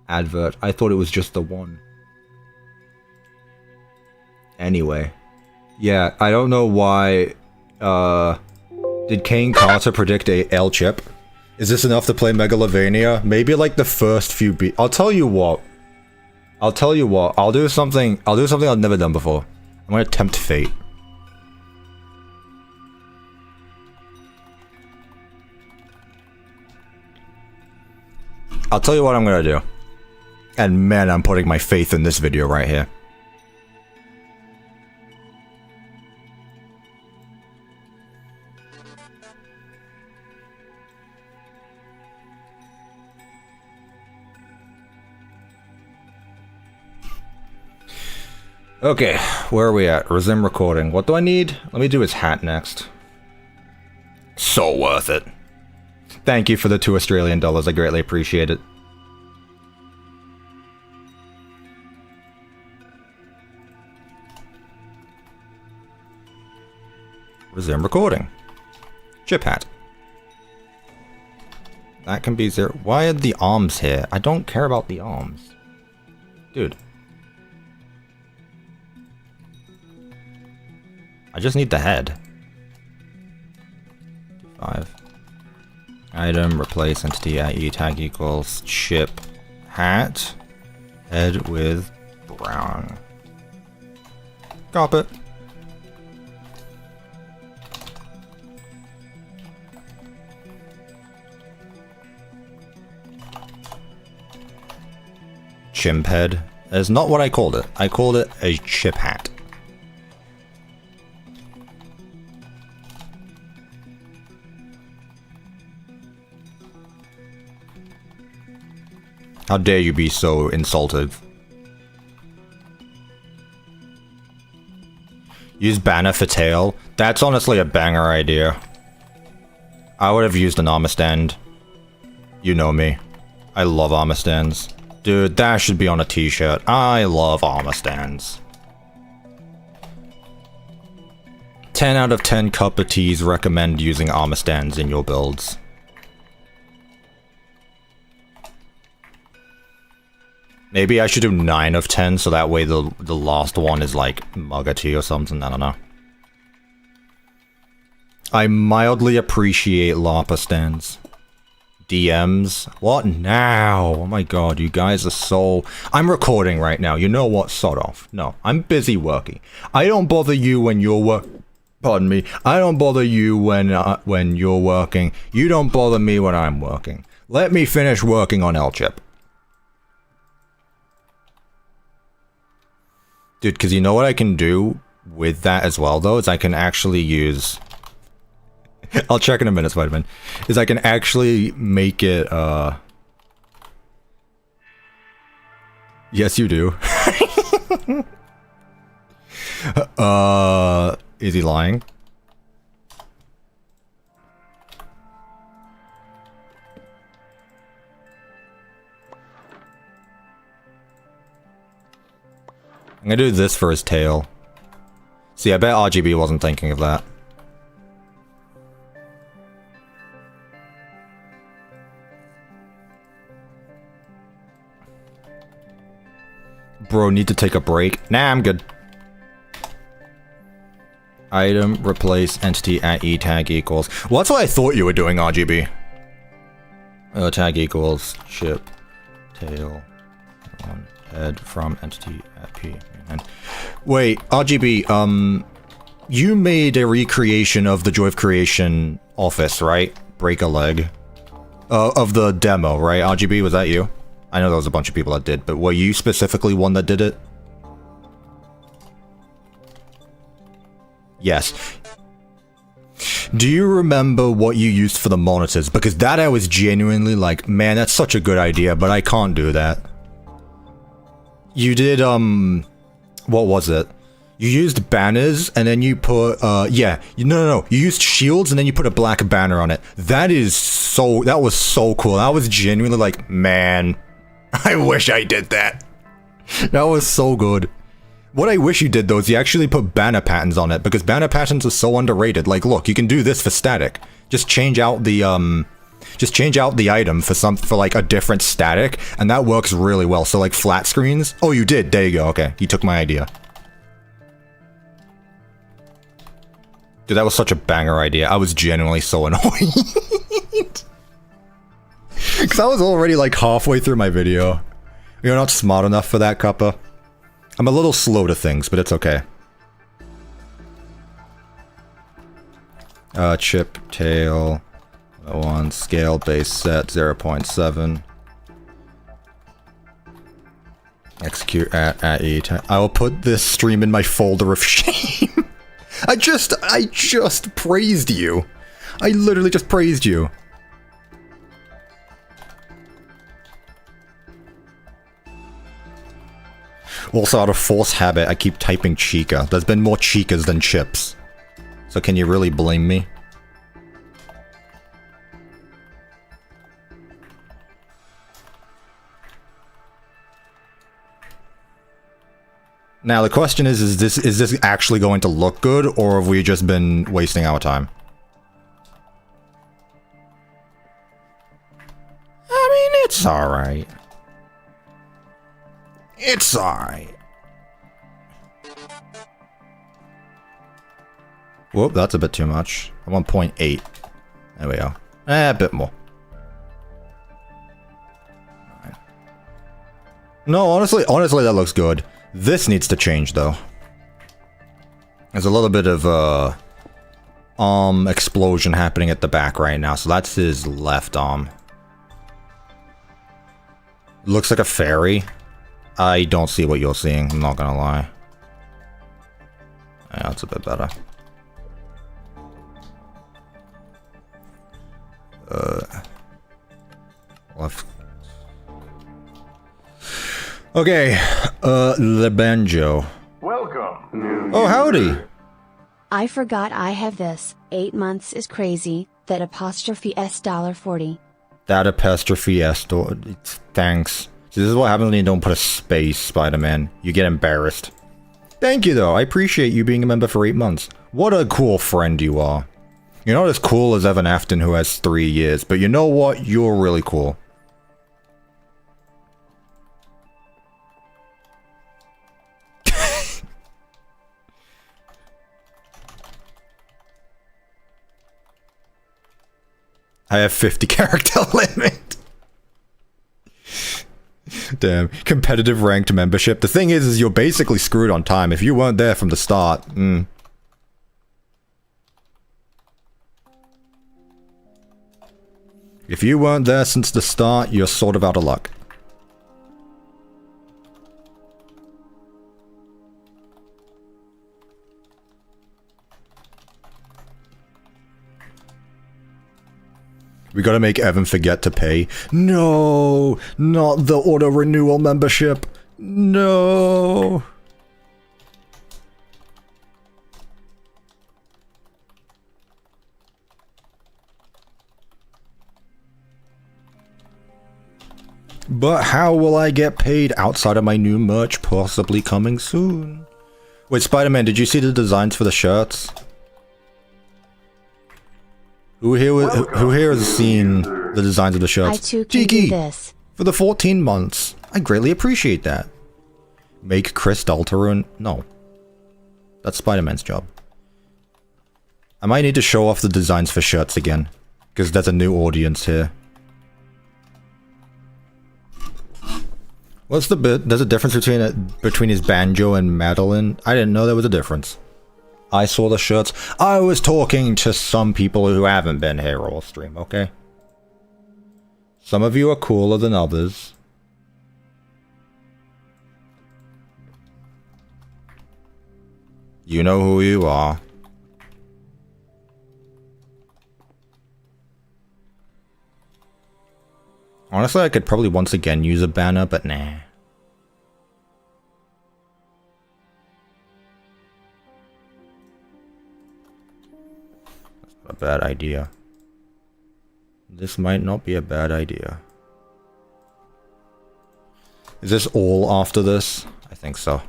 advert. I thought it was just the one. Anyway. Yeah, I don't know why... did Kane Carter predict a L chip? Is this enough to play Megalovania? Maybe like the first few beats. I'll tell you what. I'll do something I've never done before. I'm gonna tempt fate. I'll tell you what I'm gonna do. And man, I'm putting my faith in this video right here. Okay, where are we at? Resume recording. What do I need? Let me do his hat next. So worth it. Thank you for the $2 Australian. I greatly appreciate it. Resume recording. Chip hat. That can be 0. Why are the arms here? I don't care about the arms. Dude. I just need the head. 5. Item, replace entity at E tag equals chip hat. Head with brown. Copy. Chimp head is not what I called it. I called it a chip hat. How dare you be so insulted? Use banner for tail. That's honestly a banger idea. I would have used an armor stand. You know me. I love armor stands. Dude, that should be on a t-shirt. I love armor stands. 10 out of 10 CuppaTeaExe recommend using armor stands in your builds. Maybe I should do 9 of 10, so that way the last one is like Mugger Tea or something, I don't know. I mildly appreciate LARPA stands. DMs? What now? Oh my god, you guys are so... I'm recording right now, you know what? Sod off. No, I'm busy working. I don't bother you when you're Pardon me. I don't bother you when you're working. You don't bother me when I'm working. Let me finish working on L-Chip. Dude, because you know what I can do with that as well, though? Is I can actually use... I'll check in a minute, Spider-Man. Is I can actually make it, Yes, you do. Is he lying? I'm gonna do this for his tail. See, I bet RGB wasn't thinking of that. Bro, need to take a break? Nah, I'm good. Item, replace, entity at E tag equals... Well, that's what I thought you were doing, RGB. Tag equals chip tail on head from entity at P. And wait, RGB, you made a recreation of the Joy of Creation office, right? Break a leg. Of the demo, right? RGB, was that you? I know there was a bunch of people that did, but were you specifically one that did it? Yes. Do you remember what you used for the monitors? Because that I was genuinely like, man, that's such a good idea, but I can't do that. You did, what was it? You used banners, and then you put, yeah, no, you used shields, and then you put a black banner on it. That was so cool. I was genuinely like, man, I wish I did that. That was so good. What I wish you did, though, is you actually put banner patterns on it, because banner patterns are so underrated. Like, look, you can do this for static. Just change out the item for like a different static, and that works really well. So like flat screens. Oh, you did. There you go. Okay, you took my idea. Dude, that was such a banger idea. I was genuinely so annoyed. Because I was already like halfway through my video. You're not smart enough for that, Cuppa. I'm a little slow to things, but it's okay. Chip, tail, 1, scale, base set, 0.7. Execute at E. I will put this stream in my folder of shame. I just praised you. I literally just praised you. Also, out of force habit, I keep typing Chica. There's been more Chicas than Chips. So can you really blame me? Now the question is this actually going to look good, or have we just been wasting our time? I mean, it's alright. It's alright. Whoop, that's a bit too much. 1.8. There we go. A bit more. Right. No, honestly, that looks good. This needs to change, though. There's a little bit of, arm explosion happening at the back right now, so that's his left arm. Looks like a fairy. I don't see what you're seeing, I'm not gonna lie. Yeah, that's a bit better. Left. Okay, the banjo. Welcome. Oh, howdy! I forgot I have this. 8 months is crazy. That apostrophe S $40. That apostrophe S. Thanks. See, this is what happens when you don't put a space, Spider-Man. You get embarrassed. Thank you, though. I appreciate you being a member for 8 months. What a cool friend you are. You're not as cool as Evan Afton, who has 3 years, but you know what? You're really cool. I have 50 character limit. Damn. Competitive ranked membership. The thing is you're basically screwed on time. If you weren't there from the start, If you weren't there since the start, you're sort of out of luck. We gotta make Evan forget to pay. No! Not the auto-renewal membership! No! But how will I get paid outside of my new merch possibly coming soon? Wait, Spider-Man, did you see the designs for the shirts? Who here has seen the designs of the shirts? I too can do this. For the 14 months. I greatly appreciate that. Make Chris Deltarune? No. That's Spider-Man's job. I might need to show off the designs for shirts again. Because there's a new audience here. What's the bit? There's a difference between his banjo and Madeline? I didn't know there was a difference. I saw the shirts. I was talking to some people who haven't been here all stream, okay? Some of you are cooler than others. You know who you are. Honestly, I could probably once again use a banner, but nah. That's not a bad idea. This might not be a bad idea. Is this all after this? I think so.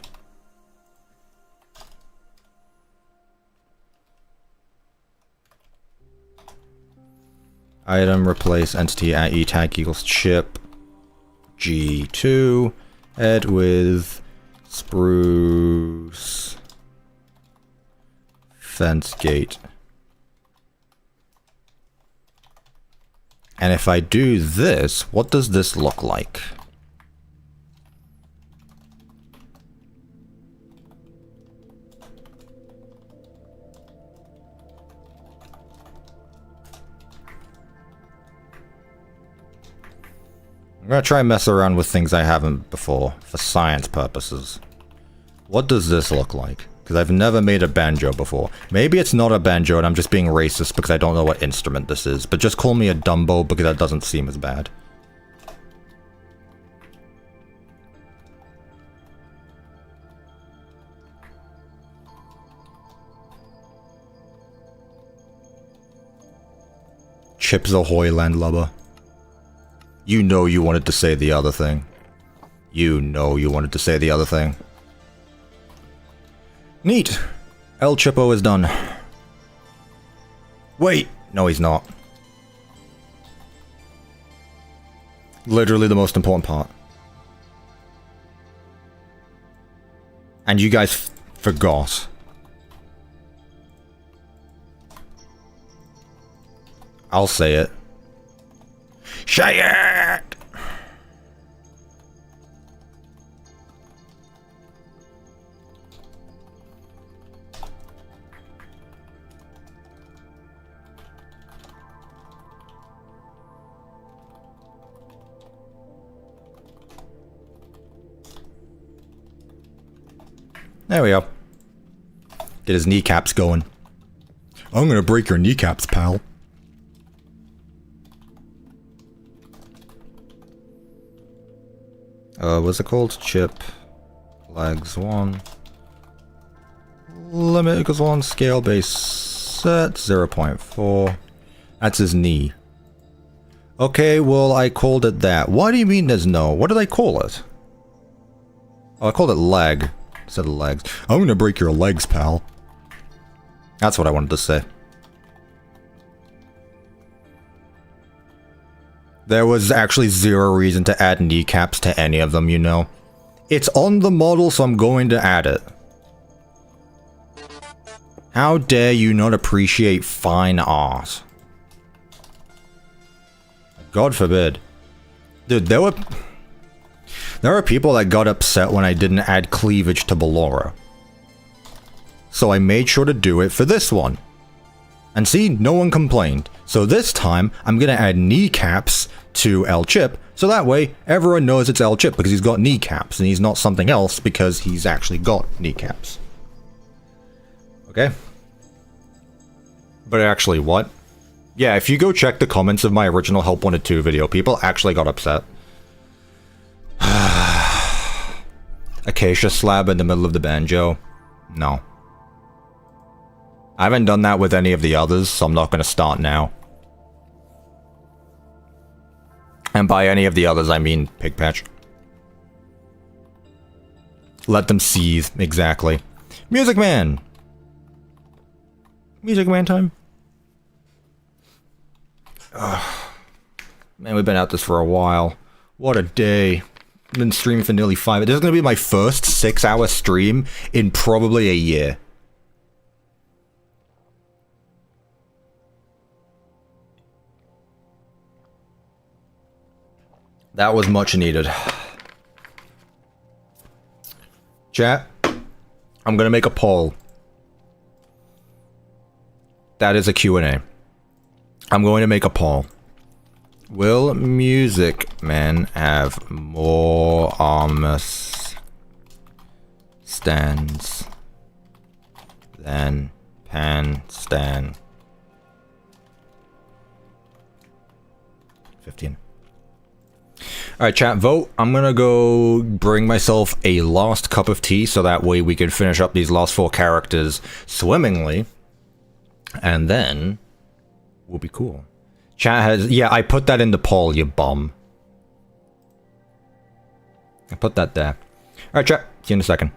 Item, replace entity at E tag equals chip. G2. Head with spruce. Fence gate. And if I do this, what does this look like? I'm gonna try and mess around with things I haven't before, for science purposes. What does this look like? Because I've never made a banjo before. Maybe it's not a banjo and I'm just being racist because I don't know what instrument this is, but just call me a Dumbo because that doesn't seem as bad. Chips Ahoy landlubber. You know you wanted to say the other thing. You know you wanted to say the other thing. Neat. El Chippo is done. Wait. No, he's not. Literally the most important part. And you guys forgot. I'll say it. Say it! There we go. Get his kneecaps going. I'm gonna break your kneecaps, pal. What's it called? Chip. Legs 1. Limit equals 1. Scale base set 0.4. That's his knee. Okay, well, I called it that. Why do you mean there's no? What did I call it? Oh, I called it leg. Instead of legs. I'm gonna break your legs, pal. That's what I wanted to say. There was actually zero reason to add kneecaps to any of them, you know. It's on the model, so I'm going to add it. How dare you not appreciate fine art? God forbid. Dude, there are people that got upset when I didn't add cleavage to Ballora. So I made sure to do it for this one. And see, no one complained. So this time, I'm gonna add kneecaps to El Chip, so that way everyone knows it's El Chip because he's got kneecaps, and he's not something else because he's actually got kneecaps. Okay? But actually, what? Yeah, if you go check the comments of my original Help Wanted 2 video, people actually got upset. Acacia slab in the middle of the banjo? No. I haven't done that with any of the others, so I'm not going to start now. And by any of the others, I mean Pig Patch. Let them seethe, exactly. Music Man! Music Man time? Ugh. Man, we've been at this for a while. What a day. I've been streaming for nearly 5. This is going to be my first 6-hour stream in probably a year. That was much needed. Chat, I'm gonna make a poll. That is a Q&A. I'm going to make a poll. Will Music Man have more armless stands than Pan Stan? 15. Alright, chat, vote. I'm gonna go bring myself a last cup of tea so that way we can finish up these last 4 characters swimmingly. And then we'll be cool. Chat has... Yeah, I put that in the poll, you bum. I put that there. Alright, chat. See you in a second.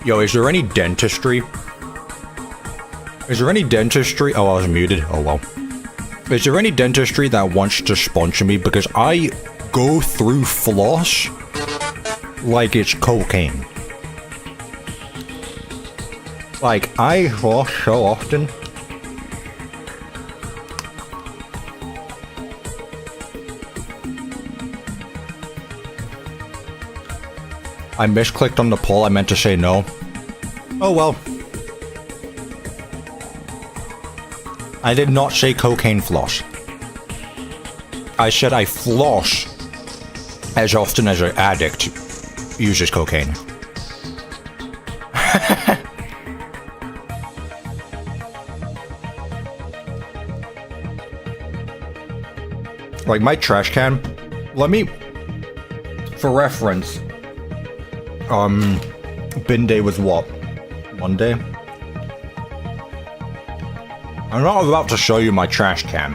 Yo, is there any dentistry? Is there any dentistry? Oh, I was muted. Oh, well. Is there any dentistry that wants to sponsor me? Because I go through floss like it's cocaine. Like, I floss so often. I misclicked on the poll. I meant to say no. Oh well. I did not say cocaine floss. I said I floss as often as an addict uses cocaine. Like my trash can, let me, for reference, bin day was what? Monday? I'm not about to show you my trash can.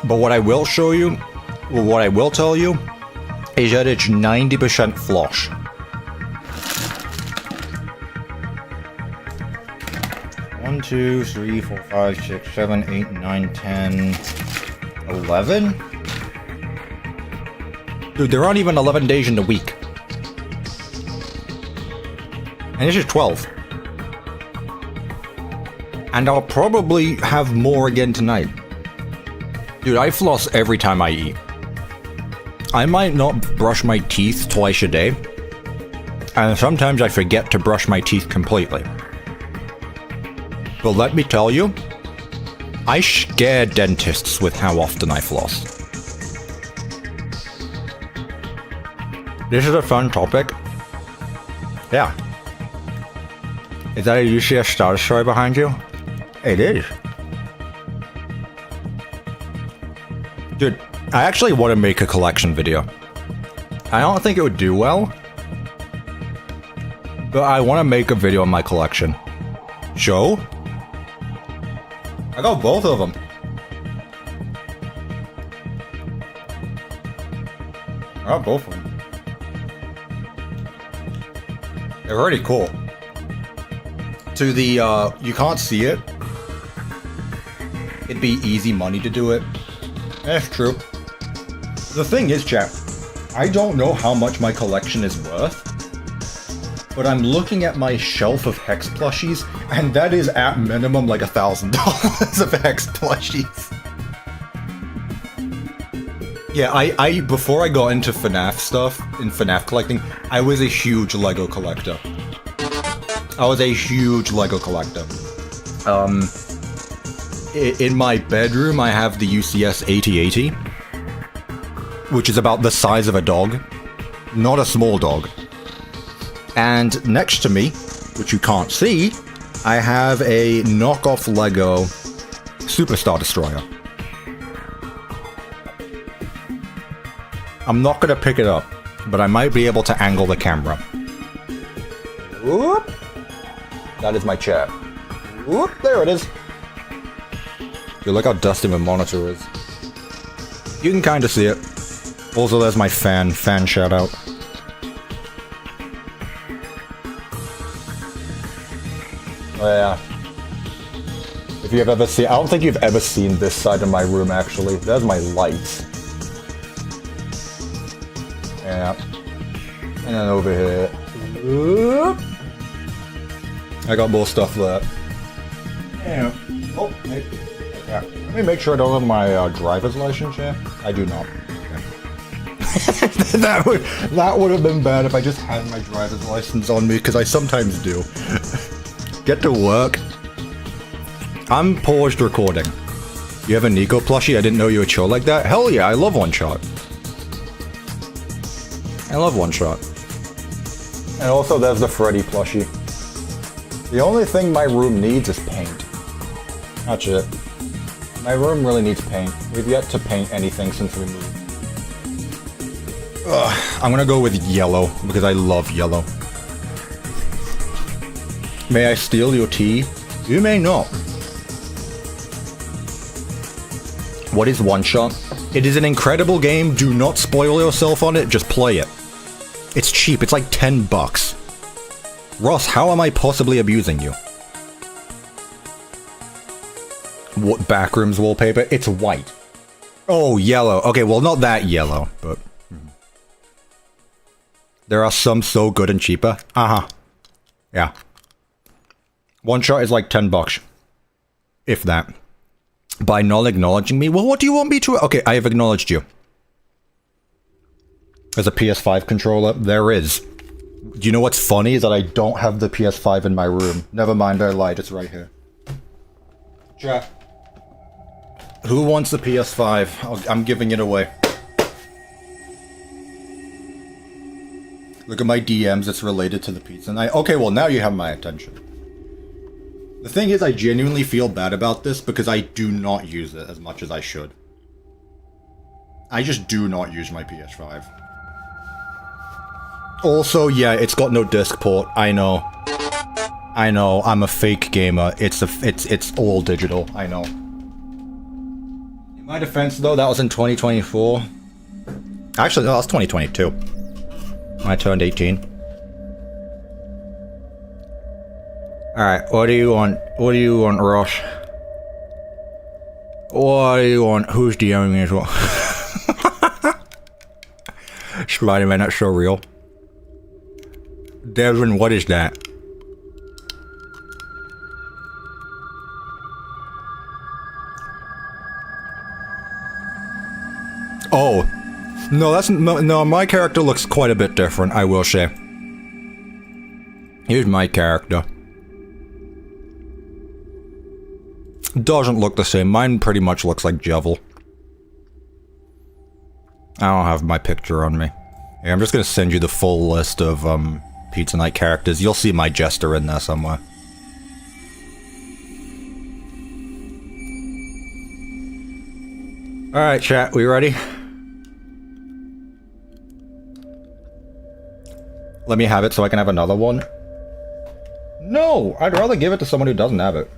But what I will show you, or what I will tell you, is that it's 90% floss. One, 2, 3, 4, 5, 6, 7, 8, 9, 10, 11? Dude, there aren't even 11 days in the week. And this is 12. And I'll probably have more again tonight. Dude, I floss every time I eat. I might not brush my teeth twice a day. And sometimes I forget to brush my teeth completely. But let me tell you, I scare dentists with how often I floss. This is a fun topic. Yeah. Is that a UCS Star Story behind you? It is. Dude, I actually want to make a collection video. I don't think it would do well, but I want to make a video on my collection. Show? I got both of them. I got both of them. They're already cool. To the, you can't see it. It'd be easy money to do it. That's true. The thing is, chat, I don't know how much my collection is worth, but I'm looking at my shelf of Hex plushies, and that is at minimum like $1,000 of Hex plushies. Yeah, I before I got into FNAF stuff, in FNAF collecting, I was a huge Lego collector. I was a huge Lego collector. In my bedroom, I have the UCS 8080, which is about the size of a dog, not a small dog. And next to me, which you can't see, I have a knockoff Lego Superstar Destroyer. I'm not gonna pick it up, but I might be able to angle the camera. Whoop! That is my chair. Whoop! There it is. Dude, look how dusty my monitor is. You can kind of see it. Also, there's my fan shout out. Oh yeah. If you've ever seen, I don't think you've ever seen this side of my room actually. There's my lights. Yeah. And then over here. Whoop. I got more stuff there. Yeah. Oh, hey. Yeah. Let me make sure I don't have my driver's license here. I do not. Okay. that would have been bad if I just had my driver's license on me, because I sometimes do. Get to work. I'm paused recording. You have a Nico plushie? I didn't know you were chill like that. Hell yeah, I love One Shot. I love One Shot. And also there's the Freddy plushie. The only thing my room needs is paint. That's it. My room really needs paint. We've yet to paint anything since we moved. Ugh, I'm gonna go with yellow, because I love yellow. May I steal your tea? You may not. What is One Shot? It is an incredible game. Do not spoil yourself on it. Just play it. It's cheap. It's like $10. Ross, how am I possibly abusing you? What backrooms wallpaper? It's white. Oh, yellow. Okay, well, not that yellow, but... There are some so good and cheaper. Uh-huh. Yeah. One shot is like $10. If that. By not acknowledging me? Well, what do you want me to... Okay, I have acknowledged you. There's a PS5 controller. There is. Do you know what's funny is that I don't have the PS5 in my room. Never mind, I lied. It's right here. Chat. Who wants the PS5? I'm giving it away. Look at my DMs. It's related to the pizza night. Okay, well, now you have my attention. The thing is, I genuinely feel bad about this because I do not use it as much as I should. I just do not use my PS5. Also, yeah, it's got no disc port. I know. I know. I'm a fake gamer. It's all digital. I know. In my defense, though, that was in 2024. Actually, no, that was 2022. I turned 18. Alright, what do you want? What do you want, Ross? What do you want? Who's DMing me as well? Spider-Man, that's so real. Devin, what is that? Oh. No, that's... No, my character looks quite a bit different, I will say. Here's my character. Doesn't look the same. Mine pretty much looks like Jevil. I don't have my picture on me. Here, I'm just gonna send you the full list of, Pizza Night characters. You'll see my Jester in there somewhere. Alright, chat, we ready? Let me have it so I can have another one. No! I'd rather give it to someone who doesn't have it.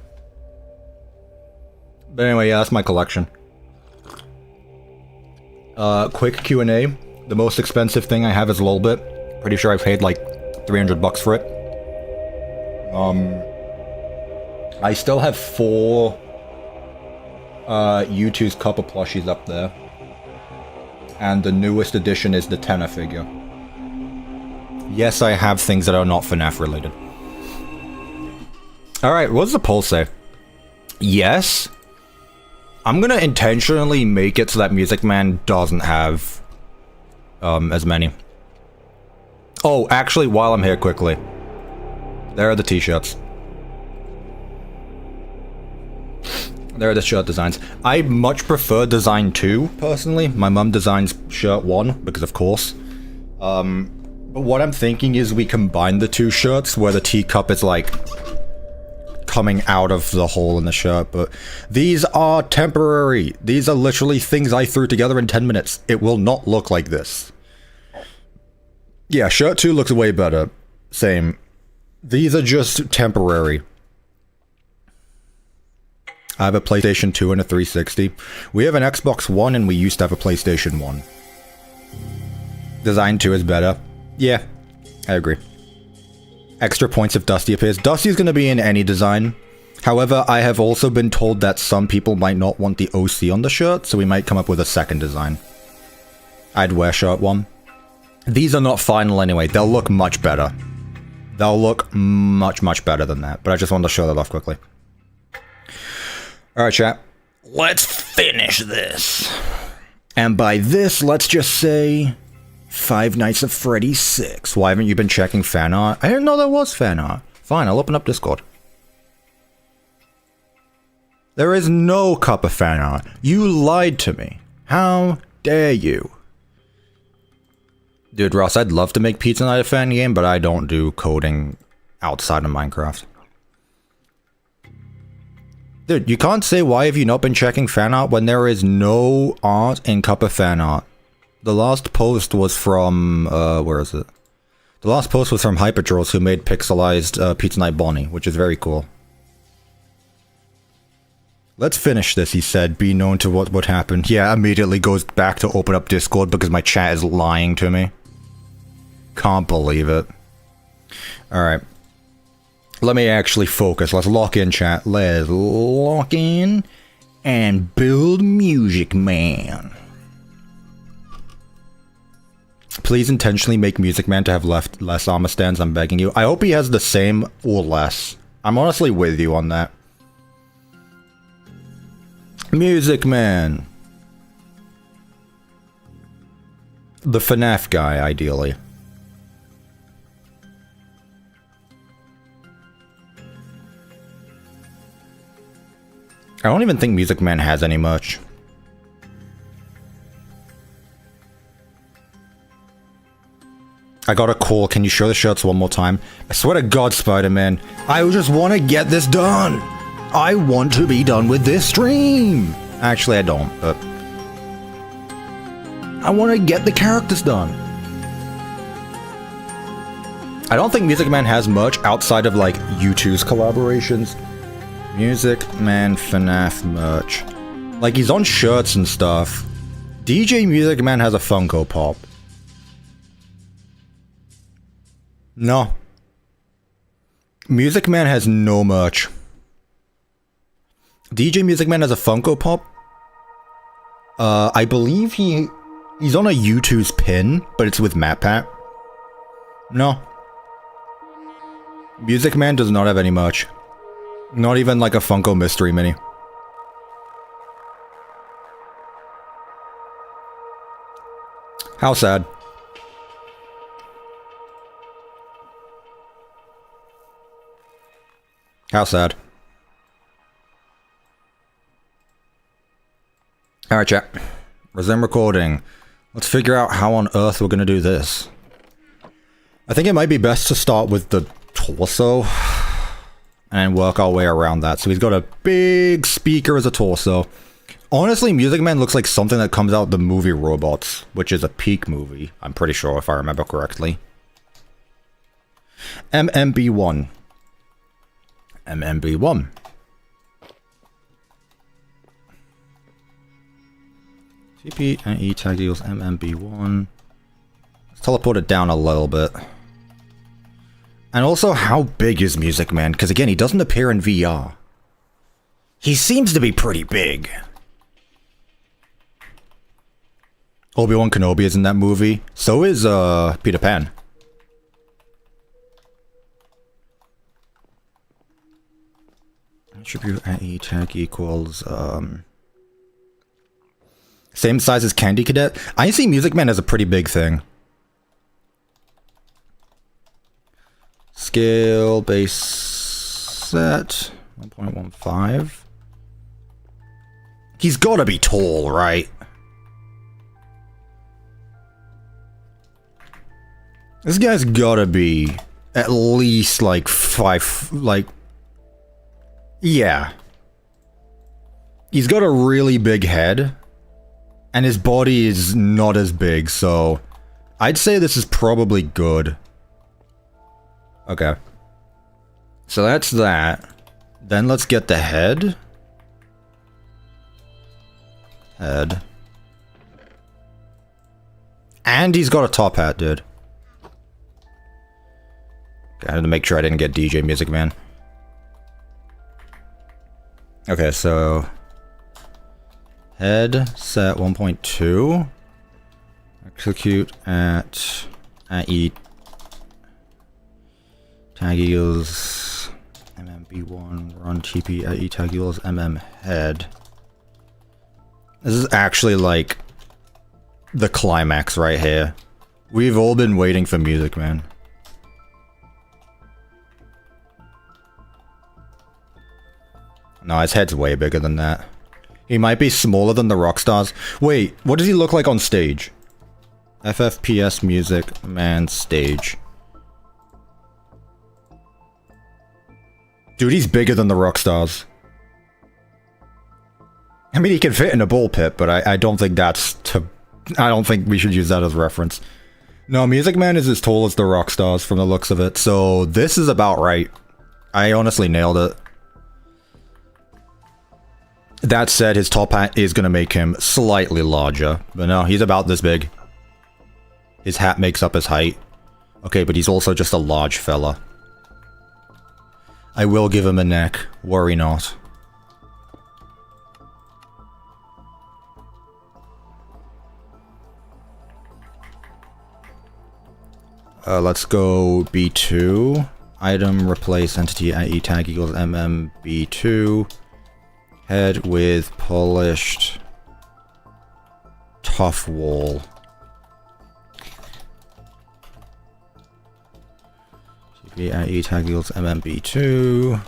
But anyway, yeah, that's my collection. Quick Q&A. The most expensive thing I have is Lolbit. Pretty sure I paid like $300 for it. I still have 4 U2's Cuppa plushies up there. And the newest addition is the Tenor figure. Yes, I have things that are not FNAF related. Alright, what does the poll say? Yes. I'm gonna intentionally make it so that Music Man doesn't have as many. Oh, actually, while I'm here quickly. There are the t-shirts. There are the shirt designs. I much prefer design 2, personally. My mum designs shirt 1, because of course. But what I'm thinking is we combine the 2 shirts, where the teacup is like... coming out of the hole in the shirt, but these are temporary. These are literally things I threw together in 10 minutes. It will not look like this. Yeah, shirt 2 looks way better. Same. These are just temporary. I have a PlayStation 2 and a 360. We have an Xbox One and we used to have a PlayStation 1. Design 2 is better. Yeah, I agree. Extra points if Dusty appears. Dusty's going to be in any design. However, I have also been told that some people might not want the OC on the shirt, so we might come up with a second design. I'd wear shirt 1. These are not final anyway. They'll look much better. They'll look much, much better than that. But I just wanted to show that off quickly. Alright, chat. Let's finish this. And by this, let's just say... Five Nights at Freddy's 6. Why haven't you been checking fan art? I didn't know there was fan art. Fine, I'll open up Discord. There is no Cuppa fan art. You lied to me. How dare you? Dude, Ross, I'd love to make Pizza Night a fan game, but I don't do coding outside of Minecraft. Dude, you can't say why have you not been checking fan art when there is no art in Cuppa fan art. The last post was from, where is it? The last post was from Hyperdros, who made pixelized Pizza Night Bonnie, which is very cool. Let's finish this, he said, be known to what would happen. Yeah, immediately goes back to open up Discord because my chat is lying to me. Can't believe it. Alright. Let me actually focus. Let's lock in, chat. Let's lock in and build Music Man. Please intentionally make Music Man to have less armor stands, I'm begging you. I hope he has the same or less. I'm honestly with you on that. Music Man. The FNAF guy, ideally. I don't even think Music Man has any merch. I got a call. Can you show the shirts one more time? I swear to God, Spider-Man. I just want to get this done. I want to be done with this stream. Actually, I don't, but... I want to get the characters done. I don't think Music Man has merch outside of, like, U2's collaborations. Music Man FNAF merch. Like, he's on shirts and stuff. DJ Music Man has a Funko Pop. No. Music Man has no merch. DJ Music Man has a Funko Pop. I believe he's on a U2's pin, but it's with MatPat. No. Music Man does not have any merch. Not even like a Funko Mystery Mini. How sad. How sad. Alright, chat. Resume recording. Let's figure out how on earth we're gonna do this. I think it might be best to start with the torso and work our way around that. So he's got a big speaker as a torso. Honestly, Music Man looks like something that comes out of the movie Robots, which is a peak movie, I'm pretty sure, if I remember correctly. MMB1. MMB1. TP and E tag equals MMB1. Let's teleport it down a little bit. And also, how big is Music Man? Because again, he doesn't appear in VR. He seems to be pretty big. Obi-Wan Kenobi is in that movie. So is Peter Pan. Attribute at E tag equals same size as Candy Cadet. I see Music Man as a pretty big thing. Scale base set 1.15. He's gotta be tall, right? This guy's gotta be at least like 5, like, yeah. He's got a really big head, and his body is not as big, so I'd say this is probably good. Okay. So that's that. Then let's get the head. Head. And he's got a top hat, dude. Okay, I had to make sure I didn't get DJ Music Man. Okay, so head set 1.2. Execute at E tag equals MMB1 run TP at E tag equals MM head. This is actually like the climax right here. We've all been waiting for Music Man. No, his head's way bigger than that. He might be smaller than the Rockstars. Wait, what does he look like on stage? FFPS Music Man stage. Dude, he's bigger than the Rockstars. I mean, he can fit in a ball pit, but I don't think that's to... I don't think we should use that as reference. No, Music Man is as tall as the Rockstars from the looks of it, so this is about right. I honestly nailed it. That said, his top hat is going to make him slightly larger, but no, he's about this big. His hat makes up his height. Okay, but he's also just a large fella. I will give him a neck. Worry not. Let's go B2. Item replace entity at E tag equals MMB2. Head with polished tough wall. TP at E tag equals MMB2.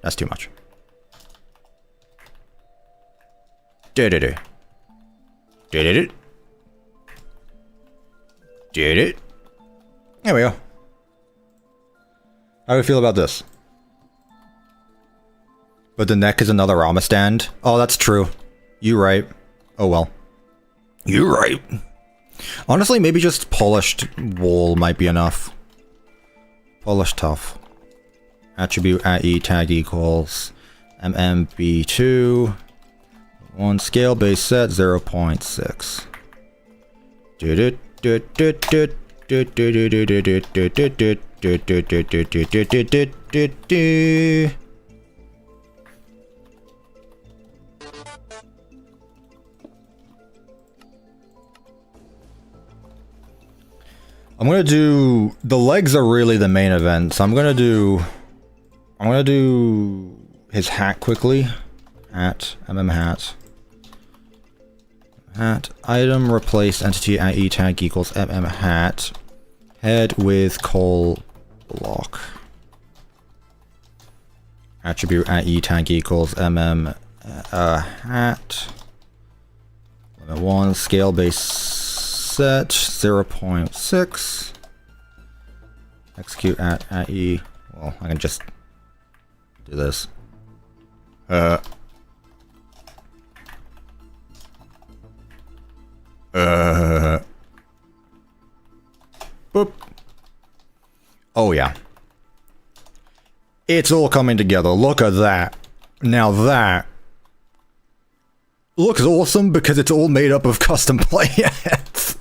That's too much. Did it. There we go. How do you feel about this? But the neck is another armor stand. Oh, that's true. You right. Oh well. You right. Honestly, maybe just polished wall might be enough. Polished tough. Attribute at E tag equals MMB2. 1 scale base set 0.6. I'm gonna do the legs are really the main event, so I'm gonna do his hat quickly. Hat hat. Hat item replace entity at E tag equals hat. Head with coal block. Attribute at E tag equals hat. Limit 1 scale base set 0.6. Execute at E. Well, I can just do this. Boop. Oh yeah. It's all coming together. Look at that. Now that looks awesome because it's all made up of custom playheads.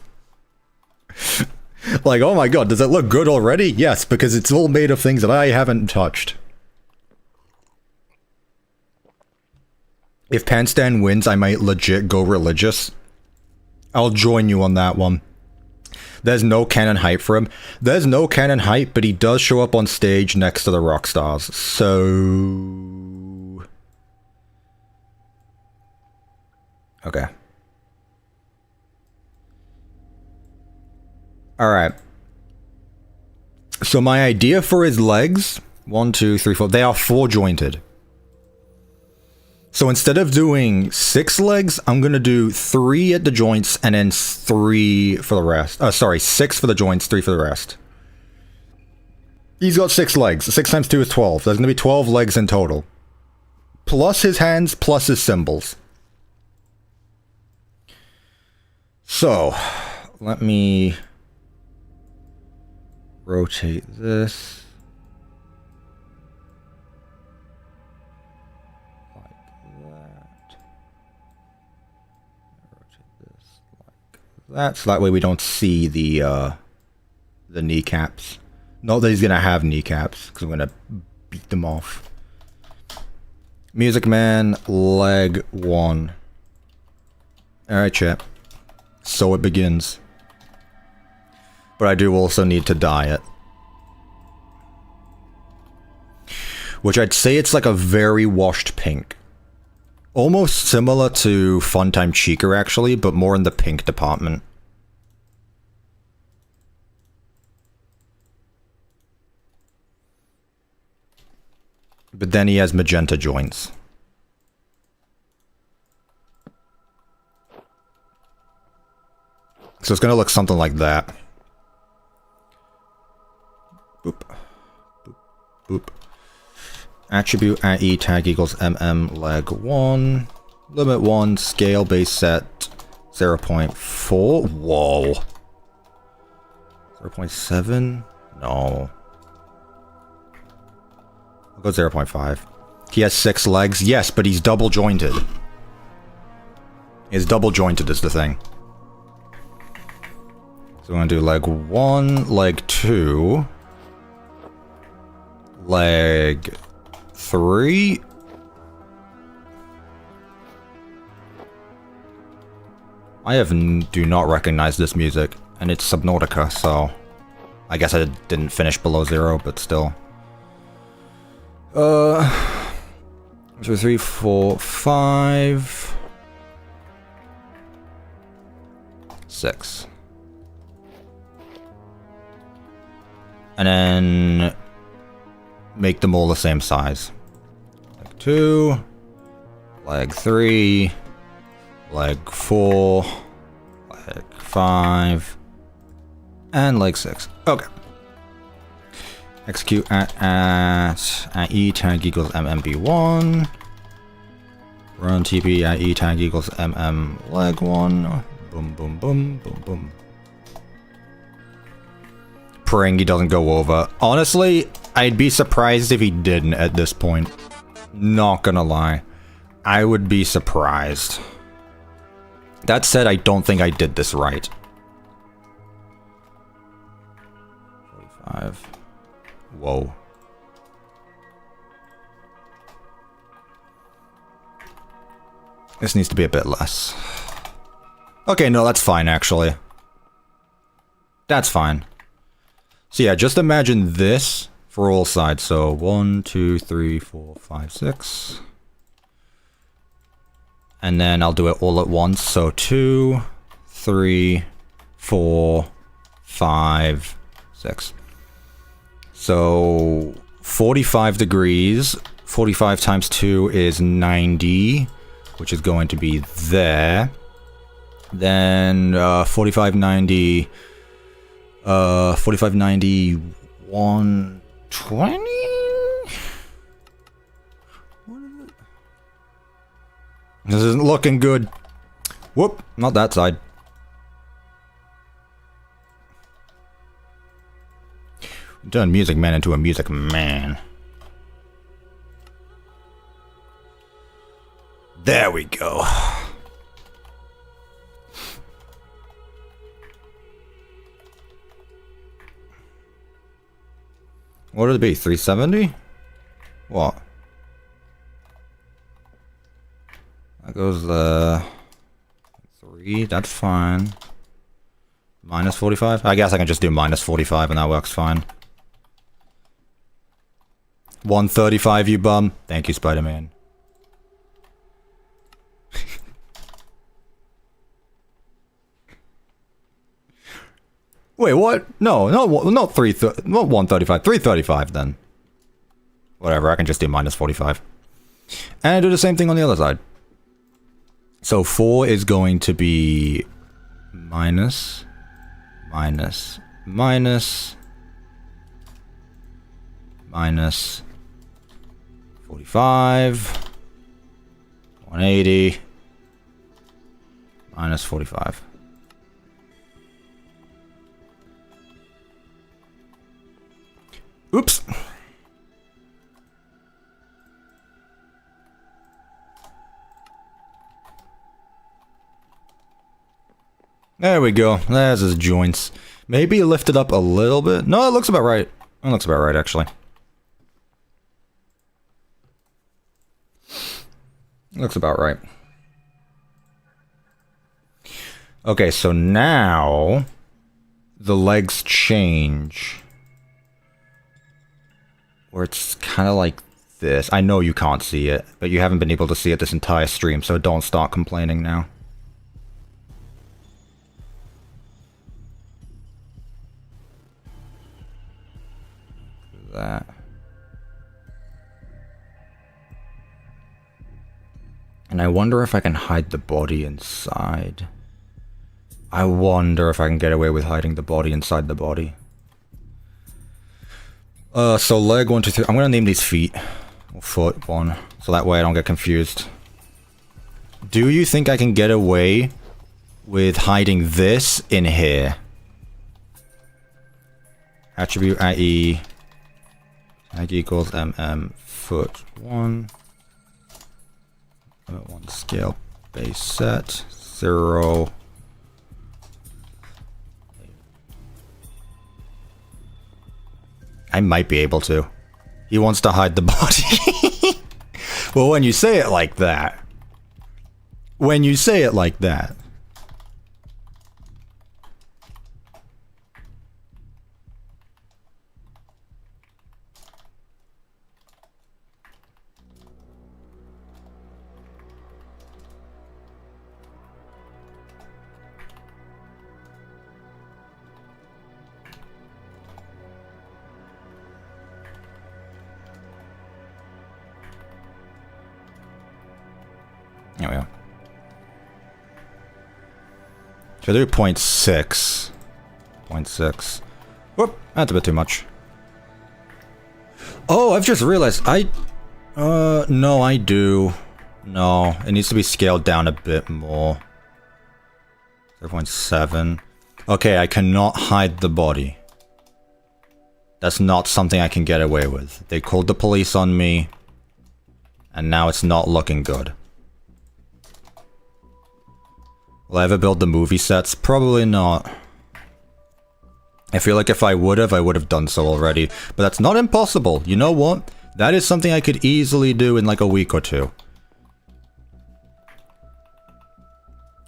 Like, oh my god, does it look good already? Yes, because it's all made of things that I haven't touched. If Panstan wins, I might legit go religious. I'll join you on that one. There's no canon hype for him. There's no canon hype, but he does show up on stage next to the Rockstars. So... okay. Alright. So my idea for his legs, 1, 2, 3, 4, they are 4-jointed. So instead of doing 6 legs, I'm gonna do 3 at the joints and then 3 for the rest. Sorry, 6 for the joints, 3 for the rest. He's got 6 legs. 6 times 2 is 12. There's gonna be 12 legs in total. Plus his hands, plus his symbols. So, let me rotate this. That, so that way we don't see the kneecaps. Not that he's gonna have kneecaps, because I'm gonna beat them off. Music Man, leg 1. Alright, chat. So it begins. But I do also need to dye it. Which I'd say it's like a very washed pink. Almost similar to Funtime Chica, actually, but more in the pink department. But then he has magenta joints. So it's gonna look something like that. Boop. Boop. Boop. Attribute at E tag equals leg 1. Limit 1, scale base set 0.4. Whoa. 0.7? No. I'll go 0.5. He has 6 legs. Yes, but he's double jointed. He's double jointed is the thing. So we're gonna do leg 1, leg 2, leg 3. Do not recognize this music, and it's Subnautica, so I guess I didn't finish below 0, but still. 2, 3, 4, 5, 6. And then make them all the same size. Leg 2, leg 3, leg 4, leg 5, and leg 6. Okay. Execute at E tag equals mmb1. Run TP at E tag equals leg 1. Boom, boom, boom, boom, boom. Praying he doesn't go over. Honestly, I'd be surprised if he didn't at this point. Not gonna lie. I would be surprised. That said, I don't think I did this right. 45. Whoa. This needs to be a bit less. Okay, no, that's fine, actually. That's fine. So yeah, just imagine this for all sides. So 1, 2, 3, 4, 5, 6. And then I'll do it all at once. So 2, 3, 4, 5, 6. So 45 degrees. 45 times 2 is 90, which is going to be there. Then 45, 90... 45, 90, 120? This isn't looking good. Whoop, not that side. Turn Music Man into a Music Man. There we go. What would it be? 370? What? That goes 3, that's fine. Minus 45? I guess I can just do minus 45 and that works fine. 135, you bum. Thank you, Spider-Man. Wait, what? No, not 135. 335 then. Whatever, I can just do minus 45. And do the same thing on the other side. So 4 is going to be minus, minus, minus, minus 45, 180, minus 45. Oops. There we go. There's his joints. Maybe lift it up a little bit. No, it looks about right. It looks about right, actually. Looks about right. Okay, so now the legs change. Where it's kind of like this. I know you can't see it, but you haven't been able to see it this entire stream, so don't start complaining now. That. And I wonder if I can hide the body inside. I wonder if I can get away with hiding the body inside the body. So leg 1, 2, 3. I'm gonna name these feet. Or foot 1. So that way I don't get confused. Do you think I can get away with hiding this in here? Attribute at E. Tag equals foot 1. 1 scale base set. 0. I might be able to. He wants to hide the body. Well, when you say it like that. When you say it like that. There we go. Should I do 0.6? 0.6. Whoop, that's a bit too much. Oh, I've just realized no, I do. No, it needs to be scaled down a bit more. 0.7. Okay, I cannot hide the body. That's not something I can get away with. They called the police on me, and now it's not looking good. Will I ever build the movie sets? Probably not. I feel like if I would have done so already. But that's not impossible. You know what? That is something I could easily do in like a week or two.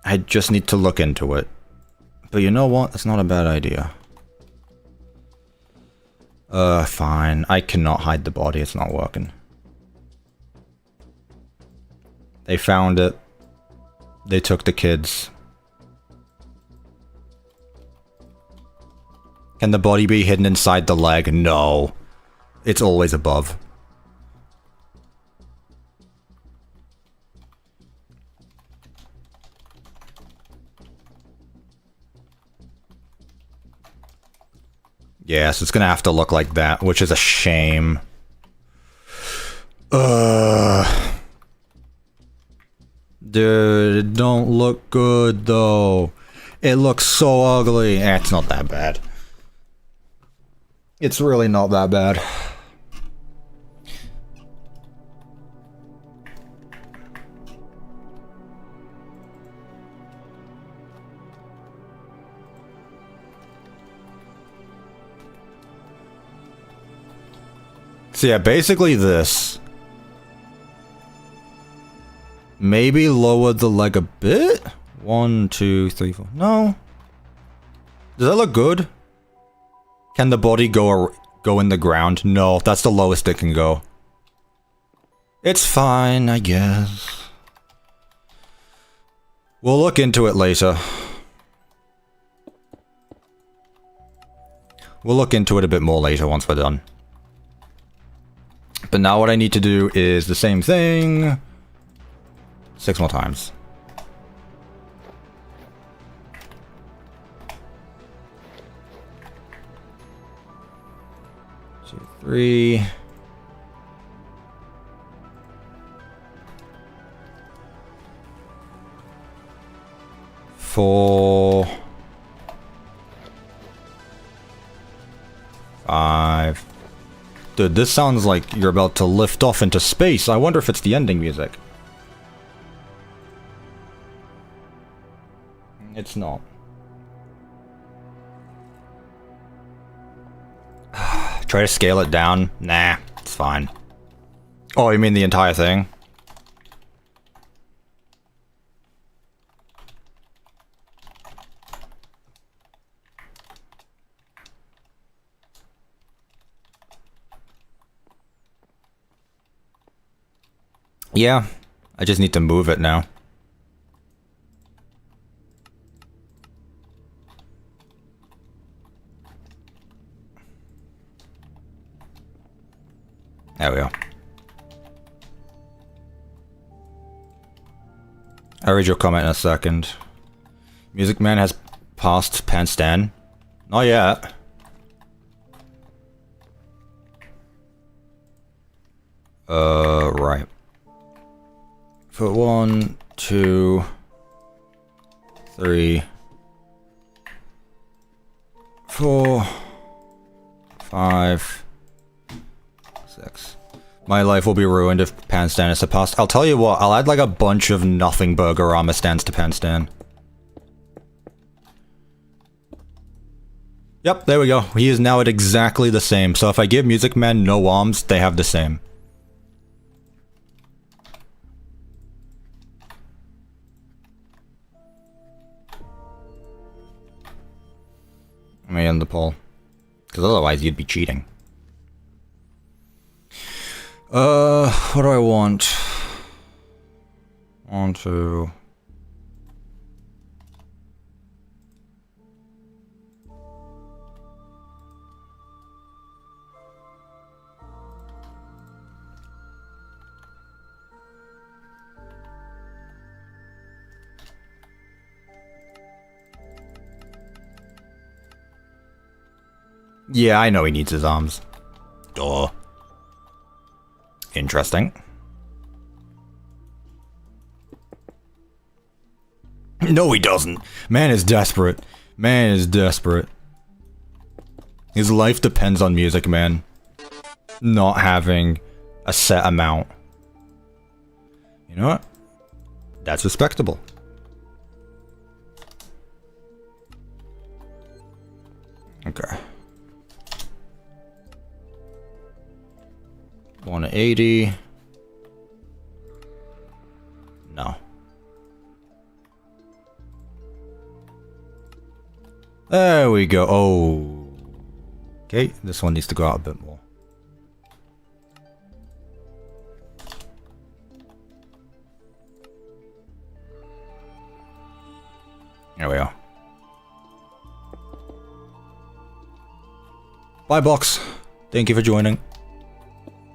I just need to look into it. But you know what? That's not a bad idea. Fine. I cannot hide the body. It's not working. They found it. They took the kids. Can the body be hidden inside the leg? No. It's always above. Yes, it's gonna have to look like that, which is a shame. Dude, it don't look good though. It looks so ugly. It's not that bad. It's really not that bad. So yeah, basically this. Maybe lower the leg a bit? 1, 2, 3, 4. No. Does that look good? Can the body go in the ground? No, that's the lowest it can go. It's fine, I guess. We'll look into it later. We'll look into it a bit more later once we're done. But now what I need to do is the same thing 6 more times. Two, 3. 4. 5. Dude, this sounds like you're about to lift off into space. I wonder if it's the ending music. It's not. Try to scale it down? Nah, it's fine. Oh, you mean the entire thing? Yeah, I just need to move it now. There we go. I'll read your comment in a second. Music Man has passed Panstan. Not yet. Right. Put 1, 2, 3, 4, 5, 6. My life will be ruined if Panstan is surpassed. I'll tell you what, I'll add like a bunch of nothing Burgerama stands to Panstan. Yep, there we go. He is now at exactly the same. So if I give Music Man no arms, they have the same. Let me end the poll. Because otherwise you'd be cheating. What do I want? On to... Yeah, I know he needs his arms. Duh. Interesting. No, he doesn't. Man is desperate. Man is desperate. His life depends on Music Man not having a set amount. You know what? That's respectable. Okay. 180. No. There we go. Oh. Okay, this one needs to go out a bit more. There we are. Bye, Box. Thank you for joining.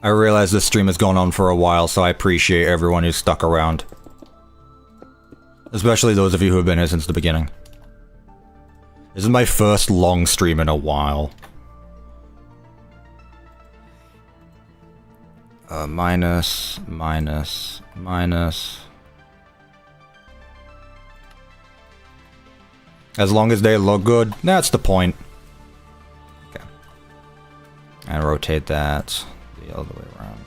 I realize this stream has gone on for a while, so I appreciate everyone who's stuck around. Especially those of you who have been here since the beginning. This is my first long stream in a while. Minus. As long as they look good, that's the point. Okay. And rotate that the other way around.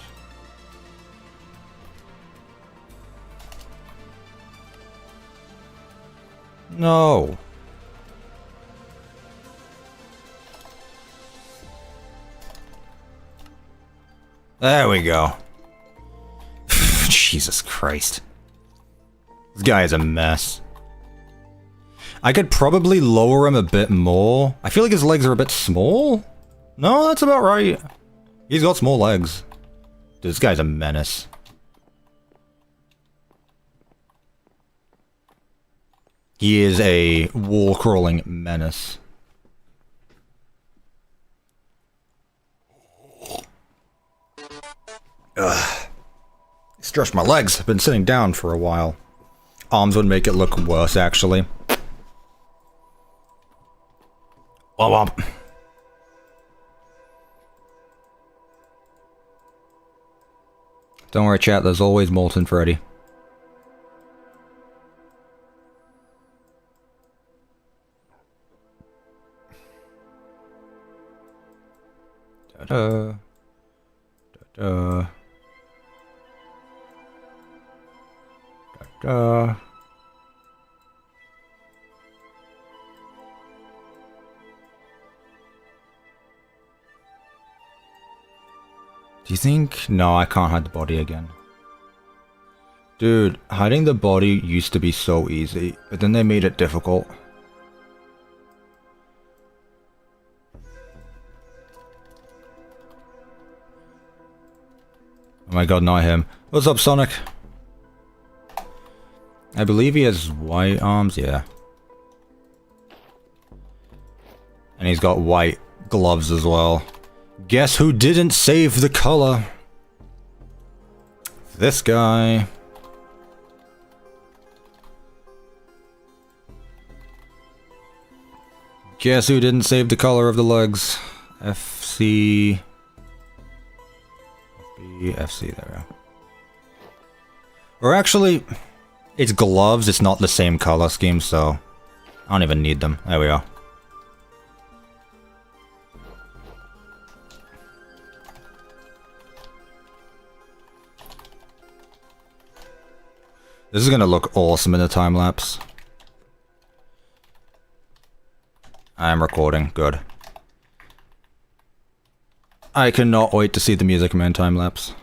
No. There we go. Jesus Christ. This guy is a mess. I could probably lower him a bit more. I feel like his legs are a bit small. No, that's about right. He's got small legs. Dude, this guy's a menace. He is a wall-crawling menace. Ugh. Stretched my legs. I've been sitting down for a while. Arms would make it look worse, actually. Womp womp. Don't worry, chat. There's always Molten Freddy. Da-da. Da-da. Da-da. Do you think? No, I can't hide the body again. Dude, hiding the body used to be so easy, but then they made it difficult. Oh my god, not him. What's up, Sonic? I believe he has white arms, yeah. And he's got white gloves as well. Guess who didn't save the color? This guy. Guess who didn't save the color of the legs? FC. FC, there we go. Or actually, it's gloves, it's not the same color scheme, so I don't even need them. There we go. This is gonna look awesome in the time lapse. I am recording, good. I cannot wait to see the Music Man time-lapse.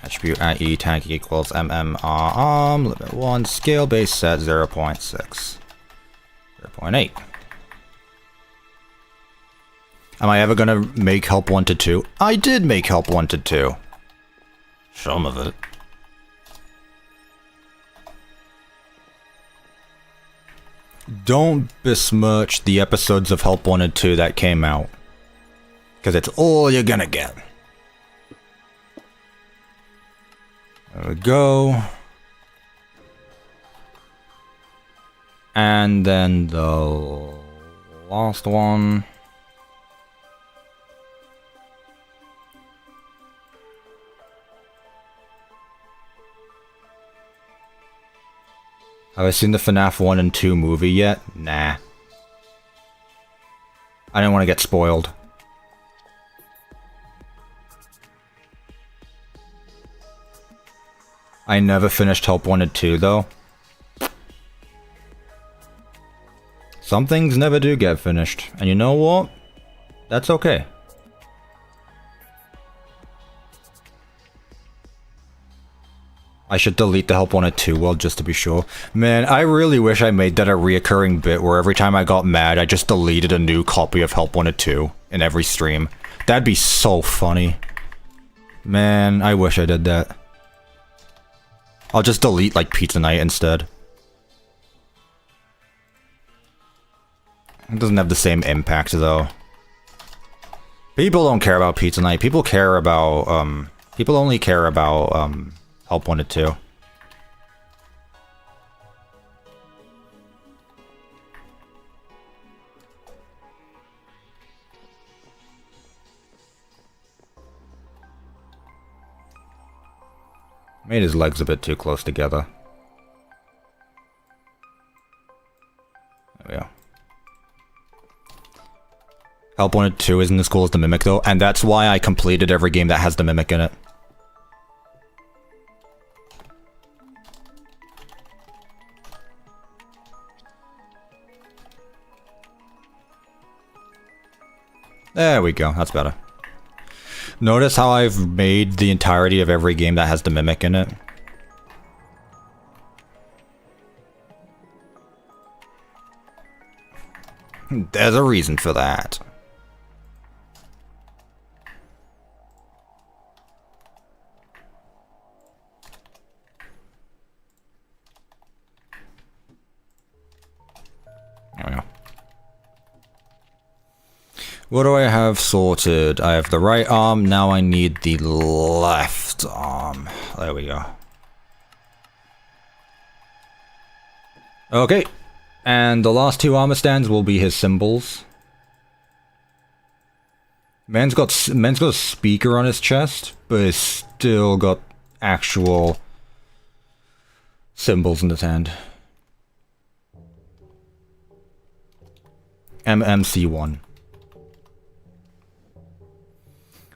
Attribute at E tank equals MMR limit 1, scale base set 0.6. 0.8. Am I ever gonna make Help Wanted 2? I did make Help Wanted 2. Some of it. Don't besmirch the episodes of Help Wanted 2 that came out. Because it's all you're gonna get. There we go. And then the last one. Have I seen the FNAF 1 and 2 movie yet? Nah. I didn't want to get spoiled. I never finished Help Wanted 2 though. Some things never do get finished. And you know what? That's okay. I should delete the Help Wanted 2 world just to be sure. Man, I really wish I made that a reoccurring bit where every time I got mad, I just deleted a new copy of Help Wanted 2 in every stream. That'd be so funny. Man, I wish I did that. I'll just delete, like, Pizza Night instead. It doesn't have the same impact, though. People don't care about Pizza Night. People care about, people only care about, Help Wanted 2. Made his legs a bit too close together. There we go. Help Wanted 2 isn't as cool as the Mimic though, and that's why I completed every game that has the Mimic in it. There we go, that's better. Notice how I've made the entirety of every game that has the Mimic in it? There's a reason for that. There we go. What do I have sorted? I have the right arm, now I need the left arm. There we go. Okay, and the last two armor stands will be his symbols. Man's got a speaker on his chest, but he's still got actual symbols in his hand. MMC1.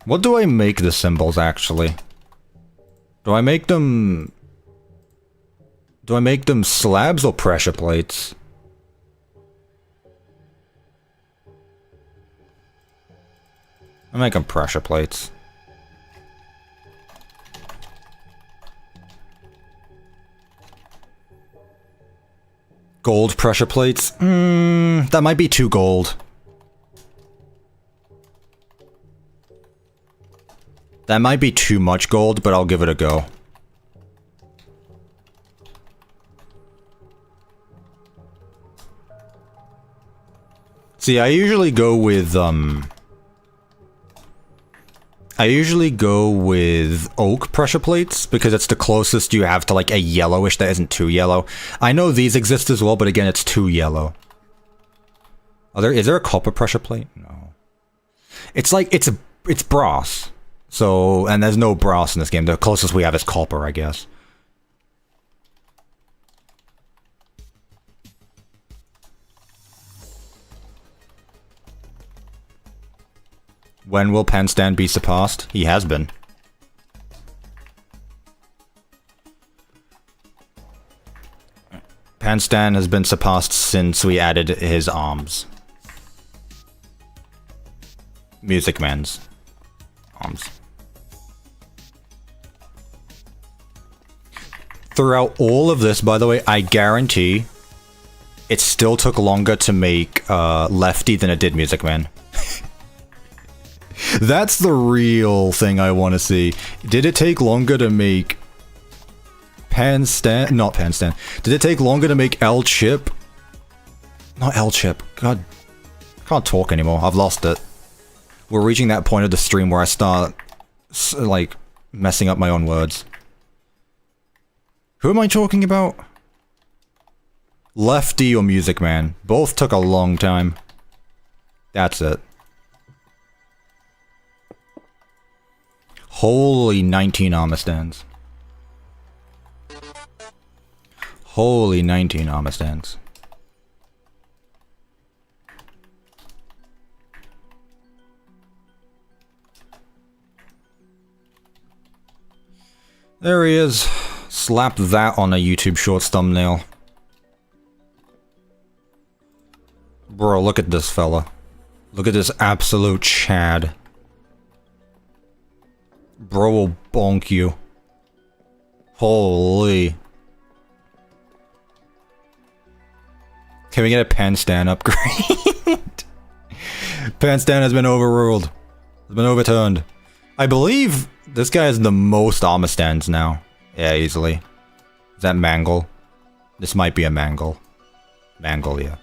What do I make the symbols, actually? Do I make them slabs or pressure plates? I make them pressure plates. Gold pressure plates? That might be too gold. That might be too much gold, but I'll give it a go. See, I usually go with oak pressure plates, because it's the closest you have to like a yellowish that isn't too yellow. I know these exist as well, but again, it's too yellow. Is there a copper pressure plate? No. It's like, it's brass. So, and there's no brass in this game. The closest we have is copper, I guess. When will Penstand be surpassed? He has been. Panstan has been surpassed since we added his arms. Music Man's arms. Throughout all of this, by the way, I guarantee it still took longer to make Lefty than it did Music Man. That's the real thing I want to see. Did it take longer to make Panstan? Not Panstan. Did it take longer to make L-Chip? Not L-Chip. God. I can't talk anymore. I've lost it. We're reaching that point of the stream where I start, like, messing up my own words. Who am I talking about? Lefty or Music Man. Both took a long time. That's it. Holy 19 armor stands. Holy 19 armor stands. There he is. Slap that on a YouTube Shorts thumbnail. Bro, look at this fella. Look at this absolute Chad. Bro will bonk you. Holy. Can we get a Panstan upgrade? Panstan has been overruled. Has been overturned. I believe this guy has the most armor stands now. Yeah, easily. Is that Mangle? This might be a Mangle. Mangle, yeah.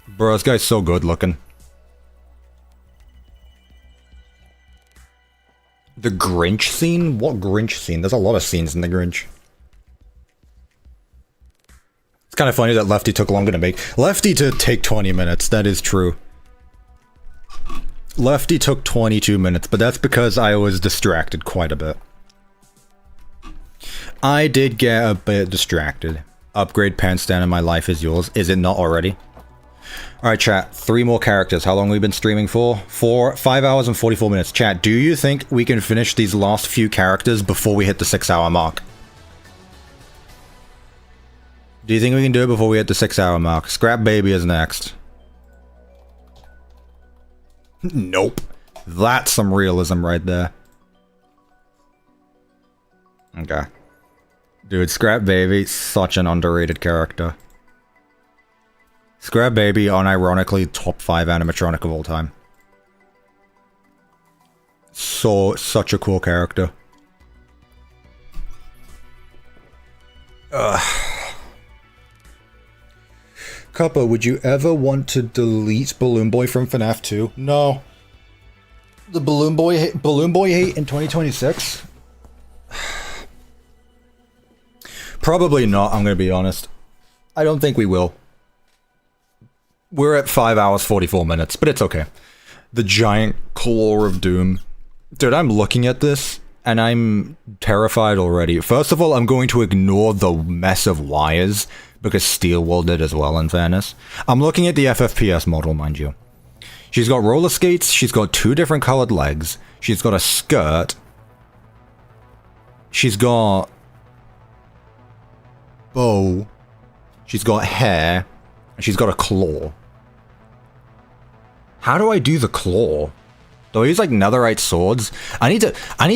Bro, this guy's so good looking. The Grinch scene? What Grinch scene? There's a lot of scenes in the Grinch. It's kind of funny that Lefty took longer to make. Lefty to take 20 minutes, that is true. Lefty took 22 minutes, but that's because I was distracted quite a bit. I did get a bit distracted. Upgrade Panstan and my life is yours. Is it not already? Alright, chat. 3 more characters. How long have we been streaming for? 5 hours and 44 minutes. Chat, do you think we can finish these last few characters before we hit the 6-hour mark? Do you think we can do it before we hit the 6-hour mark? Scrap Baby is next. Nope. That's some realism right there. Okay. Dude, Scrap Baby, such an underrated character. Scrap Baby, unironically, top 5 animatronic of all time. Such a cool character. Cuppa, would you ever want to delete Balloon Boy from FNAF 2? No. The Balloon Boy hate in 2026? Probably not, I'm gonna be honest. I don't think we will. We're at 5 hours 44 minutes, but it's okay. The giant claw of doom. Dude, I'm looking at this, and I'm terrified already. First of all, I'm going to ignore the mess of wires, because Steelwool did as well, in fairness. I'm looking at the FFPS model, mind you. She's got roller skates, she's got 2 different colored legs, she's got a skirt, she's got bow, she's got hair, and she's got a claw. How do I do the claw? Do I use like netherite swords? I need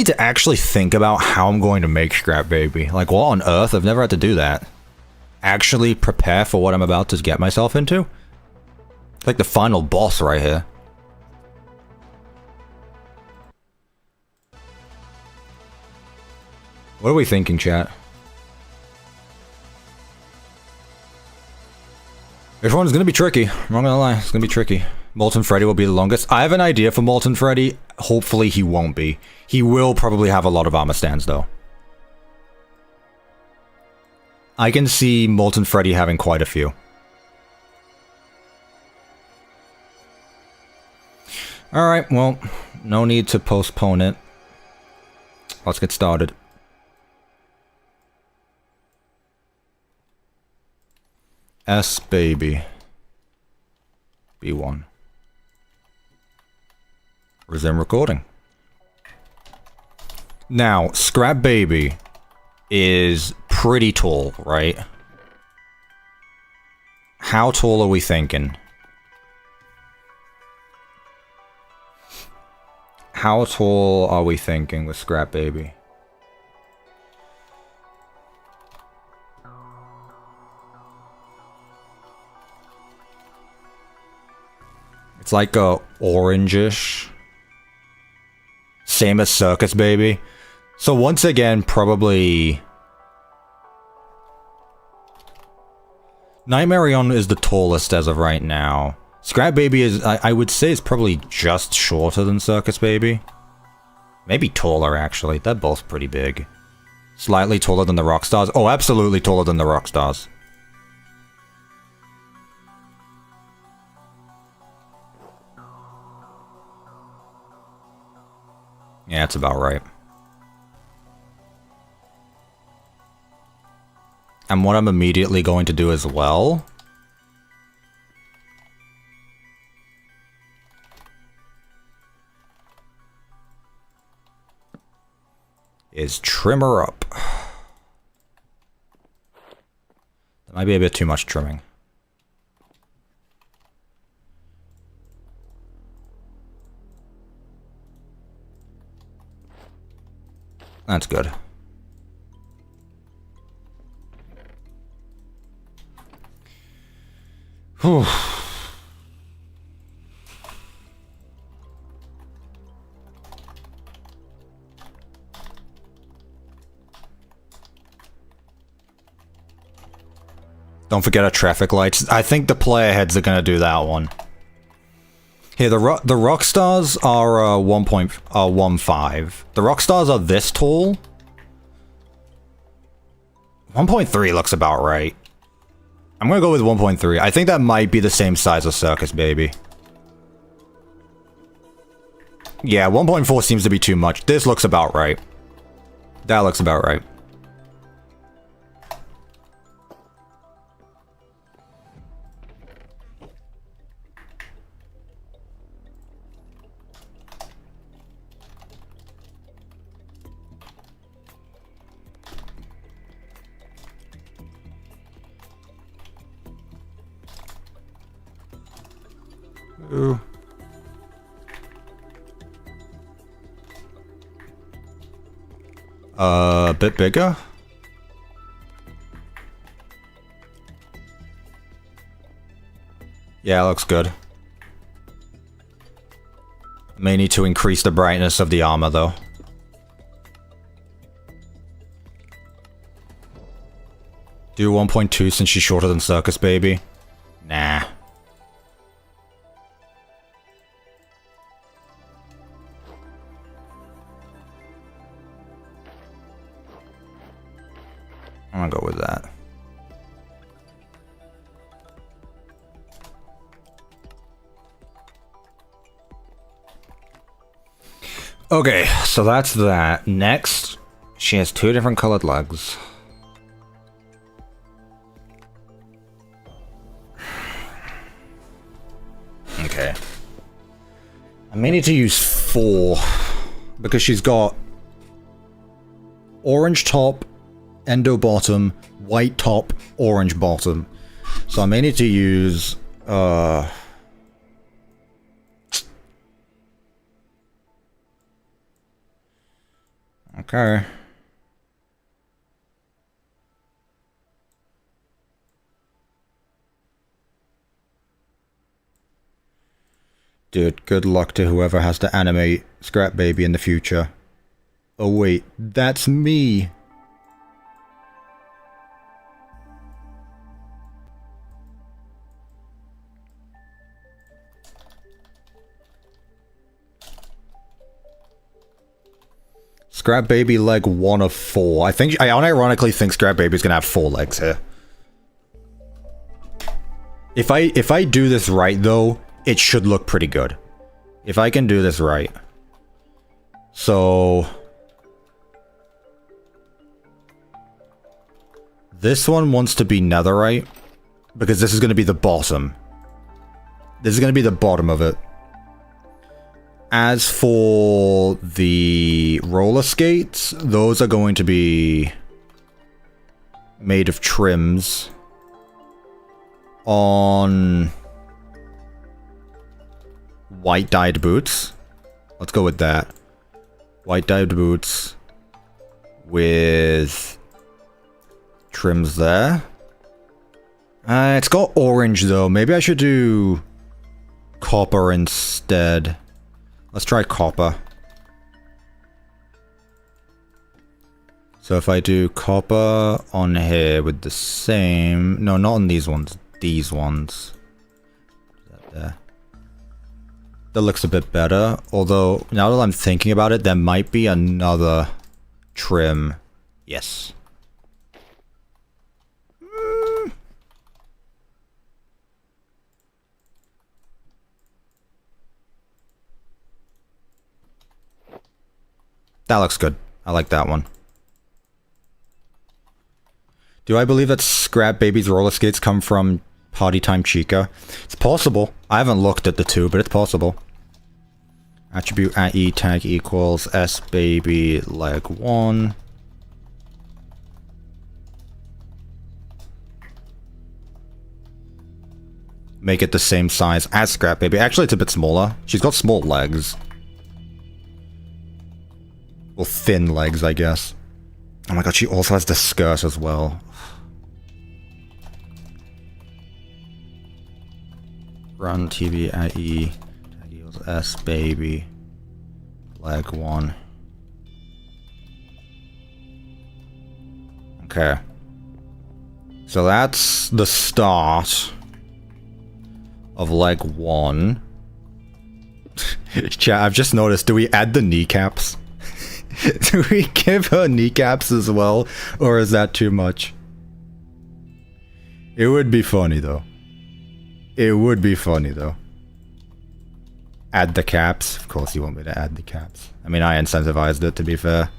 to actually think about how I'm going to make Scrap Baby. Like, what on earth? I've never had to do that. Actually prepare for what I'm about to get myself into? It's like the final boss right here. What are we thinking, chat? This one's gonna be tricky. I'm not gonna lie, it's gonna be tricky. Molten Freddy will be the longest. I have an idea for Molten Freddy. Hopefully he won't be. He will probably have a lot of armor stands though. I can see Molten Freddy having quite a few. Alright, well, no need to postpone it. Let's get started. S Baby. B1. Resume recording. Now, Scrap Baby is pretty tall, right? How tall are we thinking? How tall are we thinking with Scrap Baby? It's like a orangish. Same as Circus Baby. So once again, probably... Nightmarion is the tallest as of right now. Scrap Baby is, I would say, is probably just shorter than Circus Baby. Maybe taller, actually. They're both pretty big. Slightly taller than the Rockstars. Oh, absolutely taller than the Rockstars. Yeah, that's about right. And what I'm immediately going to do as well is trim her up. That might be a bit too much trimming. That's good. Whew. Don't forget our traffic lights. I think the player heads are gonna do that one. Here, the Rockstars are 1.15. The Rockstars are this tall. 1.3 looks about right. I'm gonna go with 1.3. I think that might be the same size as Circus Baby. Yeah, 1.4 seems to be too much. This looks about right. That looks about right. Ooh. A bit bigger? Yeah, looks good. May need to increase the brightness of the armor, though. Do 1.2 since she's shorter than Circus Baby? Nah. I'm gonna go with that. Okay, so that's that. Next, she has two different colored legs. Okay. I may need to use 4 because she's got orange top, endo bottom, white top, orange bottom. So I may need to use okay. Dude, good luck to whoever has to animate Scrap Baby in the future. Oh wait, that's me. Scrap Baby leg 1 of 4. I unironically think Scrap Baby's gonna have 4 legs here. If I do this right though, it should look pretty good. If I can do this right. So this one wants to be netherite because this is gonna be the bottom. This is gonna be the bottom of it. As for the roller skates, those are going to be made of trims on white dyed boots. Let's go with that. White dyed boots with trims there. It's got orange though. Maybe I should do copper instead. Let's try copper. So if I do copper on here with the same... No, not on these ones. These ones. That there. That looks a bit better. Although, now that I'm thinking about it, there might be another trim. Yes. That looks good. I like that one. Do I believe that Scrap Baby's roller skates come from Party Time Chica? It's possible. I haven't looked at the two, but it's possible. Attribute at E tag equals S baby leg 1. Make it the same size as Scrap Baby. Actually, it's a bit smaller. She's got small legs. Well, thin legs, I guess. Oh my god, she also has the skirt as well. Run TV at E. Tag equals S baby. Leg 1. Okay. So that's the start of leg 1. Chat, I've just noticed, do we add the kneecaps? Do we give her kneecaps as well? Or is that too much? It would be funny though. It would be funny though. Add the caps. Of course you want me to add the caps. I mean, I incentivized it, to be fair.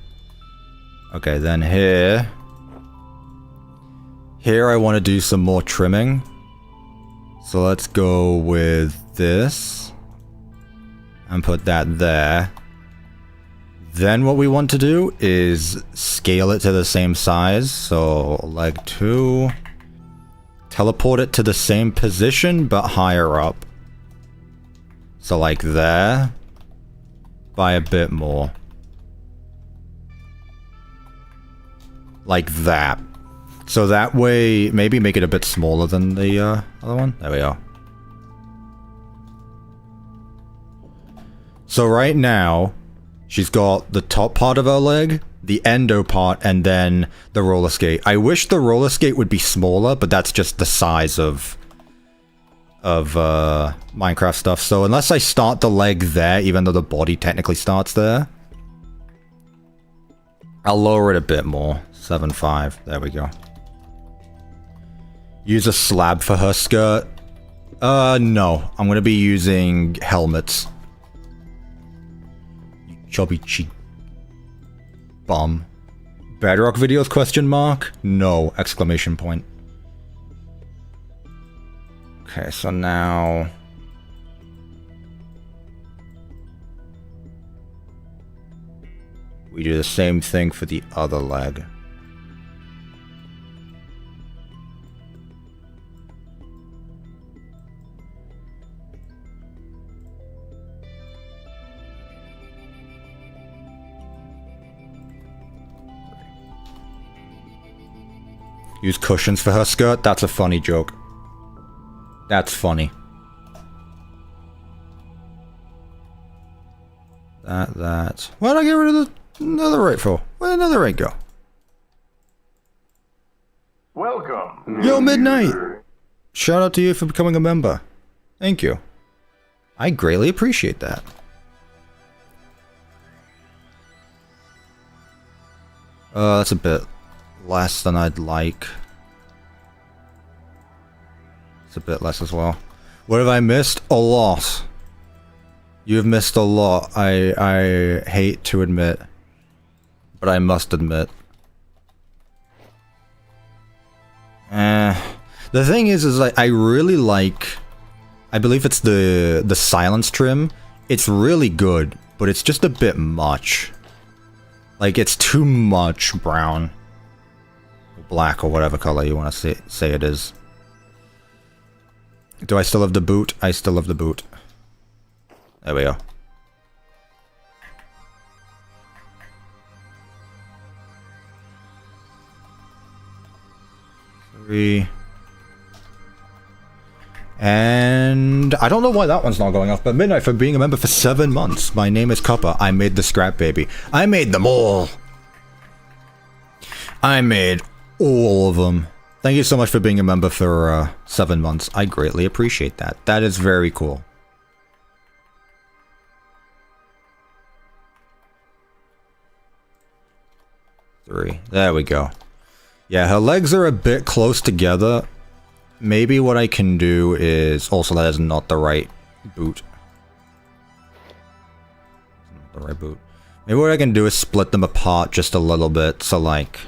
Okay, then here. Here I want to do some more trimming. So let's go with this. And put that there. Then what we want to do is scale it to the same size. So leg 2. Teleport it to the same position, but higher up. So like there. By a bit more. Like that. So that way, maybe make it a bit smaller than the other one. There we go. So right now, she's got the top part of her leg, the endo part, and then the roller skate. I wish the roller skate would be smaller, but that's just the size of Minecraft stuff. So unless I start the leg there, even though the body technically starts there, I'll lower it a bit more. 7.5. There we go. Use a slab for her skirt. No. I'm gonna be using helmets. You chubby cheek bum. Bedrock videos, question mark? No, exclamation point. Okay, so now... we do the same thing for the other leg. Use cushions for her skirt? That's a funny joke. That's funny. That. Why did I get rid of the another rate for? Where'd another rate go? Welcome. Yo, Midnight! Shout out to you for becoming a member. Thank you. I greatly appreciate that. That's a bit less than I'd like. It's a bit less as well. What have I missed? A lot. You've missed a lot. I hate to admit. But I must admit. The thing is like, I really like... I believe it's the silence trim. It's really good, but it's just a bit much. Like, it's too much brown. black or whatever color you want to say it is. Do I still have the boot? I still have the boot. There we go. And I don't know why that one's not going off, but Midnight for being a member for 7 months. My name is Cuppa. I made the scrap baby. I made them all. I made all of them. Thank you so much for being a member for 7 months. I greatly appreciate that. That is very cool. Three. There we go. Yeah, her legs are a bit close together. Maybe what I can do is... Also, that is not the right boot. Not the right boot. Maybe what I can do is split them apart just a little bit. So, like...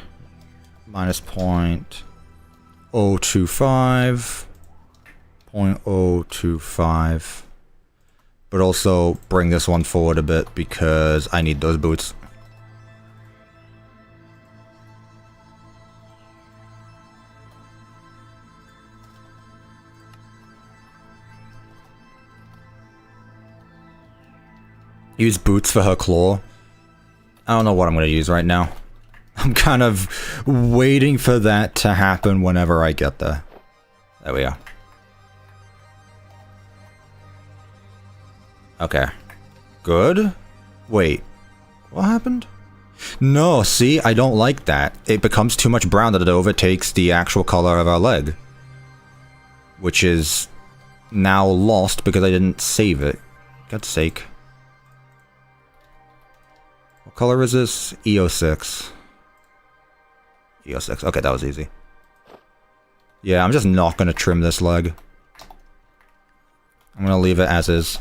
minus 0.025. 0.025. But also bring this one forward a bit because I need those boots. Use boots for her claw. I don't know what I'm going to use right now. I'm kind of waiting for that to happen whenever I get there. There we are. Okay. Good. Wait. What happened? No, see, I don't like that. It becomes too much brown that it overtakes the actual color of our leg. Which is now lost because I didn't save it. God's sake. What color is this? EO6. EO6. Okay, that was easy. Yeah, I'm just not going to trim this leg. I'm going to leave it as is.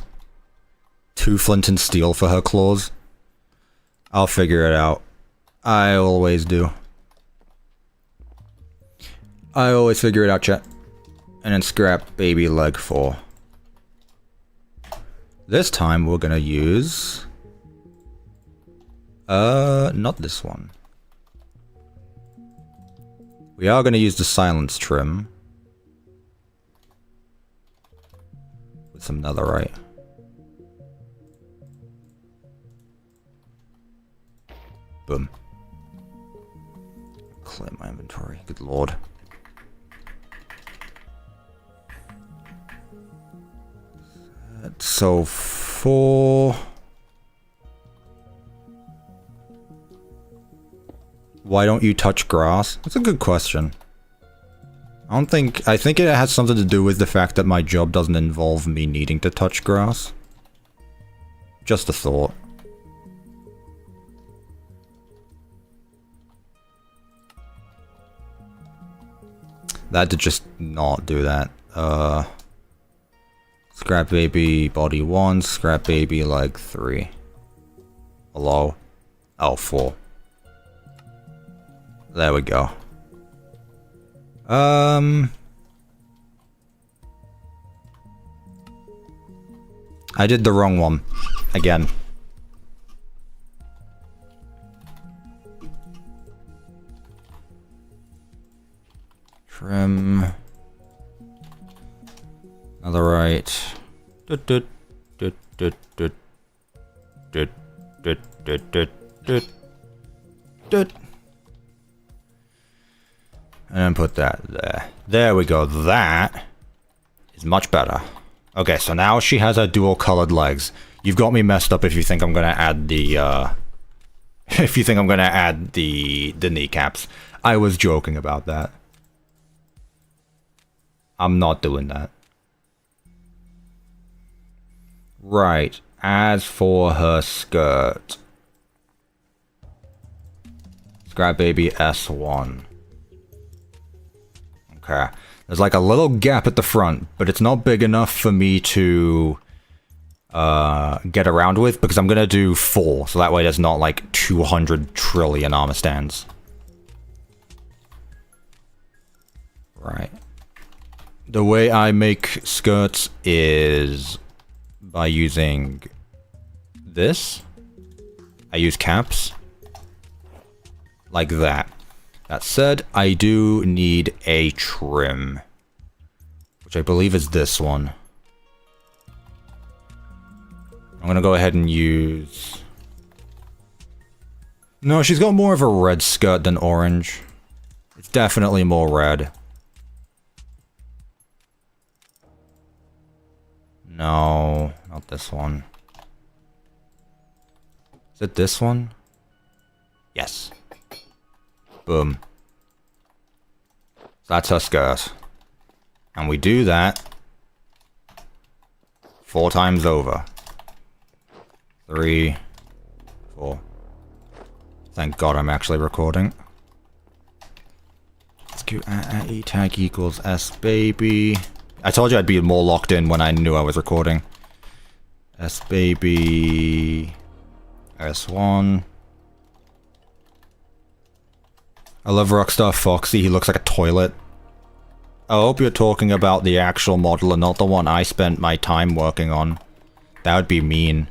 2 flint and steel for her claws. I'll figure it out. I always do. I always figure it out, chat. And then scrap baby leg 4. This time we're going to use... not this one. We are going to use the silence trim. With some netherite. Boom. Clear my inventory. Good lord. So 4... Why don't you touch grass? That's a good question. I think it has something to do with the fact that my job doesn't involve me needing to touch grass. Just a thought. That did just not do that. Scrap baby body 1, scrap baby leg 3. Hello? Oh, 4. There we go. I did the wrong one. Again. Trim. Netherite. And then put that there. There we go. That is much better. Okay, so now she has her dual colored legs. You've got me messed up if you think I'm gonna add the if you think I'm gonna add the kneecaps. I was joking about that. I'm not doing that. Right. As for her skirt. Scrap baby S1. Okay. There's like a little gap at the front, but it's not big enough for me to get around with, because I'm gonna do 4, so that way there's not like 200 trillion armor stands. Right. The way I make skirts is by using this. I use caps. Like that. That said, I do need a trim, which I believe is this one. I'm gonna go ahead and use... No, she's got more of a red skirt than orange. It's definitely more red. No, not this one. Is it this one? Yes. Boom. So that's her skirt. And we do that 4 times over. 3, 4. Thank God I'm actually recording. Let's go E tag equals S baby. I told you I'd be more locked in when I knew I was recording. S baby S1. I love Rockstar Foxy, he looks like a toilet. I hope you're talking about the actual model and not the one I spent my time working on. That would be mean.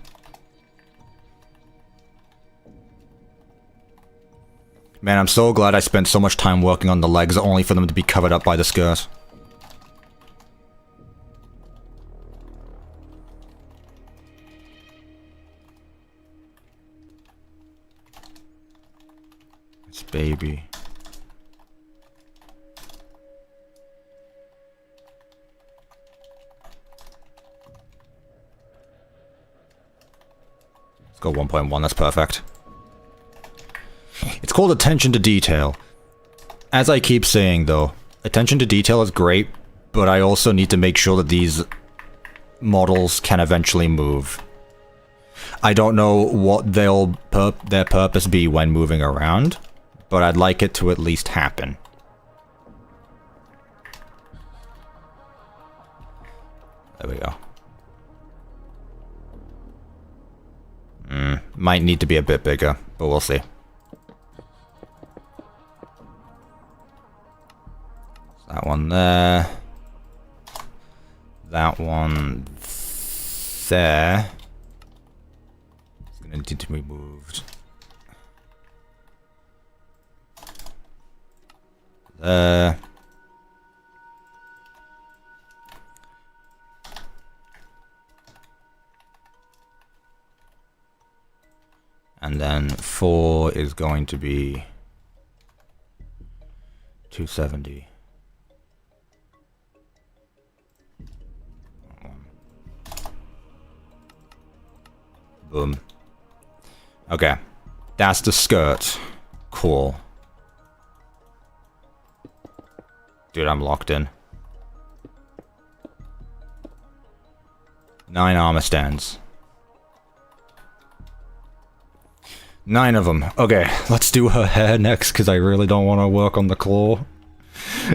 Man, I'm so glad I spent so much time working on the legs only for them to be covered up by the skirt. It's baby. Let's go 1.1, that's perfect. It's called attention to detail. As I keep saying though, attention to detail is great, but I also need to make sure that these models can eventually move. I don't know what their purpose be when moving around, but I'd like it to at least happen. There we go. Might need to be a bit bigger, but we'll see. That one there. That one there. It's gonna need to be moved. There. And then 4 is going to be 270. Boom. Okay. That's the skirt. Cool. Dude, I'm locked in. 9 armor stands. 9 of them. Okay, let's do her hair next, because I really don't want to work on the claw.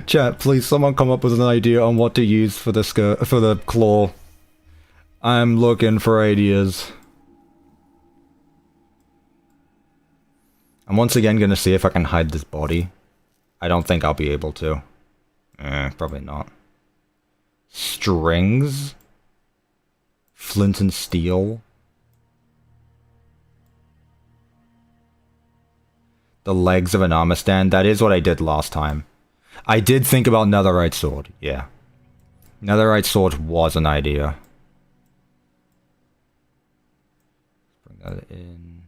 Chat, please, someone come up with an idea on what to use for the skirt, for the claw. I'm looking for ideas. I'm once again gonna see if I can hide this body. I don't think I'll be able to. Probably not. Strings? Flint and steel? The legs of an armor stand? That is what I did last time. I did think about netherite sword, yeah. Netherite sword was an idea. Bring that in.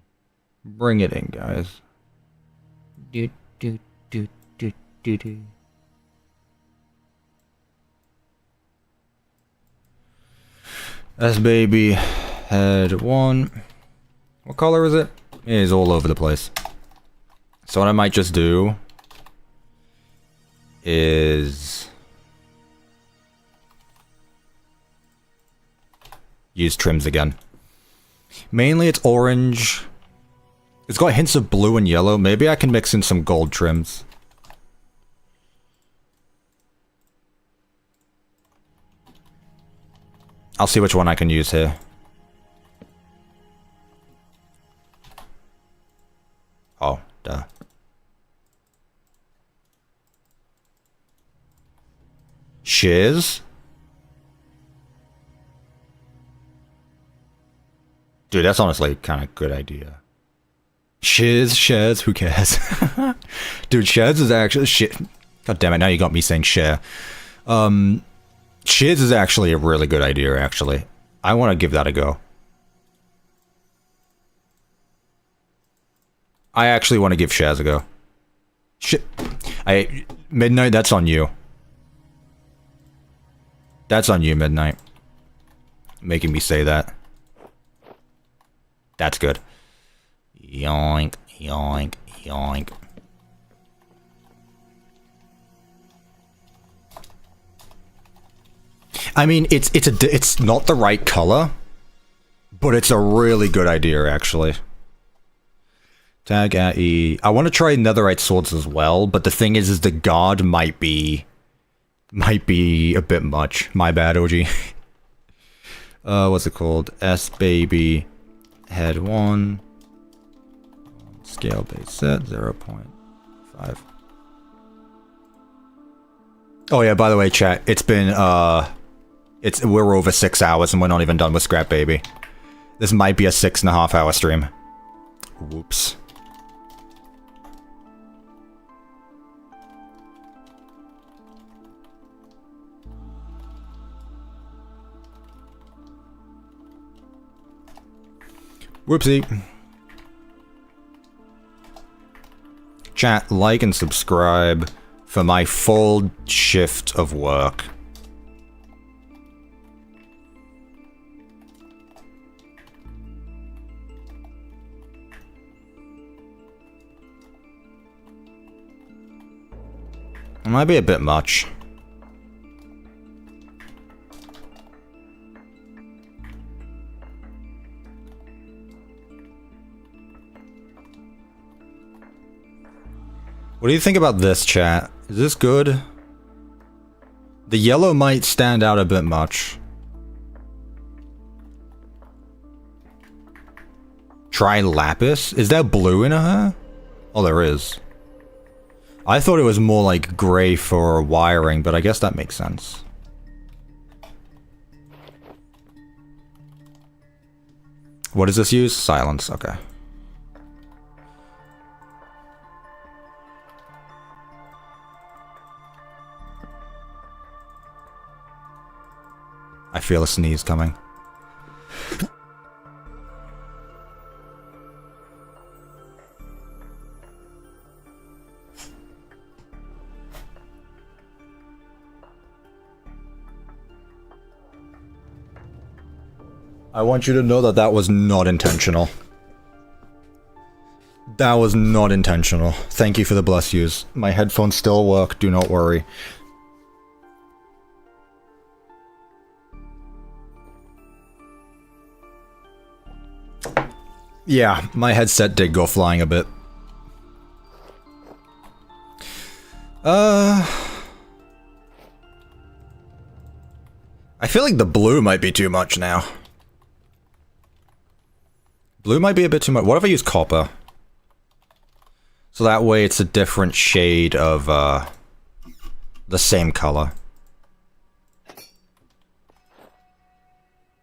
Bring it in, guys. Do, do, do, do, do, do. S baby head 1. What color is it? It is all over the place. So what I might just do is use trims again. Mainly it's orange. It's got hints of blue and yellow. Maybe I can mix in some gold trims. I'll see which one I can use here. Oh, duh. Shears? Dude, that's honestly kind of a good idea. Shares, who cares? Dude, shares is actually shit. God damn it, now you got me saying share. Shares is actually a really good idea, actually. I want to give that a go. I actually want to give shares a go. Shit. Midnight, that's on you. That's on you, Midnight. Making me say that. That's good. Yoink, yoink, yoink. I mean, it's not the right color, but it's a really good idea, actually. Tag at E. I want to try netherite swords as well, but the thing is the guard might be a bit much. My bad, OG. What's it called? S baby head 1. Scale base set 0.5. Oh yeah, by the way, chat, it's been we're over 6 hours and we're not even done with Scrap Baby. This might be a 6.5 hour stream. Whoops. Whoopsie. Chat, like and subscribe for my full shift of work. It might be a bit much. What do you think about this, chat? Is this good? The yellow might stand out a bit much. Try lapis? Is there blue in her? Oh, there is. I thought it was more like gray for wiring, but I guess that makes sense. What does this use? Silence, okay. I feel a sneeze coming. I want you to know that that was not intentional. That was not intentional. Thank you for the bless yous. My headphones still work, do not worry. Yeah, my headset did go flying a bit. I feel like the blue might be too much now. Blue might be a bit too much. What if I use copper? So that way it's a different shade of, the same color.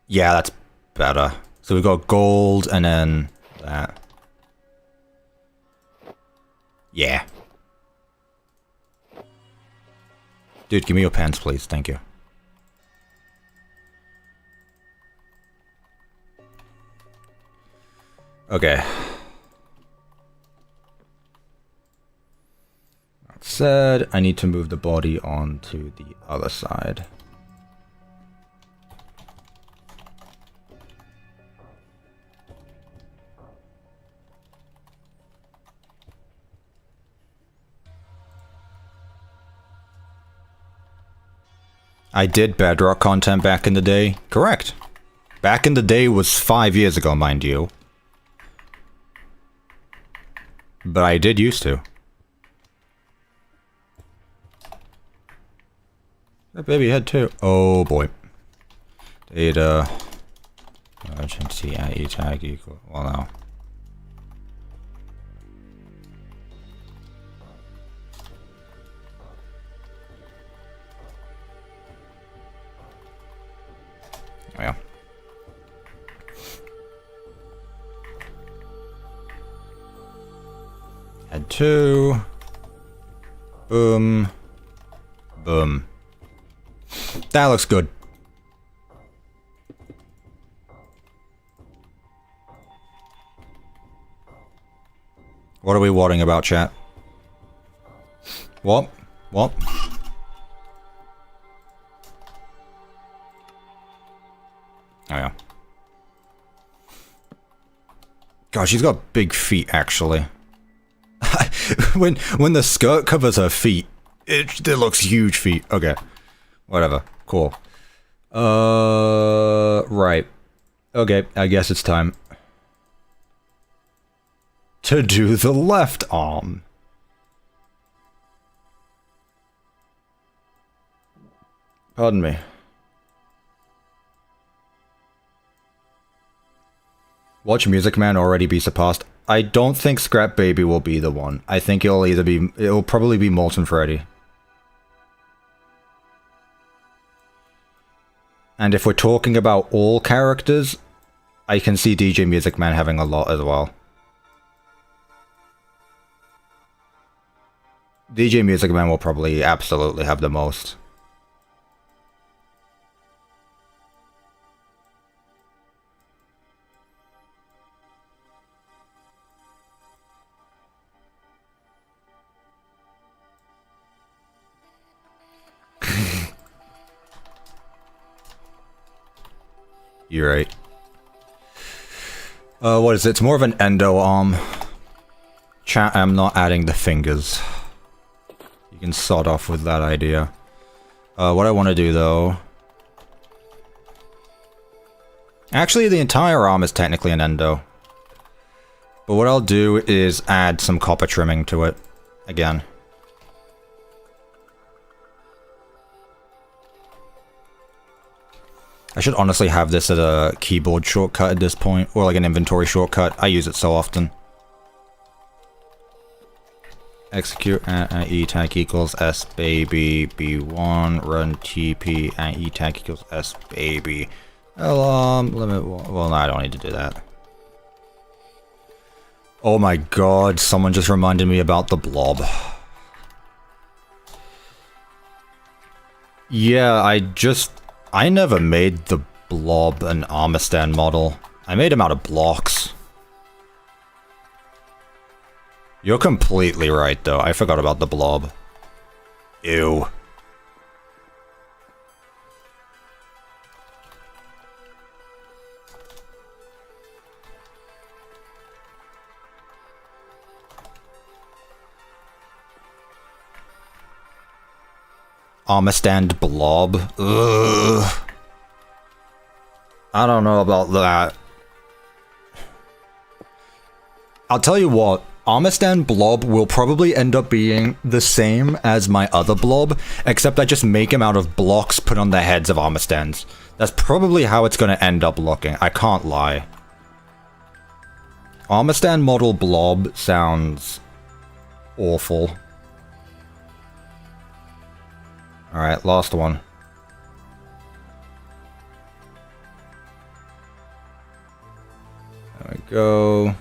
Yeah, that's better. So we've got gold and then that. Yeah. Dude, give me your pants, please. Thank you. Okay. That said, I need to move the body onto the other side. I did Bedrock content back in the day. Correct. Back in the day was 5 years ago, mind you. But I did used to. That baby head too. Oh boy. Data. Urgency at E tag equal. Well, no. Oh, yeah. Add 2. Boom. Boom. That looks good. What are we worrying about, chat? What? What? Oh yeah. God, she's got big feet, actually. when the skirt covers her feet, it looks huge feet. Okay. Whatever. Cool. Right. Okay, I guess it's time to do the left arm. Pardon me. Watch Music Man already be surpassed. I don't think Scrap Baby will be the one. I think it'll probably be Molten Freddy. And if we're talking about all characters, I can see DJ Music Man having a lot as well. DJ Music Man will probably absolutely have the most. You're right. What is it? It's more of an endo arm. Chat, I'm not adding the fingers. You can sod off with that idea. What I want to do, though... Actually, the entire arm is technically an endo. But what I'll do is add some copper trimming to it. Again. I should honestly have this as a keyboard shortcut at this point, or like an inventory shortcut. I use it so often. Execute at E tag equals S baby B1 run TP at E tag equals S baby. Limit. Well, no, I don't need to do that. Oh my god! Someone just reminded me about the blob. Yeah, I never made the blob an armor stand model. I made him out of blocks. You're completely right, though. I forgot about the blob. Ew. Armor stand blob. Ugh. I don't know about that. I'll tell you what. Armor stand blob will probably end up being the same as my other blob, except I just make him out of blocks put on the heads of armor stands. That's probably how it's going to end up looking. I can't lie. Armor stand model blob sounds awful. Alright, last one. There we go.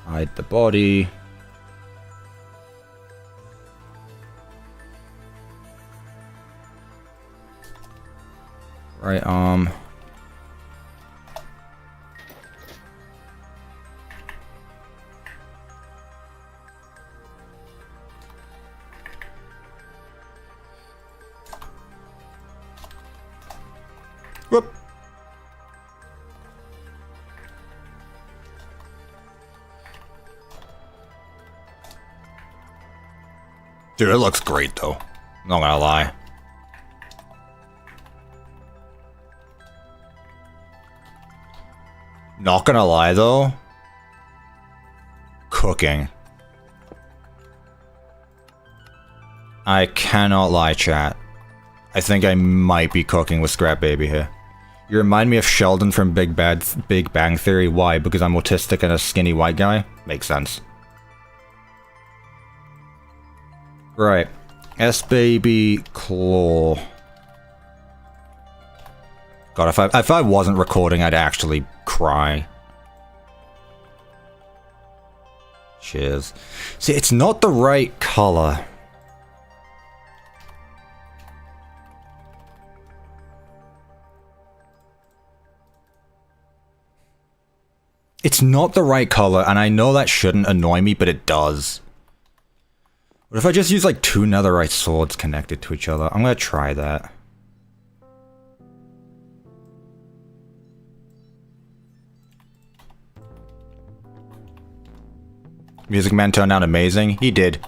Hide the body. Right arm. Whoop. Dude, it looks great though. Not gonna lie. Not gonna lie though. Cooking. I cannot lie, chat. I think I might be cooking with Scrap Baby here. You remind me of Sheldon from Big Bang Theory. Why? Because I'm autistic and a skinny white guy? Makes sense. Right. S-Baby Claw. God, if I wasn't recording, I'd actually cry. Cheers. See, it's not the right color. It's not the right color, and I know that shouldn't annoy me, but it does. What if I just use like 2 netherite swords connected to each other? I'm gonna try that. Music Man turned out amazing. He did.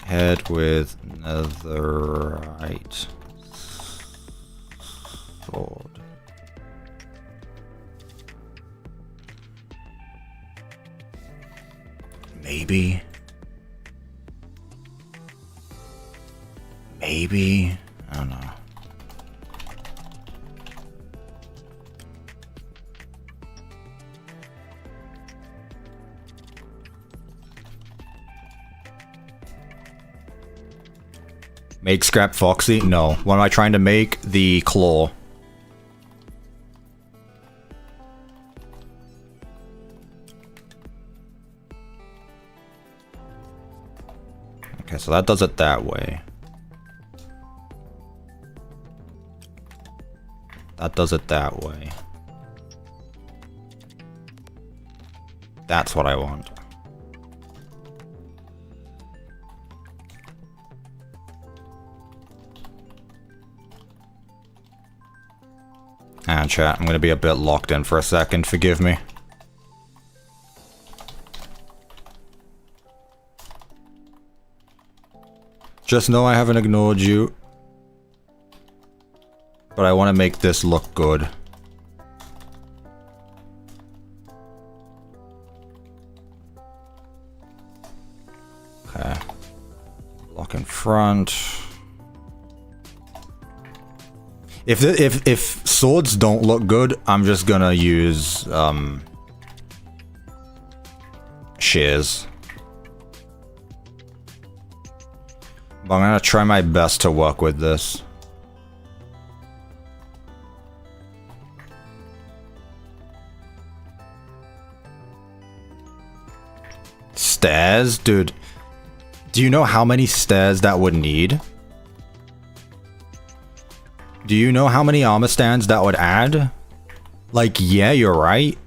Head with netherite sword. Maybe. Maybe. I don't know. Make Scrap Foxy? No. What am I trying to make? The claw. Okay, so that does it that way. That does it that way. That's what I want. And chat, I'm gonna be a bit locked in for a second, forgive me. Just know I haven't ignored you. But I want to make this look good. Okay. Block in front. If swords don't look good, I'm just gonna use shears. But I'm gonna try my best to work with this. Stairs? Dude, do you know how many stairs that would need? Do you know how many armor stands that would add? Like, yeah, you're right.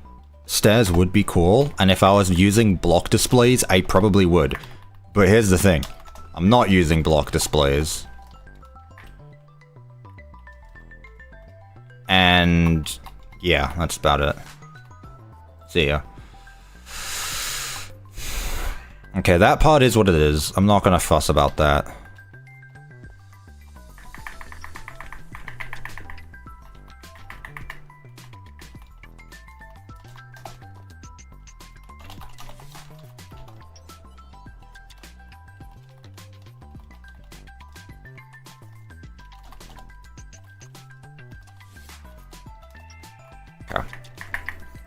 Stairs would be cool, and if I was using block displays, I probably would. But here's the thing. I'm not using block displays. And yeah, that's about it. See ya. Okay, that part is what it is. I'm not gonna fuss about that.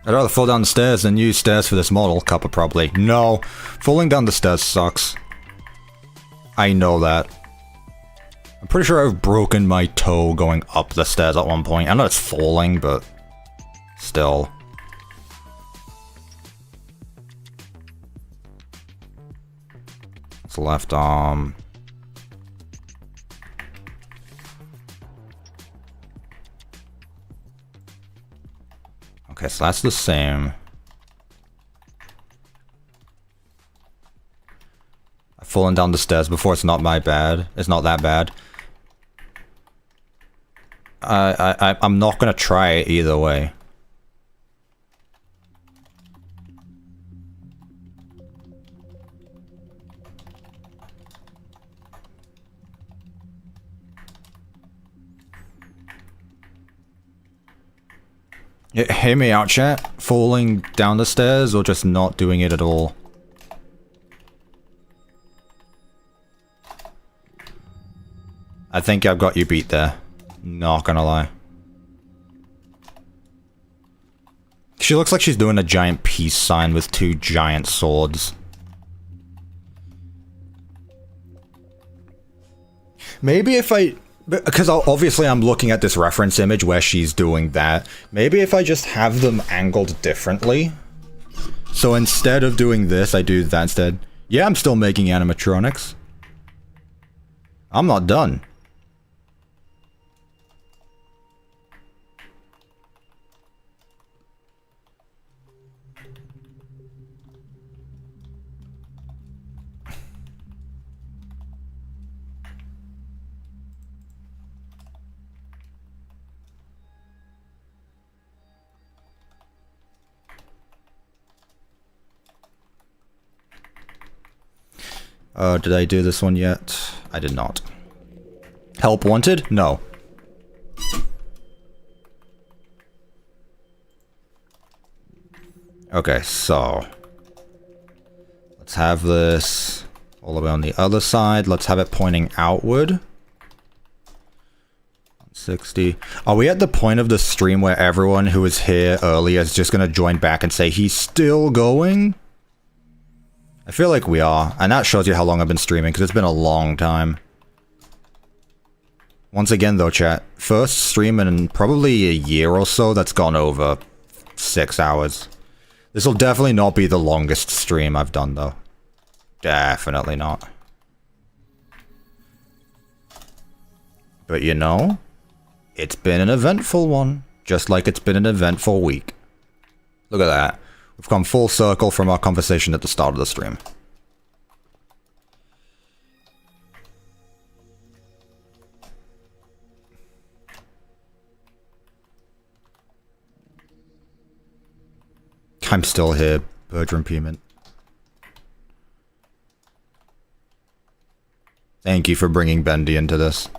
I'd rather fall down the stairs than use stairs for this model, Cuppa probably. No, falling down the stairs sucks. I know that. I'm pretty sure I've broken my toe going up the stairs at one point. I know it's falling, but still. It's left arm. Okay, so that's the same. I've fallen down the stairs before, it's not my bad. It's not that bad. I'm not gonna try it either way. Hear me out, chat. Falling down the stairs or just not doing it at all? I think I've got you beat there. Not gonna lie. She looks like she's doing a giant peace sign with 2 giant swords. Maybe if I Because obviously I'm looking at this reference image where she's doing that. Maybe if I just have them angled differently. So instead of doing this, I do that instead. Yeah, I'm still making animatronics. I'm not done. Did I do this one yet? I did not. Help wanted? No. Okay, so let's have this all the way on the other side. Let's have it pointing outward. 60. Are we at the point of the stream where everyone who was here earlier is just going to join back and say he's still going? I feel like we are, and that shows you how long I've been streaming, because it's been a long time. Once again though, chat, first stream in probably a year or so that's gone over 6 hours. This will definitely not be the longest stream I've done though. Definitely not. But you know, it's been an eventful one, just like it's been an eventful week. Look at that. We've come full circle from our conversation at the start of the stream. I'm still here, Bertram Peament. Thank you for bringing Bendy into this.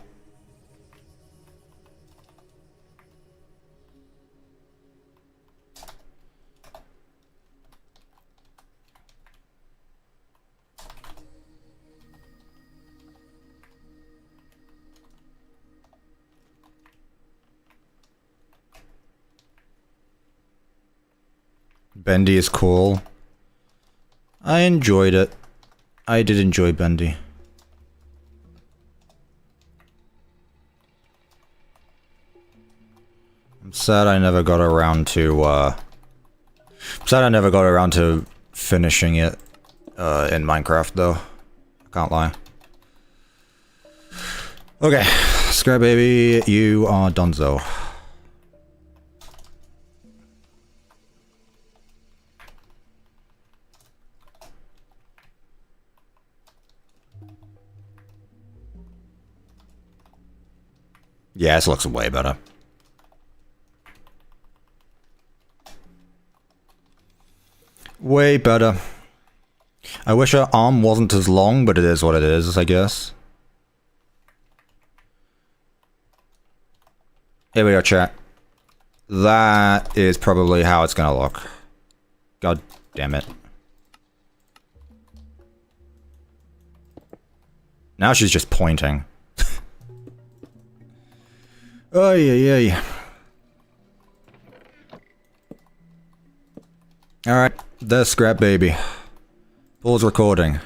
Bendy is cool. I enjoyed it. I did enjoy Bendy. I'm sad I never got around to, finishing it, in Minecraft, though. I can't lie. Okay, Scrap Baby, you are donezo. Yeah, this looks way better. Way better. I wish her arm wasn't as long, but it is what it is, I guess. Here we go, chat. That is probably how it's gonna look. God damn it. Now she's just pointing. Oh, yeah. Alright, there's Scrap Baby. Pause recording.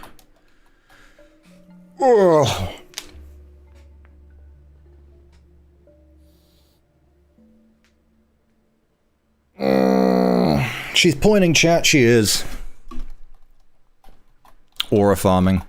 Oh. She's pointing, chat, she is. Aura farming.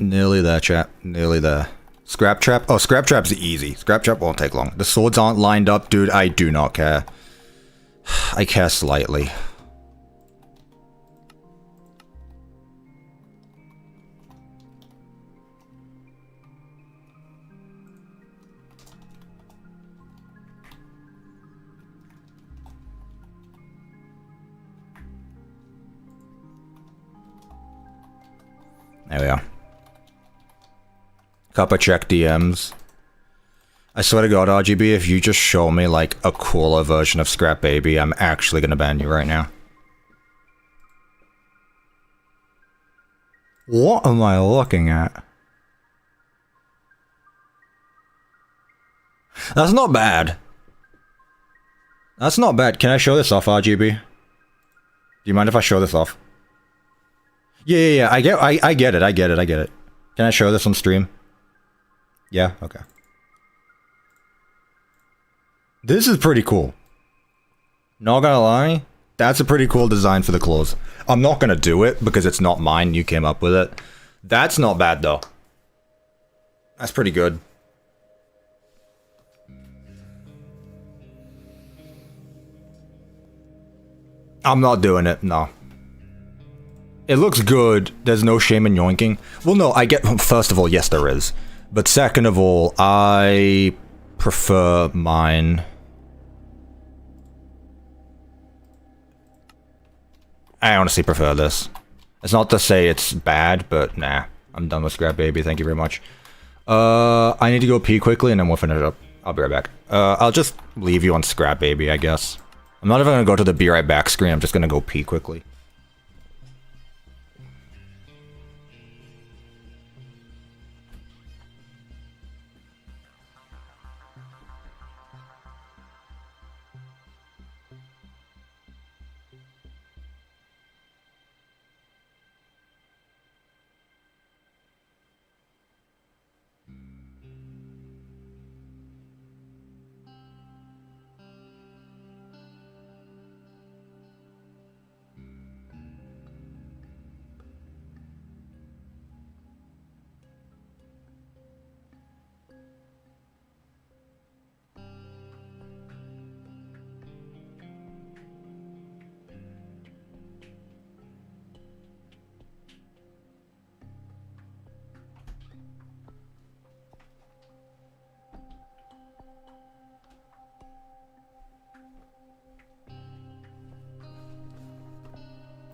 Nearly there, chat. Nearly there. Scrap Trap? Oh, Scrap Trap's easy. Scrap Trap won't take long. The swords aren't lined up, dude. I do not care. I care slightly. There we are. Cuppa check DMs. I swear to God, RGB, if you just show me, like, a cooler version of Scrap Baby, I'm actually gonna ban you right now. What am I looking at? That's not bad. That's not bad. Can I show this off, RGB? Do you mind if I show this off? Yeah. I get it. Can I show this on stream? Yeah? Okay. This is pretty cool. Not gonna lie, that's a pretty cool design for the claws. I'm not gonna do it because it's not mine, you came up with it. That's not bad though. That's pretty good. I'm not doing it, no. It looks good, there's no shame in yoinking. Well no, I get, first of all, yes there is. But second of all, I prefer mine. I honestly prefer this. It's not to say it's bad, but nah. I'm done with Scrap Baby, thank you very much. I need to go pee quickly and then we'll finish up. I'll be right back. I'll just leave you on Scrap Baby, I guess. I'm not even gonna go to the be right back screen, I'm just gonna go pee quickly.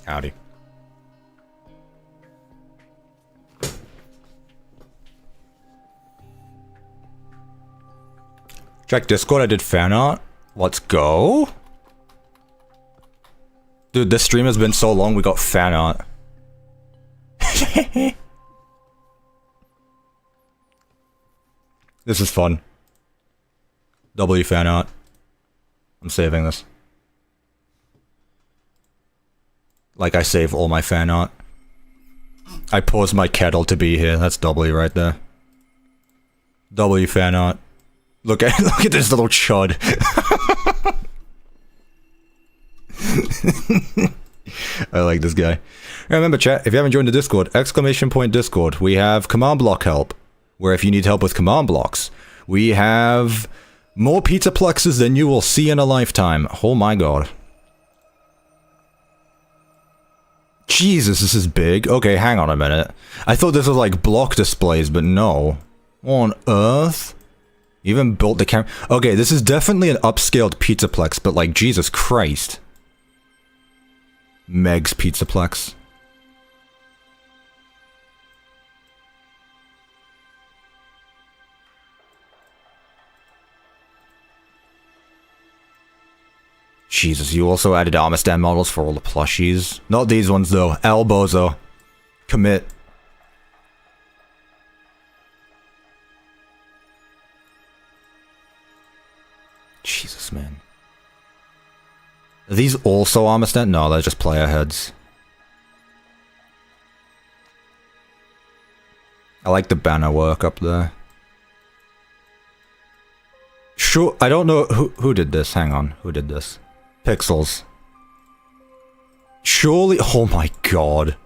Howdy. Check Discord, I did fan art. Let's go. Dude, this stream has been so long, we got fan art. This is fun. W fan art. I'm saving this. Like I save all my fan art. I paused my kettle to be here. That's W right there. W fan art. Look at this little chud. I like this guy. Remember chat, if you haven't joined the Discord, !Discord. We have command block help, where if you need help with command blocks, we have more pizza plexes than you will see in a lifetime. Oh my god. Jesus, this is big. Okay, hang on a minute. I thought this was like block displays, but no. What on earth? You even built the camera. Okay, this is definitely an upscaled Pizzaplex, but like, Jesus Christ. Meg's Pizzaplex. Jesus, you also added armor stand models for all the plushies. Not these ones though. Elbozo. Commit. Jesus, man. Are these also armor stand? No, they're just player heads. I like the banner work up there. Sure, I don't know who did this. Hang on, who did this? Pixels. Surely, oh my god.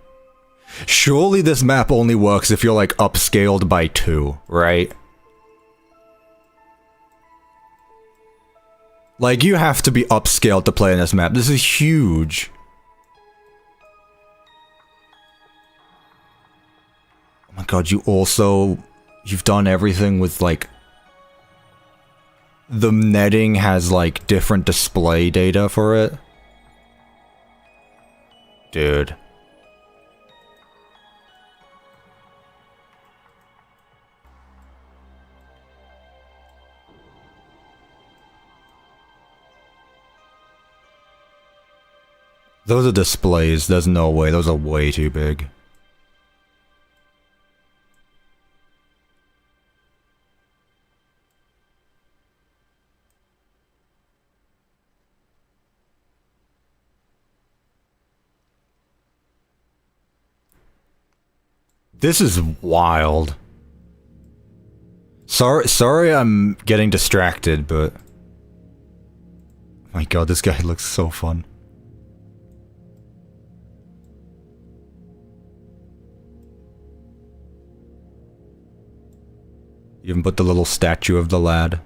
Surely this map only works if you're like upscaled by 2, right? Like you have to be upscaled to play in this map. This is huge. Oh my god, you've done everything with like the netting has like different display data for it. Dude. Those are displays, there's no way, those are way too big. This is wild. Sorry I'm getting distracted, but... My god, this guy looks so fun. Even put the little statue of the lad.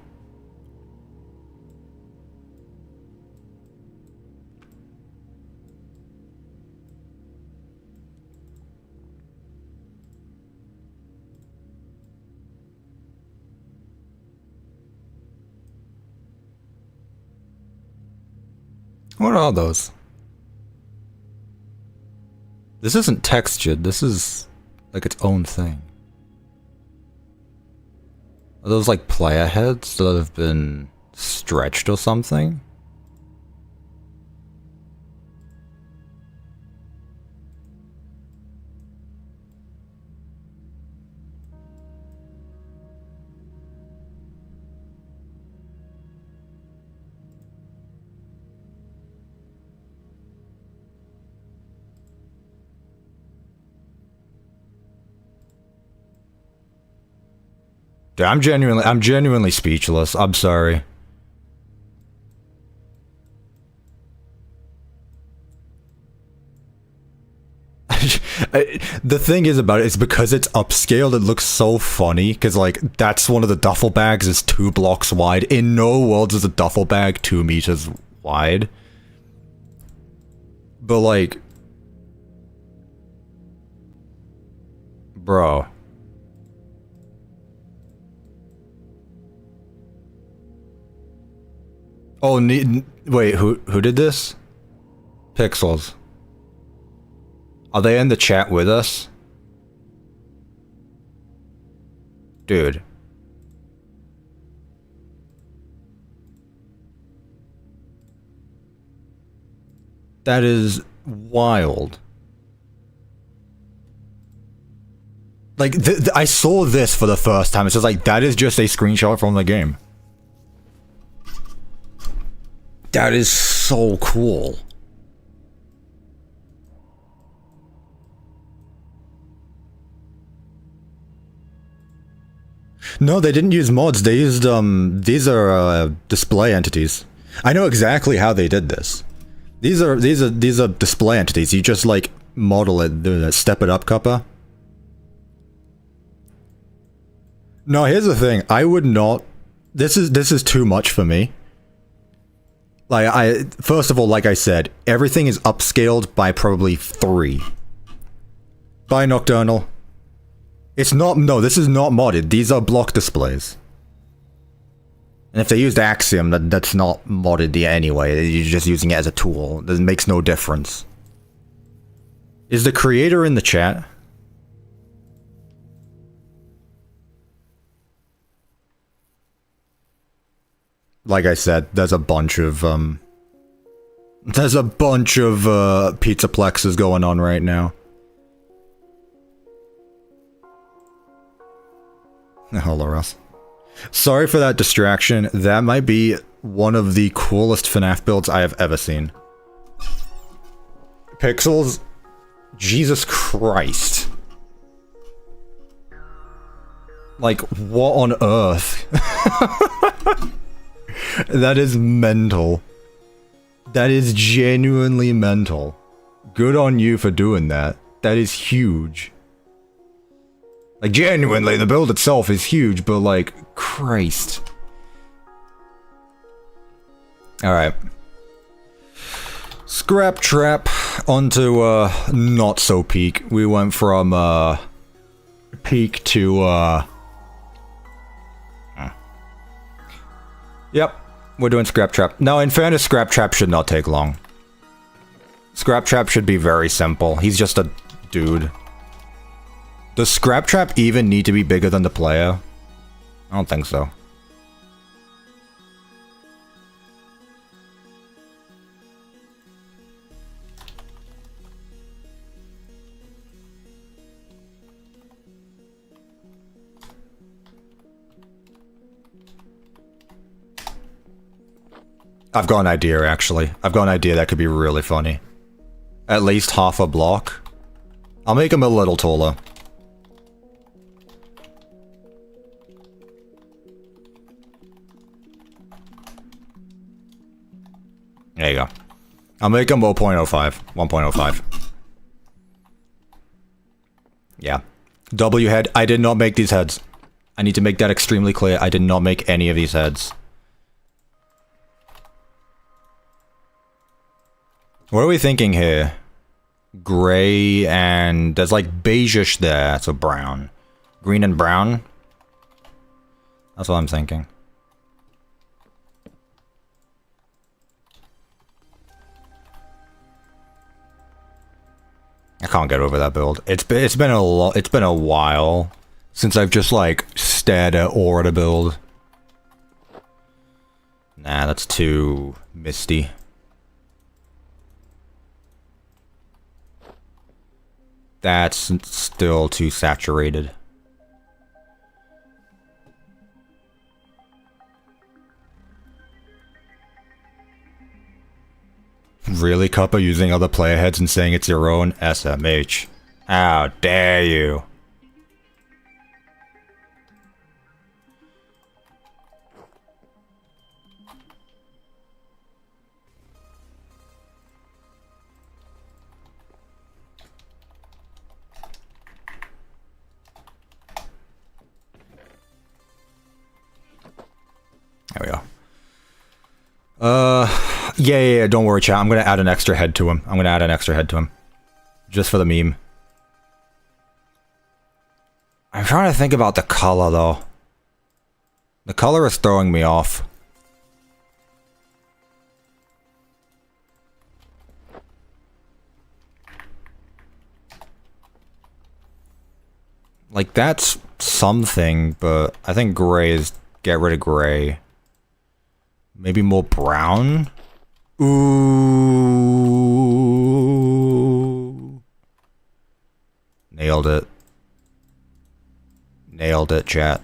What are those? This isn't textured, this is like its own thing. Are those like player heads that have been stretched or something? Dude, I'm genuinely speechless. I'm sorry. The thing is about it is because it's upscaled, it looks so funny, because like that's one of the duffel bags is 2 blocks wide. In no world is a duffel bag 2 meters wide. But like, bro. Oh, wait, who did this? Pixels. Are they in the chat with us? Dude. That is wild. Like, I saw this for the first time. It's just like, that is just a screenshot from the game. That is so cool. No, they didn't use mods. They used, these are, display entities. I know exactly how they did this. These are display entities. You just, like, model it, step it up, Cuppa. No, here's the thing. I would not... This is too much for me. Like, first of all, like I said, everything is upscaled by probably 3. Bye, Nocturnal. It's not, no, this is not modded. These are block displays. And if they used Axiom, that's not modded anyway. You're just using it as a tool. It makes no difference. Is the creator in the chat? Like I said, there's a bunch of pizzaplexes going on right now. Hello, Russ. Sorry for that distraction. That might be one of the coolest FNAF builds I have ever seen. Pixels? Jesus Christ. Like, what on earth? That is mental. That is genuinely mental. Good on you for doing that. That is huge. Like, genuinely, the build itself is huge, but like, Christ. Alright. Scrap Trap onto, not so peak. We went from, peak to, Yep, we're doing Scrap Trap. Now, in fairness, Scrap Trap should not take long. Scrap Trap should be very simple. He's just a dude. Does Scrap Trap even need to be bigger than the player? I don't think so. I've got an idea, actually. I've got an idea that could be really funny. At least half a block. I'll make him a little taller. There you go. I'll make him 1.05. 1.05. Yeah. W head. I did not make these heads. I need to make that extremely clear. I did not make any of these heads. What are we thinking here? Gray and... there's like beigeish there, so brown. Green and brown? That's what I'm thinking. I can't get over that build. It's been a while since I've just like stared at Aura build. Nah, that's too misty. That's still too saturated. Really, Cuppa, using other player heads and saying it's your own? SMH. How dare you? There we go. Yeah, don't worry, chat. I'm gonna add an extra head to him. Just for the meme. I'm trying to think about the color, though. The color is throwing me off. Like, that's something, but I think gray is... get rid of gray. Maybe more brown? Ooh. Nailed it. Nailed it, chat.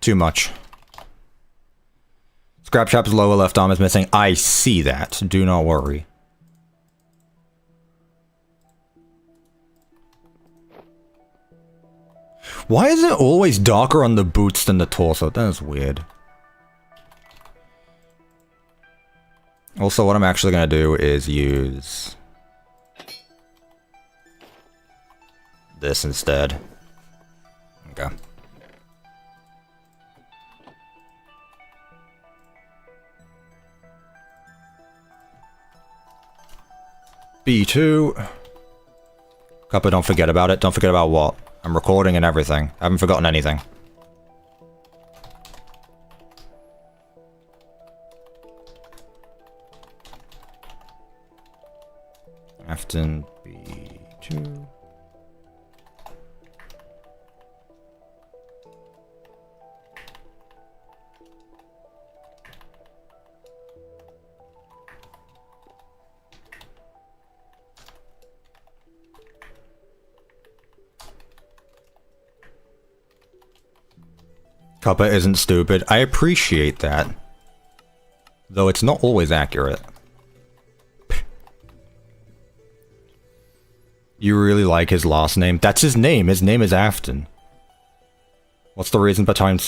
Too much. Scraptrap's lower left arm is missing. I see that. Do not worry. Why is it always darker on the boots than the torso? That is weird. Also, what I'm actually gonna do is use this instead. Okay. B2. Cuppa, don't forget about it. Don't forget about what? I'm recording and everything. I haven't forgotten anything. Afton B2. Cuppa isn't stupid. I appreciate that. Though it's not always accurate. You really like his last name? That's his name. His name is Afton. What's the reason behind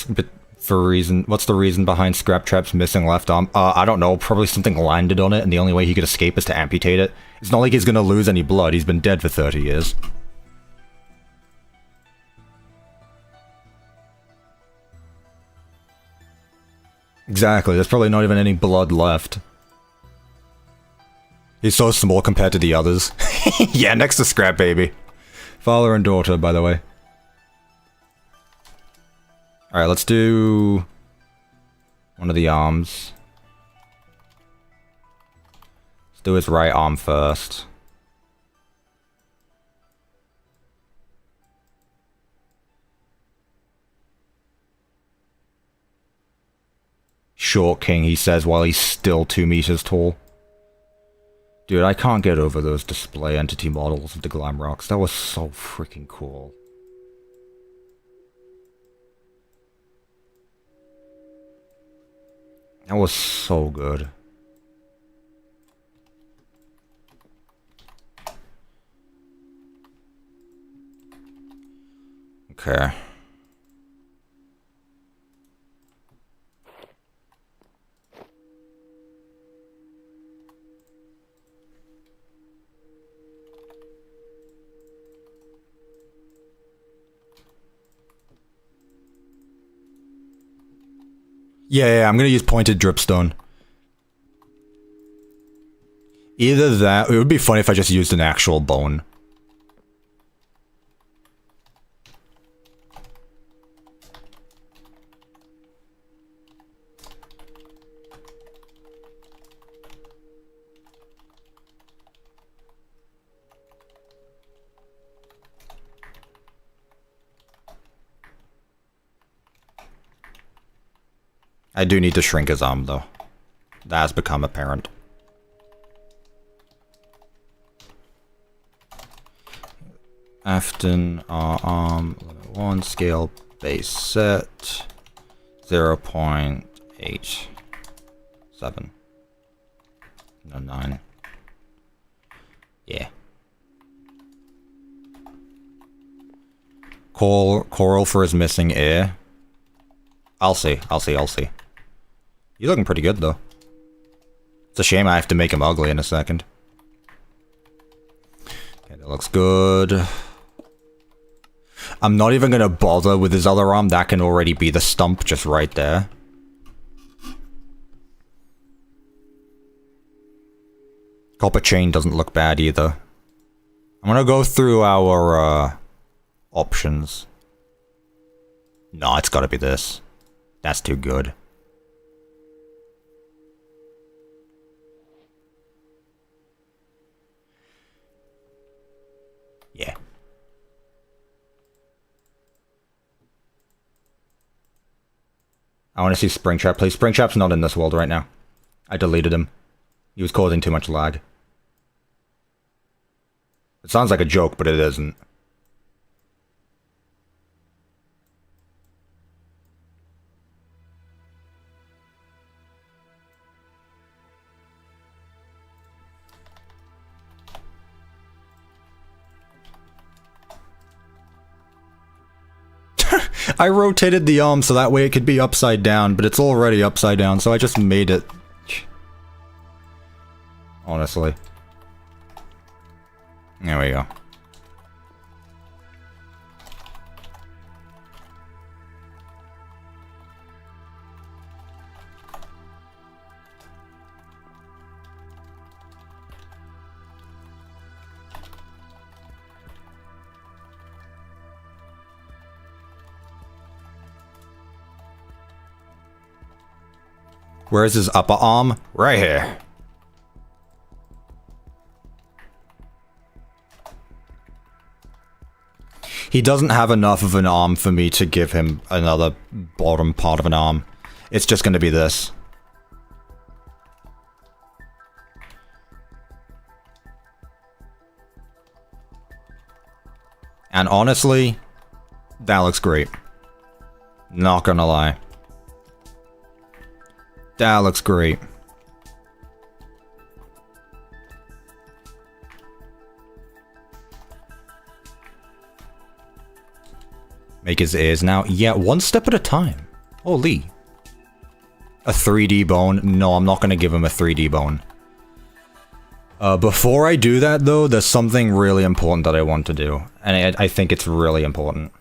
Scraptrap's missing left arm? I don't know. Probably something landed on it, and the only way he could escape is to amputate it. It's not like he's gonna lose any blood. He's been dead for 30 years. Exactly, there's probably not even any blood left. He's so small compared to the others. Yeah, next to Scrap Baby. Father and daughter, by the way. Alright, let's do one of the arms. Let's do his right arm first. Short King, he says, while he's still 2 meters tall. Dude, I can't get over those display entity models of the Glamrocks. That was so freaking cool. That was so good. Okay. Yeah, I'm gonna use pointed dripstone. Either that, it would be funny if I just used an actual bone. I do need to shrink his arm, though. That has become apparent. Afton, arm, limit 1, scale, base set, 0.87. No, 9. Yeah. Coral for his missing ear. I'll see. He's looking pretty good, though. It's a shame I have to make him ugly in a second. Okay, that looks good. I'm not even gonna bother with his other arm. That can already be the stump just right there. Copper chain doesn't look bad either. I'm gonna go through our options. No, it's gotta be this. That's too good. Yeah. I want to see Springtrap, please. Springtrap's not in this world right now. I deleted him. He was causing too much lag. It sounds like a joke, but it isn't. I rotated the arm so that way it could be upside down, but it's already upside down, so I just made it. Honestly. There we go. Where's his upper arm? Right here. He doesn't have enough of an arm for me to give him another bottom part of an arm. It's just going to be this. And honestly, that looks great. Not gonna lie. That looks great. Make his ears now. Yeah, one step at a time. Holy. A 3D bone? No, I'm not going to give him a 3D bone. Before I do that, though, there's something really important that I want to do. And I think it's really important.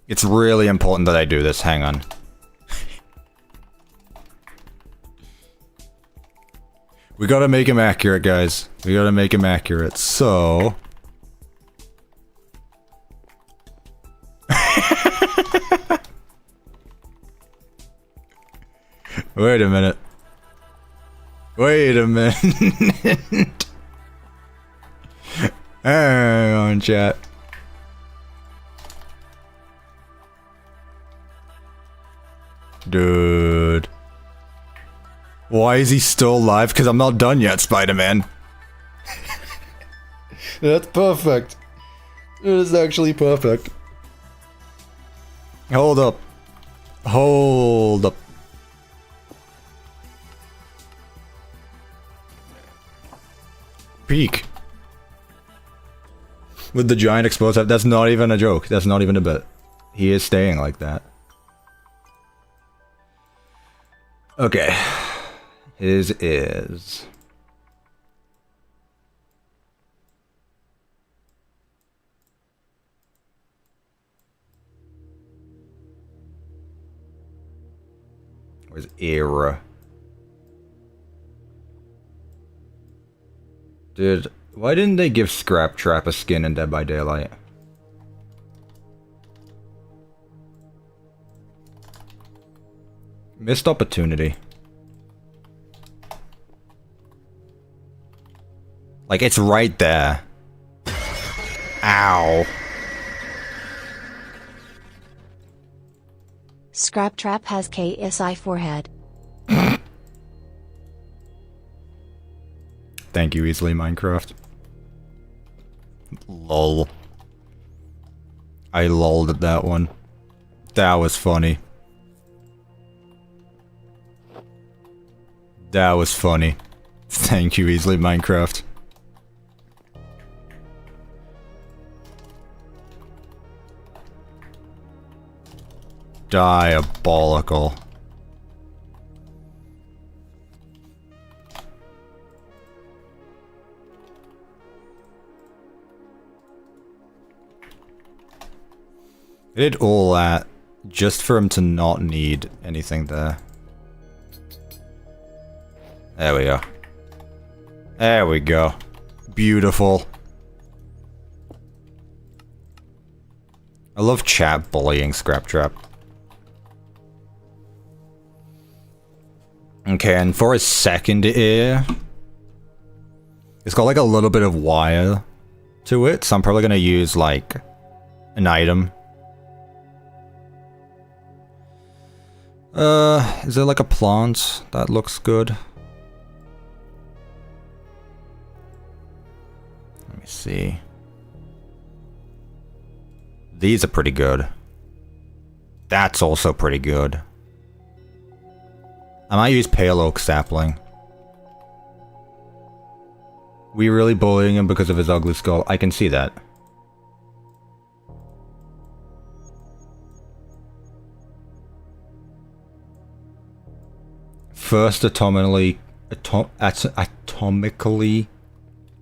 It's really important that I do this. Hang on. We gotta make him accurate, guys. We gotta make him accurate, so... Wait a minute. Wait a minute. Hang on, chat. Dude. Why is he still alive? Because I'm not done yet, Spider-Man. That's perfect. It is actually perfect. Hold up. Hold up. Peek. With the giant explosive. That's not even a joke. That's not even a bit. He is staying like that. Okay. His is... Where's era? Dude, why didn't they give Scrap Trap a skin in Dead by Daylight? Missed opportunity. Like, it's right there. Ow. Scrap Trap has KSI forehead. Thank you, Easily Minecraft. Lol. I lolled at that one. That was funny. That was funny. Thank you, Easily Minecraft. Diabolical. I did all that just for him to not need anything there. There we go. There we go. Beautiful. I love chat bullying Scrap Trap. Okay, and for his second ear, it's got like a little bit of wire to it, so I'm probably gonna use like an item. Is there like a plant that looks good? Let me see. These are pretty good. That's also pretty good. I might use Pale Oak Sapling. We really bullying him because of his ugly skull. I can see that. First atomically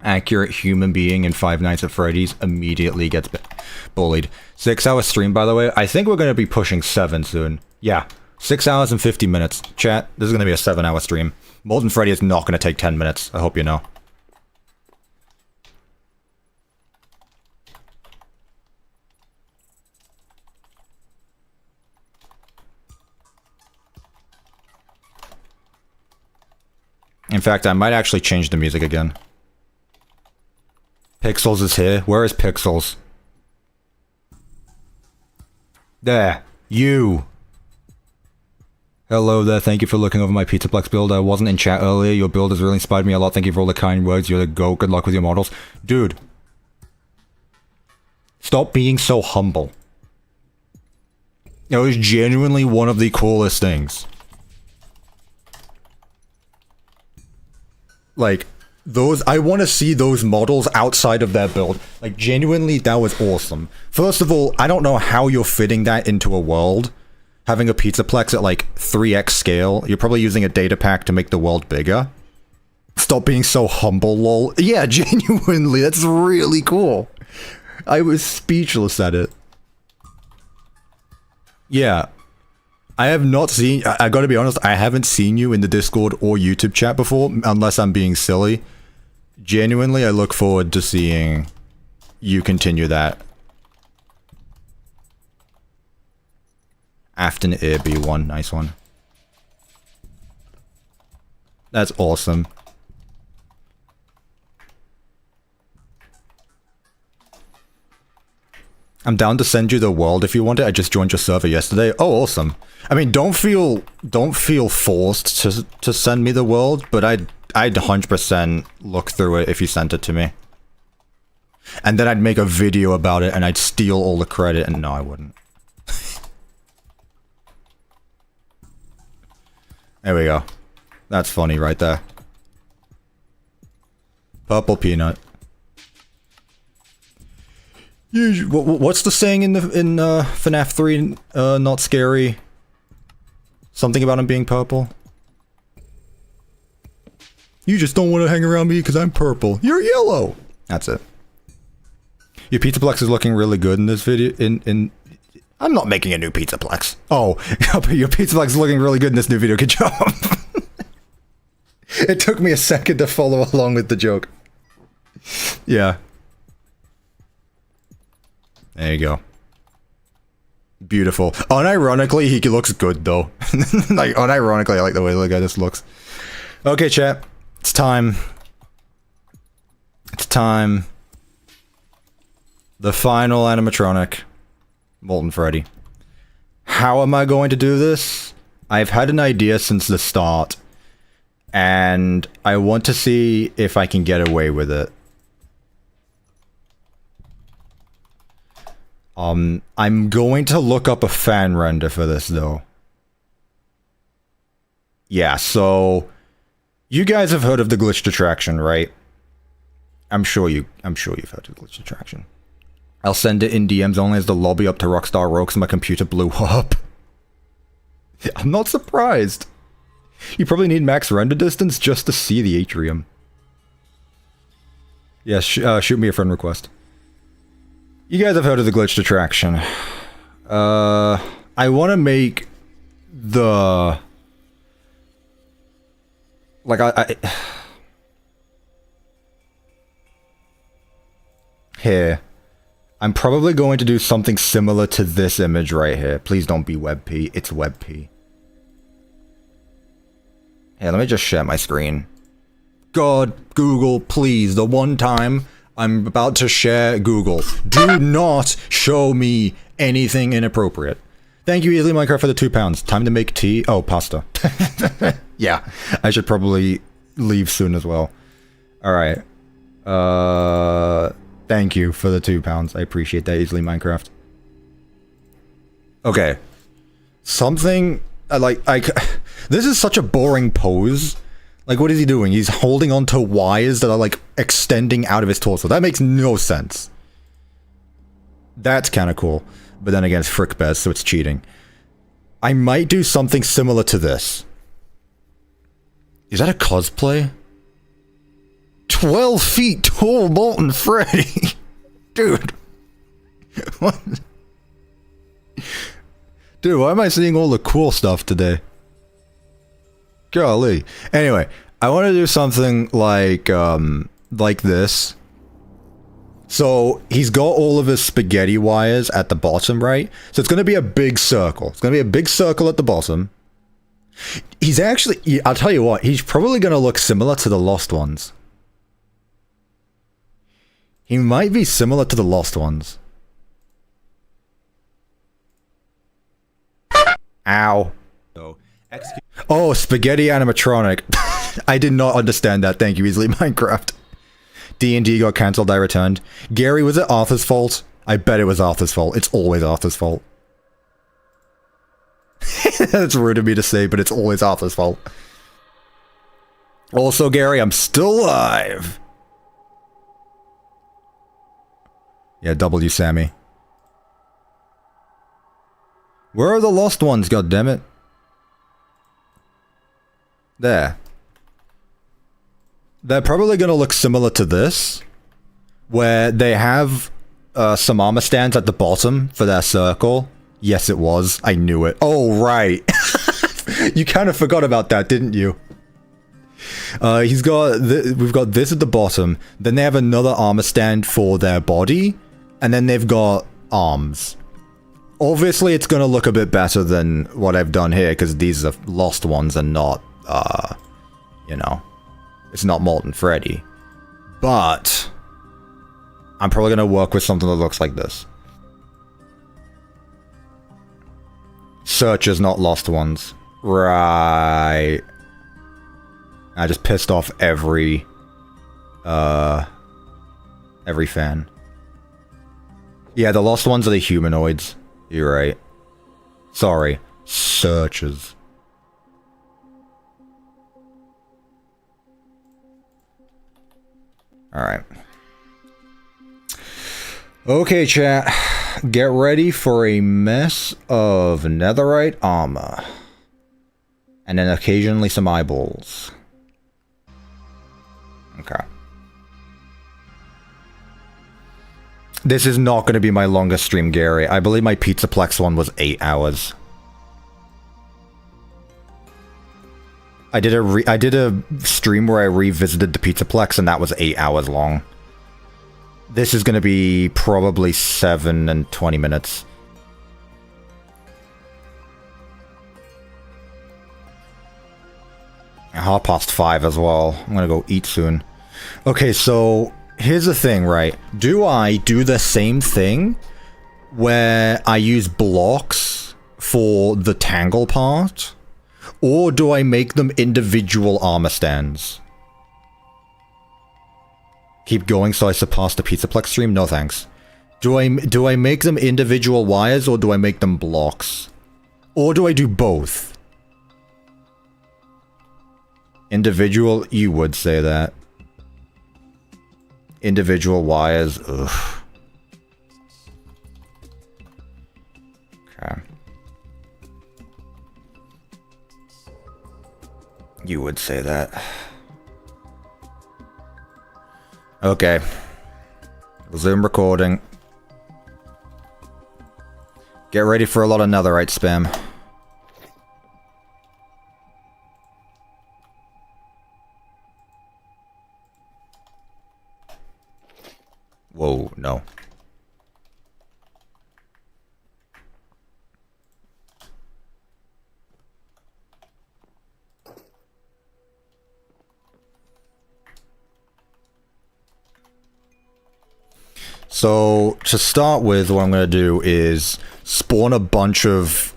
accurate human being in Five Nights at Freddy's immediately gets bullied. 6 hour stream, by the way. I think we're going to be pushing 7 soon. Yeah, 6 hours and 50 minutes. Chat, this is going to be a 7 hour stream. Molten Freddy is not going to take 10 minutes. I hope you know. In fact, I might actually change the music again. Pixels is here. Where is Pixels? There. You. Hello there. Thank you for looking over my Pizzaplex build. I wasn't in chat earlier. Your build has really inspired me a lot. Thank you for all the kind words. You're the GOAT. Good luck with your models. Dude. Stop being so humble. It was genuinely one of the coolest things. Like, those, I want to see those models outside of their build. Like, genuinely, that was awesome. First of all, I don't know how you're fitting that into a world. Having a Pizzaplex at, like, 3x scale. You're probably using a data pack to make the world bigger. Stop being so humble, lol. Yeah, genuinely, that's really cool. I was speechless at it. Yeah. I have not seen... I gotta be honest, I haven't seen you in the Discord or YouTube chat before, unless I'm being silly. Genuinely, I look forward to seeing you continue that. Afton Air B1, nice one. That's awesome. I'm down to send you the world if you want it. I just joined your server yesterday. Oh, awesome. I mean, don't feel forced to send me the world, but I'd 100% look through it if you sent it to me. And then I'd make a video about it and I'd steal all the credit, and no, I wouldn't. There we go. That's funny right there. Purple peanut. What's the saying in FNAF 3? Not scary. Something about him being purple. You just don't want to hang around me because I'm purple. You're yellow. That's it. Your Pizzaplex is looking really good in this video. I'm not making a new Pizzaplex. Oh, your Pizzaplex is looking really good in this new video. Good job. It took me a second to follow along with the joke. Yeah. There you go. Beautiful. Unironically, he looks good, though. Like, unironically, I like the way the guy just looks. Okay, chat. It's time. It's time. The final animatronic. Molten Freddy. How am I going to do this? I've had an idea since the start. And I want to see if I can get away with it. I'm going to look up a fan render for this, though. Yeah, so... You guys have heard of the glitched attraction, right? I'm sure you've heard of the glitched attraction. I'll send it in DMs only as the lobby up to Rockstar Rogue because my computer blew up. I'm not surprised. You probably need max render distance just to see the atrium. Yeah, shoot me a friend request. You guys have heard of the glitched attraction. I want to make the... Like, Here. I'm probably going to do something similar to this image right here. Please don't be WebP. It's WebP. Here, let me just share my screen. God, Google, please. The one time I'm about to share Google. Do not show me anything inappropriate. Thank you, Easily Minecraft, for the £2. Time to make tea. Oh, pasta. Yeah, I should probably leave soon as well. Alright. Thank you for the £2. I appreciate that, Easily Minecraft. Okay. Something... this is such a boring pose. Like, what is he doing? He's holding onto wires that are, like, extending out of his torso. That makes no sense. That's kind of cool. But then again, it's FrickBez, so it's cheating. I might do something similar to this. Is that a cosplay? 12 feet tall Molten Freddy! Dude. What? Dude, why am I seeing all the cool stuff today? Golly. Anyway, I want to do something like this. So, he's got all of his spaghetti wires at the bottom, right? So it's going to be a big circle. It's going to be a big circle at the bottom. He's actually... I'll tell you what, he's probably going to look similar to the Lost Ones. He might be similar to the Lost Ones. Ow. Oh, Spaghetti Animatronic. I did not understand that. Thank you, Easily Minecraft. D&D got cancelled, I returned. Gary, was it Arthur's fault? I bet it was Arthur's fault. It's always Arthur's fault. That's rude of me to say, but it's always Arthur's fault. Also, Gary, I'm still alive. Yeah, W Sammy. Where are the Lost Ones, goddammit? There. They're probably going to look similar to this, where they have some armor stands at the bottom for their circle. Yes, it was. I knew it. Oh, right. You kind of forgot about that, didn't you? We've got this at the bottom. Then they have another armor stand for their body. And then they've got arms. Obviously, it's going to look a bit better than what I've done here, because these are lost ones and not, you know, it's not Molten Freddy. But I'm probably going to work with something that looks like this. Searchers, not lost ones. Right. I just pissed off every fan. Yeah, the lost ones are the humanoids. You're right. Sorry. Searchers. Alright. Okay, chat. Get ready for a mess of netherite armor. And then occasionally some eyeballs. Okay. This is not going to be my longest stream, Gary. I believe my Pizzaplex one was 8 hours. I did a stream where I revisited the Pizzaplex, and that was 8 hours long. This is going to be probably 7 and 20 minutes. $5:30 as well. I'm going to go eat soon. Okay, so here's the thing, right? Do I do the same thing where I use blocks for the tangle part? Or do I make them individual armor stands? Keep going so I surpass the Pizzaplex stream? No thanks. Do I make them individual wires or do I make them blocks? Or do I do both? Individual, you would say that. Individual wires, ugh. Okay. You would say that. Okay. Resume recording. Get ready for a lot of netherite spam. Whoa, no. So, to start with, what I'm going to do is spawn a bunch of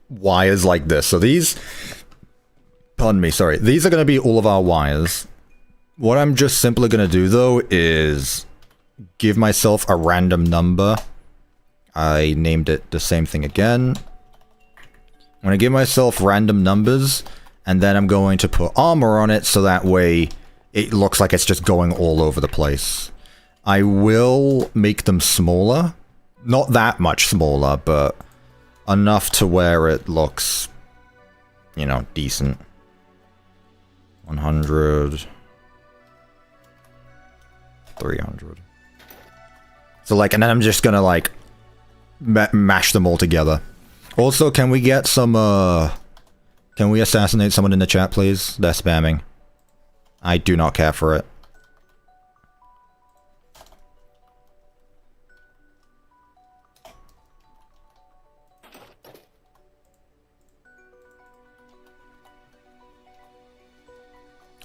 wires like this. So these... Pardon me, sorry. These are going to be all of our wires. What I'm just simply going to do, though, is give myself a random number. I named it the same thing again. I'm going to give myself random numbers, and then I'm going to put armor on it, so that way it looks like it's just going all over the place. I will make them smaller. Not that much smaller, but enough to where it looks, you know, decent. 100... 300. So like, and then I'm just gonna like mash them all together. Also, can we get some can we assassinate someone in the chat, please? They're spamming. I do not care for it.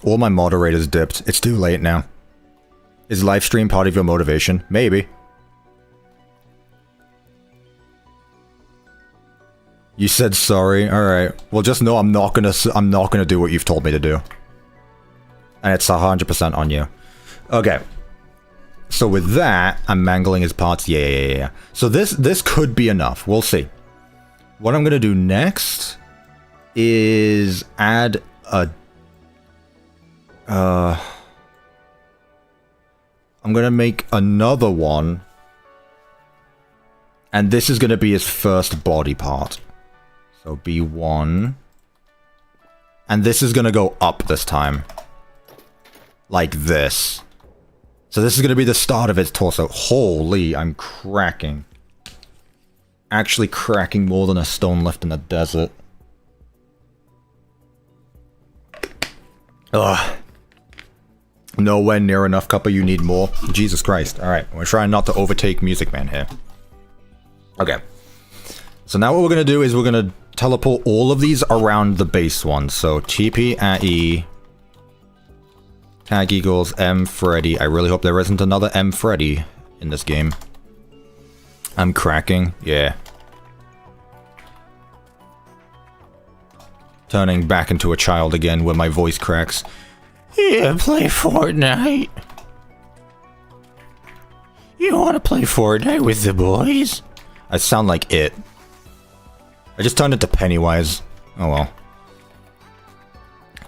All my moderators dipped. It's too late now. Is live stream part of your motivation? Maybe. You said sorry. All right. Well, just know I'm not gonna do what you've told me to do. And it's 100% on you. Okay. So with that, I'm mangling his parts. Yeah. So this could be enough. We'll see. What I'm gonna do next is add a I'm gonna make another one, and this is gonna be his first body part. So B1, and this is gonna go up this time, like this. So this is gonna be the start of his torso. Holy, I'm cracking. actually cracking more than a stone left in the desert. Ugh. Nowhere near enough, Cuppa, you need more. Jesus Christ. Alright, we're trying not to overtake Music Man here. Okay. So now what we're gonna do is we're gonna teleport all of these around the base one. So TP at E. Tag equals M Freddy. I really hope there isn't another M Freddy in this game. I'm cracking. Yeah. Turning back into a child again where my voice cracks. Yeah, play Fortnite. You wanna play Fortnite with the boys? I sound like it. I just turned into Pennywise. Oh well.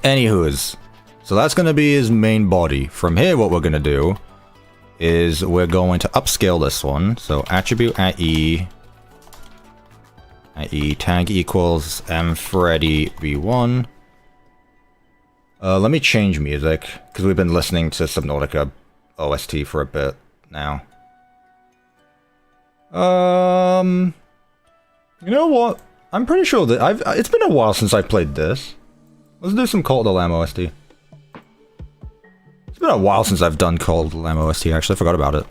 Anywho's. So that's gonna be his main body. From here, what we're gonna do is we're going to upscale this one. So attribute at E. At E, tag equals M Freddy V1. Let me change music, because we've been listening to Subnautica OST for a bit now. You know what? I'm pretty sure that it's been a while since I played this. Let's do some Cult of the Lamb OST. It's been a while since I've done Cult of the Lamb OST, actually, I forgot about it.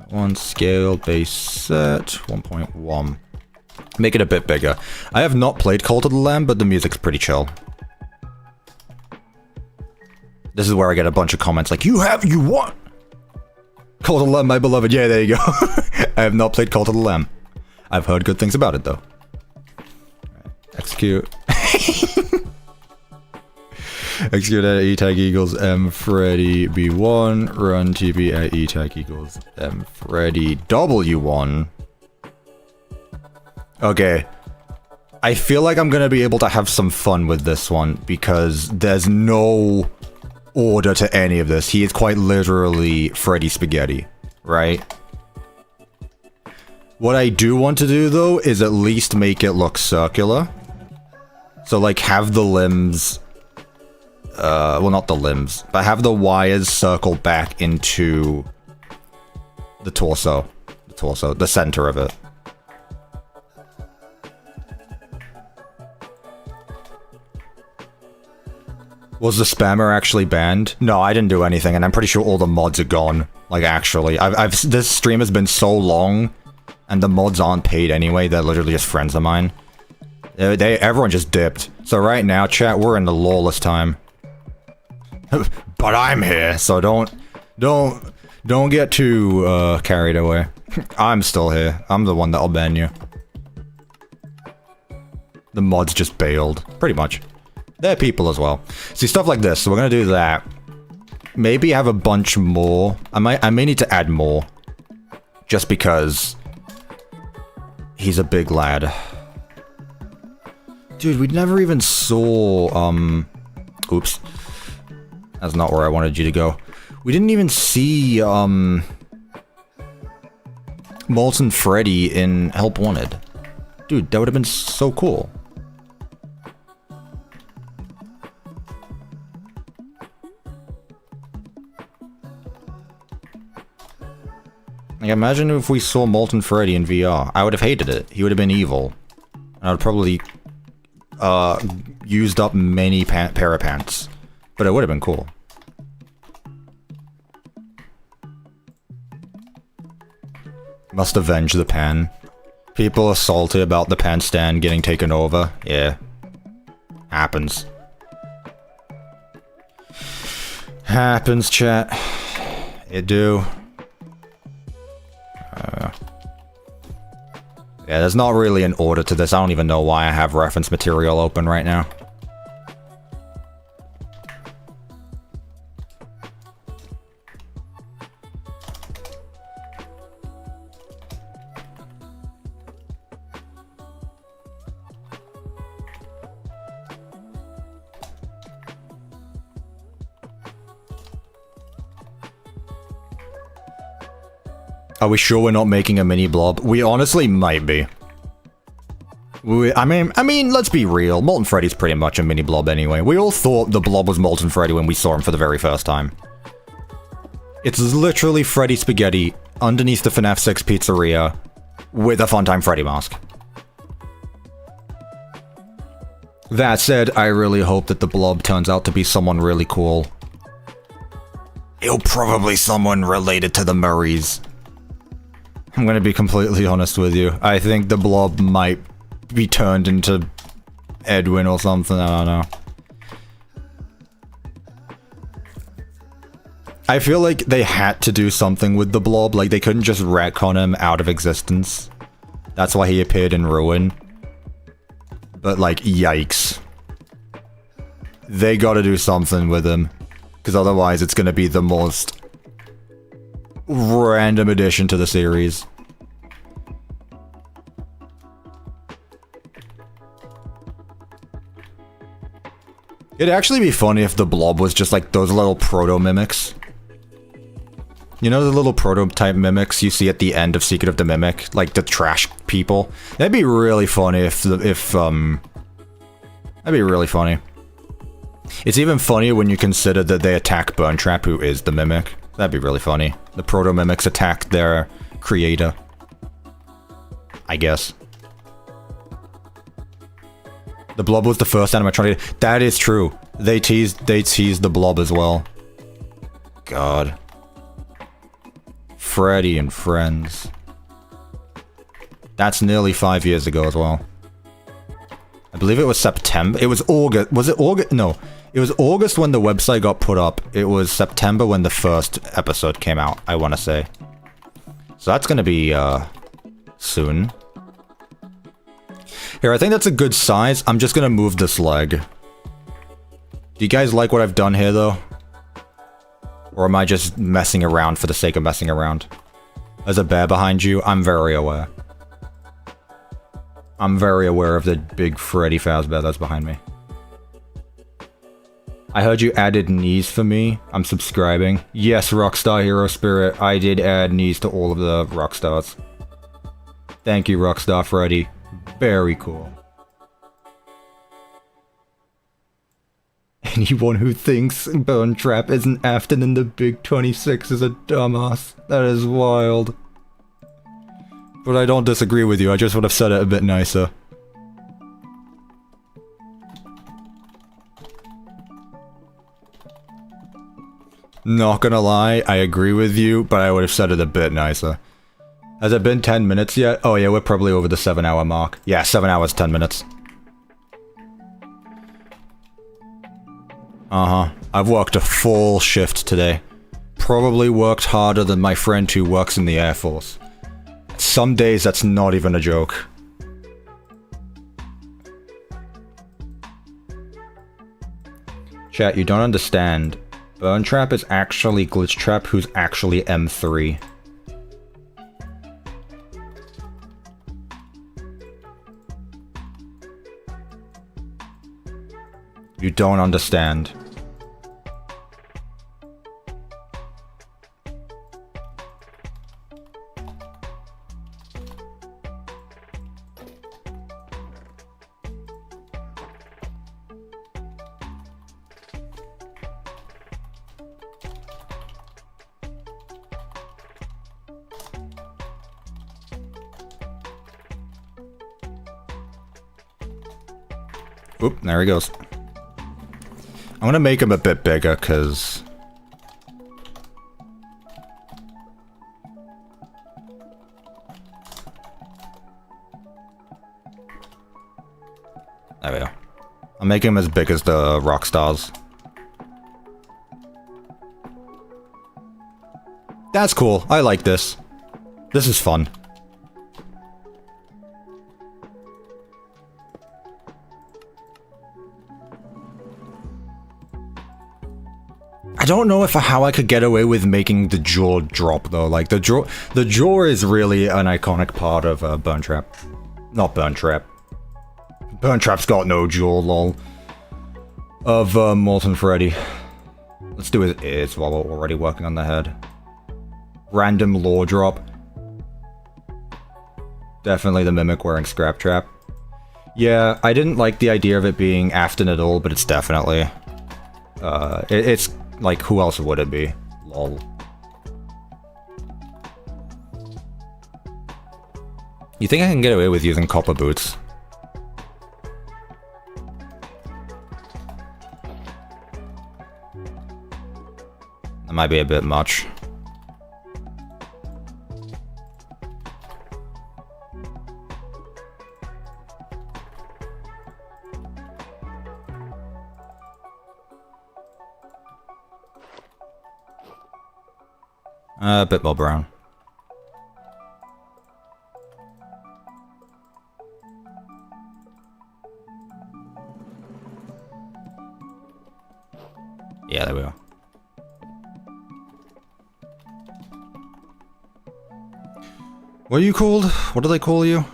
1 scale, base set, 1.1. Make it a bit bigger. I have not played Cult of the Lamb, but the music's pretty chill. This is where I get a bunch of comments like, you what? Cult of the Lamb, my beloved. Yeah, there you go. I have not played Cult of the Lamb. I've heard good things about it, though. Execute. Execute at E tag equals M Freddy B1. Run TP at E tag equals M Freddy W1. Okay. I feel like I'm gonna be able to have some fun with this one because there's no order to any of this. He is quite literally Freddy Spaghetti, right? What I do want to do, though, is at least make it look circular. So, like, have the limbs... well, not the limbs, but have the wires circle back into the torso. The center of it. Was the spammer actually banned? No, I didn't do anything, and I'm pretty sure all the mods are gone. Like, actually. This stream has been so long, and the mods aren't paid anyway, they're literally just friends of mine. Everyone just dipped. So right now, chat, we're in the lawless time. But I'm here, so don't get too, carried away. I'm still here. I'm the one that'll ban you. The mods just bailed. Pretty much. They're people as well. See, stuff like this. So we're gonna do that. Maybe have a bunch more. I may need to add more. Just because he's a big lad. Dude, we never even saw, oops. That's not where I wanted you to go. We didn't even see, Molten Freddy in Help Wanted. Dude, that would have been so cool. Like, imagine if we saw Molten Freddy in VR. I would have hated it. He would have been evil. And I would probably, used up many pair of pants. But it would have been cool. Must avenge the pan. People are salty about the pan stand getting taken over. Yeah. Happens. Happens, chat. It do. Yeah, there's not really an order to this. I don't even know why I have reference material open right now. Are we sure we're not making a mini blob? We honestly might be. I mean, let's be real. Molten Freddy's pretty much a mini blob anyway. We all thought the blob was Molten Freddy when we saw him for the very first time. It's literally Freddy Spaghetti underneath the FNAF 6 pizzeria with a Funtime Freddy mask. That said, I really hope that the blob turns out to be someone really cool. He'll probably someone related to the Murrays. I'm gonna be completely honest with you. I think the blob might be turned into Edwin or something, I don't know. I feel like they had to do something with the blob, like they couldn't just retcon him out of existence. That's why he appeared in Ruin. But like, yikes. They gotta do something with him. Because otherwise it's gonna be the most random addition to the series. It'd actually be funny if the blob was just like those little proto-mimics. You know the little prototype mimics you see at the end of Secret of the Mimic? Like the trash people? That'd be really funny that'd be really funny. It's even funnier when you consider that they attack Burntrap, who is the mimic. That'd be really funny. The proto-mimics attack their creator. I guess. The blob was the first animatronic. That is true. They teased the blob as well. God. Freddy and Friends. That's nearly 5 years ago as well. I believe it was September. It was August. Was it August? No. It was August when the website got put up. It was September when the first episode came out, I want to say. So that's going to be, soon. Here, I think that's a good size. I'm just going to move this leg. Do you guys like what I've done here, though? Or am I just messing around for the sake of messing around? There's a bear behind you. I'm very aware. I'm very aware of the big Freddy Fazbear that's behind me. I heard you added knees for me. I'm subscribing. Yes, Rockstar Hero Spirit. I did add knees to all of the Rockstars. Thank you, Rockstar Freddy. Very cool. Anyone who thinks Burntrap isn't Afton in the Big 26 is a dumbass. That is wild. But I don't disagree with you, I just would have said it a bit nicer. Not gonna lie, I agree with you, but I would have said it a bit nicer. Has it been 10 minutes yet? Oh yeah, we're probably over the 7-hour mark. Yeah, 7 hours, 10 minutes. Uh-huh. I've worked a full shift today. Probably worked harder than my friend who works in the Air Force. Some days that's not even a joke. Chat, you don't understand. Burntrap is actually Glitchtrap, who's actually M3. You don't understand. Oop, there he goes. I'm gonna make him a bit bigger, cause... There we go. I'll make him as big as the Rockstars. That's cool. I like this. This is fun. I don't know how I could get away with making the jaw drop though. Like the jaw is really an iconic part of Burntrap. Not Burntrap. Burntrap's got no jaw, lol. Of Molten Freddy. Let's do his ears while we're already working on the head. Random lore drop. Definitely the Mimic wearing Scrap Trap. Yeah, I didn't like the idea of it being Afton at all, but it's definitely... it's... Like, who else would it be? Lol. You think I can get away with using copper boots? That might be a bit much. A bit more brown. Yeah, there we are. What are you called? What do they call you?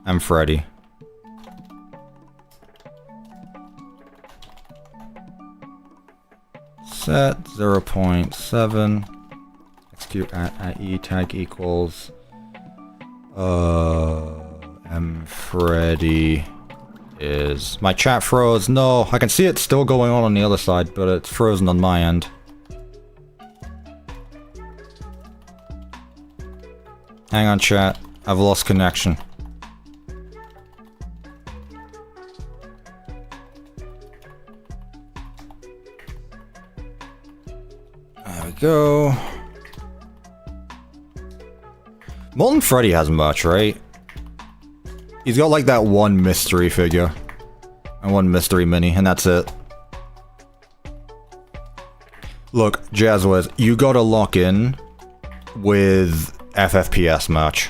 I'm Freddy. Set 0.7. Execute at E tag equals M Freddy is my chat froze. No, I can see it still going on the other side, but it's frozen on my end. Hang on, chat. I've lost connection. There we go. Molten Freddy has much, right? He's got like that one mystery figure. And one mystery mini, and that's it. Look, Jazzwares, you gotta lock in with FFPS match.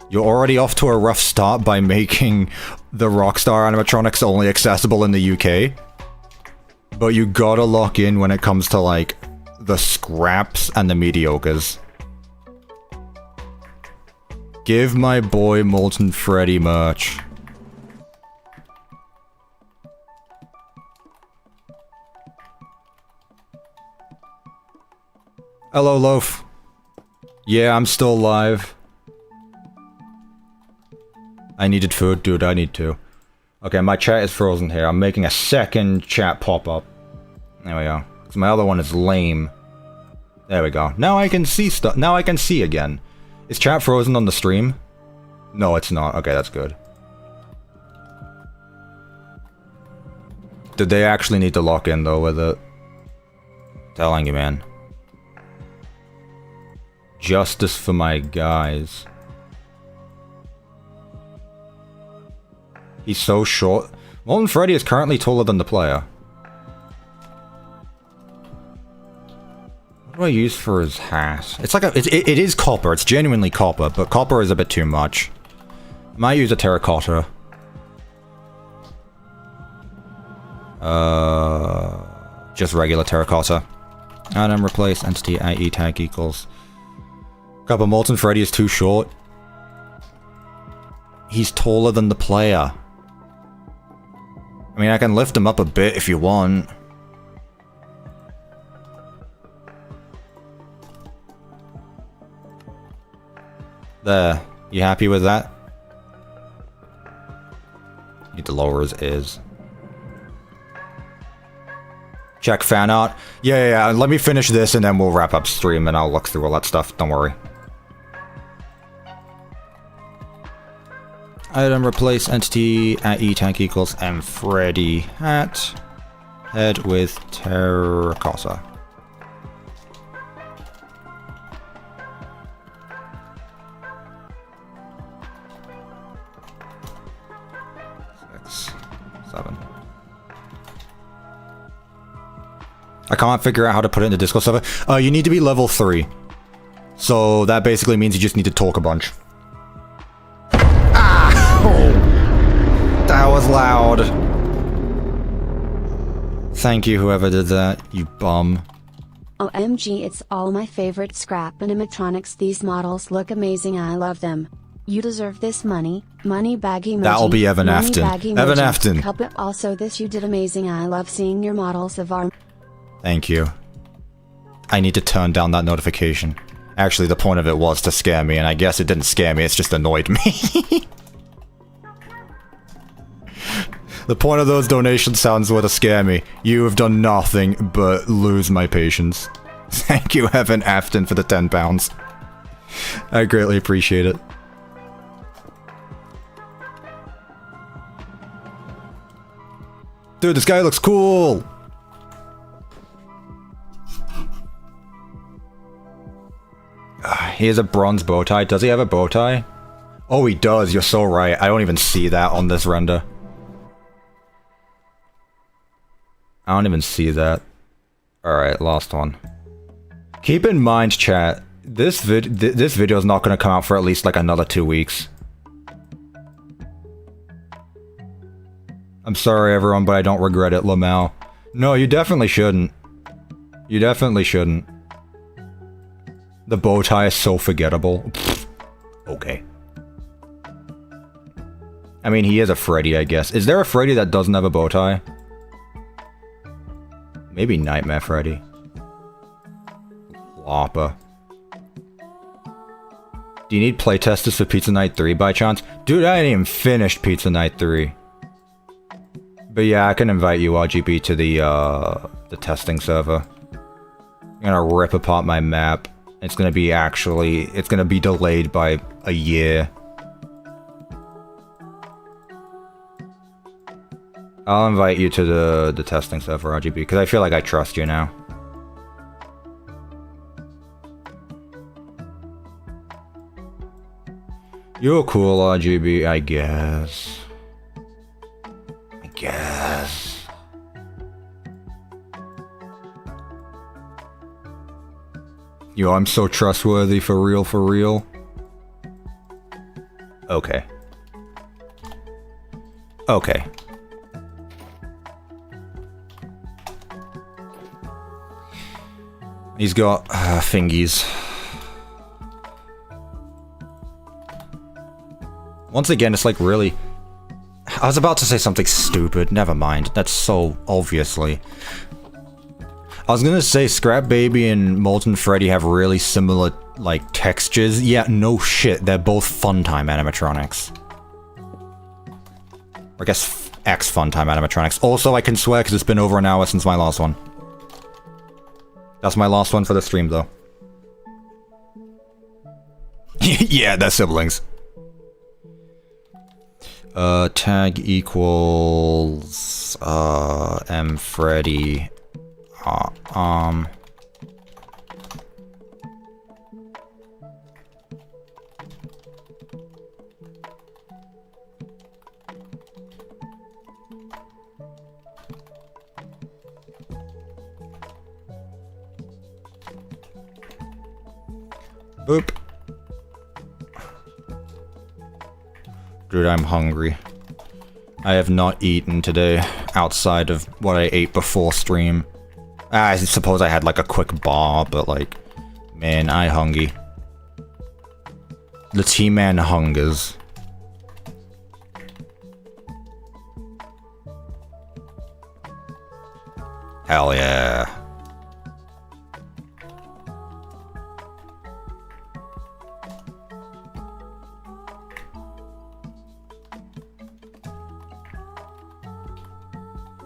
You're already off to a rough start by making the Rockstar animatronics only accessible in the UK. But you gotta lock in when it comes to like the scraps and the mediocres. Give my boy Molten Freddy merch. Hello, Loaf. Yeah, I'm still alive. I needed food, dude, I need to. Okay, my chat is frozen here. I'm making a second chat pop up. There we go. 'Cause my other one is lame. There we go. Now I can see stuff. Now I can see again. Is chat frozen on the stream? No, it's not. Okay, that's good. Did they actually need to lock in, though, with it? Telling you, man. Justice for my guys. He's so short. Molten Freddy is currently taller than the player. What do I use for his hat? It's like it is copper. It's genuinely copper, but copper is a bit too much. I might use a terracotta. Just regular terracotta. And then replace entity at E tag equals. God, but Molten Freddy is too short. He's taller than the player. I mean, I can lift him up a bit if you want. There. You happy with that? Need to lower his ears. Check fan art. Yeah. Let me finish this and then we'll wrap up stream and I'll look through all that stuff. Don't worry. Item replace entity at E tank equals M Freddy hat. Head with terracotta. I can't figure out how to put it in the Discord server. You need to be level 3. So that basically means you just need to talk a bunch. Ah! Oh, that was loud. Thank you, whoever did that, you bum. OMG, it's all my favorite scrap animatronics. These models look amazing. I love them. You deserve this money. Money baggy emoji. That'll be Evan Money Afton. baggy Evan emoji. Afton. Cuppa, also this you did amazing. I love seeing your models of our... Thank you. I need to turn down that notification. Actually, the point of it was to scare me, and I guess it didn't scare me, it's just annoyed me. The point of those donation sounds were to scare me. You have done nothing but lose my patience. Thank you, Evan Afton, for the £10. I greatly appreciate it. Dude, this guy looks cool! He has a bronze bow tie. Does he have a bow tie? Oh, he does. You're so right. I don't even see that on this render. I don't even see that. Alright, last one. Keep in mind, chat, this video is not going to come out for at least like another 2 weeks. I'm sorry everyone, but I don't regret it, Lamau. No, you definitely shouldn't. You definitely shouldn't. The bow tie is so forgettable. Pfft. Okay. I mean, he is a Freddy, I guess. Is there a Freddy that doesn't have a bow tie? Maybe Nightmare Freddy. Loppa. Do you need playtesters for Pizza Night 3 by chance? Dude, I ain't even finished Pizza Night 3. But yeah, I can invite you, RGB, to the testing server. I'm gonna rip apart my map. It's gonna be it's gonna be delayed by a year. I'll invite you to the testing server, RGB, because I feel like I trust you now. You're cool, RGB, I guess. I guess. Yo, I'm so trustworthy, for real, for real. Okay. Okay. He's got fingies. Once again, it's like really... I was about to say something stupid. Never mind. That's so obviously... I was gonna say Scrap Baby and Molten Freddy have really similar, like, textures. Yeah, no shit. They're both Funtime animatronics. Or I guess X Funtime animatronics. Also, I can swear because it's been over an hour since my last one. That's my last one for the stream, though. Yeah, they're siblings. Tag equals... M Freddy... Boop. Dude, I'm hungry. I have not eaten today, outside of what I ate before stream. I suppose I had like a quick bar, but like, man, I hungry. The T-Man hungers. Hell yeah.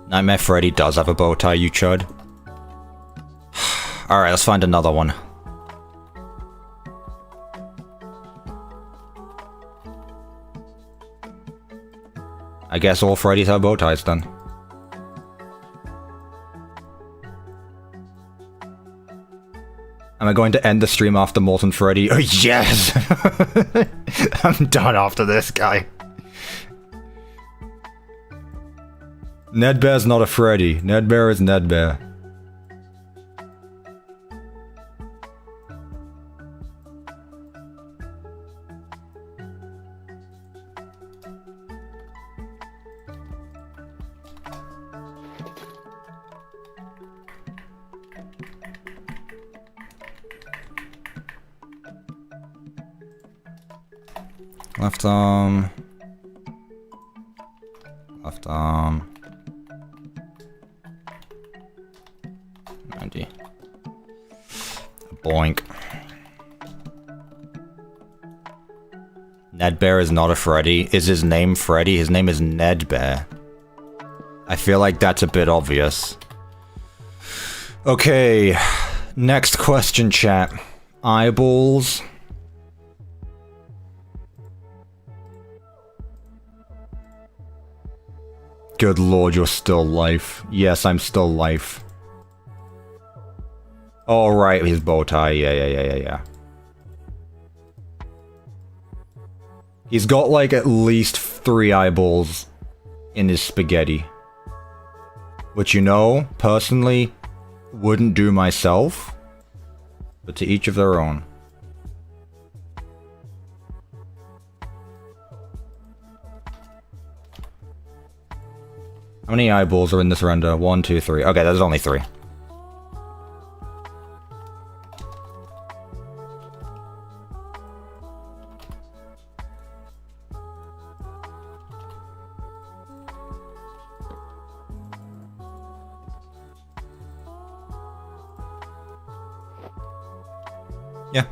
Nightmare Freddy does have a bow tie, you chud. Alright, let's find another one. I guess all Freddys have bow ties then. Am I going to end the stream after Molten Freddy? Oh yes! I'm done after this guy. Nedbear's not a Freddy. Nedbear is Nedbear. Left arm. Left arm. 90. Boink. Nedbear is not a Freddy. Is his name Freddy? His name is Nedbear. I feel like that's a bit obvious. Okay. Next question, chat. Eyeballs. Good lord, you're still life. Yes, I'm still life. Oh, right, his bow tie. Yeah. He's got, like, at least 3 eyeballs in his spaghetti. Which, you know, personally, wouldn't do myself. But to each of their own. How many eyeballs are in this render? 1, 2, 3. Okay, there's only 3. Yeah.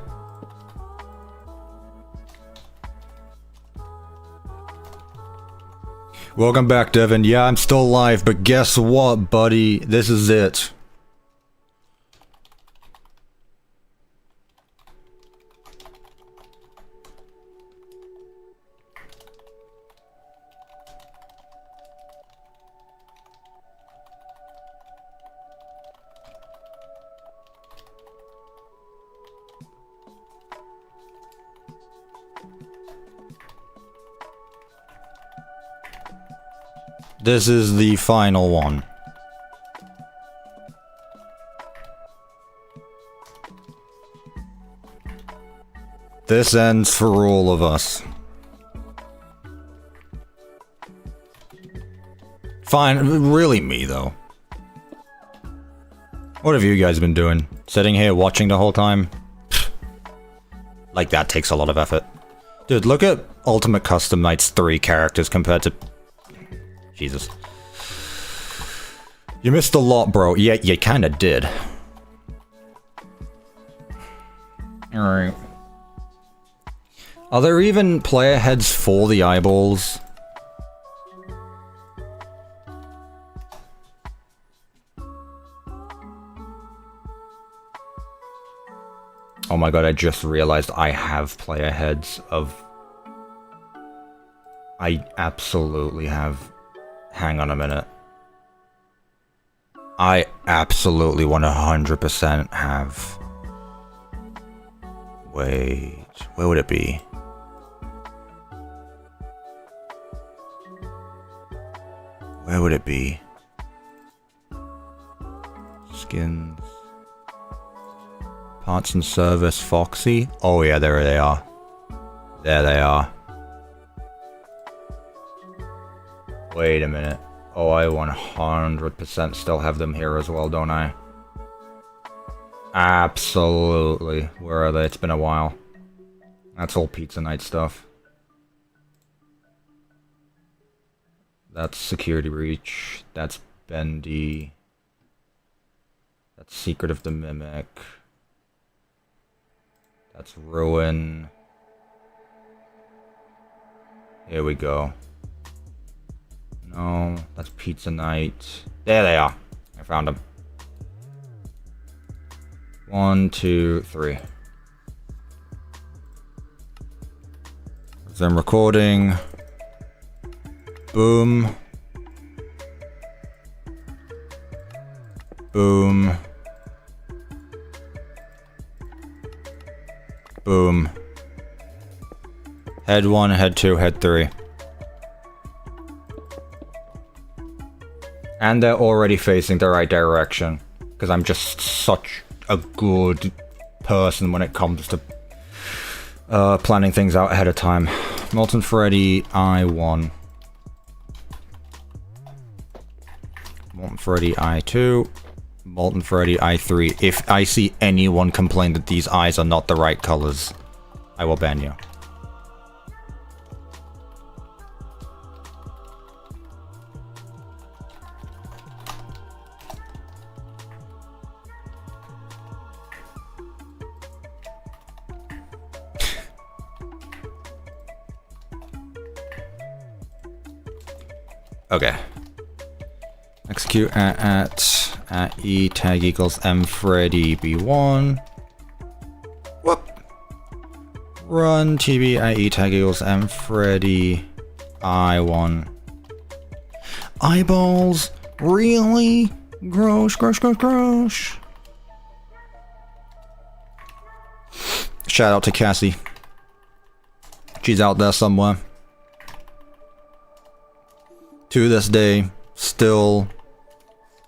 Welcome back, Devin. Yeah, I'm still alive, but guess what, buddy? This is it. This is the final one. This ends for all of us. Fine, really me though. What have you guys been doing? Sitting here watching the whole time? Like that takes a lot of effort. Dude, look at Ultimate Custom Night's 3 characters compared to... Jesus. You missed a lot, bro. Yeah, you kinda did. Alright. Are there even player heads for the eyeballs? Oh my god, I just realized I have player heads of... I absolutely have... Hang on a minute. I absolutely 100% have... Wait, where would it be? Where would it be? Skins... Parts and service, Foxy? Oh yeah, there they are. There they are. Wait a minute. Oh, I 100% still have them here as well, don't I? Absolutely. Where are they? It's been a while. That's all Pizza Night stuff. That's Security Breach. That's Bendy. That's Secret of the Mimic. That's Ruin. Here we go. No, that's Pizza Night. There they are. I found them. 1, 2, 3. Them recording. Boom. Boom. Boom. Head 1, head 2, head 3. And they're already facing the right direction. Because I'm just such a good person when it comes to planning things out ahead of time. Molten Freddy, I1. Molten Freddy, I2. Molten Freddy, I3. If I see anyone complain that these eyes are not the right colors, I will ban you. Okay. Execute at E tag equals M Freddy B1. Whoop. Run TB at E tag equals M Freddy I1. Eyeballs? Really? Gross, gross, gross, gross. Shout out to Cassie. She's out there somewhere. To this day, still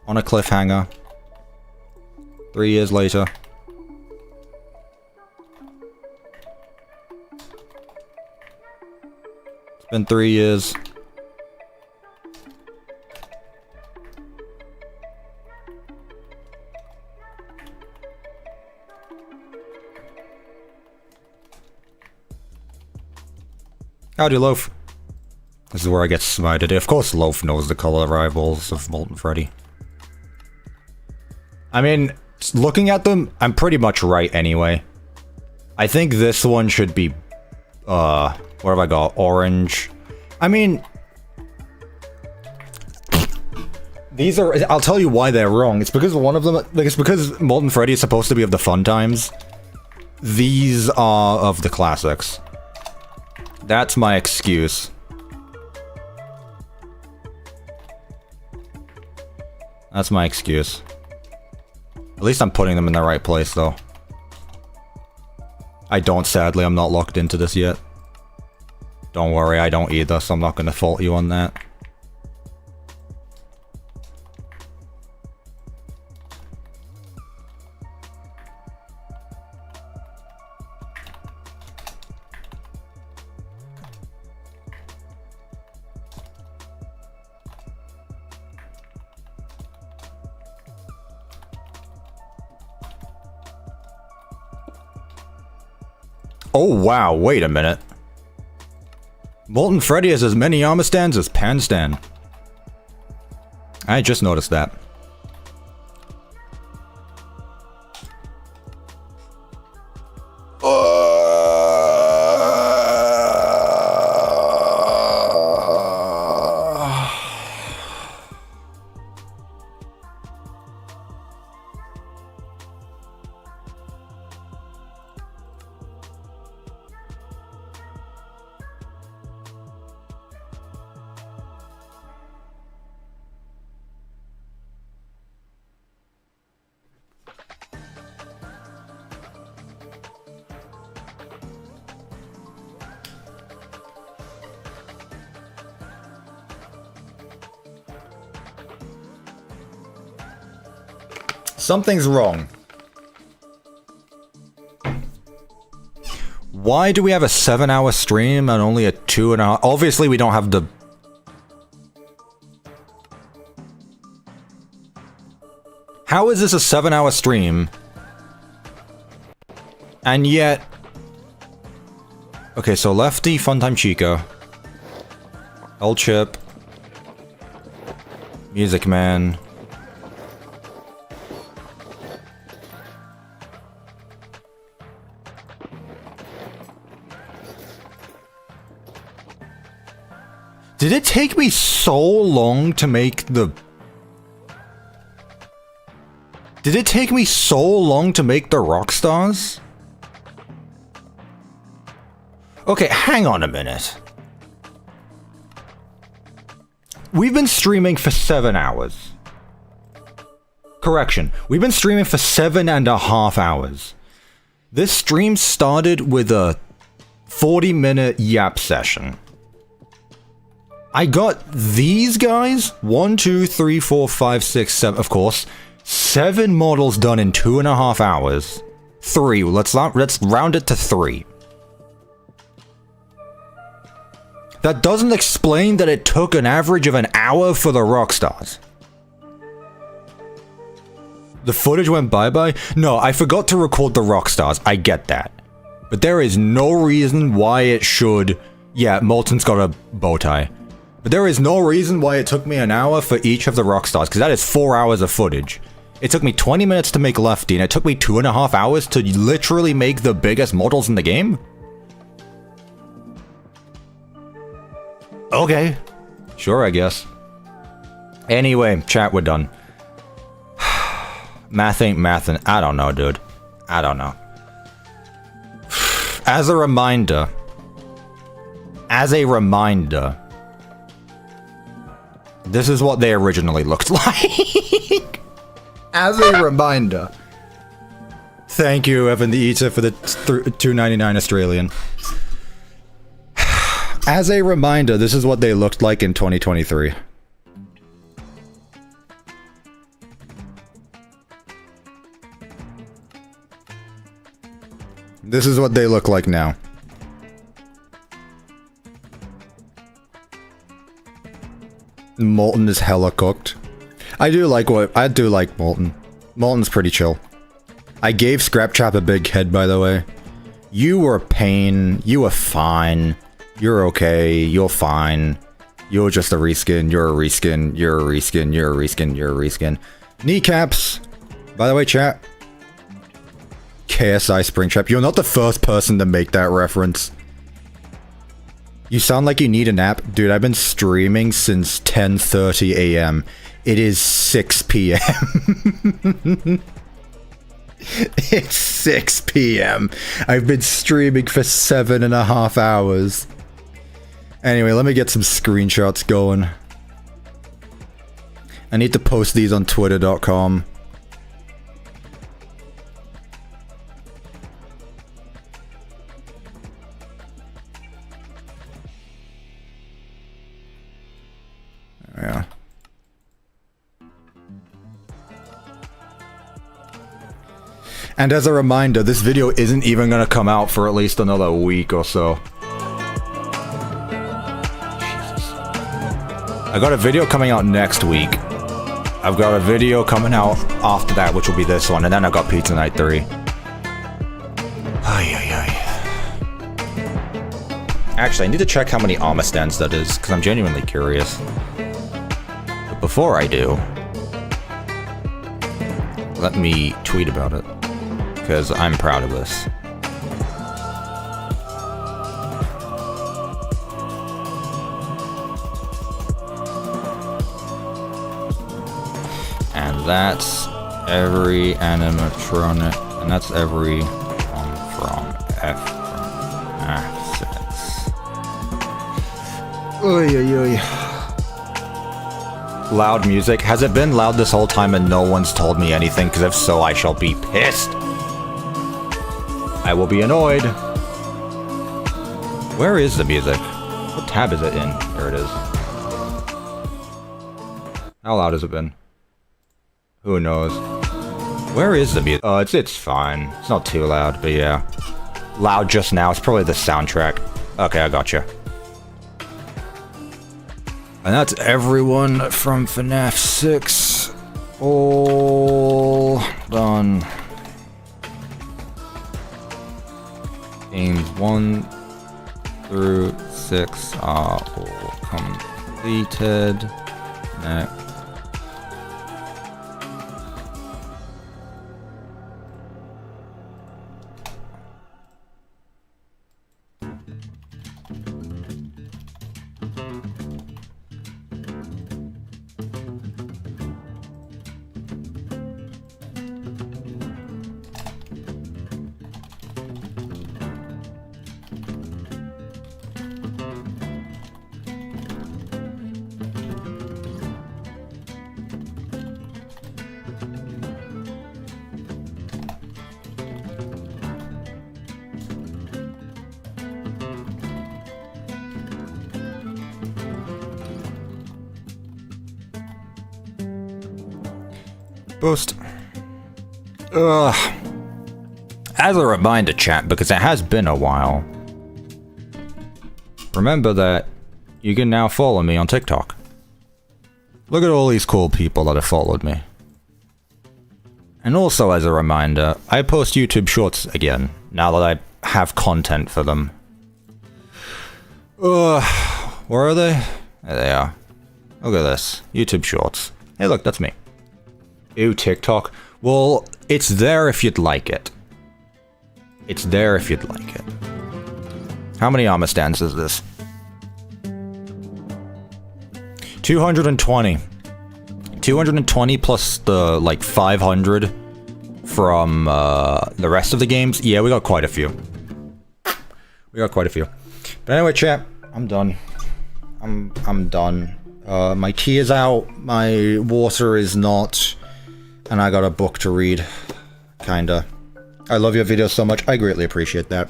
on a cliffhanger. 3 years later. It's been 3 years. Howdy, Loaf. This is where I get smited. Of course Loaf knows the color rivals of Molten Freddy. I mean, looking at them, I'm pretty much right anyway. I think this one should be, what have I got? Orange. I mean, these are, I'll tell you why they're wrong. It's because one of them, like, it's because Molten Freddy is supposed to be of the fun times. These are of the classics. That's my excuse. That's my excuse. At least I'm putting them in the right place, though. I don't, sadly. I'm not locked into this yet. Don't worry, I don't either, so I'm not going to fault you on that. Oh wow, wait a minute. Molten Freddy has as many armor stands as Pan Stan. I just noticed that. Something's wrong. Why do we have a 7-hour stream and only a 2.5? Obviously, we don't have the... How is this a 7-hour stream? And yet... Okay, so Lefty, Funtime Chica. El Chip. Music Man. Did it take me so long to make the... Did it take me so long to make the Rockstars? Okay, hang on a minute. We've been streaming for 7 hours. Correction, we've been streaming for 7.5 hours. This stream started with a 40-minute yap session. I got these guys, 1, 2, 3, 4, 5, 6, 7, of course, 7 models done in 2.5 hours. 3, let's round it to 3. That doesn't explain that it took an average of an hour for the Rockstars. The footage went bye-bye? No, I forgot to record the Rockstars, I get that. But there is no reason why it should... Yeah, Molten's got a bow tie. But there is no reason why it took me an hour for each of the Rockstars, because that is 4 hours of footage. It took me 20 minutes to make Lefty, and it took me 2.5 hours to literally make the biggest models in the game? Okay. Sure, I guess. Anyway, chat, we're done. Math ain't mathin'. I don't know, dude. I don't know. As a reminder, This is what they originally looked like. As a reminder. Thank you, Evan the Eater, for the $2.99 Australian. As a reminder, this is what they looked like in 2023. This is what they look like now. Molten is hella cooked. I do like Molten. Molten's pretty chill. I gave Scraptrap a big head, by the way. You were pain. You were fine. You're okay. You're fine. You're just a reskin. You're a reskin. You're a reskin. You're a reskin. You're a reskin. Kneecaps. By the way, chat. KSI Springtrap. You're not the first person to make that reference. You sound like you need a nap. Dude, I've been streaming since 10:30 a.m. It is 6 p.m. It's 6 p.m. I've been streaming for 7.5 hours. Anyway, let me get some screenshots going. I need to post these on twitter.com. Yeah. And as a reminder, this video isn't even gonna come out for at least another week or so. Jesus. I got a video coming out next week. I've got a video coming out after that, which will be this one, and then I got Pizza Night 3. Ay, ay, ay. Actually, I need to check how many armor stands that is, because I'm genuinely curious. But before I do, let me tweet about it, because I'm proud of this. And that's every animatronic, and that's every one from FNAF 6. Oy, oy, oy. Loud music. Has it been loud this whole time and no one's told me anything? Because if so, I shall be pissed. I will be annoyed. Where is the music? What tab is it in? There it is. How loud has it been? Who knows? Where is the music? Oh, it's fine. It's not too loud, but yeah. Loud just now. It's probably the soundtrack. Okay, I gotcha. And that's everyone from FNAF 6. All done. Games 1 through 6 are all completed. Next. Boost. Ugh. As a reminder, chat, because it has been a while, remember that you can now follow me on TikTok. Look at all these cool people that have followed me. And also as a reminder, I post YouTube Shorts again, now that I have content for them. Ugh. Where are they? There they are. Look at this. YouTube Shorts. Hey look, that's me. Ew, TikTok. Well, it's there if you'd like it. It's there if you'd like it. How many armor stands is this? 220. 220 plus the, like, 500 from, the rest of the games. Yeah, we got quite a few. We got quite a few. But anyway, chat, I'm done. I'm done. My tea is out, my water is not, and I got a book to read. Kinda. I love your videos so much, I greatly appreciate that.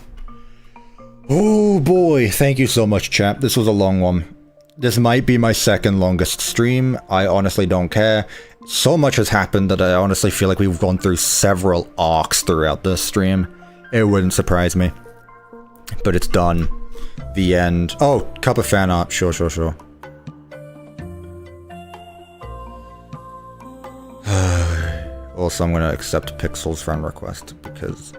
Oh boy, thank you so much, chat. This was a long one. This might be my second longest stream, I honestly don't care. So much has happened that I honestly feel like we've gone through several arcs throughout this stream. It wouldn't surprise me. But it's done. The end. Oh, Cuppa fan art, sure. Also, I'm gonna accept Pixel's friend request, because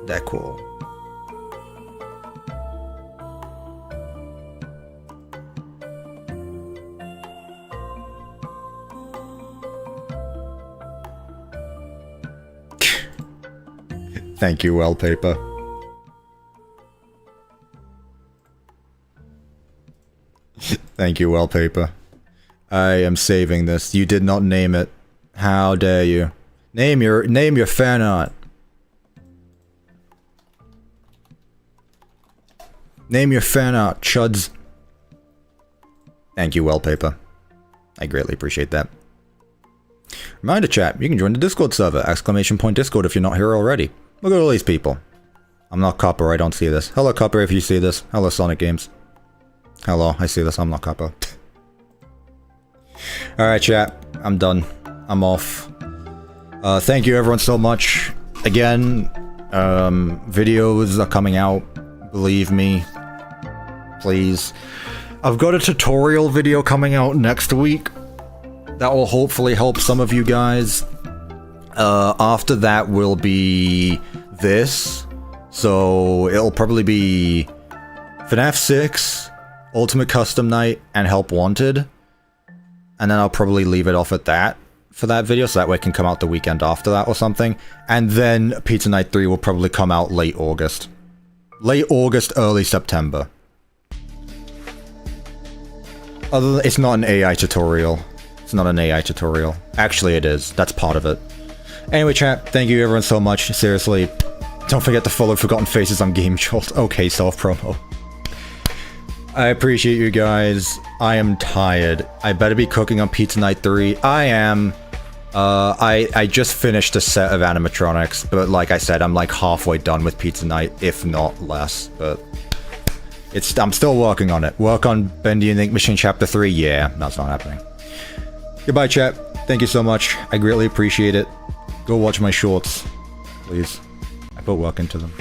they're cool. Thank you, Wellpaper. Thank you, Wellpaper. I am saving this. You did not name it. How dare you? Name your fan art. Name your fan art, chuds. Thank you, Wellpaper. I greatly appreciate that. Reminder chat, you can join the Discord server, !Discord if you're not here already. Look at all these people. I'm not Cuppa, I don't see this. Hello Cuppa if you see this. Hello Sonic Games. Hello, I see this, I'm not Cuppa. Alright chat, I'm done. I'm off. Thank you everyone so much. Again, videos are coming out. Believe me. Please. I've got a tutorial video coming out next week. That will hopefully help some of you guys. After that will be this. So it'll probably be FNAF 6, Ultimate Custom Night, and Help Wanted. And then I'll probably leave it off at that for that video, so that way it can come out the weekend after that or something. And then Pizza Night 3 will probably come out late August. Late August, early September. Other than, it's not an AI tutorial. It's not an AI tutorial. Actually, it is. That's part of it. Anyway, chat, thank you everyone so much. Seriously, don't forget to follow Forgotten Faces on Game Jolt. Okay, self-promo. I appreciate you guys. I am tired. I better be cooking on Pizza Night 3. I am. I just finished a set of animatronics, but like I said, I'm like halfway done with Pizza Night, if not less. But I'm still working on it. Work on Bendy and Ink Machine Chapter 3? Yeah, that's not happening. Goodbye, chat. Thank you so much. I greatly appreciate it. Go watch my shorts, please. I put work into them.